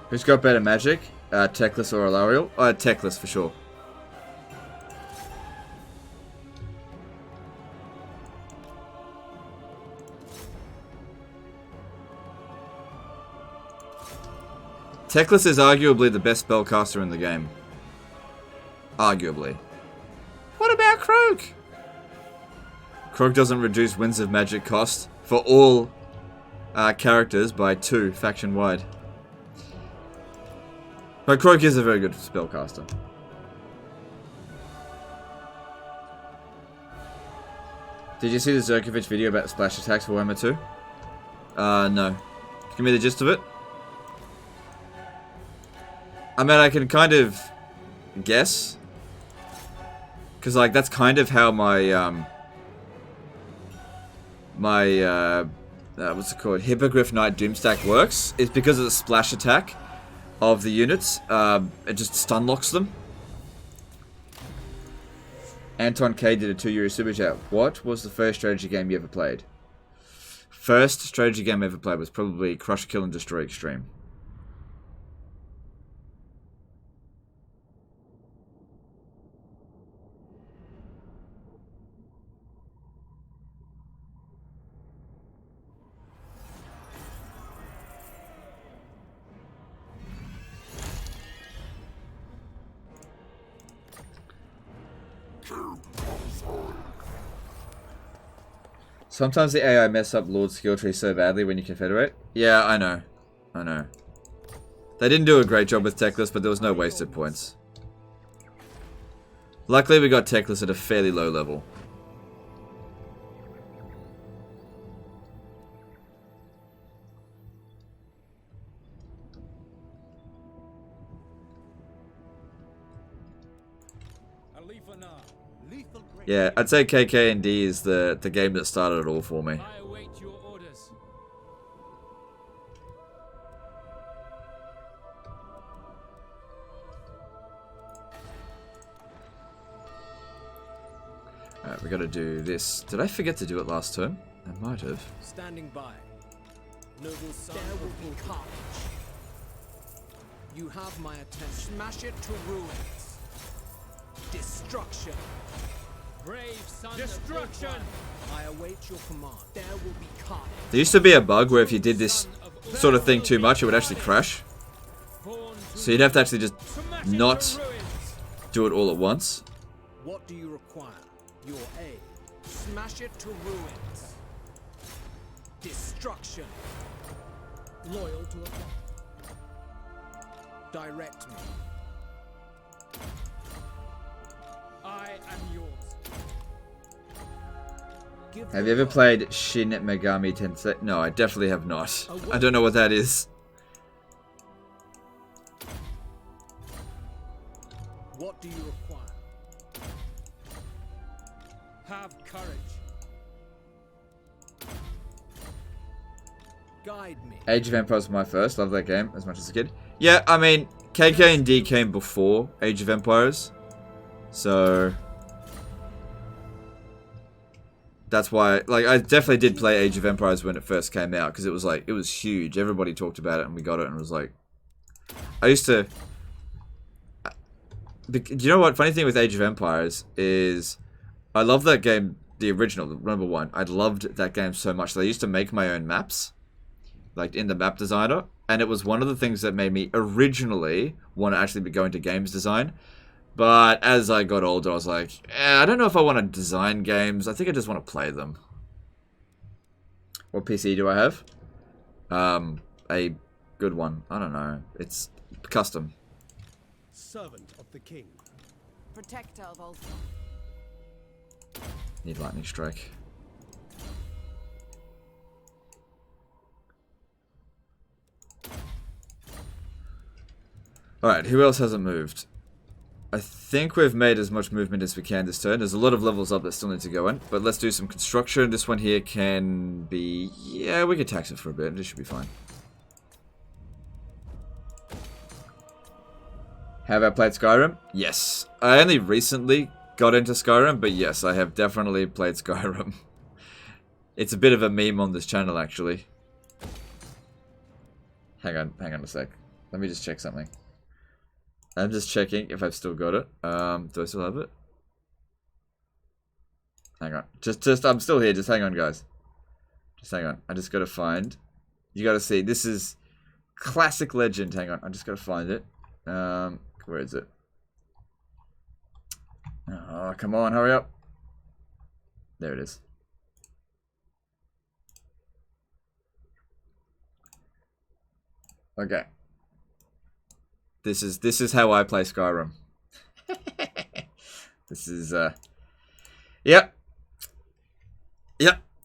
Who's got better magic? Teclis or Alariel? Teclis for sure. Teclis is arguably the best spellcaster in the game. Arguably. What about Kroak? Kroak doesn't reduce Winds of Magic cost for all characters by 2 faction-wide. But Kroak is a very good spellcaster. Did you see the Zerkovich video about splash attacks for Warhammer 2? No. Give me the gist of it. I mean, I can kind of guess. Because, like, that's kind of how my, what's it called? Hippogriff Knight Doomstack works. It's because of the splash attack of the units. It just stun locks them. Anton K did a €2 super chat. What was the first strategy game you ever played? First strategy game I ever played was probably Crush, Kill, and Destroy Extreme. Sometimes the AI mess up Lord's skill tree so badly when you confederate. Yeah, I know. I know. They didn't do a great job with Teclis, but there was no wasted points. Luckily we got Teclis at a fairly low level. Lethal great. Yeah, I'd say KK&D is the game that started it all for me. I await your orders. Alright, we gotta do this. Did I forget to do it last turn? I might have. Standing by. Noble son, there will be carnage. You have my attention. Smash it to ruins. Destruction. Brave son destruction. I await your command. There will be carnage. There used to be a bug where if you did this sort of thing too much, it would actually crash. So you'd have to actually just not do it all at once. What do you require? Your aid. Smash it to ruins. Destruction. Loyal to a cause. Direct me. I am yours. Give Have the you ever word. played Shin Megami Tensei? No, I definitely have not. I don't know what that is. What do you require? Have courage. Guide me. Age of Empires was my first. Love that game as much as a kid. Yeah, I mean, KK&D came before Age of Empires. So that's why, like, I definitely did play Age of Empires when it first came out because it was like, it was huge. Everybody talked about it and we got it and it was like, I used to, you know what, funny thing with Age of Empires is I love that game, the original, the number one. I loved that game so much that I used to make my own maps, like in the map designer, and it was one of the things that made me originally want to actually be going to games design. But as I got older, I was like, I don't know if I want to design games. I think I just want to play them. What PC do I have? A good one. I don't know. It's custom. Servant of the king. Protector of Ultron. Need lightning strike. Alright, who else hasn't moved? I think we've made as much movement as we can this turn. There's a lot of levels up that still need to go in. But let's do some construction. This one here can be... Yeah, we can tax it for a bit. This should be fine. Have I played Skyrim? Yes. I only recently got into Skyrim, but yes, I have definitely played Skyrim. It's a bit of a meme on this channel, actually. Hang on a sec. Let me just check something. I'm just checking if I've still got it. Do I still have it? Hang on. Just, I'm still here. Just hang on, guys. Just hang on. I just gotta find. You gotta see. This is classic legend. Hang on. I just gotta find it. Where is it? Oh, come on. Hurry up. There it is. Okay. This is how I play Skyrim. This is Yep.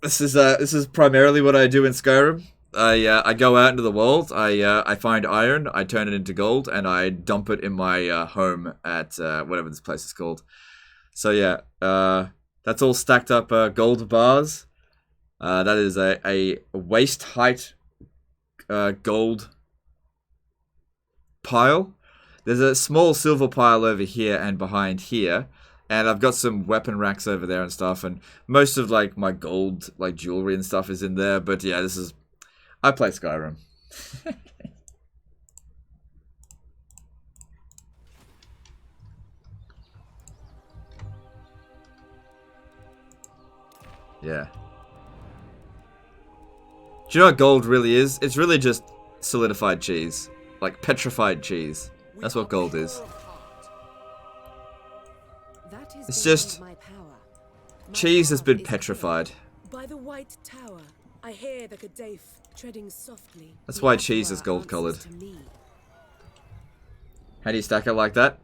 This is primarily what I do in Skyrim. I go out into the world. I find iron. I turn it into gold, and I dump it in my home at whatever this place is called. So yeah, that's all stacked up gold bars. That is a waist height gold pile. There's a small silver pile over here and behind here, and I've got some weapon racks over there and stuff, and most of like my gold like jewelry and stuff is in there. But yeah, I play Skyrim. Yeah. Do you know what gold really is? It's really just solidified cheese. Like petrified cheese. That's what gold is. That is It's beyond just my power. My cheese has power been is petrified. By the white tower, I hear the Kadaf treading softly. That's The why cheese is Aqua gold colored. answers to me. How do you stack it like that?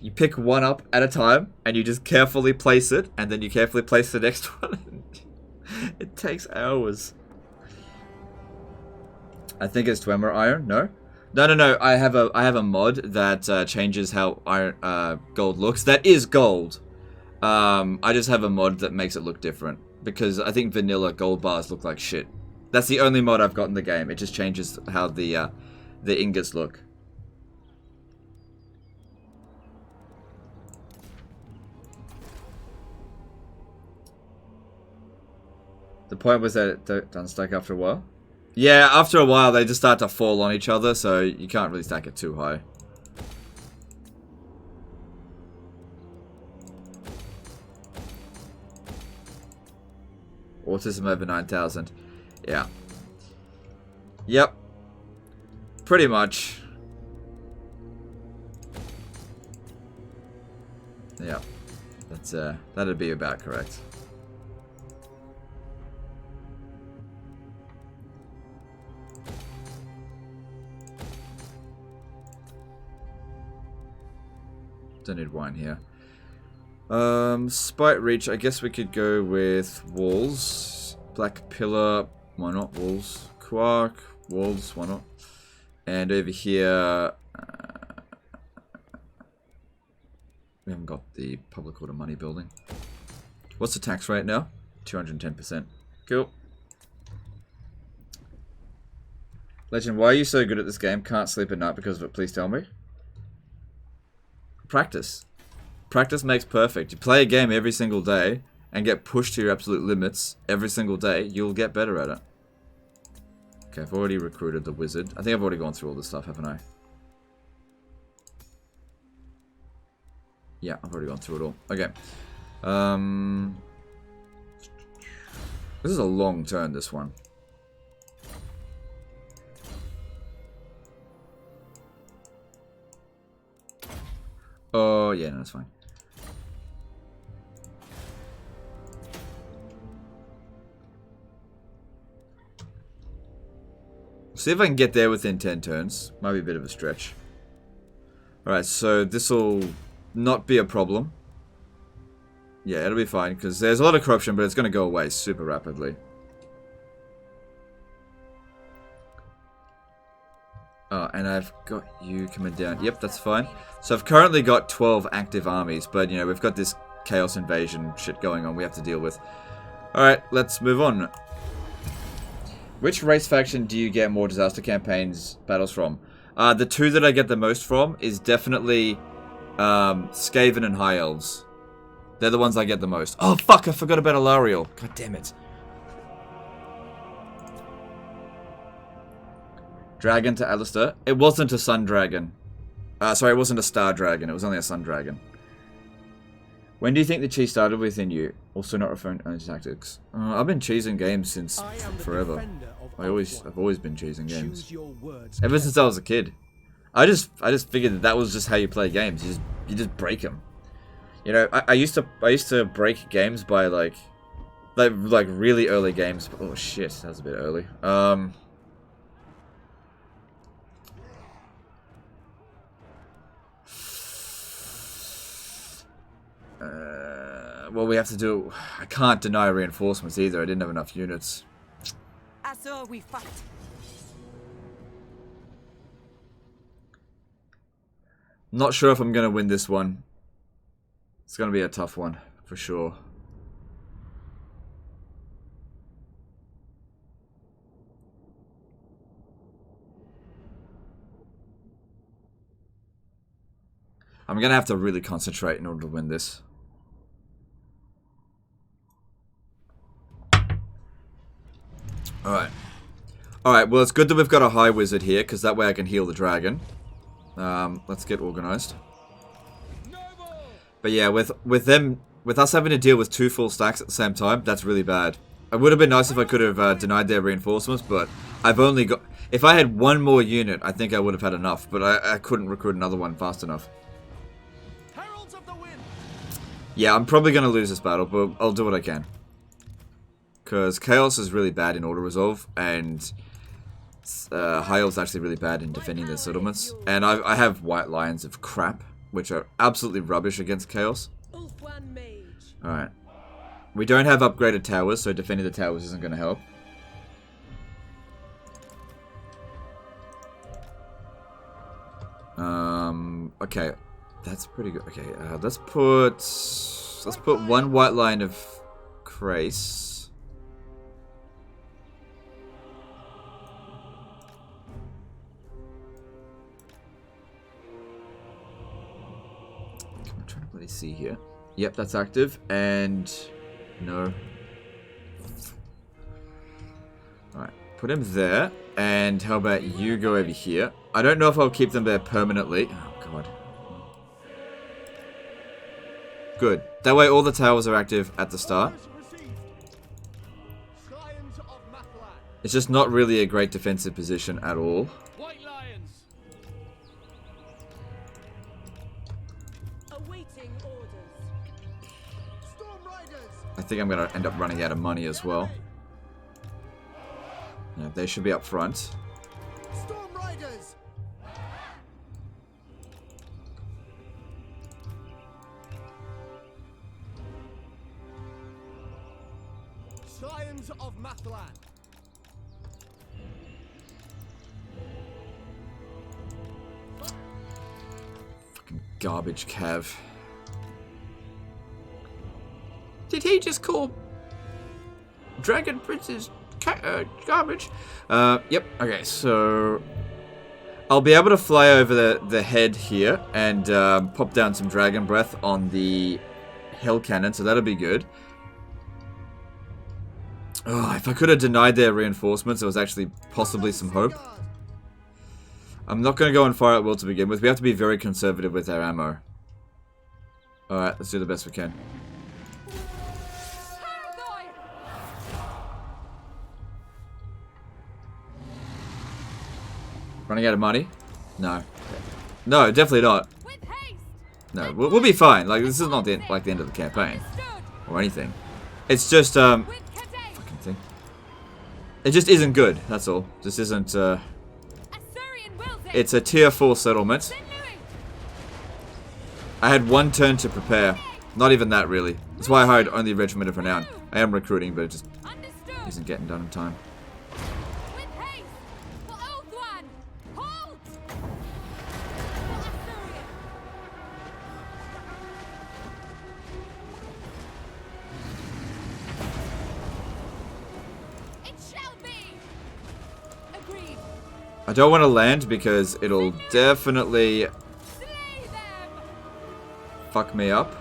You pick one up at a time, and you just carefully place it, and then you carefully place the next one. It takes hours. I think it's Dwemer iron. No. No. I have a mod that changes how iron gold looks. That is gold. I just have a mod that makes it look different. Because I think vanilla gold bars look like shit. That's the only mod I've got in the game. It just changes how the ingots look. The point was that it doesn't stack after a while? Yeah, after a while they just start to fall on each other, so you can't really stack it too high. Autism over 9,000. Yeah. Yep. Pretty much. Yeah. That's that'd be about correct. Don't need wine here. Spite reach, I guess we could go with walls. Black pillar, why not? Walls. Quark, walls, why not? And over here, we haven't got the public order money building. What's the tax rate now? 210%. Cool. Legend, why are you so good at this game? Can't sleep at night because of it, please tell me. Practice. Practice makes perfect. You play a game every single day and get pushed to your absolute limits every single day, you'll get better at it. Okay, I've already recruited the wizard. I think I've already gone through all this stuff, haven't I? Yeah, I've already gone through it all. Okay. This is a long turn, this one. Oh, yeah, no, that's fine. See if I can get there within 10 turns. Might be a bit of a stretch. Alright, so this will not be a problem. Yeah, it'll be fine, because there's a lot of corruption, but it's going to go away super rapidly. Oh, and I've got you coming down. Yep, that's fine. So I've currently got 12 active armies, but, you know, we've got this chaos invasion shit going on we have to deal with. Alright, let's move on. Which race faction do you get more disaster campaigns battles from? The two that I get the most from is definitely Skaven and High Elves. They're the ones I get the most. Oh, fuck, I forgot about Alariel. God damn it. Dragon to Alistair. It wasn't a Sun Dragon. Sorry, it wasn't a Star Dragon. It was only a Sun Dragon. When do you think the cheese started within you? Also not referring to tactics. I've been cheesing games since forever. I've always been cheesing games. Ever since I was a kid. I just figured that was just how you play games. You just break them. You know, I used to break games by like really early games. Oh shit, that was a bit early. Well, we have to do... I can't deny reinforcements either. I didn't have enough units. So we fight. Not sure if I'm going to win this one. It's going to be a tough one, for sure. I'm going to have to really concentrate in order to win this. Alright. Alright, well it's good that we've got a high wizard here, because that way I can heal the dragon. Let's get organized. But yeah, with us having to deal with 2 full stacks at the same time, that's really bad. It would have been nice if I could have denied their reinforcements, but I've only got... If I had one more unit, I think I would have had enough, but I couldn't recruit another one fast enough. Yeah, I'm probably going to lose this battle, but I'll do what I can. Because Chaos is really bad in auto-resolve, and High Elves actually really bad in defending their settlements. And I have White Lions of crap, which are absolutely rubbish against Chaos. Alright. We don't have upgraded towers, so defending the towers isn't going to help. Okay. That's pretty good. Okay, let's put... let's put one white line of Krace. I'm trying to bloody see here. Yep, that's active, and no. Alright, put him there, and how about you go over here? I don't know if I'll keep them there permanently. Oh god. Good. That way all the towers are active at the start. It's just not really a great defensive position at all. White lions. Awaiting orders. Storm riders. I think I'm going to end up running out of money as well. Yeah, they should be up front. Storm riders. Scions of Mathlan. Fucking garbage Cav. Did he just call Dragon Prince's garbage? Yep. Okay, so I'll be able to fly over the head here and pop down some Dragon Breath on the Hell Cannon, so that'll be good. Oh, if I could have denied their reinforcements, there was actually possibly some hope. I'm not going to go on fire at will to begin with. We have to be very conservative with our ammo. Alright, let's do the best we can. Running out of money? No. No, definitely not. No, we'll be fine. Like, this is not the end, like the end of the campaign. Or anything. It's just, fucking thing. It just isn't good, that's all. This isn't, it's a tier 4 settlement. I had one turn to prepare. Not even that, really. That's why I hired only Regiment of Renown. I am recruiting, but it just isn't getting done in time. I don't want to land because it'll definitely fuck me up.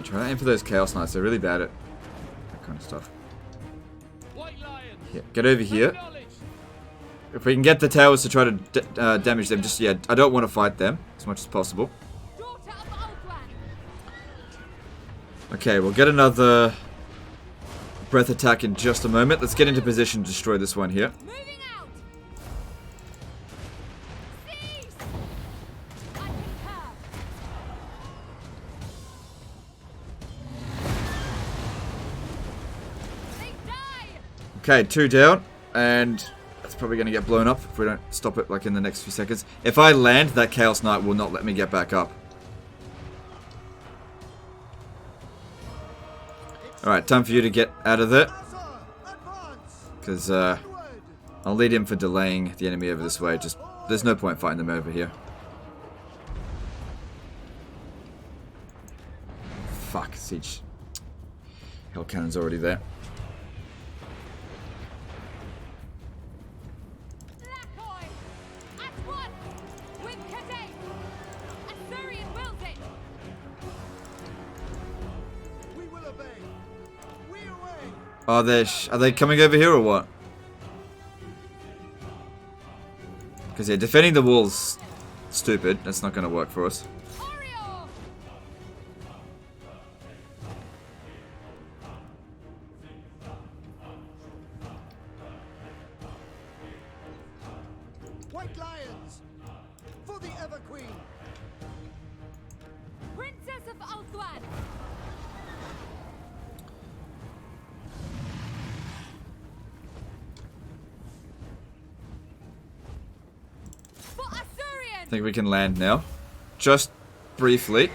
Try to aim for those Chaos Knights. They're really bad at that kind of stuff. Yeah, get over here. If we can get the towers to try to damage them, just, yeah, I don't want to fight them as much as possible. Okay, we'll get another breath attack in just a moment. Let's get into position to destroy this one here. Okay, 2 down, and that's probably going to get blown up if we don't stop it like in the next few seconds. If I land, that Chaos Knight will not let me get back up. Alright, time for you to get out of there. Because I'll lead him for delaying the enemy over this way. Just there's no point fighting them over here. Fuck, siege. Hell Cannon's already there. Are they coming over here or what? Because yeah, defending the wall's stupid. That's not going to work for us. White lions for the Ever Queen. Princess of Ulthuan. I think we can land now. Just briefly.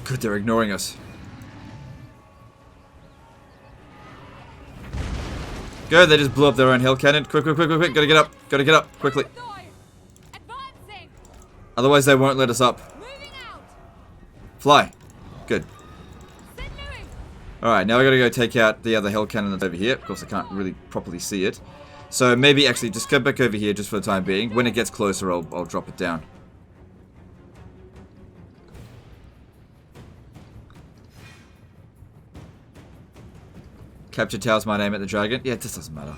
Good, they're ignoring us. Go, they just blew up their own hell cannon. Quick, quick, quick, quick, quick. Gotta get up, quickly. Otherwise they won't let us up. Fly. Good. Alright, now we gotta go take out the other hell cannon that's over here. Of course I can't really properly see it. So maybe actually just go back over here just for the time being. When it gets closer I'll drop it down. Capture towers might aim at the dragon. Yeah, it just doesn't matter.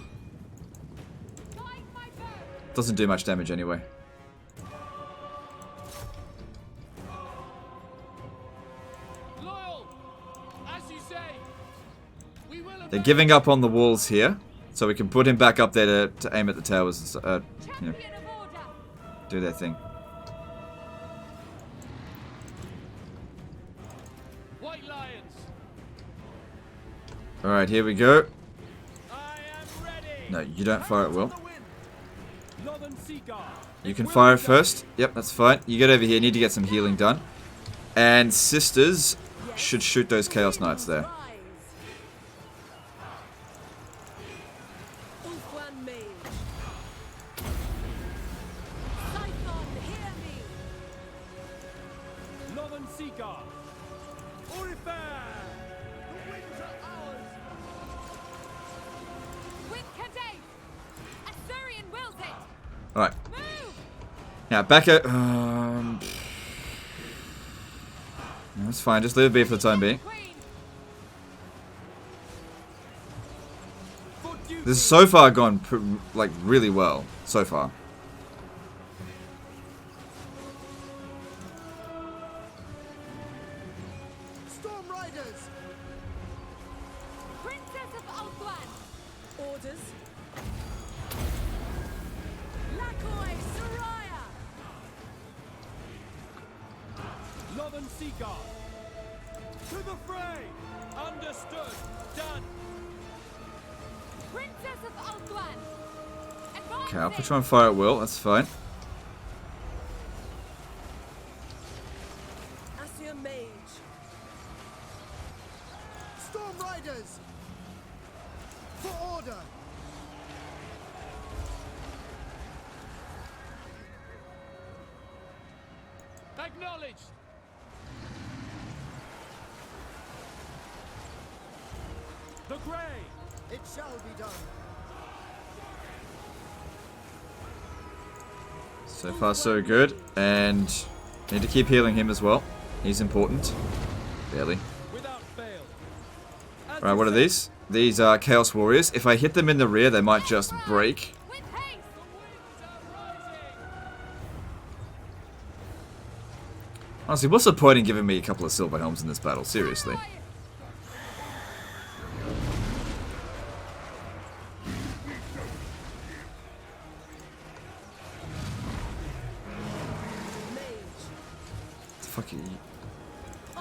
Doesn't do much damage anyway. Loyal, as you say. We will They're giving up on the walls here, so we can put him back up there to aim at the towers and you know, do their thing. White Lions. Alright, here we go. I am ready. No, you don't fire it, Will. Lothern Sea Guard. You can fire it first. Yep, that's fine. You get over here, need to get some healing done. And sisters should shoot those Chaos Knights there. Lothern Sea Guard. Orifare. The winds are ours. With Kadate! Asturian wills it! Alright. Move! Now, back out. That's fine, just leave it be for the time being. Queen! This has so far gone, like, really well. So far. Storm Riders! Princess of Ulthuan! Orders. Lakoi Soraya! Lothern Sea Guard. To the fray. Understood. Done. Princess of Ulthuan! Okay, I'll put you on fire at will, that's fine. Assia Mage. Storm Riders! For order! Acknowledged. The Grey. It shall be done. So far so good, and need to keep healing him as well. He's important. Barely. Without fail. Right, what are these? These are Chaos Warriors. If I hit them in the rear, they might just break. With haste! The winds are rising. Honestly, what's the point in giving me a couple of silver helms in this battle? Seriously. Fuck you.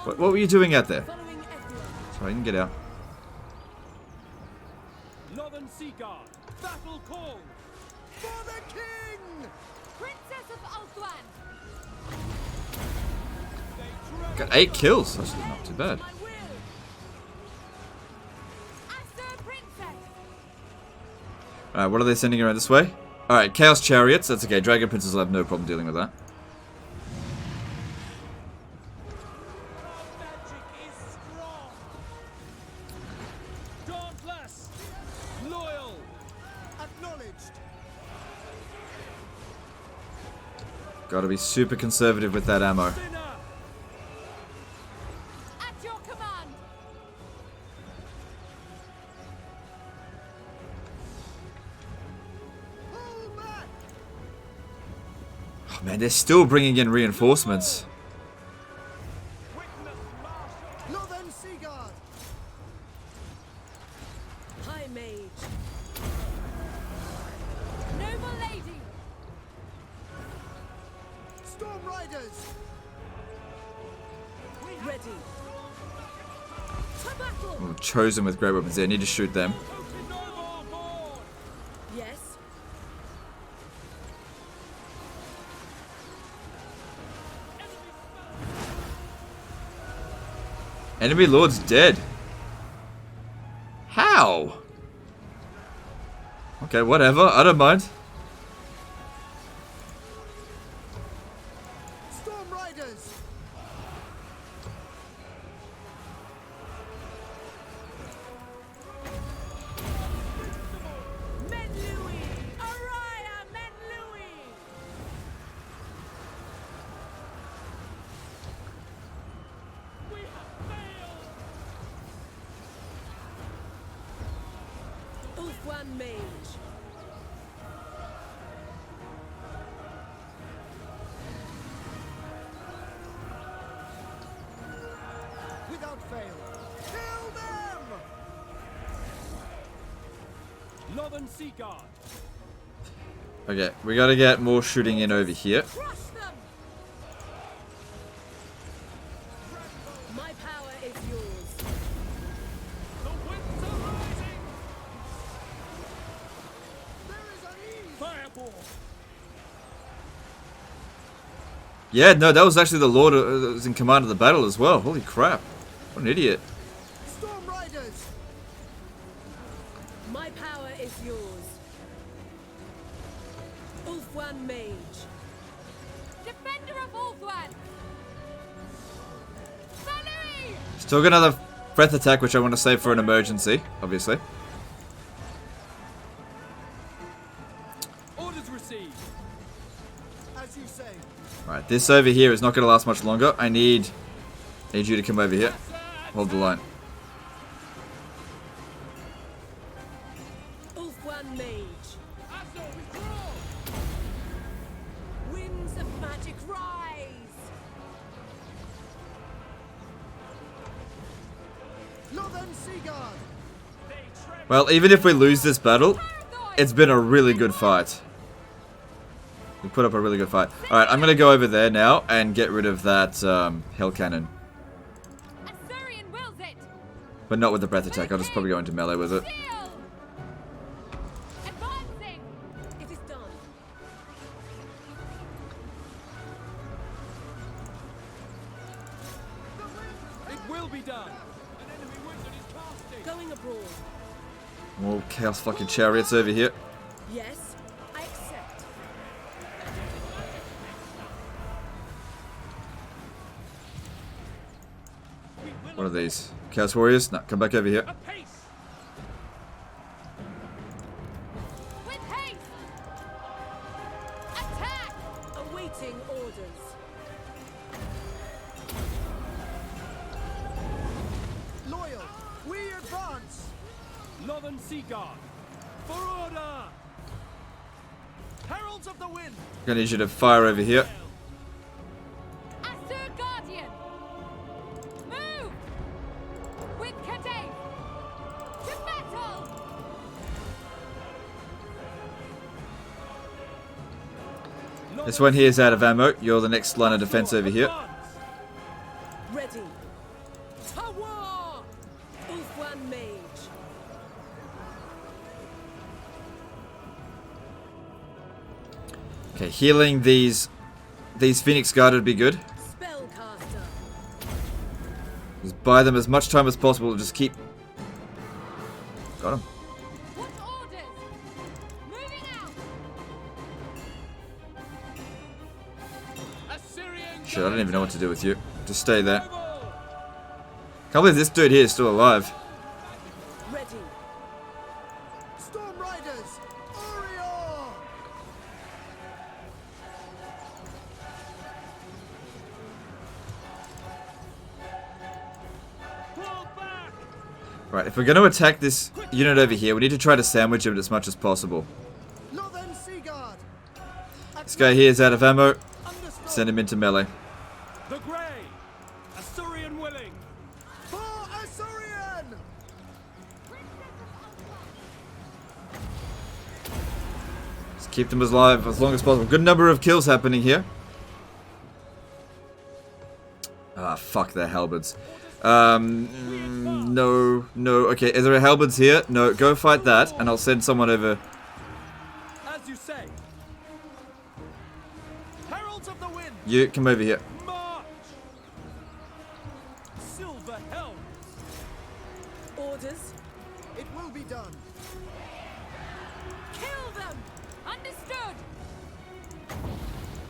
What were you doing out there? Following everyone. Sorry, I didn't get out. Lothern Sea Guard. Battle call. For the king! Princess of Ulthuan! Got 8 kills. Actually, not too bad. My will. Astur Princess! Alright, what are they sending around this way? Alright, Chaos Chariots. That's okay. Dragon Princes will have no problem dealing with that. Magic is strong. Dauntless. Loyal. Acknowledged! Gotta be super conservative with that ammo. Sinner. At your command! Pull back! Oh man, they're still bringing in reinforcements. Lothern Sea Guard! High Mage. Noble lady! Storm Riders! Ready. To battle! Oh, chosen with great weapons there. Need to shoot them. Yes. Enemy lord's dead. How? Okay, whatever. I don't mind. Storm Riders! Men Louis! Araya Men Louis! We have failed. Ulfwan Mage. Without fail. Kill them! Lothern Sea Guard. Okay, we gotta get more shooting in over here. Crush them! My power is yours. The winds are rising. There is unease! Fireball. Yeah, no, that was actually the lord that was in command of the battle as well. Holy crap. What an idiot. Storm Riders! My power is yours. Ulfwan Mage. Defender of Ulfwan! Valerie! Still got another breath attack, which I want to save for an emergency, obviously. Orders received. As you say. Right, this over here is not going to last much longer. I need you to come over here. Hold the line. Ulfwan Mage. Azor, withdraw. Winds of magic rise. Lothern Sea Guard! Well, even if we lose this battle, it's been a really good fight. We put up a really good fight. Alright, I'm going to go over there now and get rid of that hell cannon. Assyrian wills it! But not with the breath attack. I'll just probably go into melee with it. Seal! Advancing! It is done. It will be done. An enemy wizard is casting. Going abroad. More chaos fucking chariots over here. Yes, I accept. What are these? Chaos warriors? No, come back over here. Apace. With haste! Attack! Awaiting orders. Loyal! We advance! Lothern Sea Guard. For order. Heralds of the Wind! Gonna need you to fire over here. Assur Guardian! Move! With Kadave! To battle! This one here is out of ammo. You're the next line of defense over here. Ready. To war! Ulfwan Mage. Okay, healing these Phoenix Guard would be good. Spellcaster. Just buy them as much time as possible. Just keep. Got him. What orders? Moving out! Assyrian. Shit, I don't even know what to do with you. Just stay there. Can't believe this dude here is still alive. Ready. Storm Riders! Orior! Pull back. Right, if we're going to attack this unit over here, we need to try to sandwich him as much as possible. Lothern Sea Guard! This guy here is out of ammo. Understood! Send him into melee. The Grey. Assyrian willing. For Assyrian! Just keep them alive as long as possible. Good number of kills happening here. Ah, fuck their halberds. No, no. Okay, is there a halberds here? No, go fight that, and I'll send someone over. As you say. Heralds of the wind. You come over here. March. Silver helms. Orders. It will be done. Kill them! Understood!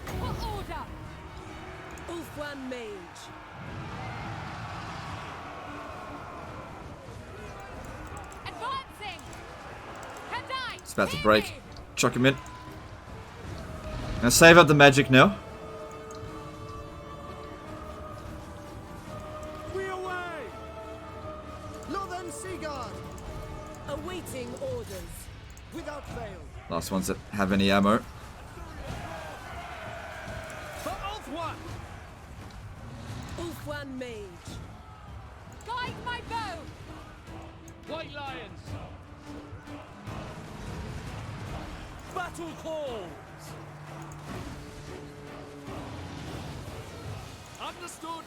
For order! Ulfwan Mage. Advancing! Kadai! It's about to break. Chuck him in. Now save up the magic now. We away. Lothern Seaguard. Awaiting orders. Without fail. Last ones that have any ammo. For Ulfwan. Ulfwan Mage. Guide my bow! White lions! Battle calls. Understood.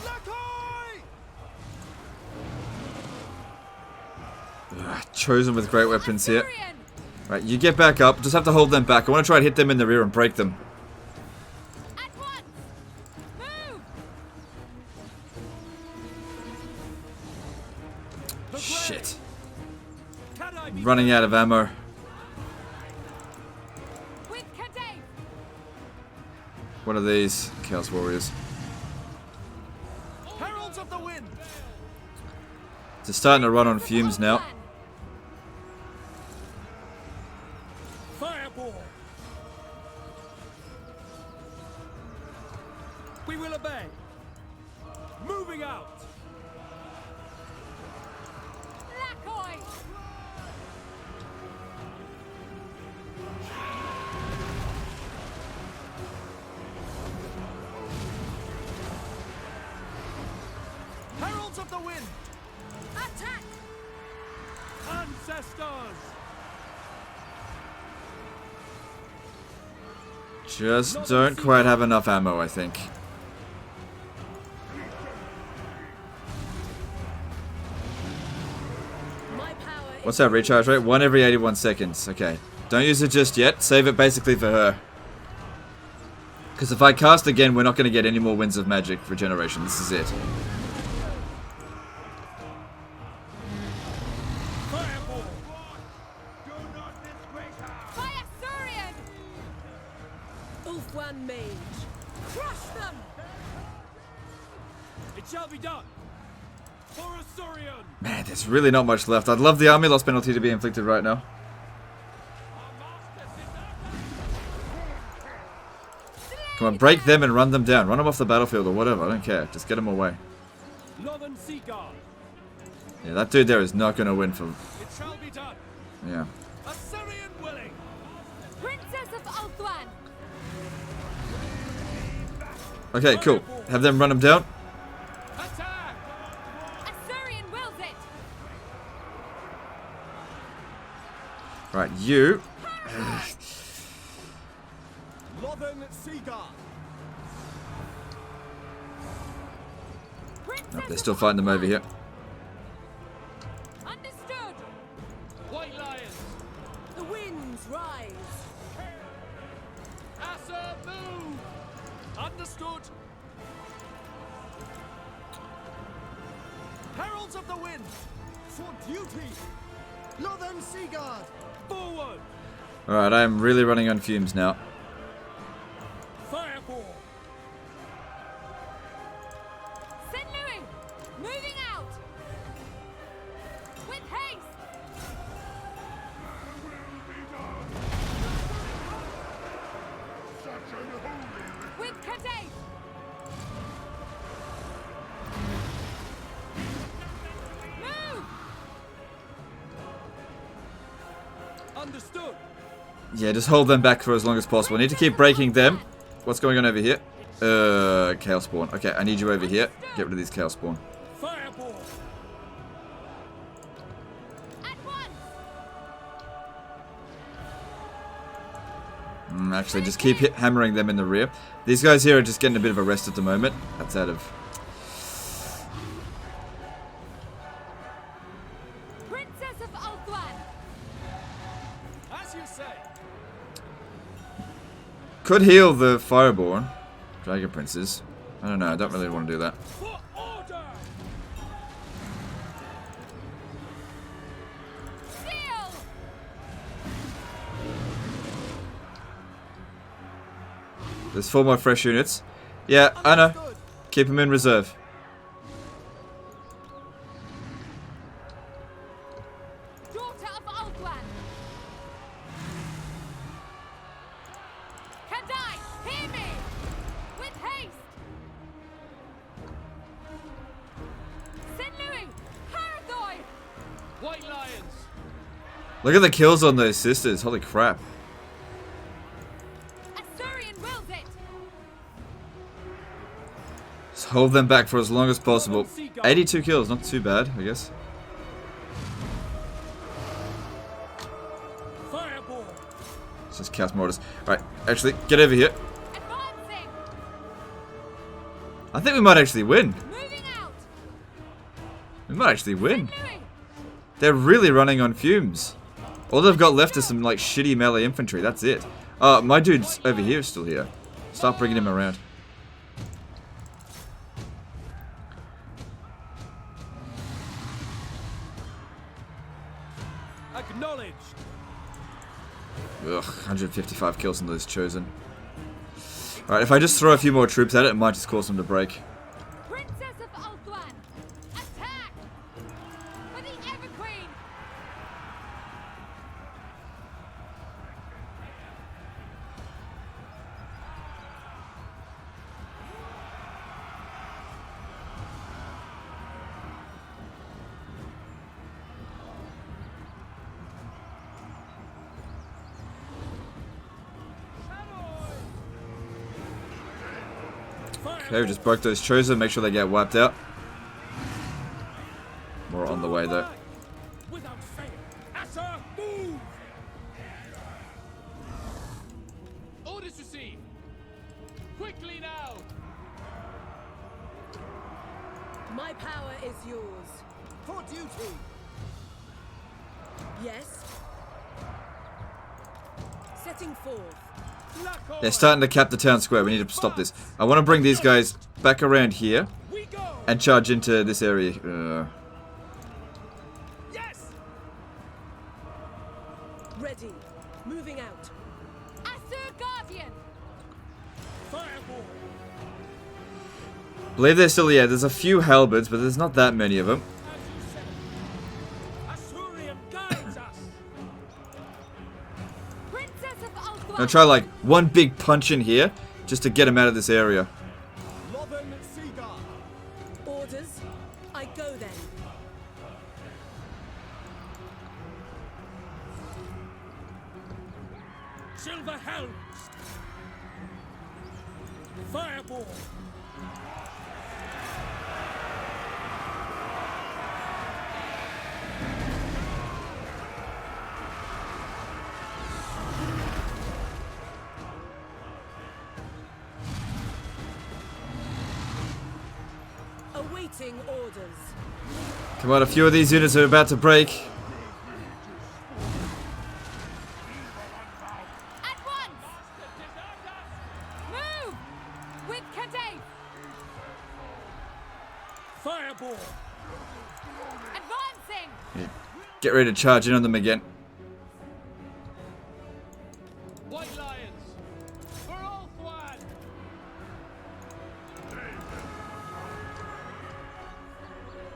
Lakai! Chosen with great weapons here. Assyrian! Right, you get back up. Just have to hold them back. I want to try and hit them in the rear and break them. At once! Move! Shit. Can I be Running out of ammo. With Kadai! What are these? Chaos Warriors. Heralds of the wind? They're starting to run on fumes now. Fireball. We will obey. Moving out. Lakoi! Heralds of the wind. Attack! Ancestors. Just don't quite have enough ammo, I think. My power What's that recharge rate? 1 every 81 seconds. Okay. Don't use it just yet. Save it basically for her. Because if I cast again, we're not going to get any more winds of magic regeneration. This is it. Fireball. By Assyrian! Ulfwan Mage. Crush them! It shall be done. For Assyrian. Man, there's really not much left. I'd love the army loss penalty to be inflicted right now. Come on, break them and run them down. Run them off the battlefield or whatever. I don't care. Just get them away. Lothern Seaguard. Yeah, that dude there is not going to win for... It shall be done. Yeah. Assyrian willing. Princess of Ulthuan! Okay, cool. Have them run them down. Attack. Assyrian wills it! Right, you... Lothern Seaguard. Oh, they're still fighting them over here. Understood! White lions! The winds rise. Assa move. Understood. Heralds of the wind. For duty. Lothern Seaguard. Forward. Alright, I am really running on fumes now. Fireball. Sinluing! Moving out! With haste! With Kadai! Move! Understood. Yeah, just hold them back for as long as possible. I need to keep breaking them. What's going on over here? Chaos Spawn. Okay, I need you over here. Get rid of these Chaos Spawn. Fireball. At once! Actually, just keep hammering them in the rear. These guys here are just getting a bit of a rest at the moment. That's out of... Princess of Ulthuan. As you say. Could heal the Fireborn. Dragon Princes. I don't know, I don't really want to do that. For order! Seal. There's 4 more fresh units. Yeah, I know. Keep them in reserve. Daughter of Ulthuan. Kadai, hear me! With haste! St. Louis! Harathoi! White Lions. Look at the kills on those sisters. Holy crap. Asturian wills it! Just hold them back for as long as possible. 82 kills, not too bad, I guess. Fireball! Let's just cast mortars. Alright, actually, get over here. Advancing! I think we might actually win. Moving out! We might actually win. St. Louis! They're really running on fumes. All they've got left is some like shitty melee infantry. That's it. My dude's over here is still here. Start bringing him around. Acknowledged. Ugh, 155 kills on those chosen. Alright, if I just throw a few more troops at it, it might just cause them to break. Princess of Ulthuan! Attack! For the Everqueen! Okay, we just broke those chosen. Make sure they get wiped out. More on the way though. Without fail! Assa, move! Orders received. Quickly now. My power is yours. For duty. Yes? Setting forth. They're starting to cap the town square. We need to stop this. I want to bring these guys back around here We go! and charge into this area. Yes! Ready. Moving out. Assur Guardian! Fireball! Believe there's still, yeah, there's a few halberds, but there's not that many of them. As you said. Asturian guides us! Princess of I'm Ulthuan! gonna try like one big punch in here just to get them out of this area. Lothern Seagull. Orders. I go then. Silver helms! Fireball! Awaiting orders. Come on, a few of these units are about to break. At once! Move! With Kadai! Fireball! Advancing! Get ready to charge in on them again. White Lions. For Ulthuan.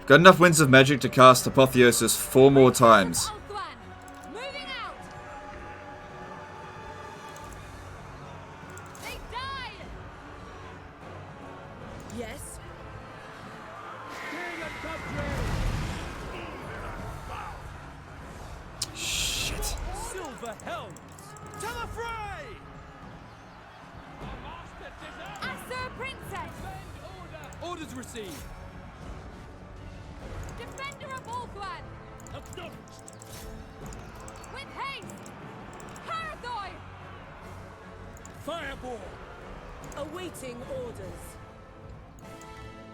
Got enough winds of magic to cast Apotheosis 4 more times. Ulthuan! Moving out! They die! Yes? Shit. Silver helms. To the fray. Assur Princess! Orders received. Defender of Ulthuan! Acknowledged! With haste! Harathoi! Awaiting orders.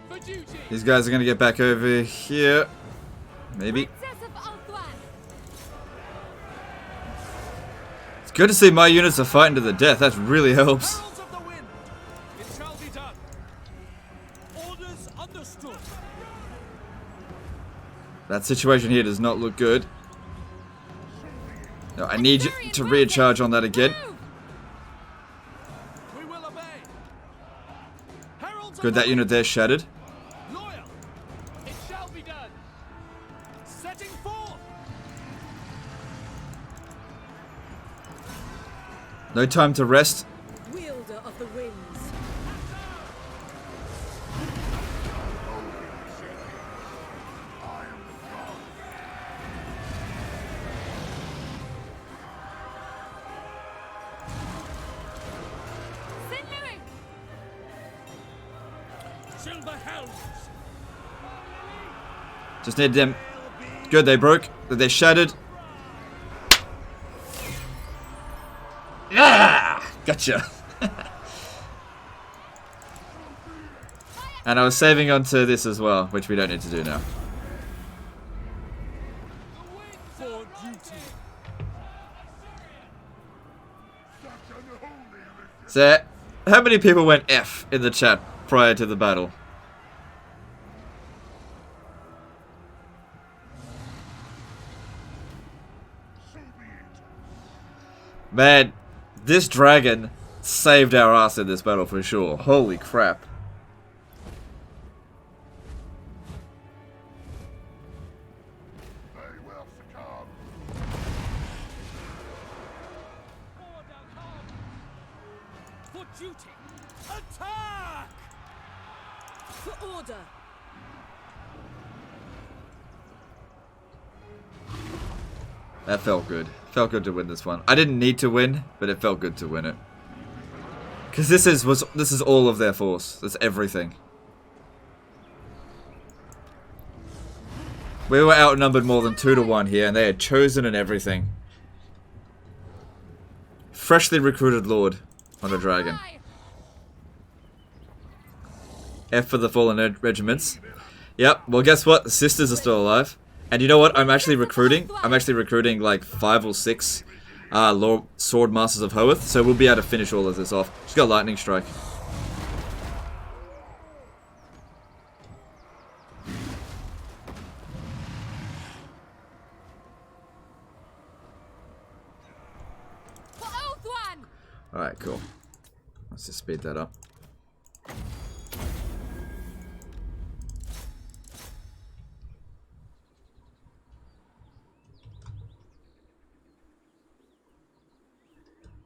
For duty. These guys are gonna get back over here. Maybe. Princess of Ulthuan. It's good to see my units are fighting to the death. That really helps. Heralds of the wind. It shall be done. Orders understood. That situation here does not look good. No, I need you to recharge on that again. We will obey. Heralds Good, that unit there shattered. loyal. It shall be done. Setting forth. No time to rest. Wielder of the winds. Sinluing. Silver helms. Just need them. Good, they broke. They shattered. Ah! Gotcha. And I was saving onto this as well, which we don't need to do now. For duty. So, how many people went F in the chat prior to the battle? Man, this dragon saved our ass in this battle for sure. Holy crap. They will succumb. For duty. Attack! For order. That felt good. Felt good to win this one. I didn't need to win, but it felt good to win it. Because this is all of their force. That's everything. We were outnumbered more than 2 to 1 here, and they had chosen and everything. Freshly recruited Lord on a dragon. F for the fallen regiments. Yep, well guess what? The sisters are still alive. And you know what? I'm actually recruiting like 5 or 6 Sword Masters of Hoeth, so we'll be able to finish all of this off. She's got Lightning Strike. For Ulthuan. Alright, cool. Let's just speed that up.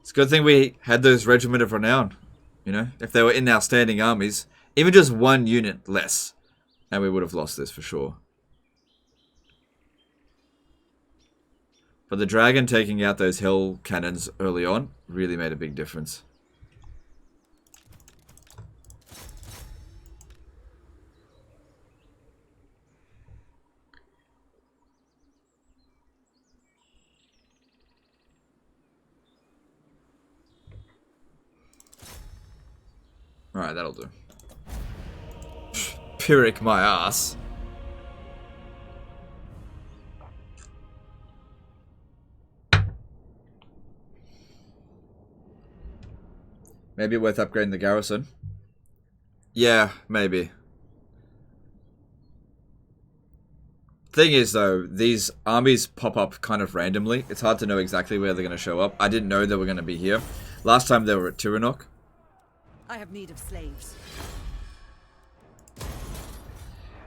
It's a good thing we had those Regiment of Renown. You know, if they were in our standing armies, even just 1 unit less, and we would have lost this for sure. But the dragon taking out those hill cannons early on really made a big difference. Alright, that'll do. Pyrrhic my ass. Maybe worth upgrading the garrison. Yeah, maybe. Thing is though, these armies pop up kind of randomly. It's hard to know exactly where they're going to show up. I didn't know they were going to be here. Last time they were at Tiranoc. I have need of slaves.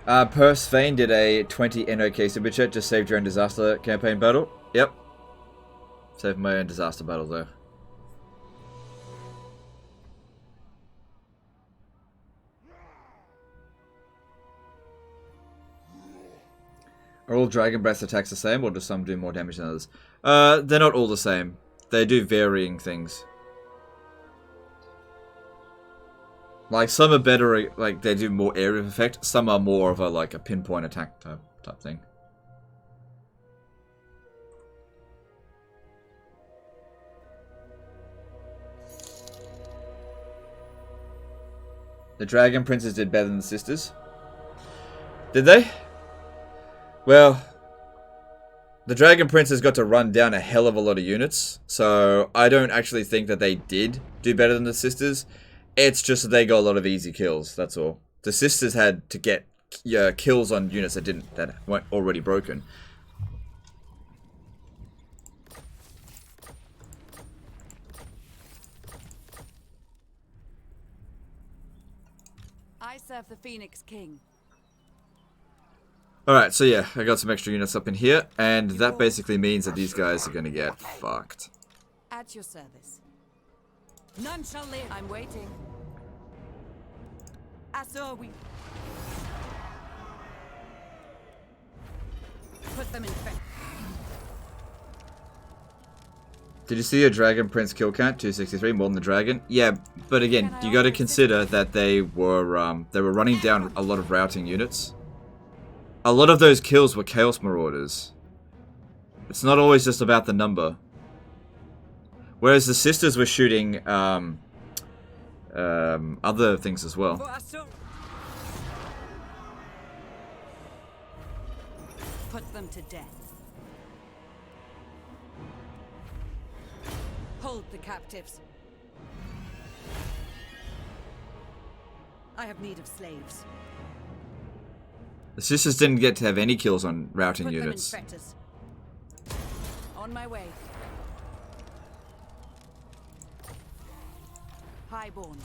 Purse Vane did a 20 NOK super chat. Just saved your own disaster campaign battle. Yep. Saved my own disaster battle though. Are all Dragon Breath attacks the same, or do some do more damage than others? They're not all the same. They do varying things. Like, some are better, like, they do more area effect. Some are more of a, like, a pinpoint attack type thing. The Dragon Princes did better than the Sisters. Did they? Well, the Dragon Princes got to run down a hell of a lot of units, so I don't actually think that they did do better than the Sisters. It's just that they got a lot of easy kills, that's all. The Sisters had to get kills on units that weren't already broken. I serve the Phoenix King. Alright, so yeah, I got some extra units up in here, and that basically means that these guys are gonna get fucked. At your service. None shall live. I'm waiting. As are we. Put them in fact. Did you see a Dragon Prince kill count? 263, more than the Dragon? Yeah, but again, you gotta consider that they were running down a lot of routing units. A lot of those kills were Chaos Marauders. It's not always just about the number. Whereas the Sisters were shooting other things as well. Put them to death. Hold the captives. I have need of slaves. The Sisters didn't get to have any kills on routing Put units. them in fetters. On my way. Highborn.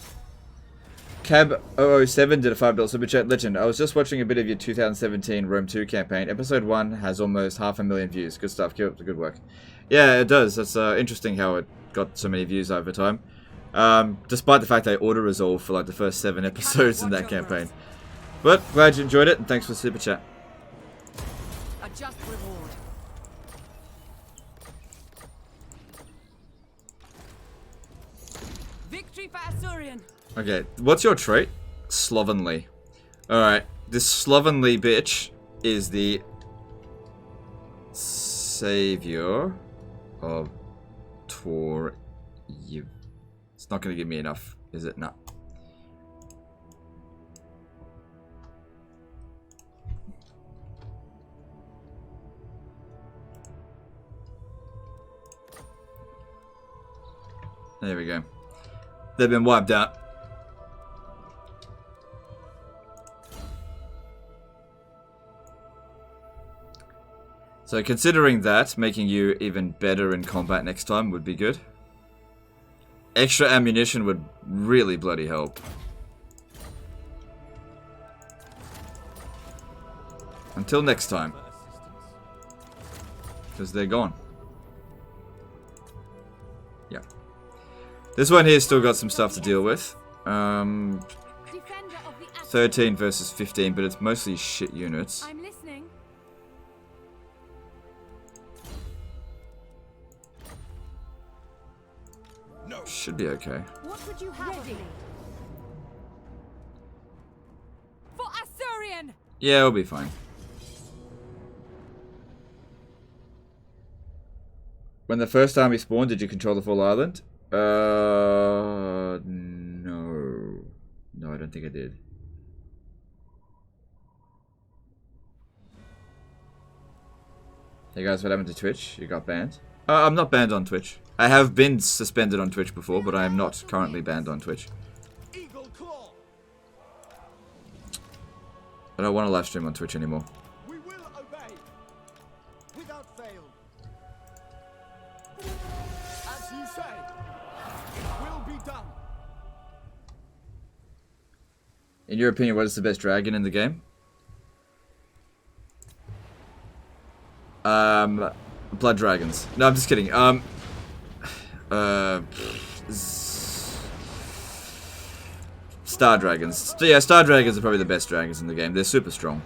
Cab 007 did a $5 super chat. Legend, I was just watching a bit of your 2017 Rome 2 campaign. Episode 1 has almost 500,000 views. Good stuff. Keep up the good work. Yeah, it does. That's interesting how it got so many views over time. Despite the fact they auto-resolved for like the first 7 episodes in that campaign. But glad you enjoyed it, and thanks for the super chat. A just reward. Victory for Asurian. Okay, what's your trait? Slovenly. Alright, this slovenly bitch is the savior of Tor. It's not going to give me enough, is it? No. There we go. They've been wiped out. So considering that, making you even better in combat next time would be good. Extra ammunition would really bloody help. Until next time. Because they're gone. Yeah. This one here's still got some stuff to deal with. 13 versus 15, but it's mostly shit units. I'm listening. No. Should be okay. What would you have of me? For Asurian! Yeah, it'll be fine. When the first army spawned, did you control the full island? No. No, I don't think I did. Hey guys, what happened to Twitch? You got banned? I'm not banned on Twitch. I have been suspended on Twitch before, but I am not currently banned on Twitch. Eagle Claw. I don't want to live stream on Twitch anymore. We will obey. Without fail. As you say, it will be done. In your opinion, what is the best dragon in the game? Blood dragons. No, I'm just kidding. Star dragons. Yeah, star dragons are probably the best dragons in the game. They're super strong.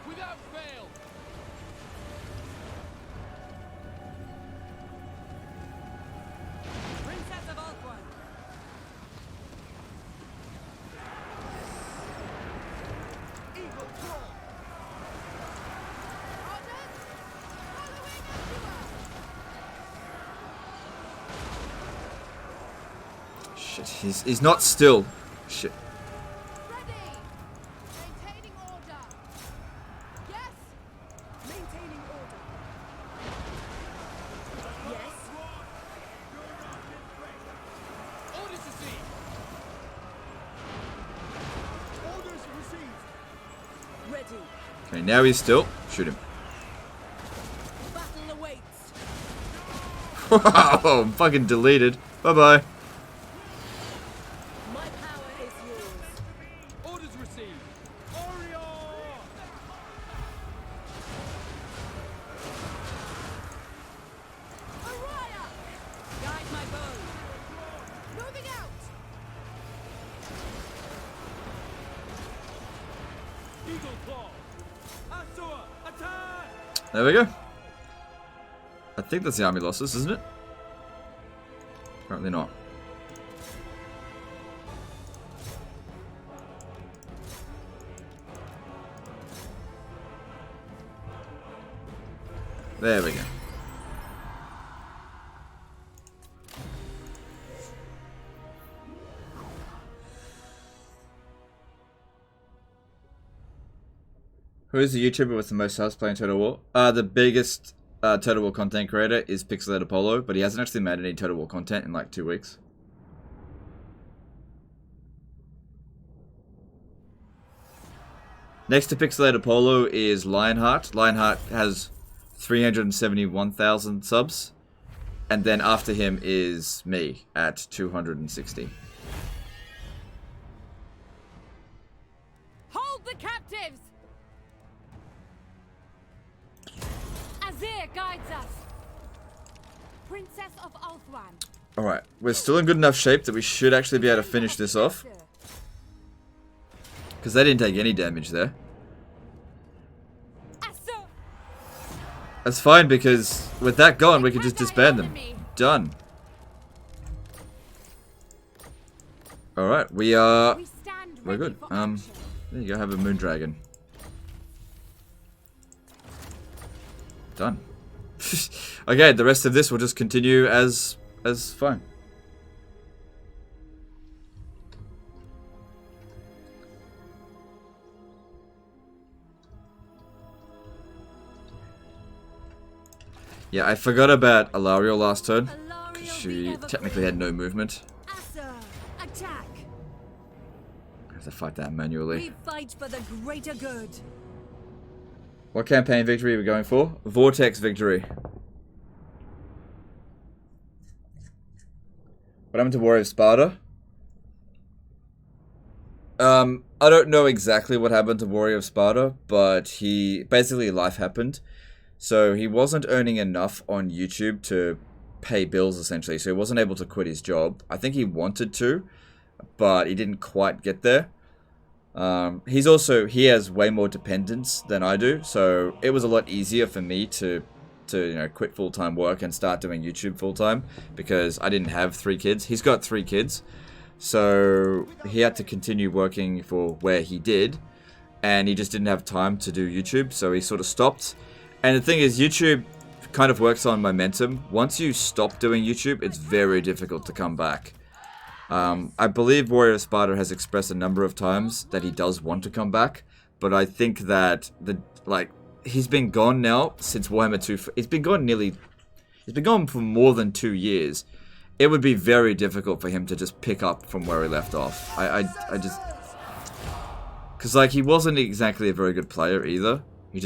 Without fail. Princess of Alquan. Shit, he's not still. Shit. Ready! Maintaining order! Yes! Maintaining order. Yes. Orders received. Orders received. Ready. Okay, now he's still. Shoot him. Battle awaits. Wow, I'm fucking deleted. Bye-bye. My power is yours. Orders received. Orion! Araya! Guide my bow. Moving out! Eagle claw. Asura, attack! There we go. I think that's the army losses, isn't it? Apparently not. There we go. Who is the YouTuber with the most subs playing Total War? The biggest Total War content creator is Pixelated Apollo, but he hasn't actually made any Total War content in like 2 weeks. Next to Pixelated Apollo is Lionheart. Lionheart has 371,000 subs. And then after him is me at 260. Hold the captives! Azir guides us. Princess of Ulthuan. Alright, we're still in good enough shape that we should actually be able to finish this off. Because they didn't take any damage there. That's fine, because with that gone, we can just disband them. Done. Alright, we're good. There you go, have a moon dragon. Done. Okay, the rest of this will just continue as fine. Yeah, I forgot about Alariel last turn, because she technically had no movement. Attack. I have to fight that manually. We fight for the greater good. What campaign victory are we going for? Vortex victory. What happened to Warrior of Sparta? I don't know exactly what happened to Warrior of Sparta, but basically life happened. So he wasn't earning enough on YouTube to pay bills, essentially. So he wasn't able to quit his job. I think he wanted to, but he didn't quite get there. He has way more dependents than I do. So it was a lot easier for me to quit full-time work and start doing YouTube full-time, because I didn't have 3 kids. He's got 3 kids. So he had to continue working for where he did, and he just didn't have time to do YouTube. So he sort of stopped. And the thing is, YouTube kind of works on momentum. Once you stop doing YouTube, it's very difficult to come back. I believe Warrior of Sparta has expressed a number of times that he does want to come back, but I think that he's been gone now since Warhammer 2. He's been gone for more than 2 years. It would be very difficult for him to just pick up from where he left off. I just, because he wasn't exactly a very good player either. He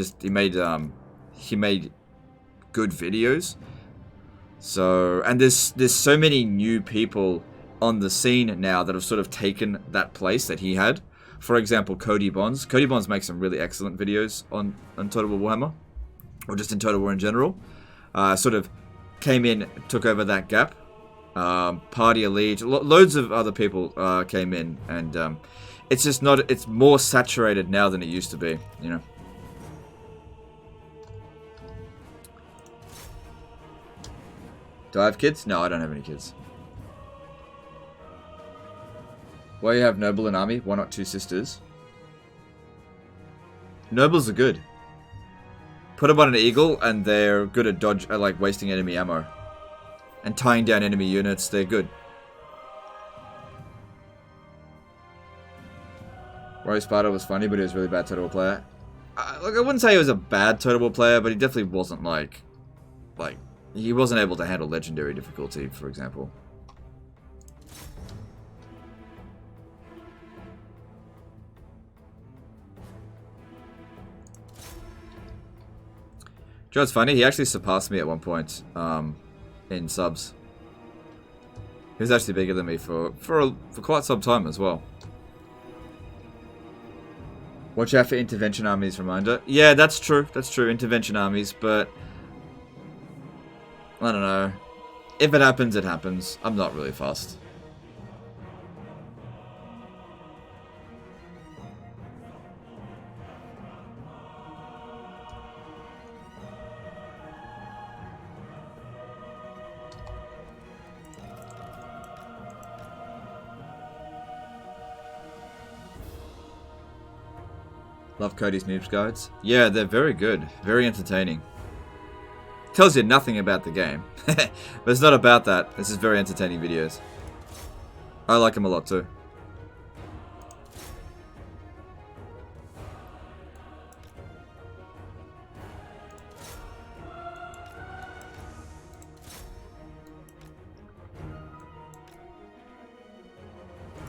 made good videos. So, and there's so many new people on the scene now that have sort of taken that place that he had. For example, Cody Bonds. Cody Bonds makes some really excellent videos on Total War Warhammer, or just in Total War in general. Sort of came in, took over that gap. Party Elite, loads of other people came in, and it's just not. It's more saturated now than it used to be. You know. Do I have kids? No, I don't have any kids. Why you have Noble and Army? Why not 2 sisters? Nobles are good. Put them on an Eagle, and they're good at wasting enemy ammo. And tying down enemy units, they're good. Roy Sparta was funny, but he was a really bad total player. Look, I wouldn't say he was a bad total player, but he definitely wasn't like he wasn't able to handle legendary difficulty, for example. You know what's funny? He actually surpassed me at one point in subs. He was actually bigger than me for quite some time as well. Watch out for intervention armies reminder. Yeah, that's true. That's true. Intervention armies, but I don't know. If it happens, it happens. I'm not really fussed. Love Cody's noobs guides. Yeah, they're very good. Very entertaining. Tells you nothing about the game. But it's not about that. This is very entertaining videos. I like them a lot too.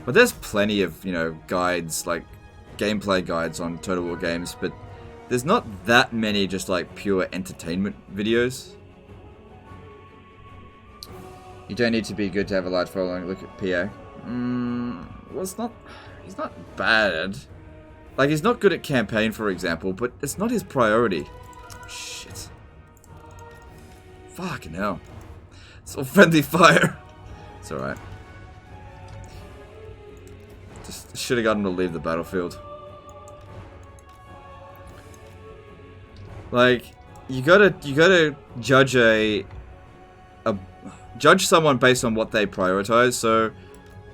But there's plenty of, you know, guides, like gameplay guides on Total War games, but there's not that many just like pure entertainment videos. You don't need to be good to have a large following. Look at PA. Well, he's not bad. Like, he's not good at campaign, for example, but it's not his priority. Shit. Fucking hell. It's all friendly fire. It's alright. Just should have gotten him to leave the battlefield. Like, you gotta judge judge someone based on what they prioritize. So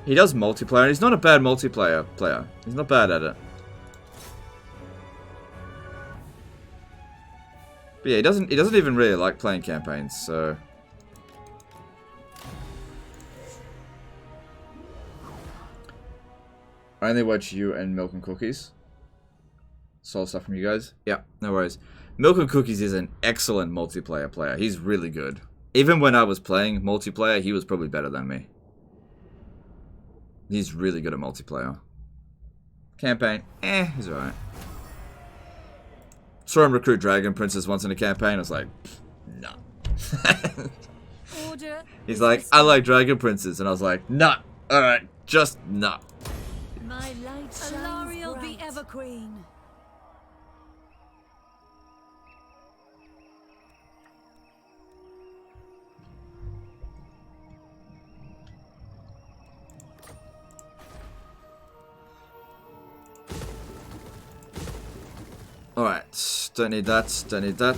he does multiplayer, and he's not a bad multiplayer player. He's not bad at it. But yeah, he doesn't even really like playing campaigns, so I only watch you and Milk and Cookies. Soul stuff from you guys. Yeah, no worries. Milk and Cookies is an excellent multiplayer player. He's really good. Even when I was playing multiplayer, he was probably better than me. He's really good at multiplayer. Campaign, he's alright. Saw him recruit Dragon Princess once in a campaign. I was like, nah. Order. He's like, I like Dragon Princess, and I was like, nah. Alright, just nah. My light shines Alariel the Everqueen. Alright, don't need that, don't need that.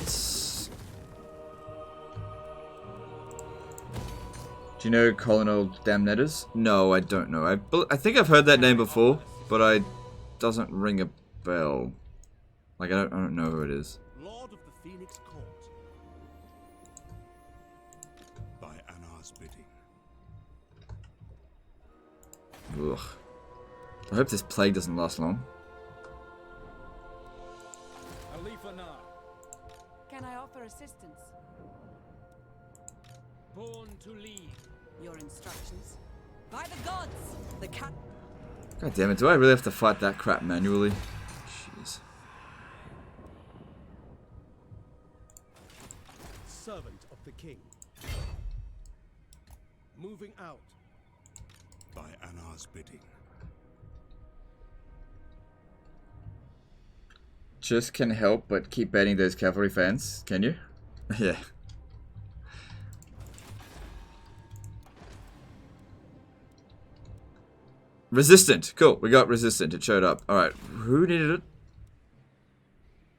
Do you know Colonel Damnetters? No, I don't know. I think I've heard that name before, but it doesn't ring a bell. Like, I don't know who it is. Lord of the Phoenix Court. By Anar's bidding. Ugh. I hope this plague doesn't last long. Can I offer assistance? Born to lead. Your instructions? By the gods! The cat. God damn it, do I really have to fight that crap manually? Jeez. Servant of the king. Moving out. By Anar's bidding. Just can help but keep baiting those cavalry fans, can you? Yeah. Resistant. Cool. We got resistant. It showed up. Alright. Who needed it?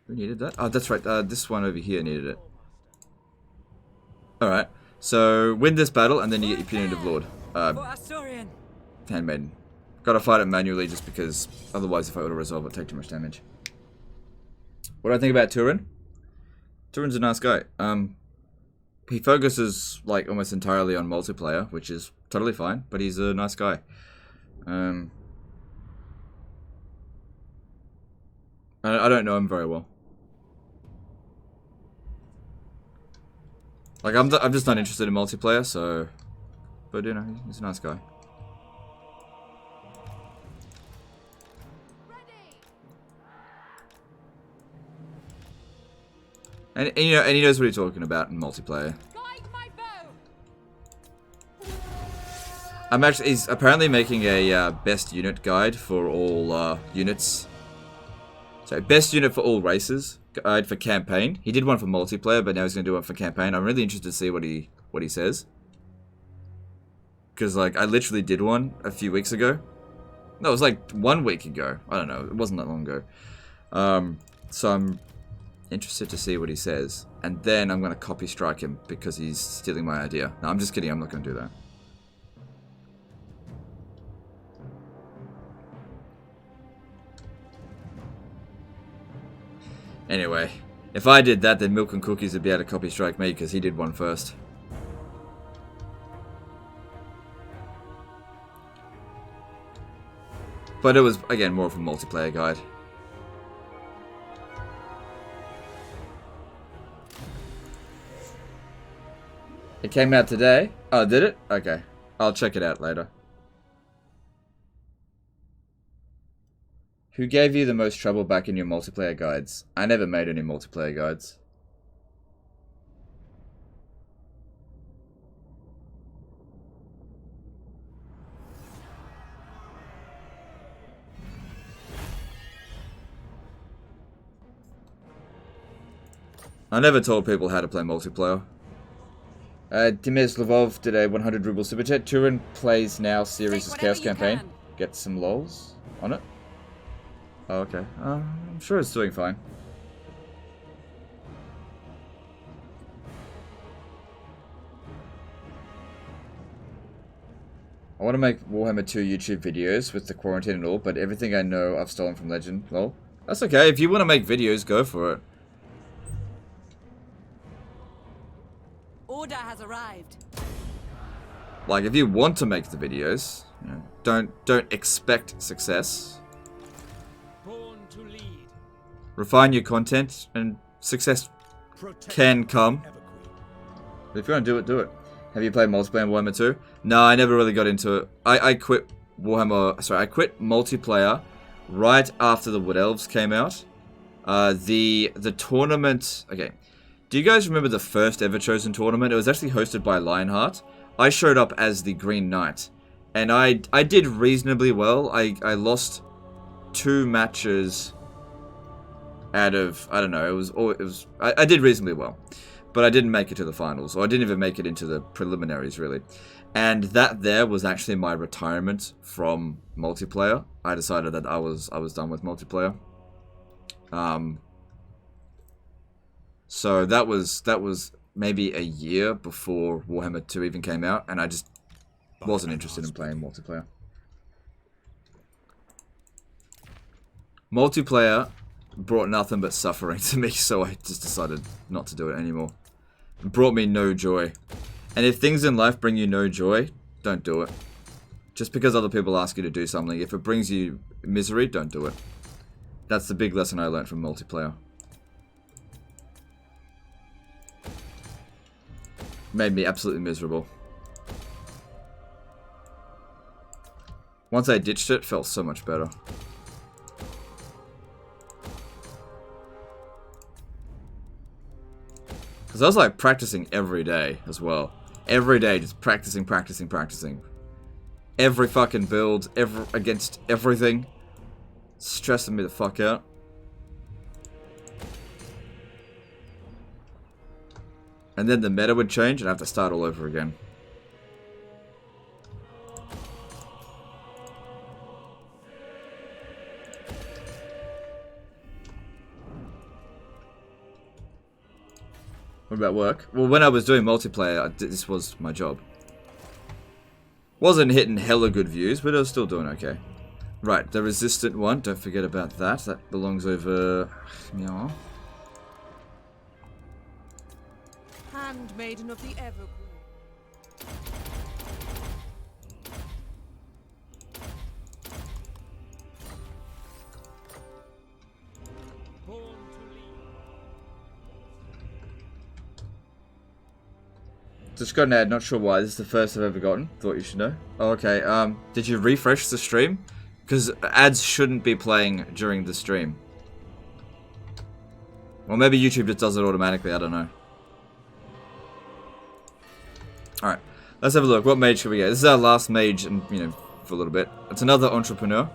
Who needed that? Oh, that's right. This one over here needed it. Alright. So, win this battle and then you get your punitive lord. Handmaiden. Gotta fight it manually just because otherwise if I were to resolve it, it'd take too much damage. What do I think about Turin? Turin's a nice guy. He focuses like almost entirely on multiplayer, which is totally fine, but he's a nice guy. I don't know him very well. Like, I'm just not interested in multiplayer, so... But, you know, he's a nice guy. And you know, and he knows what he's talking about in multiplayer. He's apparently making a best unit guide for all units. So best unit for all races guide for campaign. He did one for multiplayer, but now he's gonna do one for campaign. I'm really interested to see what he says. Because like I literally did one a few weeks ago. No, it was like 1 week ago. I don't know. It wasn't that long ago. So I'm interested to see what he says, and then I'm gonna copy strike him because he's stealing my idea. No, I'm just kidding. I'm not gonna do that. Anyway, if I did that, then Milk and Cookies would be able to copy strike me because he did one first. But it was, again, more of a multiplayer guide. It came out today? Oh, did it? Okay. I'll check it out later. Who gave you the most trouble back in your multiplayer guides? I never made any multiplayer guides. I never told people how to play multiplayer. Dimez Lvov did a 100 ruble super chat. Turin plays now series' Chaos campaign. Get some lols on it. Oh, okay. I'm sure it's doing fine. I want to make Warhammer 2 YouTube videos with the quarantine and all, but everything I know I've stolen from Legend. Lol. That's okay. If you want to make videos, go for it. Order has arrived. Like, if you want to make the videos, you know, don't expect success. Born to lead. Refine your content, and success can come. But if you want to do it, do it. Have you played multiplayer in Warhammer 2? No, I never really got into it. I quit Warhammer. Sorry, I quit multiplayer right after the Wood Elves came out. The tournament. Okay. Do you guys remember the first ever Chosen tournament? It was actually hosted by Lionheart. I showed up as the Green Knight, and I did reasonably well. I lost 2 matches out of, I don't know, I did reasonably well, but I didn't make it to the finals, or I didn't even make it into the preliminaries really. And that there was actually my retirement from multiplayer. I decided that I was done with multiplayer. So that was maybe a year before Warhammer 2 even came out, and I just wasn't interested in playing multiplayer. Multiplayer brought nothing but suffering to me, so I just decided not to do it anymore. It brought me no joy. And if things in life bring you no joy, don't do it. Just because other people ask you to do something, if it brings you misery, don't do it. That's the big lesson I learned from multiplayer. Made me absolutely miserable. Once I ditched it, felt so much better. Because I was like practicing every day as well. Every day, just practicing. Every fucking build, against everything. Stressing me the fuck out. And then the meta would change and I have to start all over again. What about work? Well, when I was doing multiplayer, this was my job. Wasn't hitting hella good views, but I was still doing okay. Right, the resistant one, don't forget about that. That belongs over... Yeah. Handmaiden of the Evergreen. Just got an ad, not sure why. This is the first I've ever gotten. Thought you should know. Oh, okay. Did you refresh the stream? Because ads shouldn't be playing during the stream. Or maybe YouTube just does it automatically, I don't know. Alright, let's have a look. What mage should we get? This is our last mage, and you know, for a little bit. It's another entrepreneur.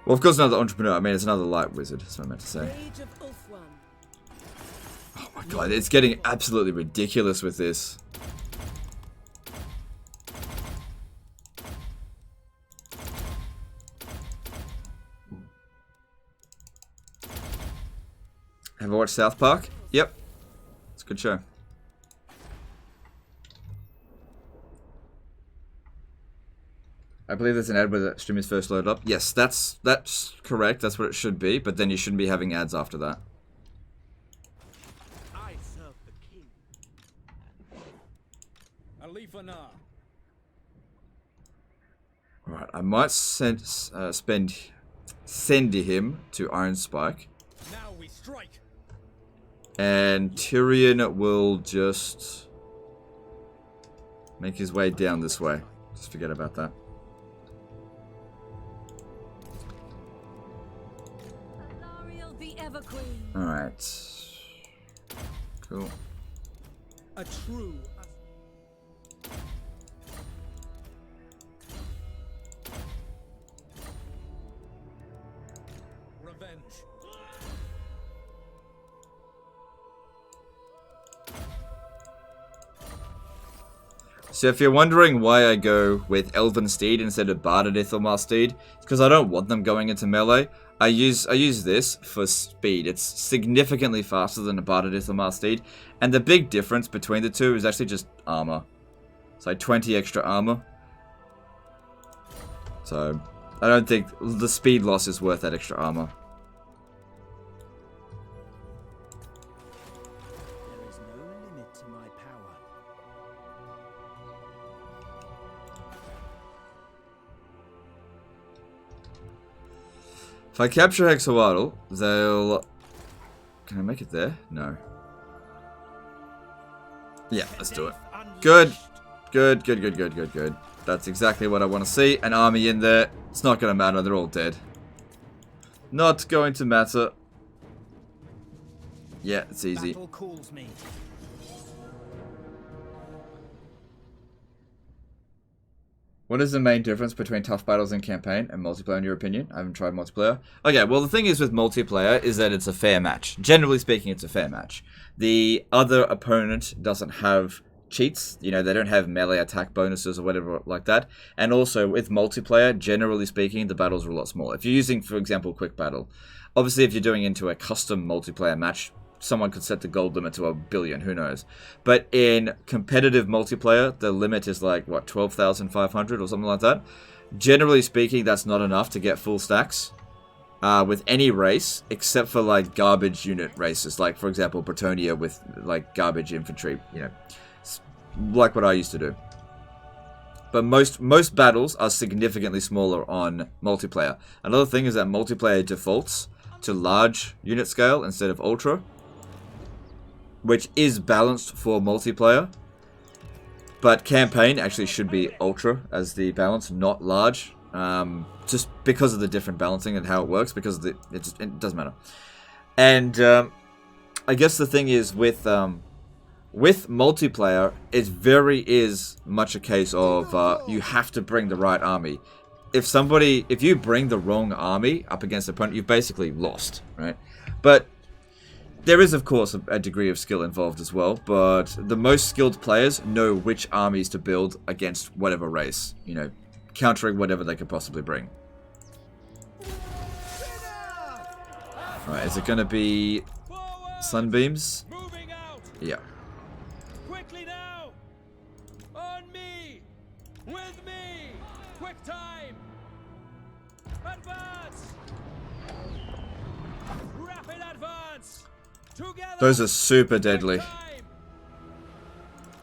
Well, of course, another entrepreneur. I mean, it's another light wizard. That's what I meant to say. Oh my god, it's getting absolutely ridiculous with this. Have I watched South Park? Yep. It's a good show. I believe there's an ad where the stream is first loaded up. Yes, that's correct. That's what it should be. But then you shouldn't be having ads after that. I serve the king. Alright, I might send him to Iron Spike. Now we strike. And Tyrion will just make his way down this way. Just forget about that. Alright. Cool. A true. Revenge. So if you're wondering why I go with Elven Steed instead of Barded Ithelmar Steed, it's because I don't want them going into melee. I use this for speed. It's significantly faster than a Barded Ithelmar Steed, and the big difference between the two is actually just armor. It's like 20 extra armor. So I don't think the speed loss is worth that extra armor. There is no limit to my power. If I capture Hexawaddle, they'll... Can I make it there? No. Yeah, let's do it. Good. Good, good, good, good, good, good. That's exactly what I want to see. An army in there. It's not going to matter. They're all dead. Not going to matter. Yeah, it's easy. Battle calls me. What is the main difference between tough battles in campaign and multiplayer in your opinion? I haven't tried multiplayer. Okay, well the thing is with multiplayer is that it's a fair match. Generally speaking, it's a fair match. The other opponent doesn't have cheats. You know, they don't have melee attack bonuses or whatever like that. And also with multiplayer, generally speaking, the battles are a lot smaller. If you're using, for example, quick battle, obviously if you're doing into a custom multiplayer match, someone could set the gold limit to 1 billion, who knows. But in competitive multiplayer, the limit is like, what, 12,500 or something like that? Generally speaking, that's not enough to get full stacks with any race, except for like garbage unit races, like for example, Bretonia with like garbage infantry, you know, like what I used to do. But most battles are significantly smaller on multiplayer. Another thing is that multiplayer defaults to large unit scale instead of ultra, which is balanced for multiplayer, but campaign actually should be ultra as the balance, not large, just because of the different balancing and how it works, because of it doesn't matter. And I guess the thing is with multiplayer, it is much a case of you have to bring the right army. If you bring the wrong army up against the opponent, you've basically lost, right? But there is, of course, a degree of skill involved as well, but the most skilled players know which armies to build against whatever race, you know, countering whatever they could possibly bring. Alright, is it going to be sunbeams? Yeah. Quickly now! On me! With me! Quick time! Advance! Rapid advance! Together! Those are super deadly.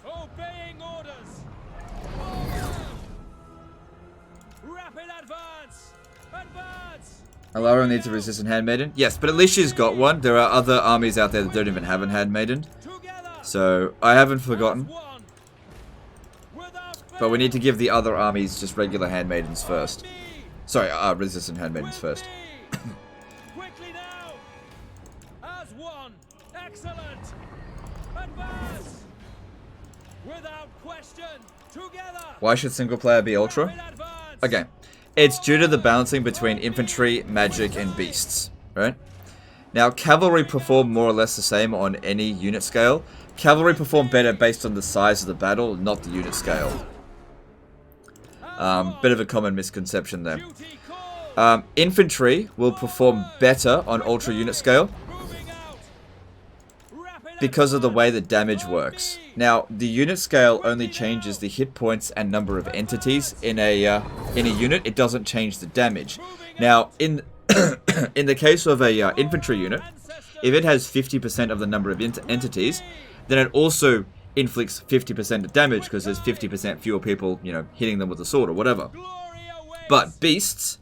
Obeying orders! Rapid advance! Advance! Alara needs a resistant handmaiden? Yes, but at least she's got one. There are other armies out there that don't even have a handmaiden. So, I haven't forgotten. One. Without But we fail. need to give the other armies just regular handmaidens first. Me. Sorry, resistant handmaidens With first. me. Quickly now. As one. Excellent. Advance. Without question. Together. Why should single player be ultra? Rapid advance. Okay. It's due to the balancing between infantry, magic, and beasts, right? Now, cavalry perform more or less the same on any unit scale. Cavalry perform better based on the size of the battle, not the unit scale. Bit of a common misconception there. Duty call. Infantry will perform better on ultra unit scale Moving out. Rapid because of the way advance. the damage works. Now, the unit scale only changes the hit points and number of entities in a unit. It doesn't change the damage. Now, in in the case of a infantry unit, if it has 50% of the number of entities, then it also inflicts 50% of damage because there's 50% fewer people, you know, hitting them with a sword or whatever. Glory awaits. But beasts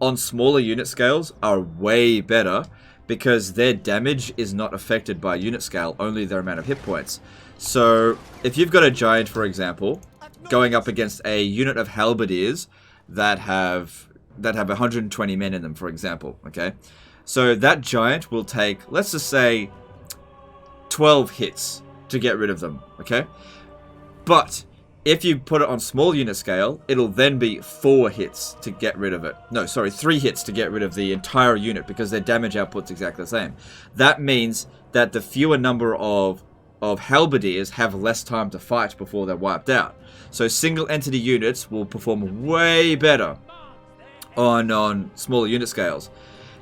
on smaller unit scales are way better because their damage is not affected by unit scale, only their amount of hit points. So if you've got a giant, for example, going up against a unit of halberdiers that have 120 men in them, for example, okay? So that giant will take, let's just say, 12 hits to get rid of them, okay? But if you put it on small unit scale, it'll then be 4 hits to get rid of it. No, sorry, 3 hits to get rid of the entire unit because their damage output's exactly the same. That means that the fewer number of halberdiers have less time to fight before they're wiped out. So single entity units will perform way better on smaller unit scales.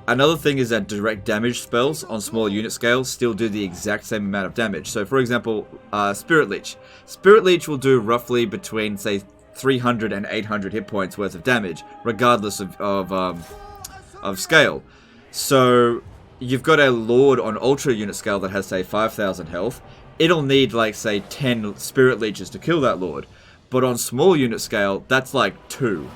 Another thing is that direct damage spells on smaller unit scales still do the exact same amount of damage. So for example, Spirit Leech. Spirit Leech will do roughly between, say, 300 and 800 hit points worth of damage, regardless of scale. So you've got a Lord on Ultra unit scale that has, say, 5,000 health. It'll need, like, say, 10 Spirit Leeches to kill that Lord. But on small unit scale, that's like 2.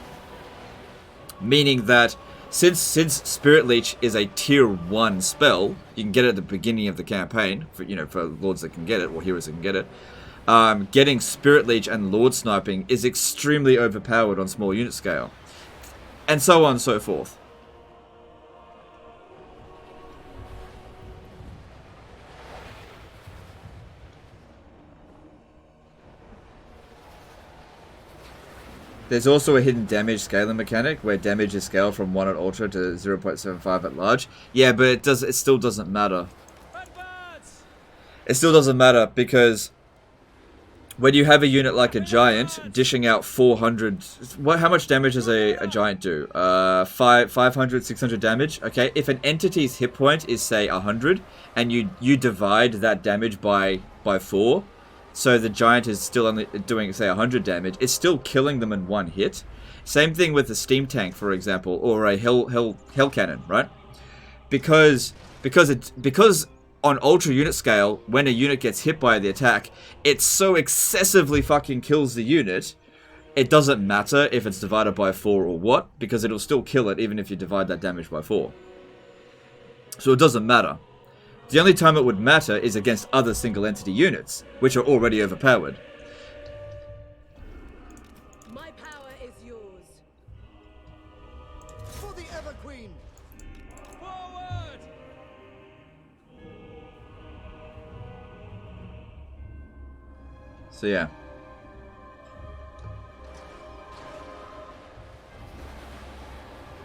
Meaning that since Spirit Leech is a tier 1 spell, you can get it at the beginning of the campaign, for lords that can get it, or heroes that can get it, getting Spirit Leech and Lord Sniping is extremely overpowered on small unit scale. And so on and so forth. There's also a hidden damage scaling mechanic where damage is scaled from 1 at Ultra to 0.75 at large. Yeah, but it still doesn't matter. Advance. It still doesn't matter because when you have a unit like a giant dishing out 400... how much damage does a giant do? 500, 600 damage? Okay, if an entity's hit point is, say, 100, and you divide that damage by 4... So the giant is still only doing, say, 100 damage. It's still killing them in 1 hit. Same thing with a steam tank, for example, or a hell cannon, right? Because on ultra unit scale, when a unit gets hit by the attack, it so excessively fucking kills the unit. It doesn't matter if it's divided by 4 or what, because it'll still kill it even if you divide that damage by 4. So it doesn't matter. The only time it would matter is against other single entity units, which are already overpowered. My power is yours. For the Ever Queen! Forward. So yeah.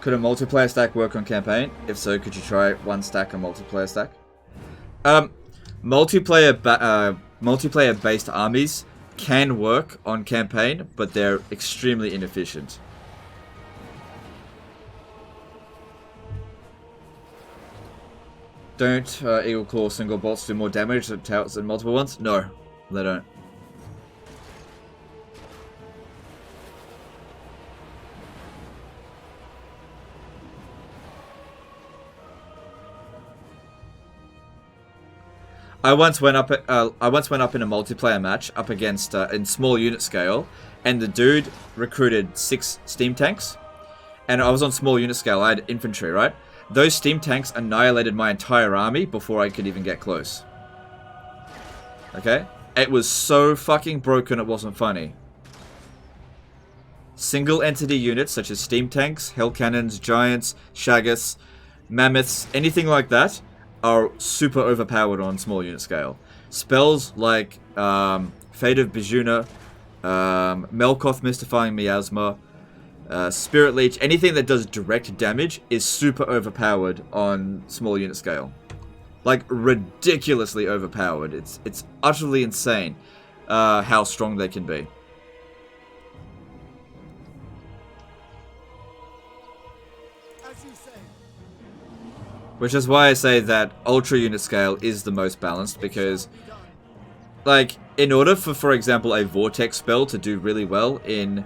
Could a multiplayer stack work on campaign? If so, could you try 1 stack on multiplayer stack? Multiplayer-based armies can work on campaign, but they're extremely inefficient. Don't Eagle Claw single bolts do more damage than multiple ones? No, they don't. I once went up in a multiplayer match up against in small unit scale, and the dude recruited 6 steam tanks, and I was on small unit scale. I had infantry, right? Those steam tanks annihilated my entire army before I could even get close. Okay? It was so fucking broken it wasn't funny. Single entity units such as steam tanks, hell cannons, giants, shaggoths, mammoths, anything like that are super overpowered on small unit scale. Spells like Fate of Bijuna, Melkoth Mystifying Miasma, Spirit Leech, anything that does direct damage is super overpowered on small unit scale. Like, ridiculously overpowered. It's utterly insane how strong they can be. Which is why I say that ultra unit scale is the most balanced, because, like, in order for example, a Vortex spell to do really well in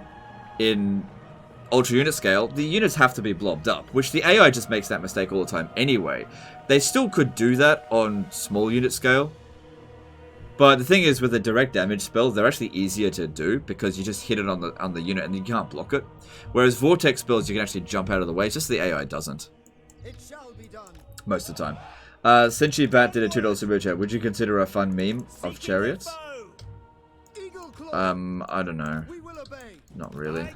ultra unit scale, the units have to be blobbed up, which the AI just makes that mistake all the time anyway. They still could do that on small unit scale, but the thing is, with a direct damage spell, they're actually easier to do because you just hit it on the unit and you can't block it. Whereas Vortex spells, you can actually jump out of the way. It's just the AI doesn't. It shall be done. Most of the time. Senshi Bat did a $2 super chat. Would you consider a fun meme of chariots? I don't know. Not really.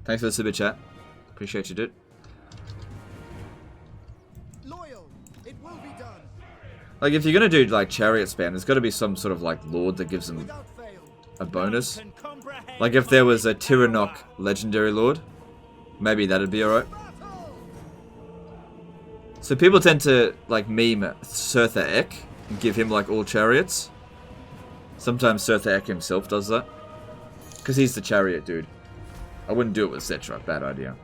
Thanks for the super chat. Appreciate you, dude. Loyal. It will be done. Like, if you're gonna do like chariot spam, there's gotta be some sort of like lord that gives them a bonus. Like if there was a Tyrannok legendary lord, maybe that'd be alright. So people tend to, like, meme Surtha Ek and give him, like, all chariots. Sometimes Surtha Ek himself does that. Because he's the chariot dude. I wouldn't do it with Cetra. Bad idea.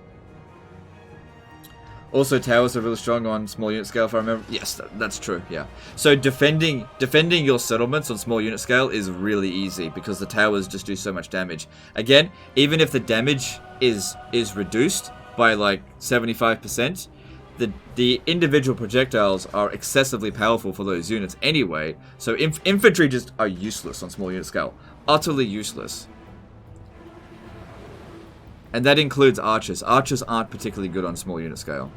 Also, towers are really strong on small unit scale, if I remember. Yes, that's true, yeah. So defending your settlements on small unit scale is really easy, because the towers just do so much damage. Again, even if the damage is reduced by, like, 75%, the individual projectiles are excessively powerful for those units anyway, so infantry just are useless on small unit scale. Utterly useless. And that includes archers. Archers aren't particularly good on small unit scale.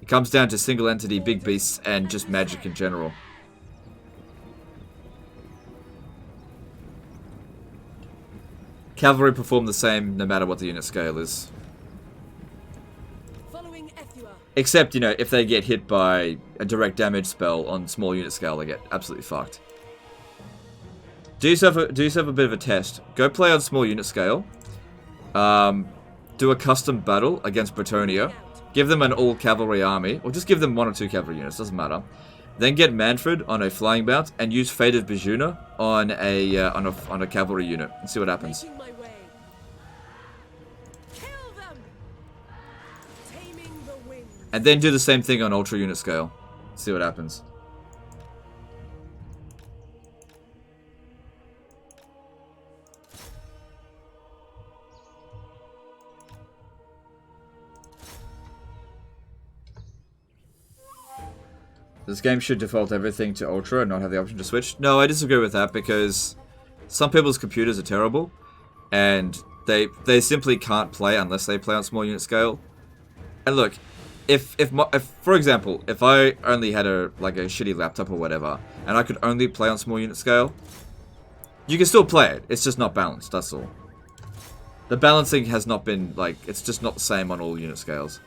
It comes down to single entity, big beasts, and just magic in general. Cavalry perform the same no matter what the unit scale is. Except, you know, if they get hit by a direct damage spell on small unit scale, they get absolutely fucked. Do yourself a bit of a test. Go play on small unit scale. Do a custom battle against Bretonnia. Give them an all-cavalry army, or just give them 1 or 2 cavalry units, doesn't matter. Then get Manfred on a flying bout, and use Fate of Bijuna on a cavalry unit, and see what happens. And then do the same thing on ultra unit scale. See what happens. This game should default everything to ultra and not have the option to switch. No, I disagree with that, because some people's computers are terrible, and they simply can't play unless they play on small unit scale. And look, if for example, if I only had a shitty laptop or whatever, and I could only play on small unit scale, you can still play it. It's just not balanced, that's all. The balancing has not been, like, it's just not the same on all unit scales.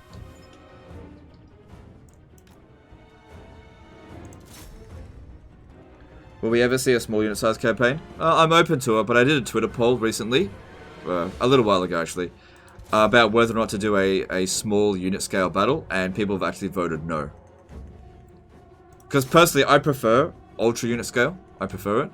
Will we ever see a small unit size campaign? I'm open to it, but I did a Twitter poll recently, a little while ago actually, about whether or not to do a small unit scale battle, and people have actually voted no. Because personally, I prefer ultra unit scale. I prefer it.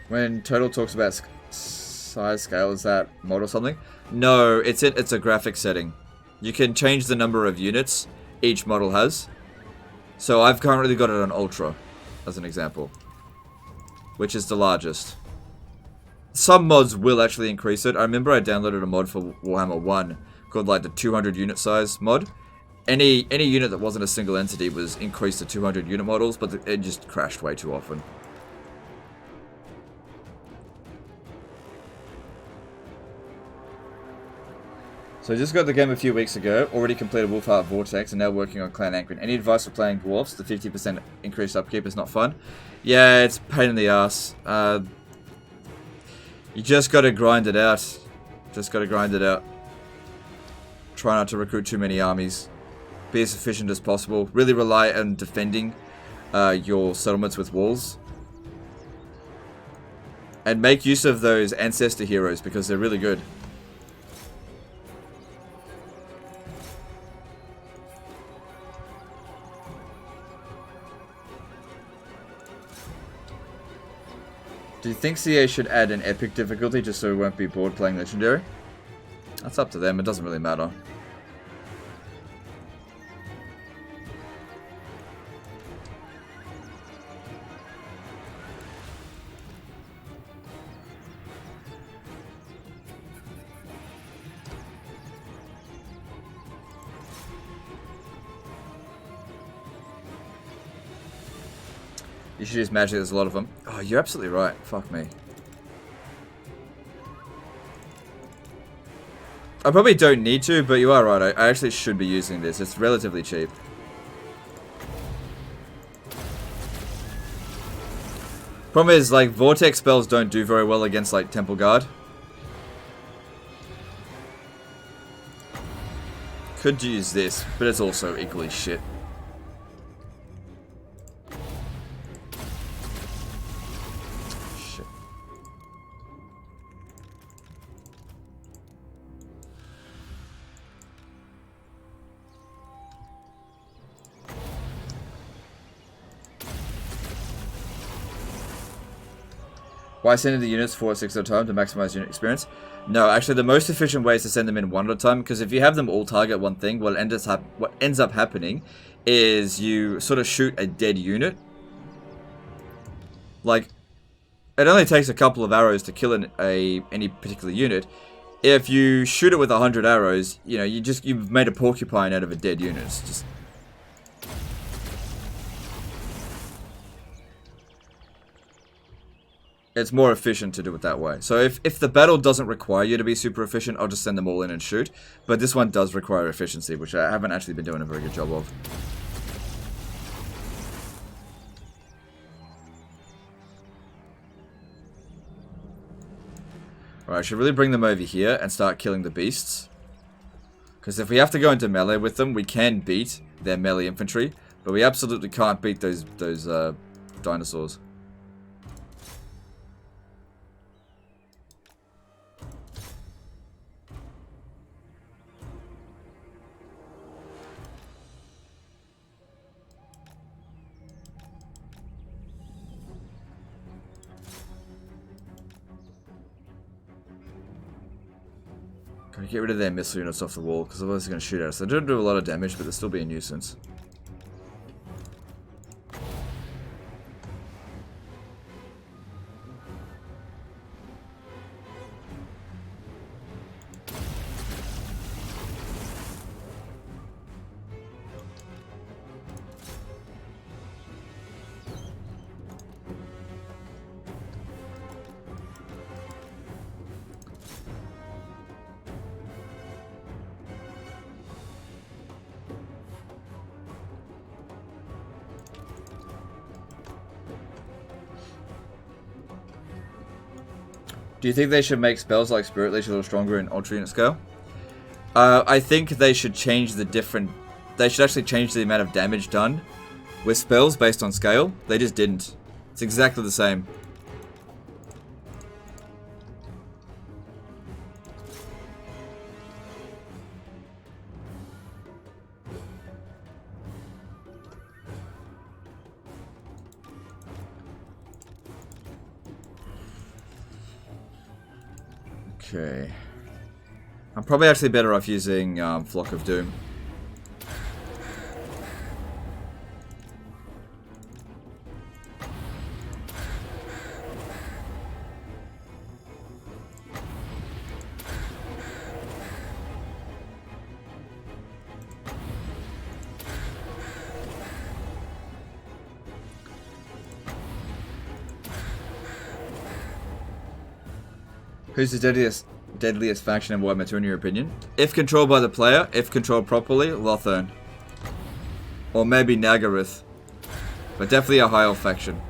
When Total talks about size scale, is that mod or something? No, it's a graphic setting. You can change the number of units each model has. So I've currently got it on Ultra, as an example, which is the largest. Some mods will actually increase it. I remember I downloaded a mod for Warhammer 1 called like the 200 unit size mod. Any unit that wasn't a single entity was increased to 200 unit models, but it just crashed way too often. So I just got the game a few weeks ago, already completed Wolfheart Vortex, and now working on Clan Anchorin. Any advice for playing Dwarfs? The 50% increased upkeep is not fun. Yeah, it's a pain in the ass. You just gotta grind it out. Just gotta grind it out. Try not to recruit too many armies. Be as efficient as possible. Really rely on defending your settlements with walls. And make use of those ancestor heroes because they're really good. Do you think CA should add an epic difficulty just so we won't be bored playing legendary? That's up to them, it doesn't really matter. You should use magic, there's a lot of them. Oh, you're absolutely right. Fuck me. I probably don't need to, but you are right. I actually should be using this. It's relatively cheap. Problem is, like, Vortex spells don't do very well against, like, Temple Guard. Could use this, but it's also equally shit. Why send in the units 4 or 6 at a time to maximize unit experience? No, actually the most efficient way is to send them in one at a time, because if you have them all target one thing, what ends up happening is you sort of shoot a dead unit. Like, it only takes a couple of arrows to kill any particular unit. If you shoot it with 100 arrows, you know, you've made a porcupine out of a dead unit. It's just... It's more efficient to do it that way. So if the battle doesn't require you to be super efficient, I'll just send them all in and shoot. But this one does require efficiency, which I haven't actually been doing a very good job of. Alright, I should really bring them over here and start killing the beasts. Because if we have to go into melee with them, we can beat their melee infantry. But we absolutely can't beat those dinosaurs. Gotta get rid of their missile units off the wall, because otherwise they're going to shoot at us. They don't do a lot of damage, but they'll still be a nuisance. Do you think they should make spells like Spirit Leech a little stronger in Ultra Unit scale? I think they should change the different... They should actually change the amount of damage done with spells based on scale. They just didn't. It's exactly the same. Okay. I'm probably actually better off using Flock of Doom. Who's the deadliest deadliest faction in Warhammer 2 in your opinion? If controlled by the player, if controlled properly, Lothern. Or maybe Nagaroth. But definitely a high elf faction.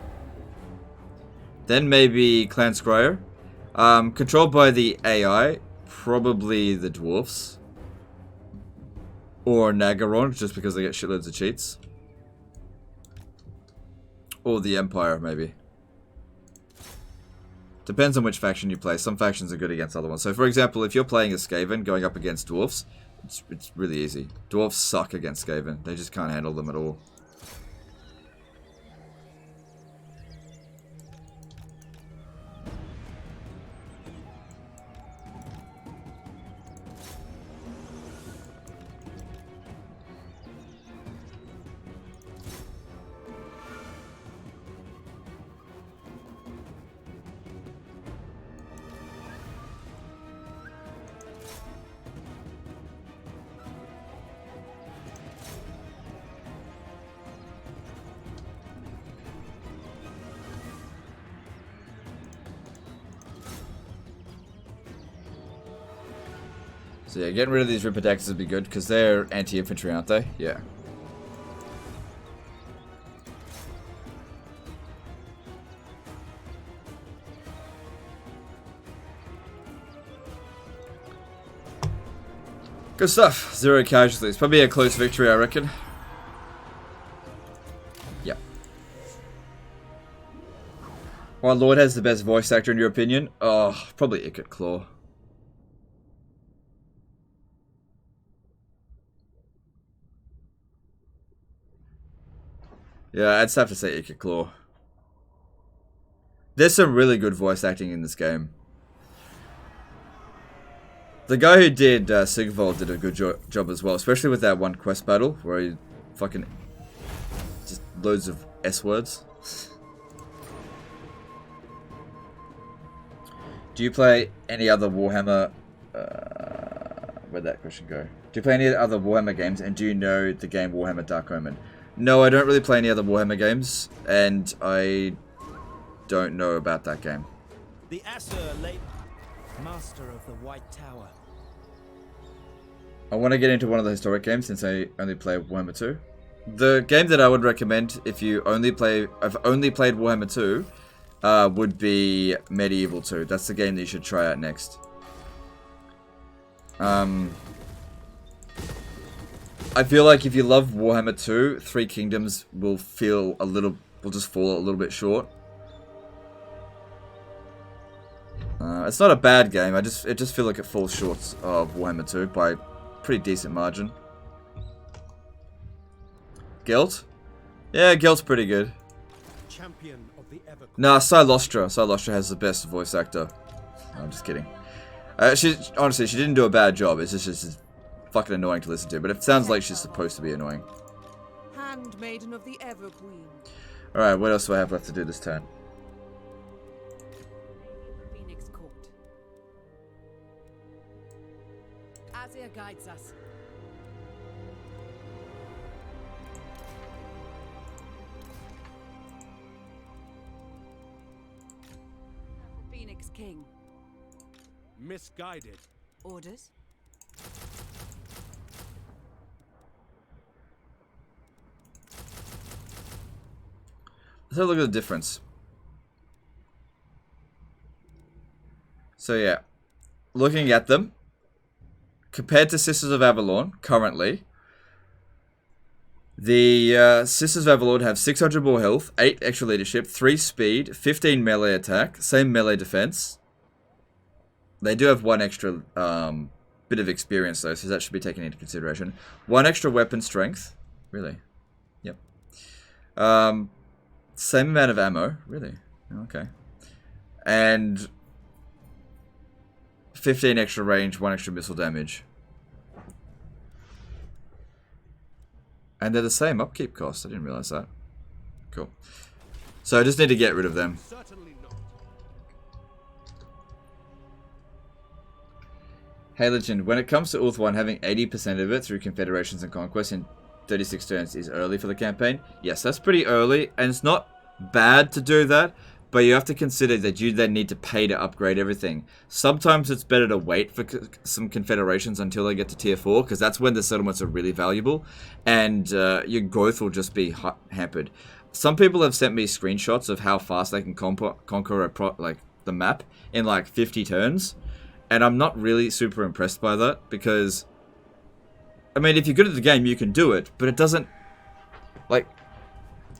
Then maybe Clan Scryer. Controlled by the AI, probably the Dwarfs. Or Nagaron, just because they get shitloads of cheats. Or the Empire, maybe. Depends on which faction you play. Some factions are good against other ones. So, for example, if you're playing a Skaven going up against Dwarfs, it's really easy. Dwarfs suck against Skaven. They just can't handle them at all. So yeah, getting rid of these Ripper Daxes would be good, because they're anti-infantry, aren't they? Yeah. Good stuff. 0 casualties. Probably a close victory, I reckon. Yeah. While Lord has the best voice actor in your opinion? Oh, probably Ickot Claw. Yeah, I'd have to say Ickot Claw. There's some really good voice acting in this game. The guy who did Sigvold did a good job as well, especially with that one quest battle where he fucking just loads of S words. Do you play any other Warhammer? Where'd that question go? Do you play any other Warhammer games, and do you know the game Warhammer Dark Omen? No, I don't really play any other Warhammer games, and I don't know about that game. The Asser late master of the White Tower. I want to get into one of the historic games since I only play Warhammer 2. The game that I would recommend if you only played Warhammer 2 would be Medieval 2. That's the game that you should try out next. I feel like if you love Warhammer 2, Three Kingdoms will just fall a little bit short. It's not a bad game. I just feel like it falls short of Warhammer 2 by a pretty decent margin. Guild? Yeah, Guild's pretty good. Champion of the Ever. Nah, Silostra. Silostra has the best voice actor. No, I'm just kidding. Honestly, she didn't do a bad job. It's just fucking annoying to listen to, but it sounds like she's supposed to be annoying. Handmaiden of the Ever Queen. Alright, what else do I have left to do this turn? Phoenix Court. Azir guides us. Phoenix King. Misguided. Orders? Let's have a look at the difference. So yeah, looking at them, compared to Sisters of Avalon, currently, the Sisters of Avalon have 600 more health, 8 extra leadership, 3 speed, 15 melee attack, same melee defense. They do have 1 extra bit of experience though, so that should be taken into consideration. 1 extra weapon strength. Really? Yep. Same amount of ammo. Really? Okay. And 15 extra range, 1 extra missile damage. And they're the same upkeep cost. I didn't realize that. Cool. So I just need to get rid of them. Certainly not. Hey Legend, when it comes to Ulth 1, having 80% of it through Confederations and Conquest in 36 turns is early for the campaign. Yes, that's pretty early, and it's not bad to do that, but you have to consider that you then need to pay to upgrade everything. Sometimes it's better to wait for some confederations until they get to tier 4, because that's when the settlements are really valuable, and your growth will just be hampered. Some people have sent me screenshots of how fast they can conquer the map in like 50 turns, and I'm not really super impressed by that, because, I mean, if you're good at the game, you can do it, but it doesn't, like,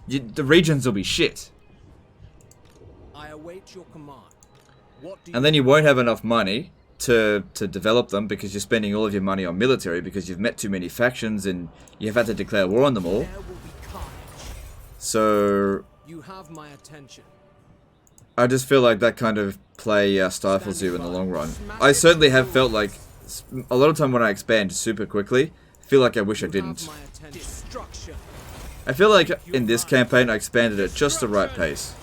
the regions will be shit. I await your command. And then you won't have enough money to develop them, because you're spending all of your money on military because you've met too many factions and you've had to declare war on them all. There will be carnage. So You have my attention. I just feel like that kind of play stifles you in the long run. I certainly have felt like a lot of time when I expand super quickly, I feel like I wish I didn't. I feel like in this campaign I expanded at just the right pace.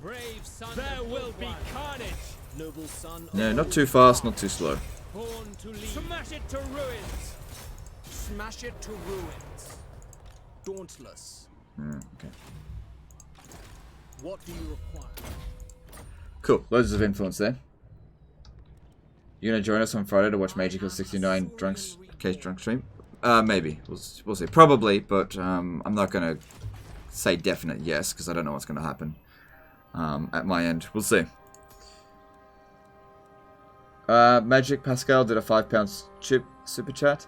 Brave son, there will be carnage. Noble son of No, not too fast, not too slow. Born to lead. Smash it to ruins. Smash it to ruins. Dauntless. Okay. What do you require? Cool, loads of influence there. You gonna join us on Friday to watch Magical 69 drunk stream? Maybe. We'll see. Probably, but I'm not gonna say definite yes, because I don't know what's gonna happen at my end. We'll see. Magic Pascal did a £5 chip super chat.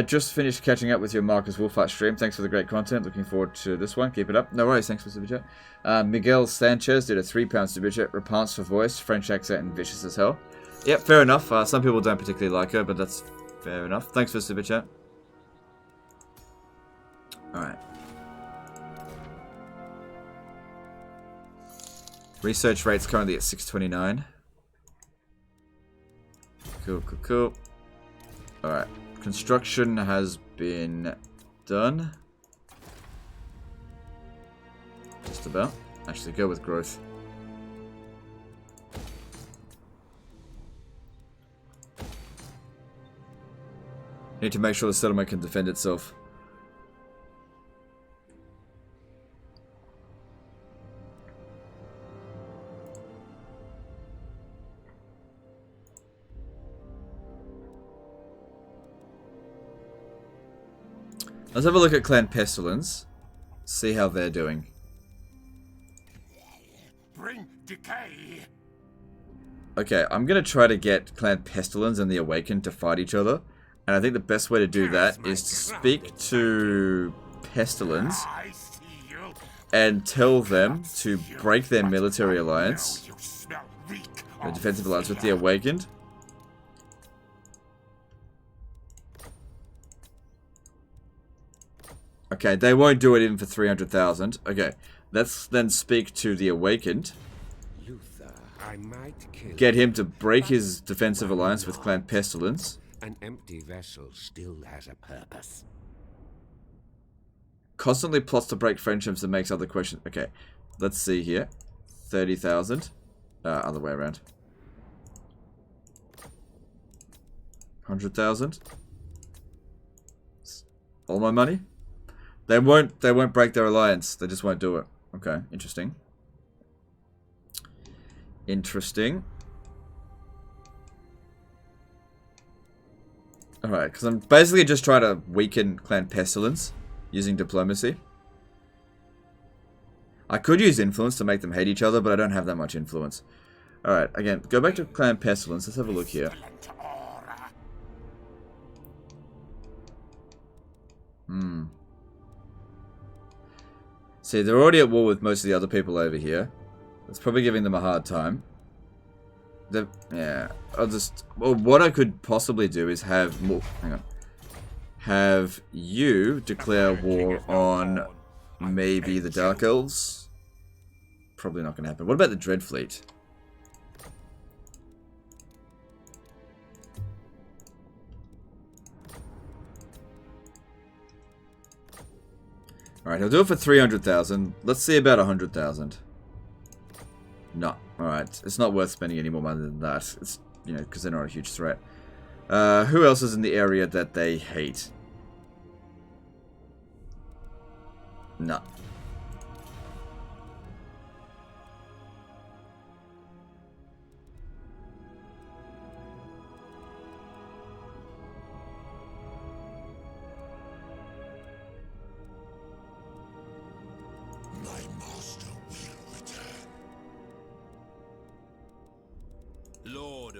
Just finished catching up with your Marcus Wolfart stream. Thanks for the great content. Looking forward to this one. Keep it up. No worries. Thanks for the super chat. Miguel Sanchez did a £3 super chat. Repents for voice, French accent, and vicious as hell. Yep, fair enough. Some people don't particularly like her, but that's fair enough. Thanks for the super chat. Alright. Research rate's currently at 629. Cool, cool, cool. Alright. Construction has been done. Just about. Actually, go with growth. Need to make sure the settlement can defend itself. Let's have a look at Clan Pestilence. See how they're doing. Bring decay. Okay, I'm gonna try to get Clan Pestilence and the Awakened to fight each other. And I think the best way to do that is to speak to Pestilence and tell them to break their military alliance, the defensive alliance with the Awakened. Okay, they won't do it even for 300,000. Okay, let's then speak to the Awakened. Get him to break his defensive alliance with Clan Pestilence. An empty vessel still has a purpose. Constantly plots to break friendships and makes other questions. Okay, let's see here. 30,000. Other way around. 100,000. All my money? They won't break their alliance. They just won't do it. Okay, interesting. Interesting. Alright, because I'm basically just trying to weaken Clan Pestilence using diplomacy. I could use influence to make them hate each other, but I don't have that much influence. Alright, again, go back to Clan Pestilence. Let's have a look here. See, they're already at war with most of the other people over here. That's probably giving them a hard time. Yeah, well, what I could possibly do is have more. Hang on. Have you declare war on maybe the Dark Elves? Probably not going to happen. What about the Dread Fleet? Alright, he'll do it for 300,000. Let's see about 100,000. No. Alright, it's not worth spending any more money than that. It's, you know, because they're not a huge threat. Who else is in the area that they hate? No.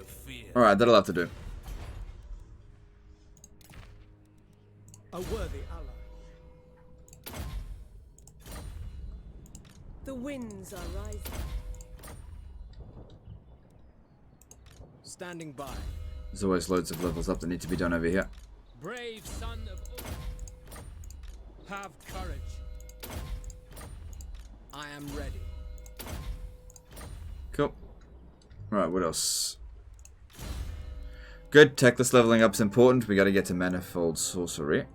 fear. Alright, that'll have to do. A worthy ally. The winds are rising. Standing by. There's always loads of levels up that need to be done over here. Brave son of have courage. I am ready. Cool. Alright, what else? Good, techless leveling up's important. We gotta get to manifold sorcery.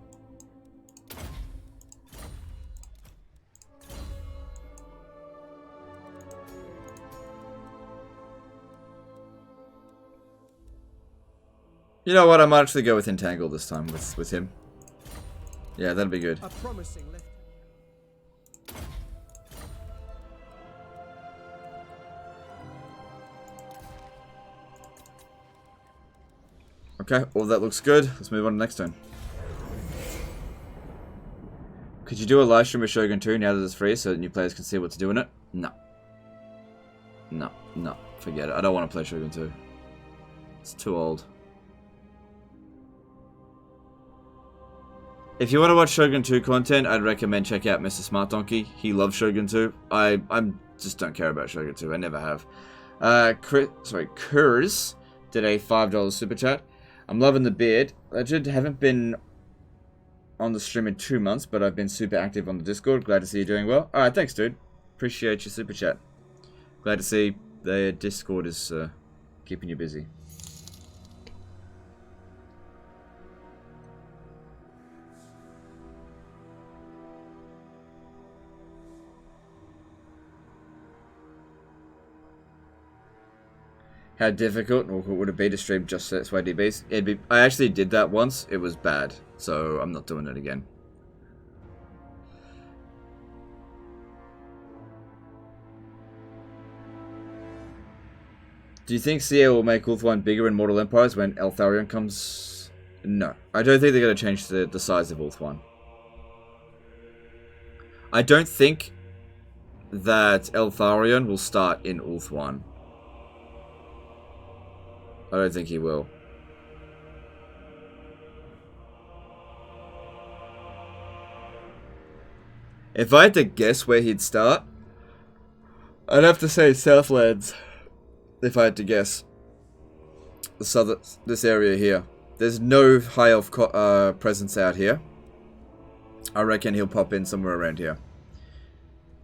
You know what, I might actually go with Entangle this time with him. Yeah, that'd be good. A promising lift. Okay, all that looks good. Let's move on to the next turn. Could you do a live stream with Shogun 2 now that it's free so that new players can see what to do in it? No. No, no. Forget it. I don't want to play Shogun 2. It's too old. If you want to watch Shogun 2 content, I'd recommend check out Mr. Smart Donkey. He loves Shogun 2. I just don't care about Shogun 2. I never have. Kurz did a $5 super chat. I'm loving the beard. Legend, haven't been on the stream in 2 months, but I've been super active on the Discord. Glad to see you doing well. Alright, thanks, dude. Appreciate your super chat. Glad to see the Discord is keeping you busy. How difficult or would it be to stream just SYDBs? I actually did that once. It was bad, so I'm not doing it again. Do you think CA will make Ulthuan bigger in Mortal Empires when Eltharion comes? No. I don't think they're going to change the size of Ulthuan. I don't think that Eltharion will start in Ulthuan. I don't think he will. If I had to guess where he'd start, I'd have to say Southlands. If I had to guess. This area here. There's no high elf presence out here. I reckon he'll pop in somewhere around here.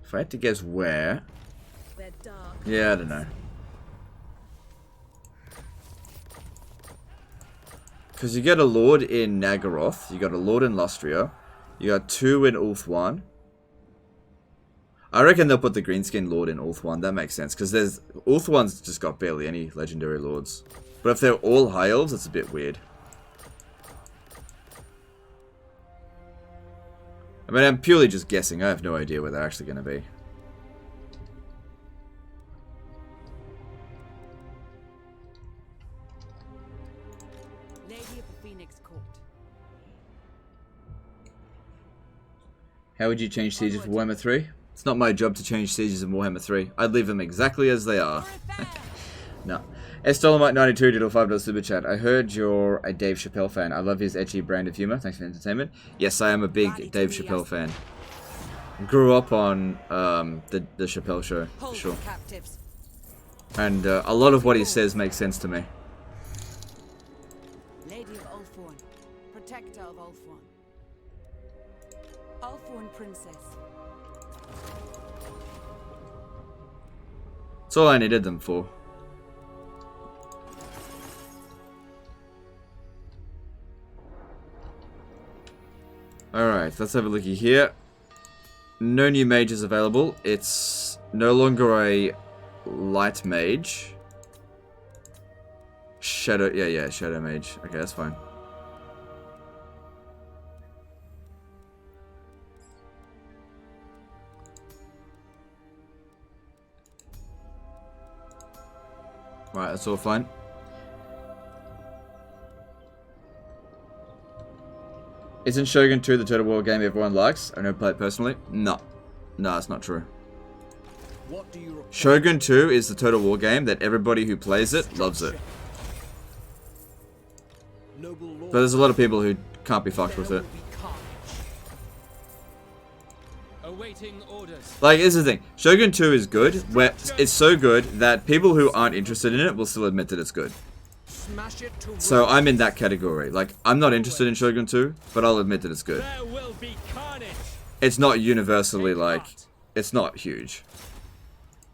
If I had to guess where... Yeah, I don't know. Because you get a lord in Nagaroth, you got a lord in Lustria, you got 2 in Ulthuan. I reckon they'll put the greenskin lord in Ulthuan, that makes sense. Because Ulthuan's just got barely any legendary lords. But if they're all high elves, it's a bit weird. I mean, I'm purely just guessing, I have no idea where they're actually going to be. How would you change sieges for Warhammer 3? It's not my job to change sieges in Warhammer 3. I'd leave them exactly as they are. No. S$92 did a $5 super chat. I heard you're a Dave Chappelle fan. I love his edgy brand of humor. Thanks for the entertainment. Yes, I am a big Dave Chappelle fan. Grew up on the Chappelle show, for sure. And a lot of what he says makes sense to me. Lady of Ulthuan, protector of Ulthuan. Ulthuan princess. That's all I needed them for. Alright, let's have a looky here. No new mages available. It's no longer a light mage. Shadow, yeah, shadow mage. Okay, that's fine. Right, that's all fine. Isn't Shogun 2 the Total War game everyone likes? I never played it personally. No. No, that's not true. What do you Shogun 2 is the Total War game that everybody who plays it loves it. Noble lord. But there's a lot of people who can't be fucked with There it. will be carnage. Awaiting orders. Like, this is the thing. Shogun 2 is good, where it's so good that people who aren't interested in it will still admit that it's good. Smash it to So ruin. I'm in that category. Like, I'm not interested in Shogun 2, but I'll admit that it's good. There will be carnage. It's not universally, like, it's not huge.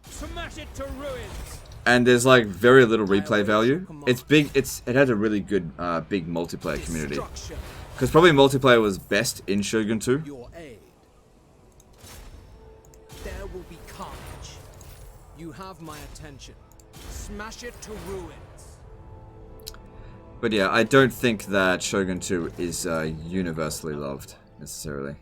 Smash it to ruins. And there's, like, very little replay value. It's big, it has a really good, big multiplayer community. Destruction. Because probably multiplayer was best in Shogun 2. Your aid. There will be carnage. You have my attention. Smash it to ruins. But yeah, I don't think that Shogun 2 is universally loved, necessarily.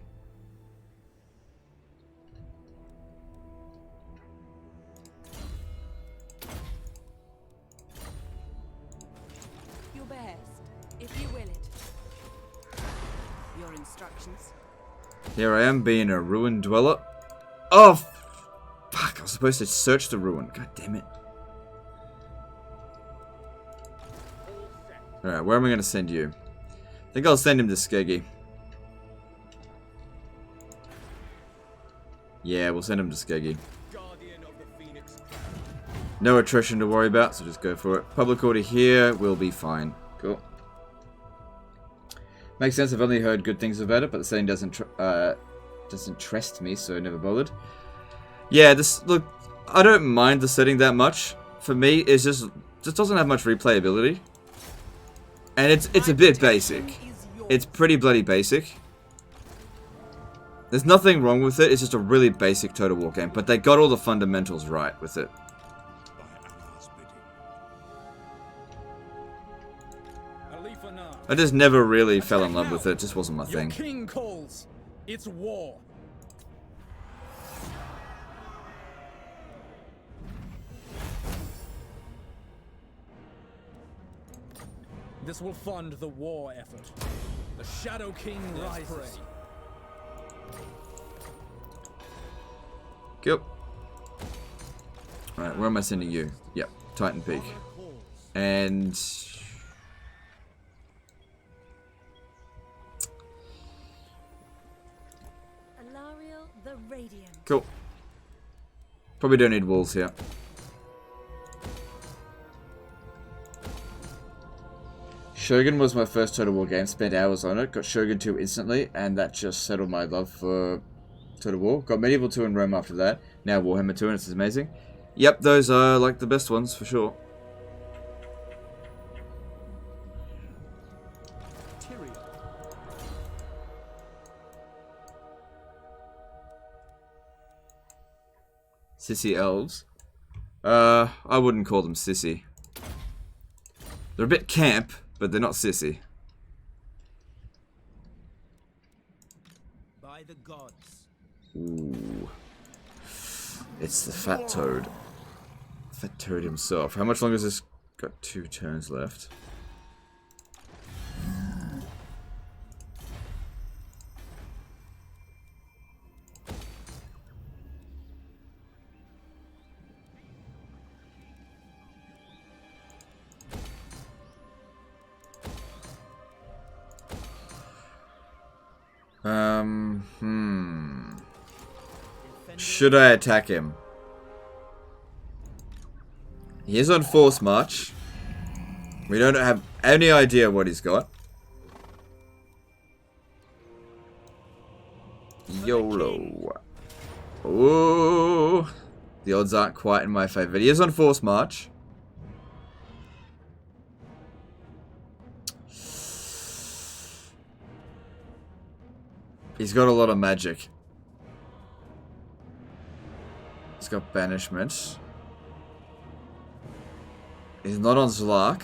Your behest, if you will it. Your instructions. Here I am, being a ruin dweller. Oh, fuck, I was supposed to search the ruin. God damn it. Alright, where am I going to send you? I think I'll send him to Skeggy. Yeah, we'll send him to Skeggy. No attrition to worry about, so just go for it. Public order here will be fine. Cool. Makes sense, I've only heard good things about it, but the setting doesn't trust me, so never bothered. Yeah, look, I don't mind the setting that much. For me, it's just doesn't have much replayability. And it's a bit basic. It's pretty bloody basic. There's nothing wrong with it, it's just a really basic Total War game, but they got all the fundamentals right with it. I just never really fell in love with it, it just wasn't my thing. Your king calls. It's war. This will fund the war effort. The Shadow King rises. Yep. Alright, where am I sending you? Yep, Titan Peak. And... Alariel the Radiant. Cool. Probably don't need walls here. Shogun was my first Total War game, spent hours on it, got Shogun 2 instantly, and that just settled my love for Total War. Got Medieval 2 in Rome after that, now Warhammer 2 and it's amazing. Yep, those are like the best ones for sure. Sissy elves? I wouldn't call them sissy. They're a bit camp, but they're not sissy. By the gods. Ooh. It's the Fat Toad. Fat Toad himself. How much longer has this got? 2 turns left. Should I attack him? He is on force march. We don't have any idea what he's got. YOLO. Ooh. The odds aren't quite in my favor. He is on force march. He's got a lot of magic. He's got banishment. He's not on Zlark.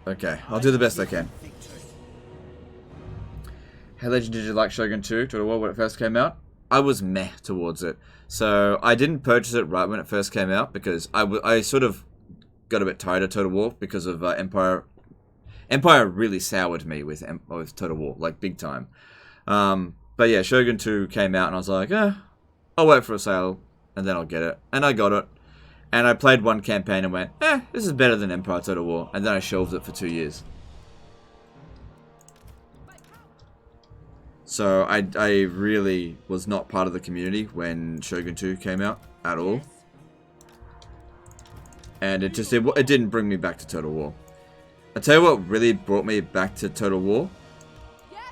Okay, I'll do the best I can. How legend did you like Shogun 2 Total War when it first came out? I was meh towards it. So I didn't purchase it right when it first came out because I sort of got a bit tired of Total War because of Empire. Empire really soured me with Total War, like big time. But yeah, Shogun 2 came out and I was like, I'll wait for a sale and then I'll get it. And I got it. And I played one campaign and went, this is better than Empire Total War. And then I shelved it for 2 years. So I really was not part of the community when Shogun 2 came out at all. And it didn't bring me back to Total War. I tell you what really brought me back to Total War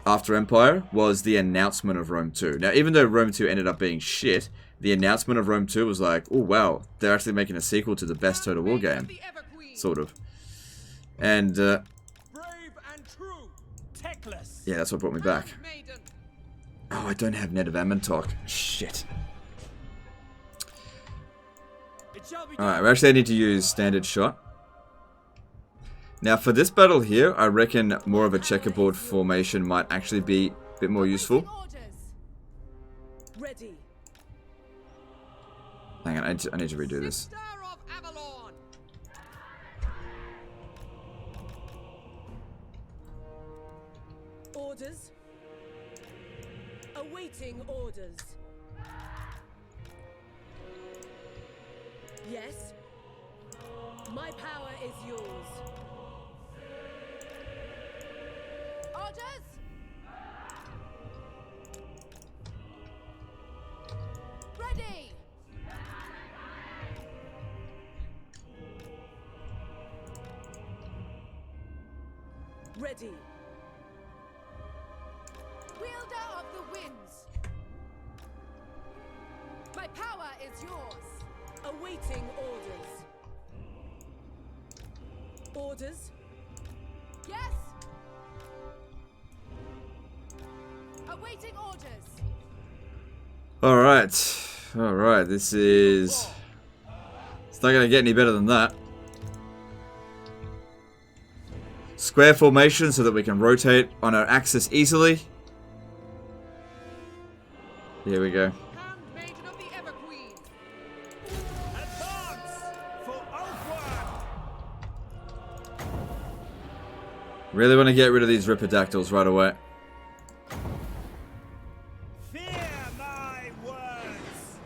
after Empire was the announcement of Rome 2. Now, even though Rome 2 ended up being shit, the announcement of Rome 2 was like, oh wow, they're actually making a sequel to the best Total War game. Sort of. And, Brave and true, yeah, that's what brought me back. Oh, I don't have Net of Ammontok. Shit. Alright, we actually need to use standard shot. Now, for this battle here, I reckon more of a checkerboard formation might actually be a bit more useful. Ready. Hang on, I need to redo this. Orders. Awaiting orders. Yes. My power is yours. Orders. Ready. Ready. Wielder of the winds. My power is yours. Awaiting orders. Orders. Yes. Awaiting orders. Alright, this is... It's not gonna get any better than that. Square formation so that we can rotate on our axis easily. Here we go. Really want to get rid of these Ripidactyls right away. Fear my words.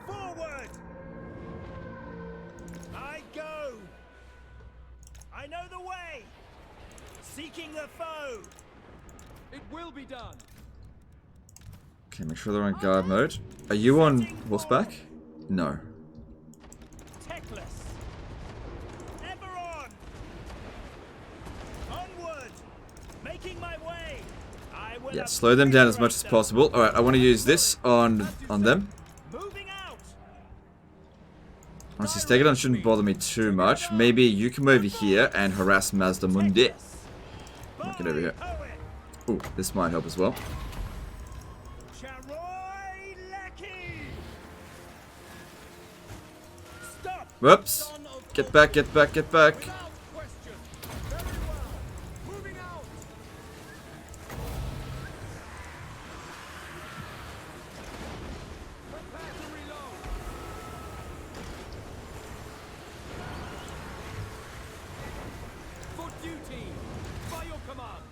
Forward. I go. I know the way. Seeking the foe. It will be done. Okay, make sure they're on guard mode. Are you on horseback? No. Ever on. Onward. Making my way. I will Yeah, slow them down as much as possible. Alright, I want to use this on them. Moving out. Honestly, Stegadon shouldn't bother me too much. Maybe you come over here and harass Mazda Mundi. Get over here. Ooh, this might help as well. Whoops. Get back, get back, get back. For duty, by your command.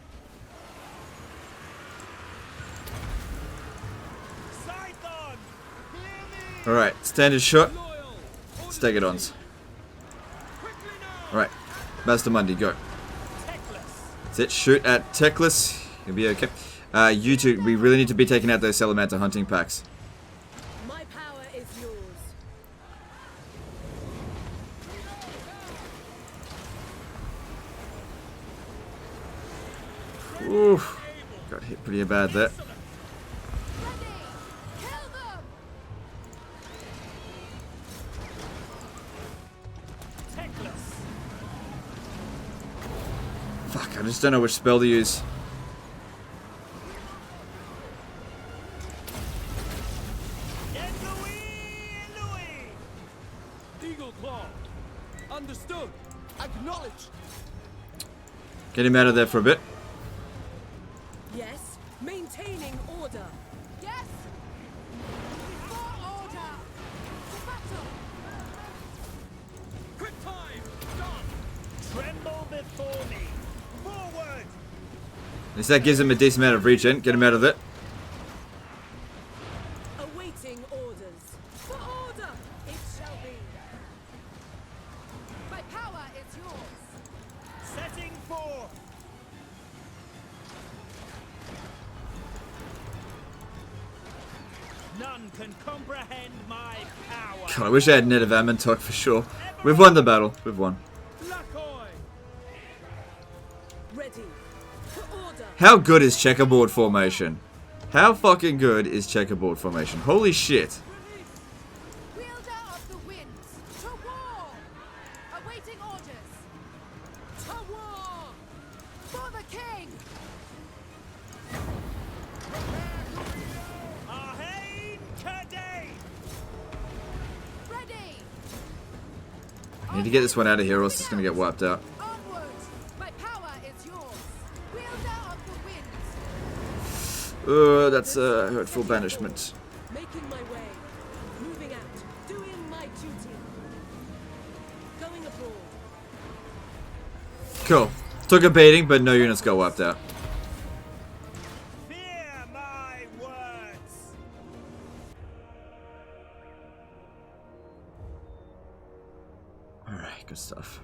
Alright, standard shot. Stegadons. Alright, Master Mundi, go. That's it, shoot at Teclis. You'll be okay. You two, we really need to be taking out those Salamander hunting packs. My power is yours. Oof. Got hit pretty bad there. Fuck, I just don't know which spell to use. Eagle Claw. Understood. Acknowledge. Get him out of there for a bit. Yes, maintaining order. Yes. For order. To battle. Quick time. Done. Tremble before me. Forward. At least that gives him a decent amount of regen. Get him out of it. Awaiting orders. For order, it shall be. My power is yours. none can comprehend my power. God, I wish I had net of Amontok for sure. We've won the battle. We've won. Ready. For order. How good is checkerboard formation? How fucking good is checkerboard formation? Holy shit. Wielder of the winds, to war! Awaiting orders. To war! For the king! Ahain Kadei! Ready! I need to get this one out of here or else it's going to get wiped out. Onward! My power is yours. Wielder of the winds. That's a hurtful banishment. Making my way. Moving out. Doing my duty. Going abroad. Cool. Took a beating, but no units got wiped out. Fear my words! Alright, good stuff.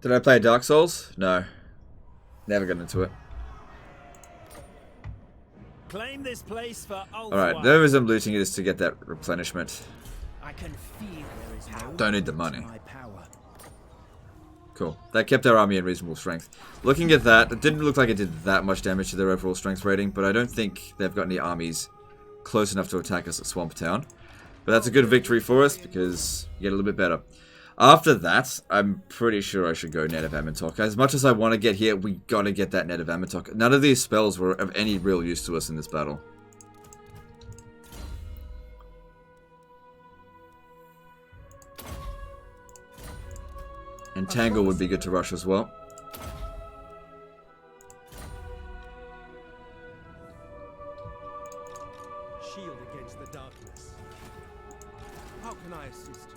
Did I play Dark Souls? No. Never got into it. Claim this place for Alright, the only reason I'm looting it is to get that replenishment. I can feel there is no Don't need the money. my power. Cool. That kept our army in reasonable strength. Looking at that, it didn't look like it did that much damage to their overall strength rating, but I don't think they've got any armies close enough to attack us at Swamp Town. But that's a good victory for us because you get a little bit better. After that, I'm pretty sure I should go Net of Amontok. As much as I want to get here, we gotta get that Net of Amontok. None of these spells were of any real use to us in this battle. And Tangle would be good to rush as well. Shield against the darkness. How can I assist you?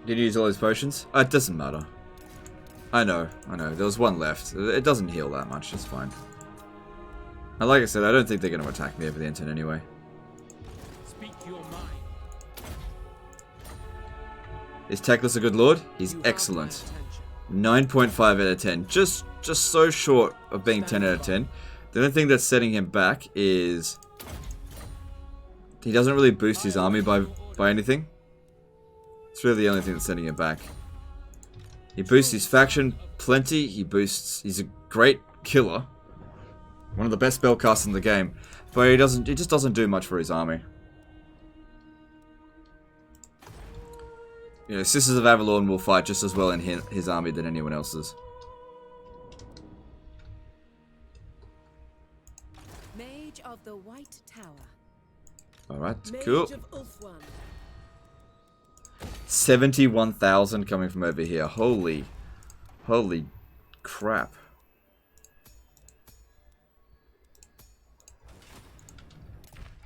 Did you use all those potions? It doesn't matter. I know. There was one left. It doesn't heal that much, it's fine. And like I said, I don't think they're going to attack me over the internet anyway. Speak your mind. Is Teclis a good lord? He's excellent. 9.5 out of 10. Just so short of being 10 out of 10. The only thing that's setting him back is he doesn't really boost his army by anything. It's really the only thing that's setting him back. He boosts his faction plenty. He's a great killer. One of the best spellcasters in the game. But he just doesn't do much for his army. You know, Sisters of Avalon will fight just as well in his army than anyone else's. Mage of the White Tower. Alright, cool. Mage of Ulthuan. 71,000 coming from over here. Holy crap.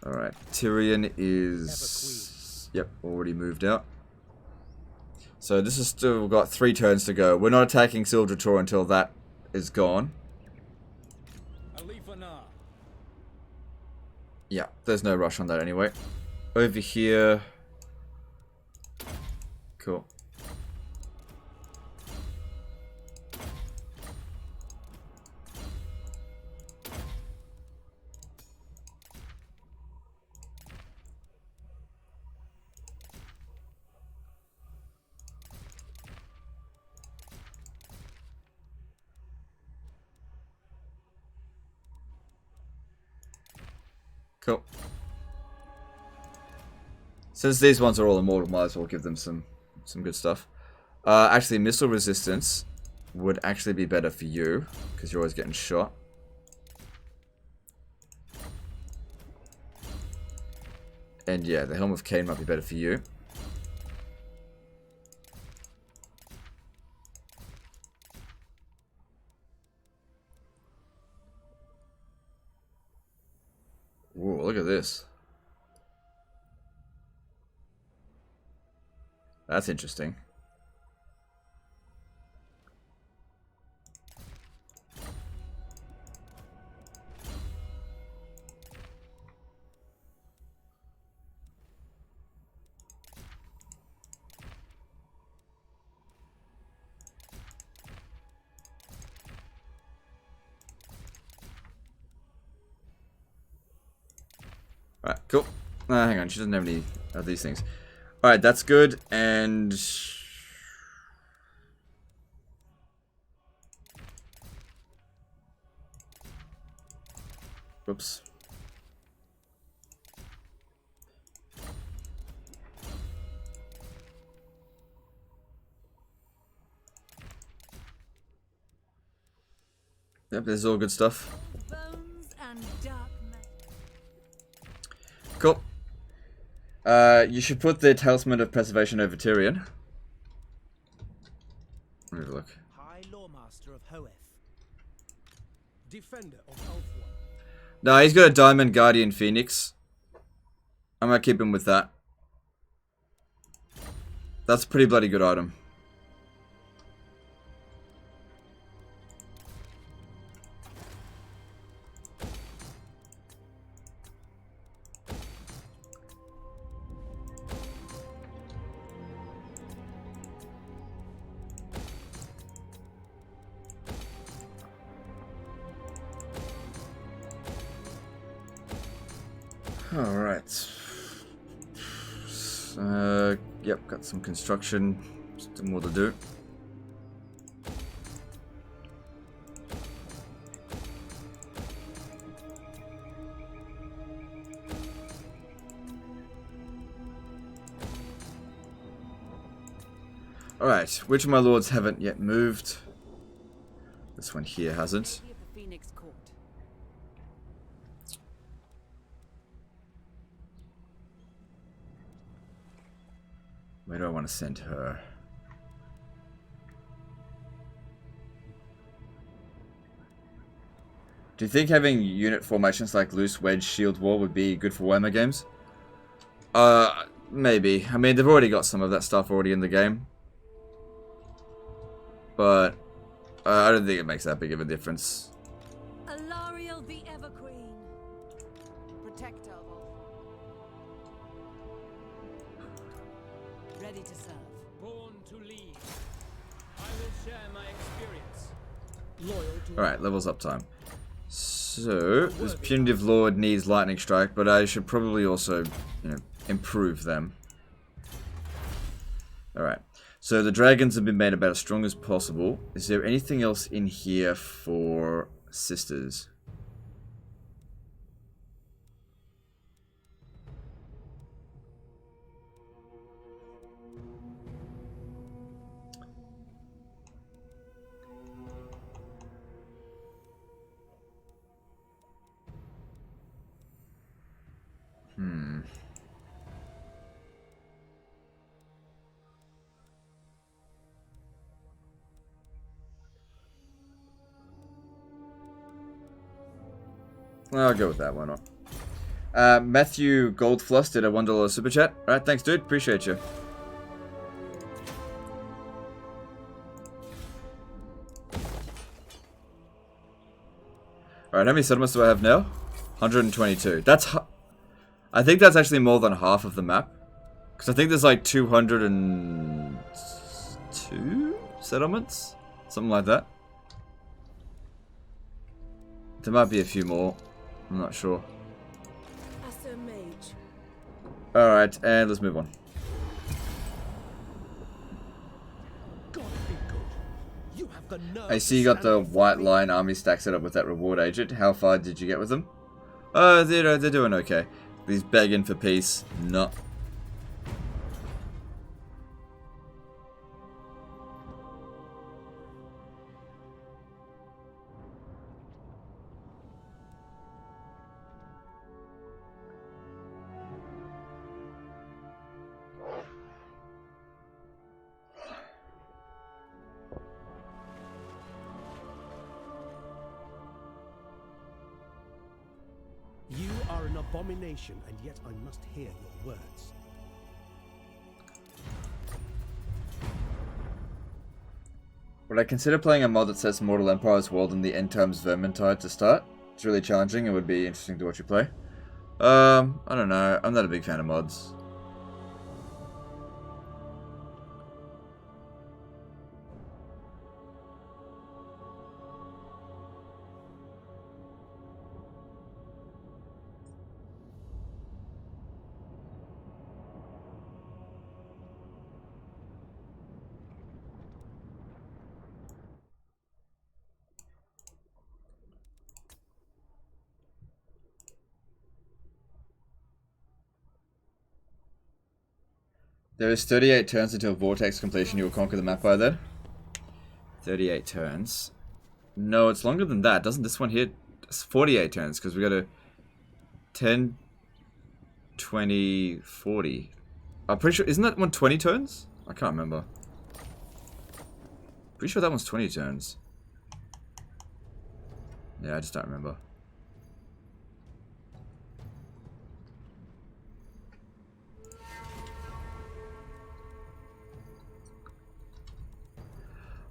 Alright, Tyrion is... Yep, already moved out. So this is still got 3 turns to go. We're not attacking Sildrator until that is gone. Yeah, there's no rush on that anyway. Over here... Cool. Cool. Since these ones are all immortal, might as well give them some good stuff. Actually, missile resistance would actually be better for you, because you're always getting shot. And yeah, the Helm of Cain might be better for you. Whoa, look at this. That's interesting. Alright, cool. Hang on, she doesn't have any of these things. Alright, that's good, and... Whoops. Yep, this is all good stuff. Bones and dark Cool. You should put the Talisman of Preservation over Tyrion. Let me have a look. High Lawmaster of Hoeth. Defender of Ulthuan. No, he's got a Diamond Guardian Phoenix. I'm gonna keep him with that. That's a pretty bloody good item. Alright. Yep, got some construction. Still more to do. Alright, which of my lords haven't yet moved? This one here hasn't. Lady of the Phoenix Court. Where do I want to send her? Do you think having unit formations like Loose Wedge Shield Wall would be good for Warhammer games? Maybe. I mean, they've already got some of that stuff already in the game. But I don't think it makes that big of a difference. Alariel the Everqueen. Protect Elves. Ready to serve. Born to lead. I will share my experience. Loyal to Alright, levels up time. So, this Punitive Lord needs Lightning Strike, but I should probably also, improve them. Alright. So the dragons have been made about as strong as possible. Is there anything else in here for sisters? I'll go with that, why not? Matthew Goldfluss did a $1 super chat. Alright, thanks dude, appreciate you. Alright, how many settlements do I have now? 122. I think that's actually more than half of the map. Because I think there's like 202 settlements? Something like that. There might be a few more. I'm not sure. Asser Mage. Alright, and let's move on. God be good. You have the nerve. I see you got the White Lion army stack set up with that reward agent. How far did you get with them? They're doing okay. He's begging for peace. No. You are an abomination, and yet I must hear your words. Would I consider playing a mod that sets Mortal Empire's world in the End Times Vermintide to start? It's really challenging and would be interesting to watch you play. I don't know. I'm not a big fan of mods. There is 38 turns until Vortex completion. You will conquer the map by then. 38 turns. No, it's longer than that. Doesn't this one here? It's 48 turns because we got a 10, 20, 40. I'm pretty sure. Isn't that one 20 turns? I can't remember. Pretty sure that one's 20 turns. Yeah, I just don't remember.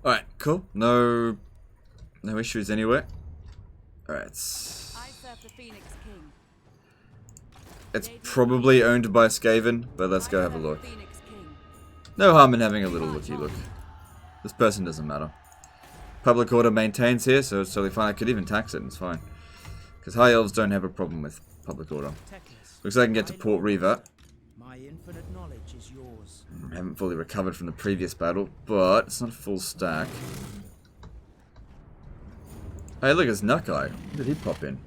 Alright, cool. No issues anywhere. Alright. I serve the Phoenix King. It's probably owned by Skaven, but let's go have a look. No harm in having a little looky look. This person doesn't matter. Public order maintains here, so it's totally fine. I could even tax it, it's fine. Because High Elves don't have a problem with public order. Looks like I can get to Port Reaver. My infinite knowledge is yours. I haven't fully recovered from the previous battle, but it's not a full stack. Hey, look, it's Nut Guy. When did he pop in?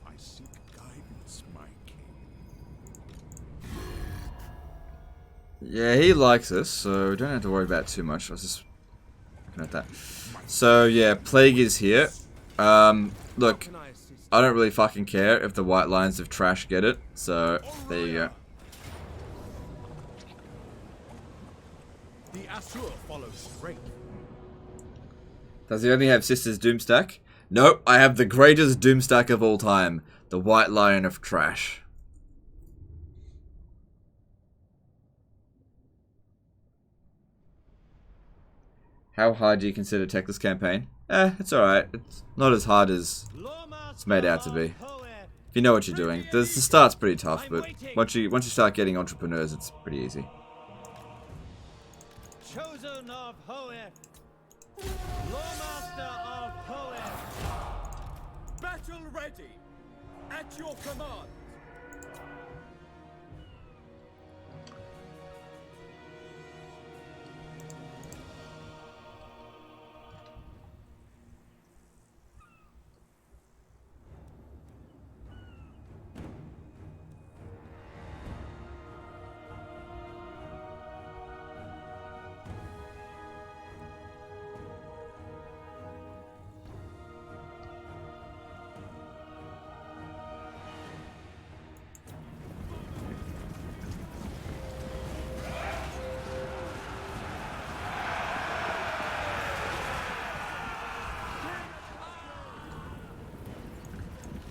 I seek guidance, my king. Yeah, he likes us, so we don't have to worry about it too much. I was just looking at that. So, yeah, Plague is here. Look, I don't really fucking care if the White Lions of Trash get it, so there you go. The Asur follows straight. Does he only have Sister's Doomstack? Nope, I have the greatest Doomstack of all time. The White Lion of Trash. How hard do you consider Techless campaign? It's alright. It's not as hard as it's made out to be. If you know what you're doing. The start's pretty tough, but once you start getting entrepreneurs, it's pretty easy. Chosen of Hoeth, Lawmaster of Hoeth, battle ready, at your command.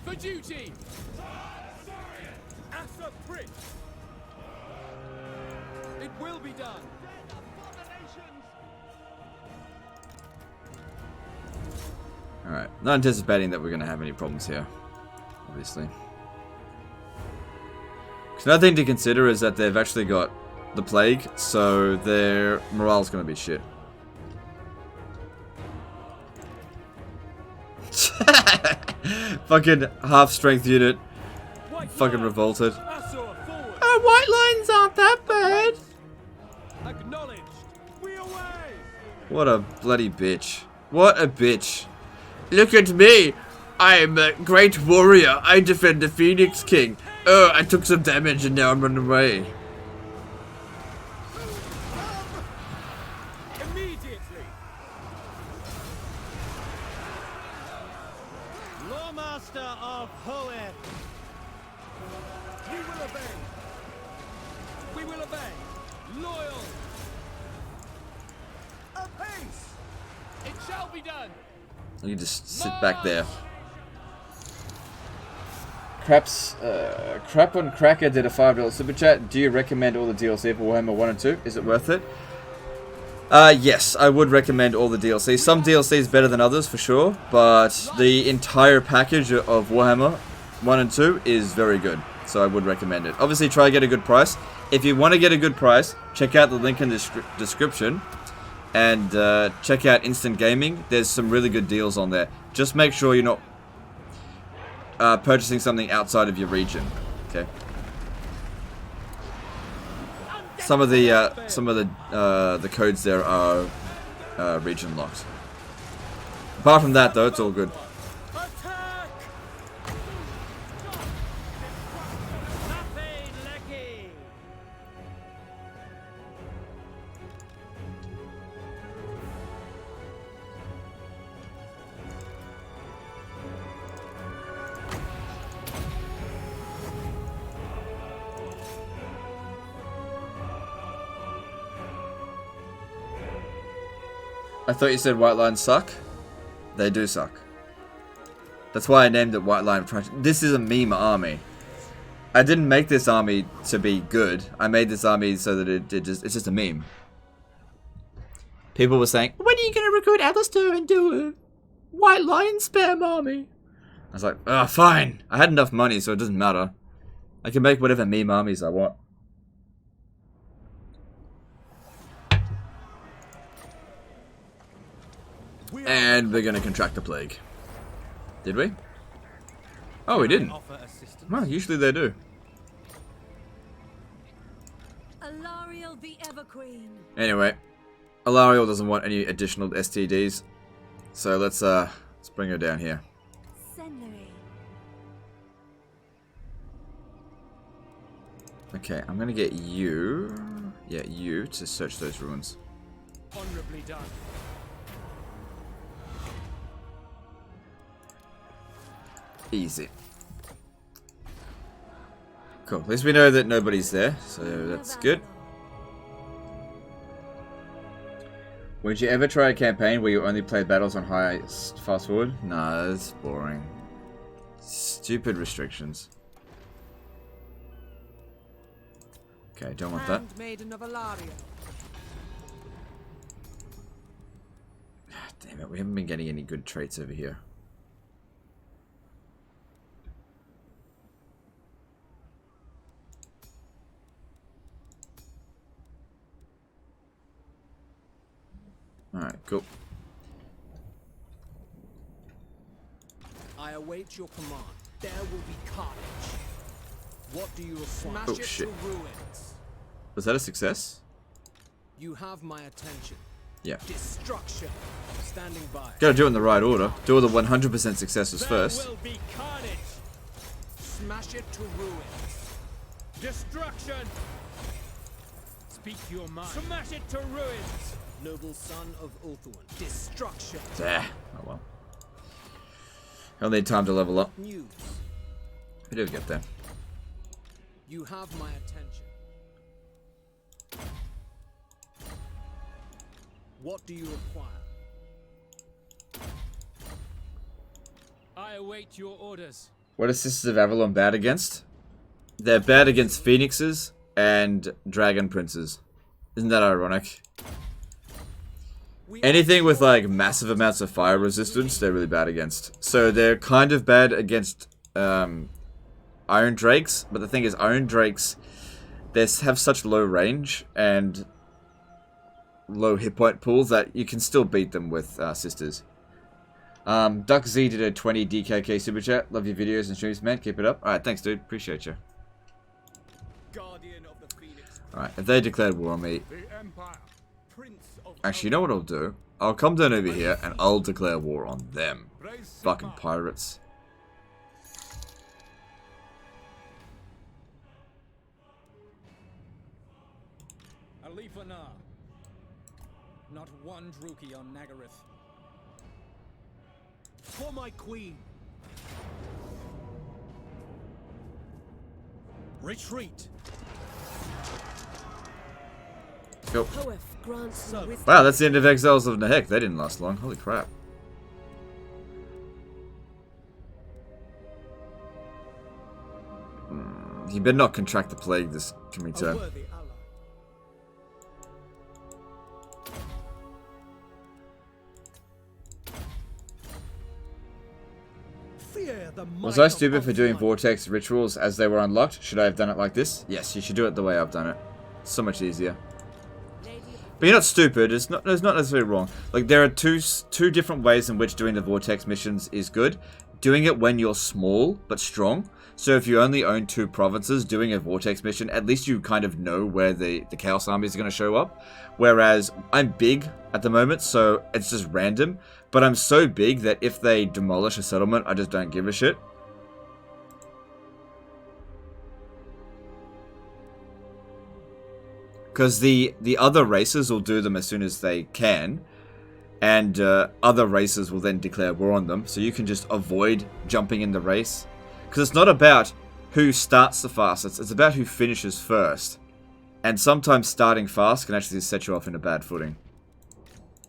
For duty! Asa Prince! It will be done! Alright, not anticipating that we're going to have any problems here, obviously. Because another thing to consider is that they've actually got the Plague, so their morale's going to be shit. Fucking half-strength unit. Fucking revolted. Our White Lions aren't that bad. Acknowledged. We away. What a bloody bitch. What a bitch. Look at me. I am a great warrior. I defend the Phoenix King. Oh, I took some damage and now I'm running away. Immediately. Lawmaster of Hoeth. We will obey. We will obey. Loyal. Apace. It shall be done! You can just sit back there. Crap on Cracker did a $5 super chat. Do you recommend all the DLC for Warhammer 1 and 2? Is it worth it? Yes, I would recommend all the DLC. Some DLC is better than others for sure, but the entire package of Warhammer 1 and 2 is very good. So I would recommend it. Obviously, try to get a good price. If you want to get a good price, check out the link in the description. And check out Instant Gaming. There's some really good deals on there. Just make sure you're not purchasing something outside of your region. Okay. Some of the codes there are region locked. Apart from that, though, it's all good. I thought you said white lines suck. They do suck. That's why I named it White Line Front. This is a meme army. I didn't make this army to be good. I made this army so that it's just a meme. People were saying, when are you going to recruit Alistair and do a White Lion spam army? I was like, ah, fine. I had enough money, so it doesn't matter. I can make whatever meme armies I want. And we're going to contract the plague. Did we? Oh, we didn't. Well, usually they do. Alariel the Everqueen. Anyway, Alariel doesn't want any additional STDs, so let's bring her down here. Okay, I'm gonna get you, you to search those ruins. Honorably done. Easy. Cool. At least we know that nobody's there, so that's good. Would you ever try a campaign where you only play battles on high fast forward? Nah, that's boring. Stupid restrictions. Okay, don't want that. Damn it, we haven't been getting any good traits over here. Alright, cool. I await your command. There will be carnage. What do you require? Oh, shit. Was that a success? You have my attention. Yeah. Destruction. Standing by. Gotta do it in the right order. Do all the 100% successes first. There will be carnage. Smash it to ruins. Destruction. Speak your mind. Smash it to ruins. Noble son of Ulthuan. Destruction. Oh well. I'll need time to level up. News. We do get there. You have my attention. What do you require? I await your orders. What are Sisters of Avalon bad against? They're bad against Phoenixes and Dragon Princes. Isn't that ironic? Anything with like massive amounts of fire resistance, they're really bad against. So they're kind of bad against Iron Drakes, but the thing is, Iron Drakes, they have such low range and low hit point pools that you can still beat them with Sisters. Duck Z did a 20 DKK super chat. Love your videos and streams, man. Keep it up. Alright, thanks, dude. Appreciate you. Alright, if they declared war on me... Actually, you know what I'll do? I'll come down over here and I'll declare war on them. Fucking pirates. Alifana. Not one Druki on Nagaryth. For my queen. Retreat. Cool. grants you wisdom. Wow, that's the end of Exiles of Nehek. They didn't last long. Holy crap. You better not contract the plague this coming turn. Was I stupid for doing Vortex rituals as they were unlocked? Should I have done it like this? Yes, you should do it the way I've done it. It's so much easier. But you're not stupid. It's not necessarily wrong. Like, there are two different ways in which doing the Vortex missions is good. doing it when you're small but strong. So if you only own 2 provinces, doing a Vortex mission, at least you kind of know where the Chaos Army is going to show up. Whereas I'm big at the moment, so it's just random. But I'm so big that if they demolish a settlement, I just don't give a shit. Because the other races will do them as soon as they can. And other races will then declare war on them. So you can just avoid jumping in the race. Because it's not about who starts the fastest, it's about who finishes first. And sometimes starting fast can actually set you off in a bad footing.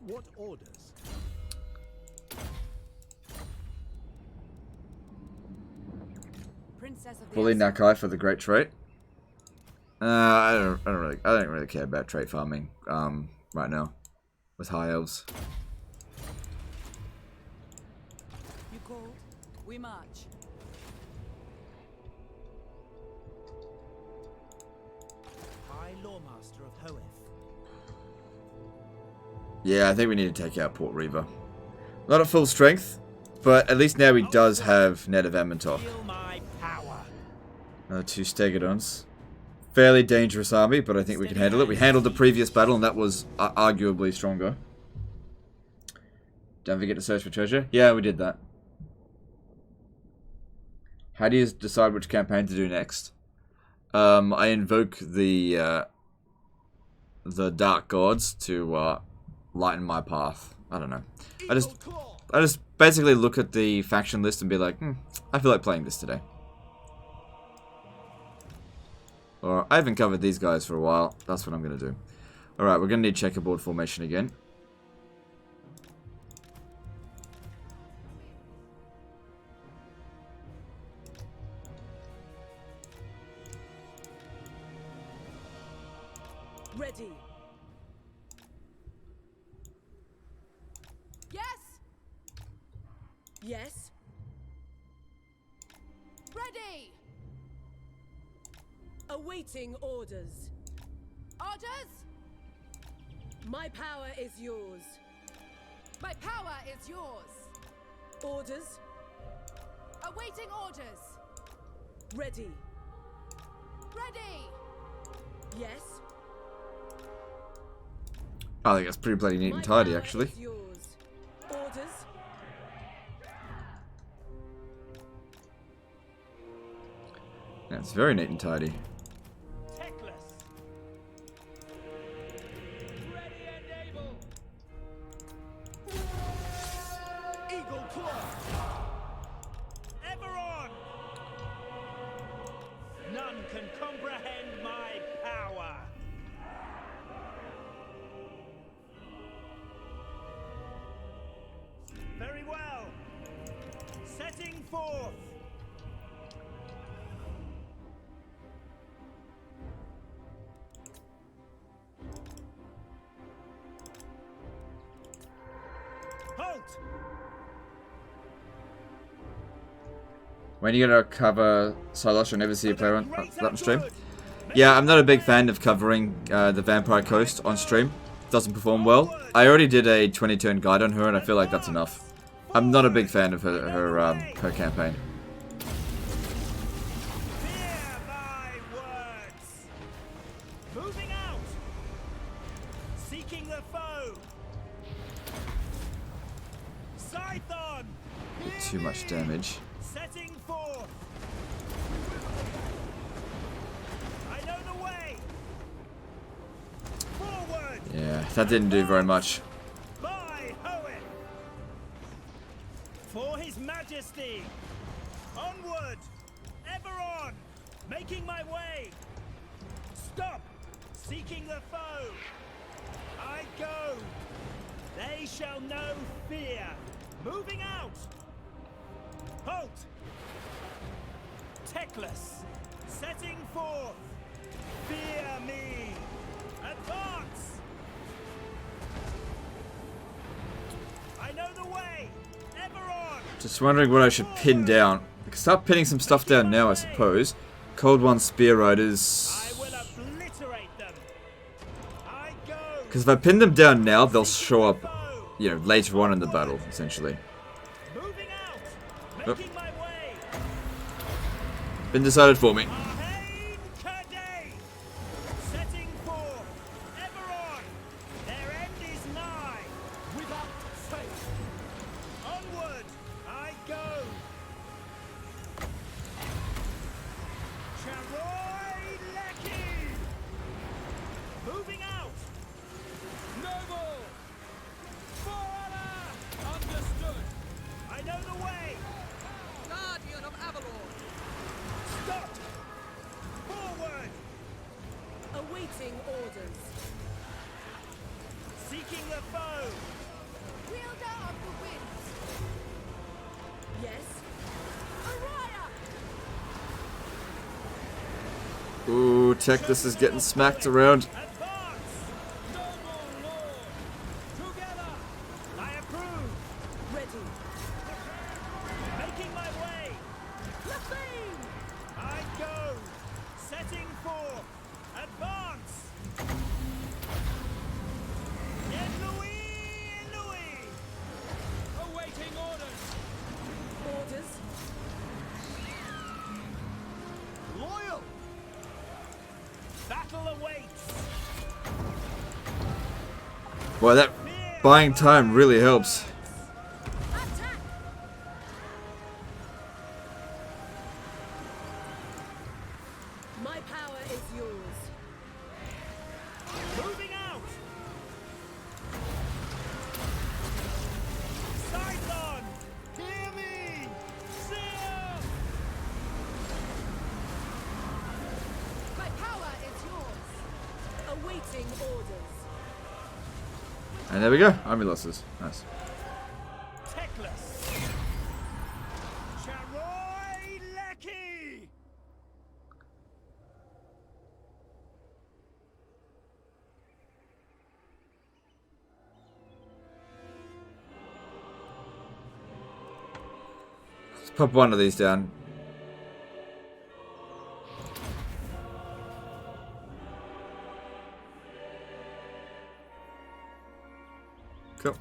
What orders? Princess of the Fully Elves. Nakai for the great trait. I don't really care about trait farming right now with high elves. You called? We march. High Lawmaster of Hoeth. Yeah, I think we need to take out Port Reaver. Not at full strength, but at least now he does have Net of Ammontok. Feel my power. 2 Stegodons. Fairly dangerous army, but I think we can handle it. We handled the previous battle, and that was arguably stronger. Don't forget to search for treasure. Yeah, we did that. How do you decide which campaign to do next? I invoke the Dark Gods to lighten my path. I don't know. I just basically look at the faction list and be like, I feel like playing this today. Or I haven't covered these guys for a while. That's what I'm going to do. Alright, we're going to need checkerboard formation again. Ready. Yes. Yes. Ready. Awaiting orders. Orders. My power is yours. My power is yours. Orders. Awaiting orders. Ready. Ready. Yes. I think that's pretty bloody neat and tidy, actually. Is yours. Orders. Yeah, it's very neat and tidy. When are you gonna cover Silos? You'll never see a player on that on stream. Yeah, I'm not a big fan of covering the Vampire Coast on stream. Doesn't perform well. I already did a 20-turn guide on her, and I feel like that's enough. I'm not a big fan of her campaign. Too much damage. Yeah, that didn't do very much. For His Majesty, onward, ever on, making my way. Stop, seeking the foe. I go. They shall know fear. Moving out. Halt. Teclis, setting forth. Fear me. Advance. I know the way. Ever on. Just wondering what I should pin down. I can start pinning some stuff down now, I suppose. Cold One Spear Riders. I will obliterate them. I go. Because if I pin them down now, they'll show up, you know, later on in the battle, essentially. Moving out. Oh. Been decided for me. Setting forth, ever on. Their end is nigh. Without faith. Onward, I go. Charoy Lecky. Moving out. Noble! For honor! Understood! I know the way. Guardian of Avalon. Stop. Forward. Awaiting orders. Seeking the foe. Wielder of the winds. Yes. Araya! Ooh, Tectus is getting smacked around. Noble Lord! Together! I approve. Ready. Making my way. Lafine! I go. Setting forth. Advance. Yen Louis, Louis. Awaiting orders! Orders. Loyal. Battle awaits. Boy, that buying time really helps. Attack! My power is yours. Moving out. Sights on. Hear me. Seal. My power is yours. Awaiting orders. And there we go. Army losses. Nice. Techless. Charoy Lecky. Let's pop one of these down. Cool.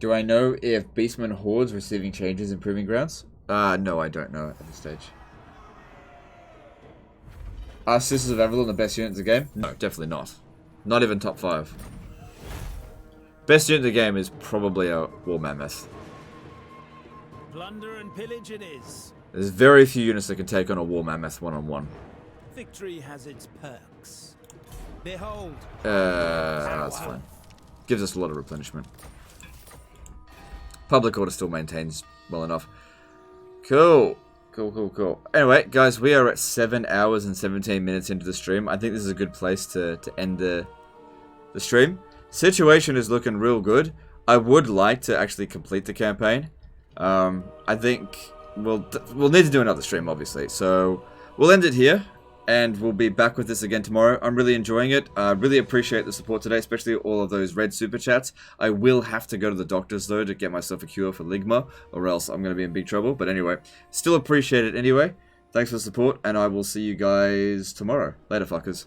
Do I know if Beastmen Hordes receiving changes in Proving Grounds? No, I don't know at this stage. Are Sisters of Avalon the best unit in the game? No, definitely not. Not even top 5. Best unit in the game is probably a War Mammoth. Plunder and pillage it is. There's very few units that can take on a War Mammoth one-on-one. Victory has its perks. Behold. That's fine. Gives us a lot of replenishment. Public order still maintains well enough. Cool. Cool. Anyway, guys, we are at 7 hours and 17 minutes into the stream. I think this is a good place to end the stream. Situation is looking real good. I would like to actually complete the campaign. I think we'll need to do another stream, obviously. So we'll end it here, and we'll be back with this again tomorrow. I'm really enjoying it. I really appreciate the support today, especially all of those red super chats. I will have to go to the doctors, though, to get myself a cure for Ligma, or else I'm going to be in big trouble. But anyway, still appreciate it anyway. Thanks for the support, and I will see you guys tomorrow. Later, fuckers.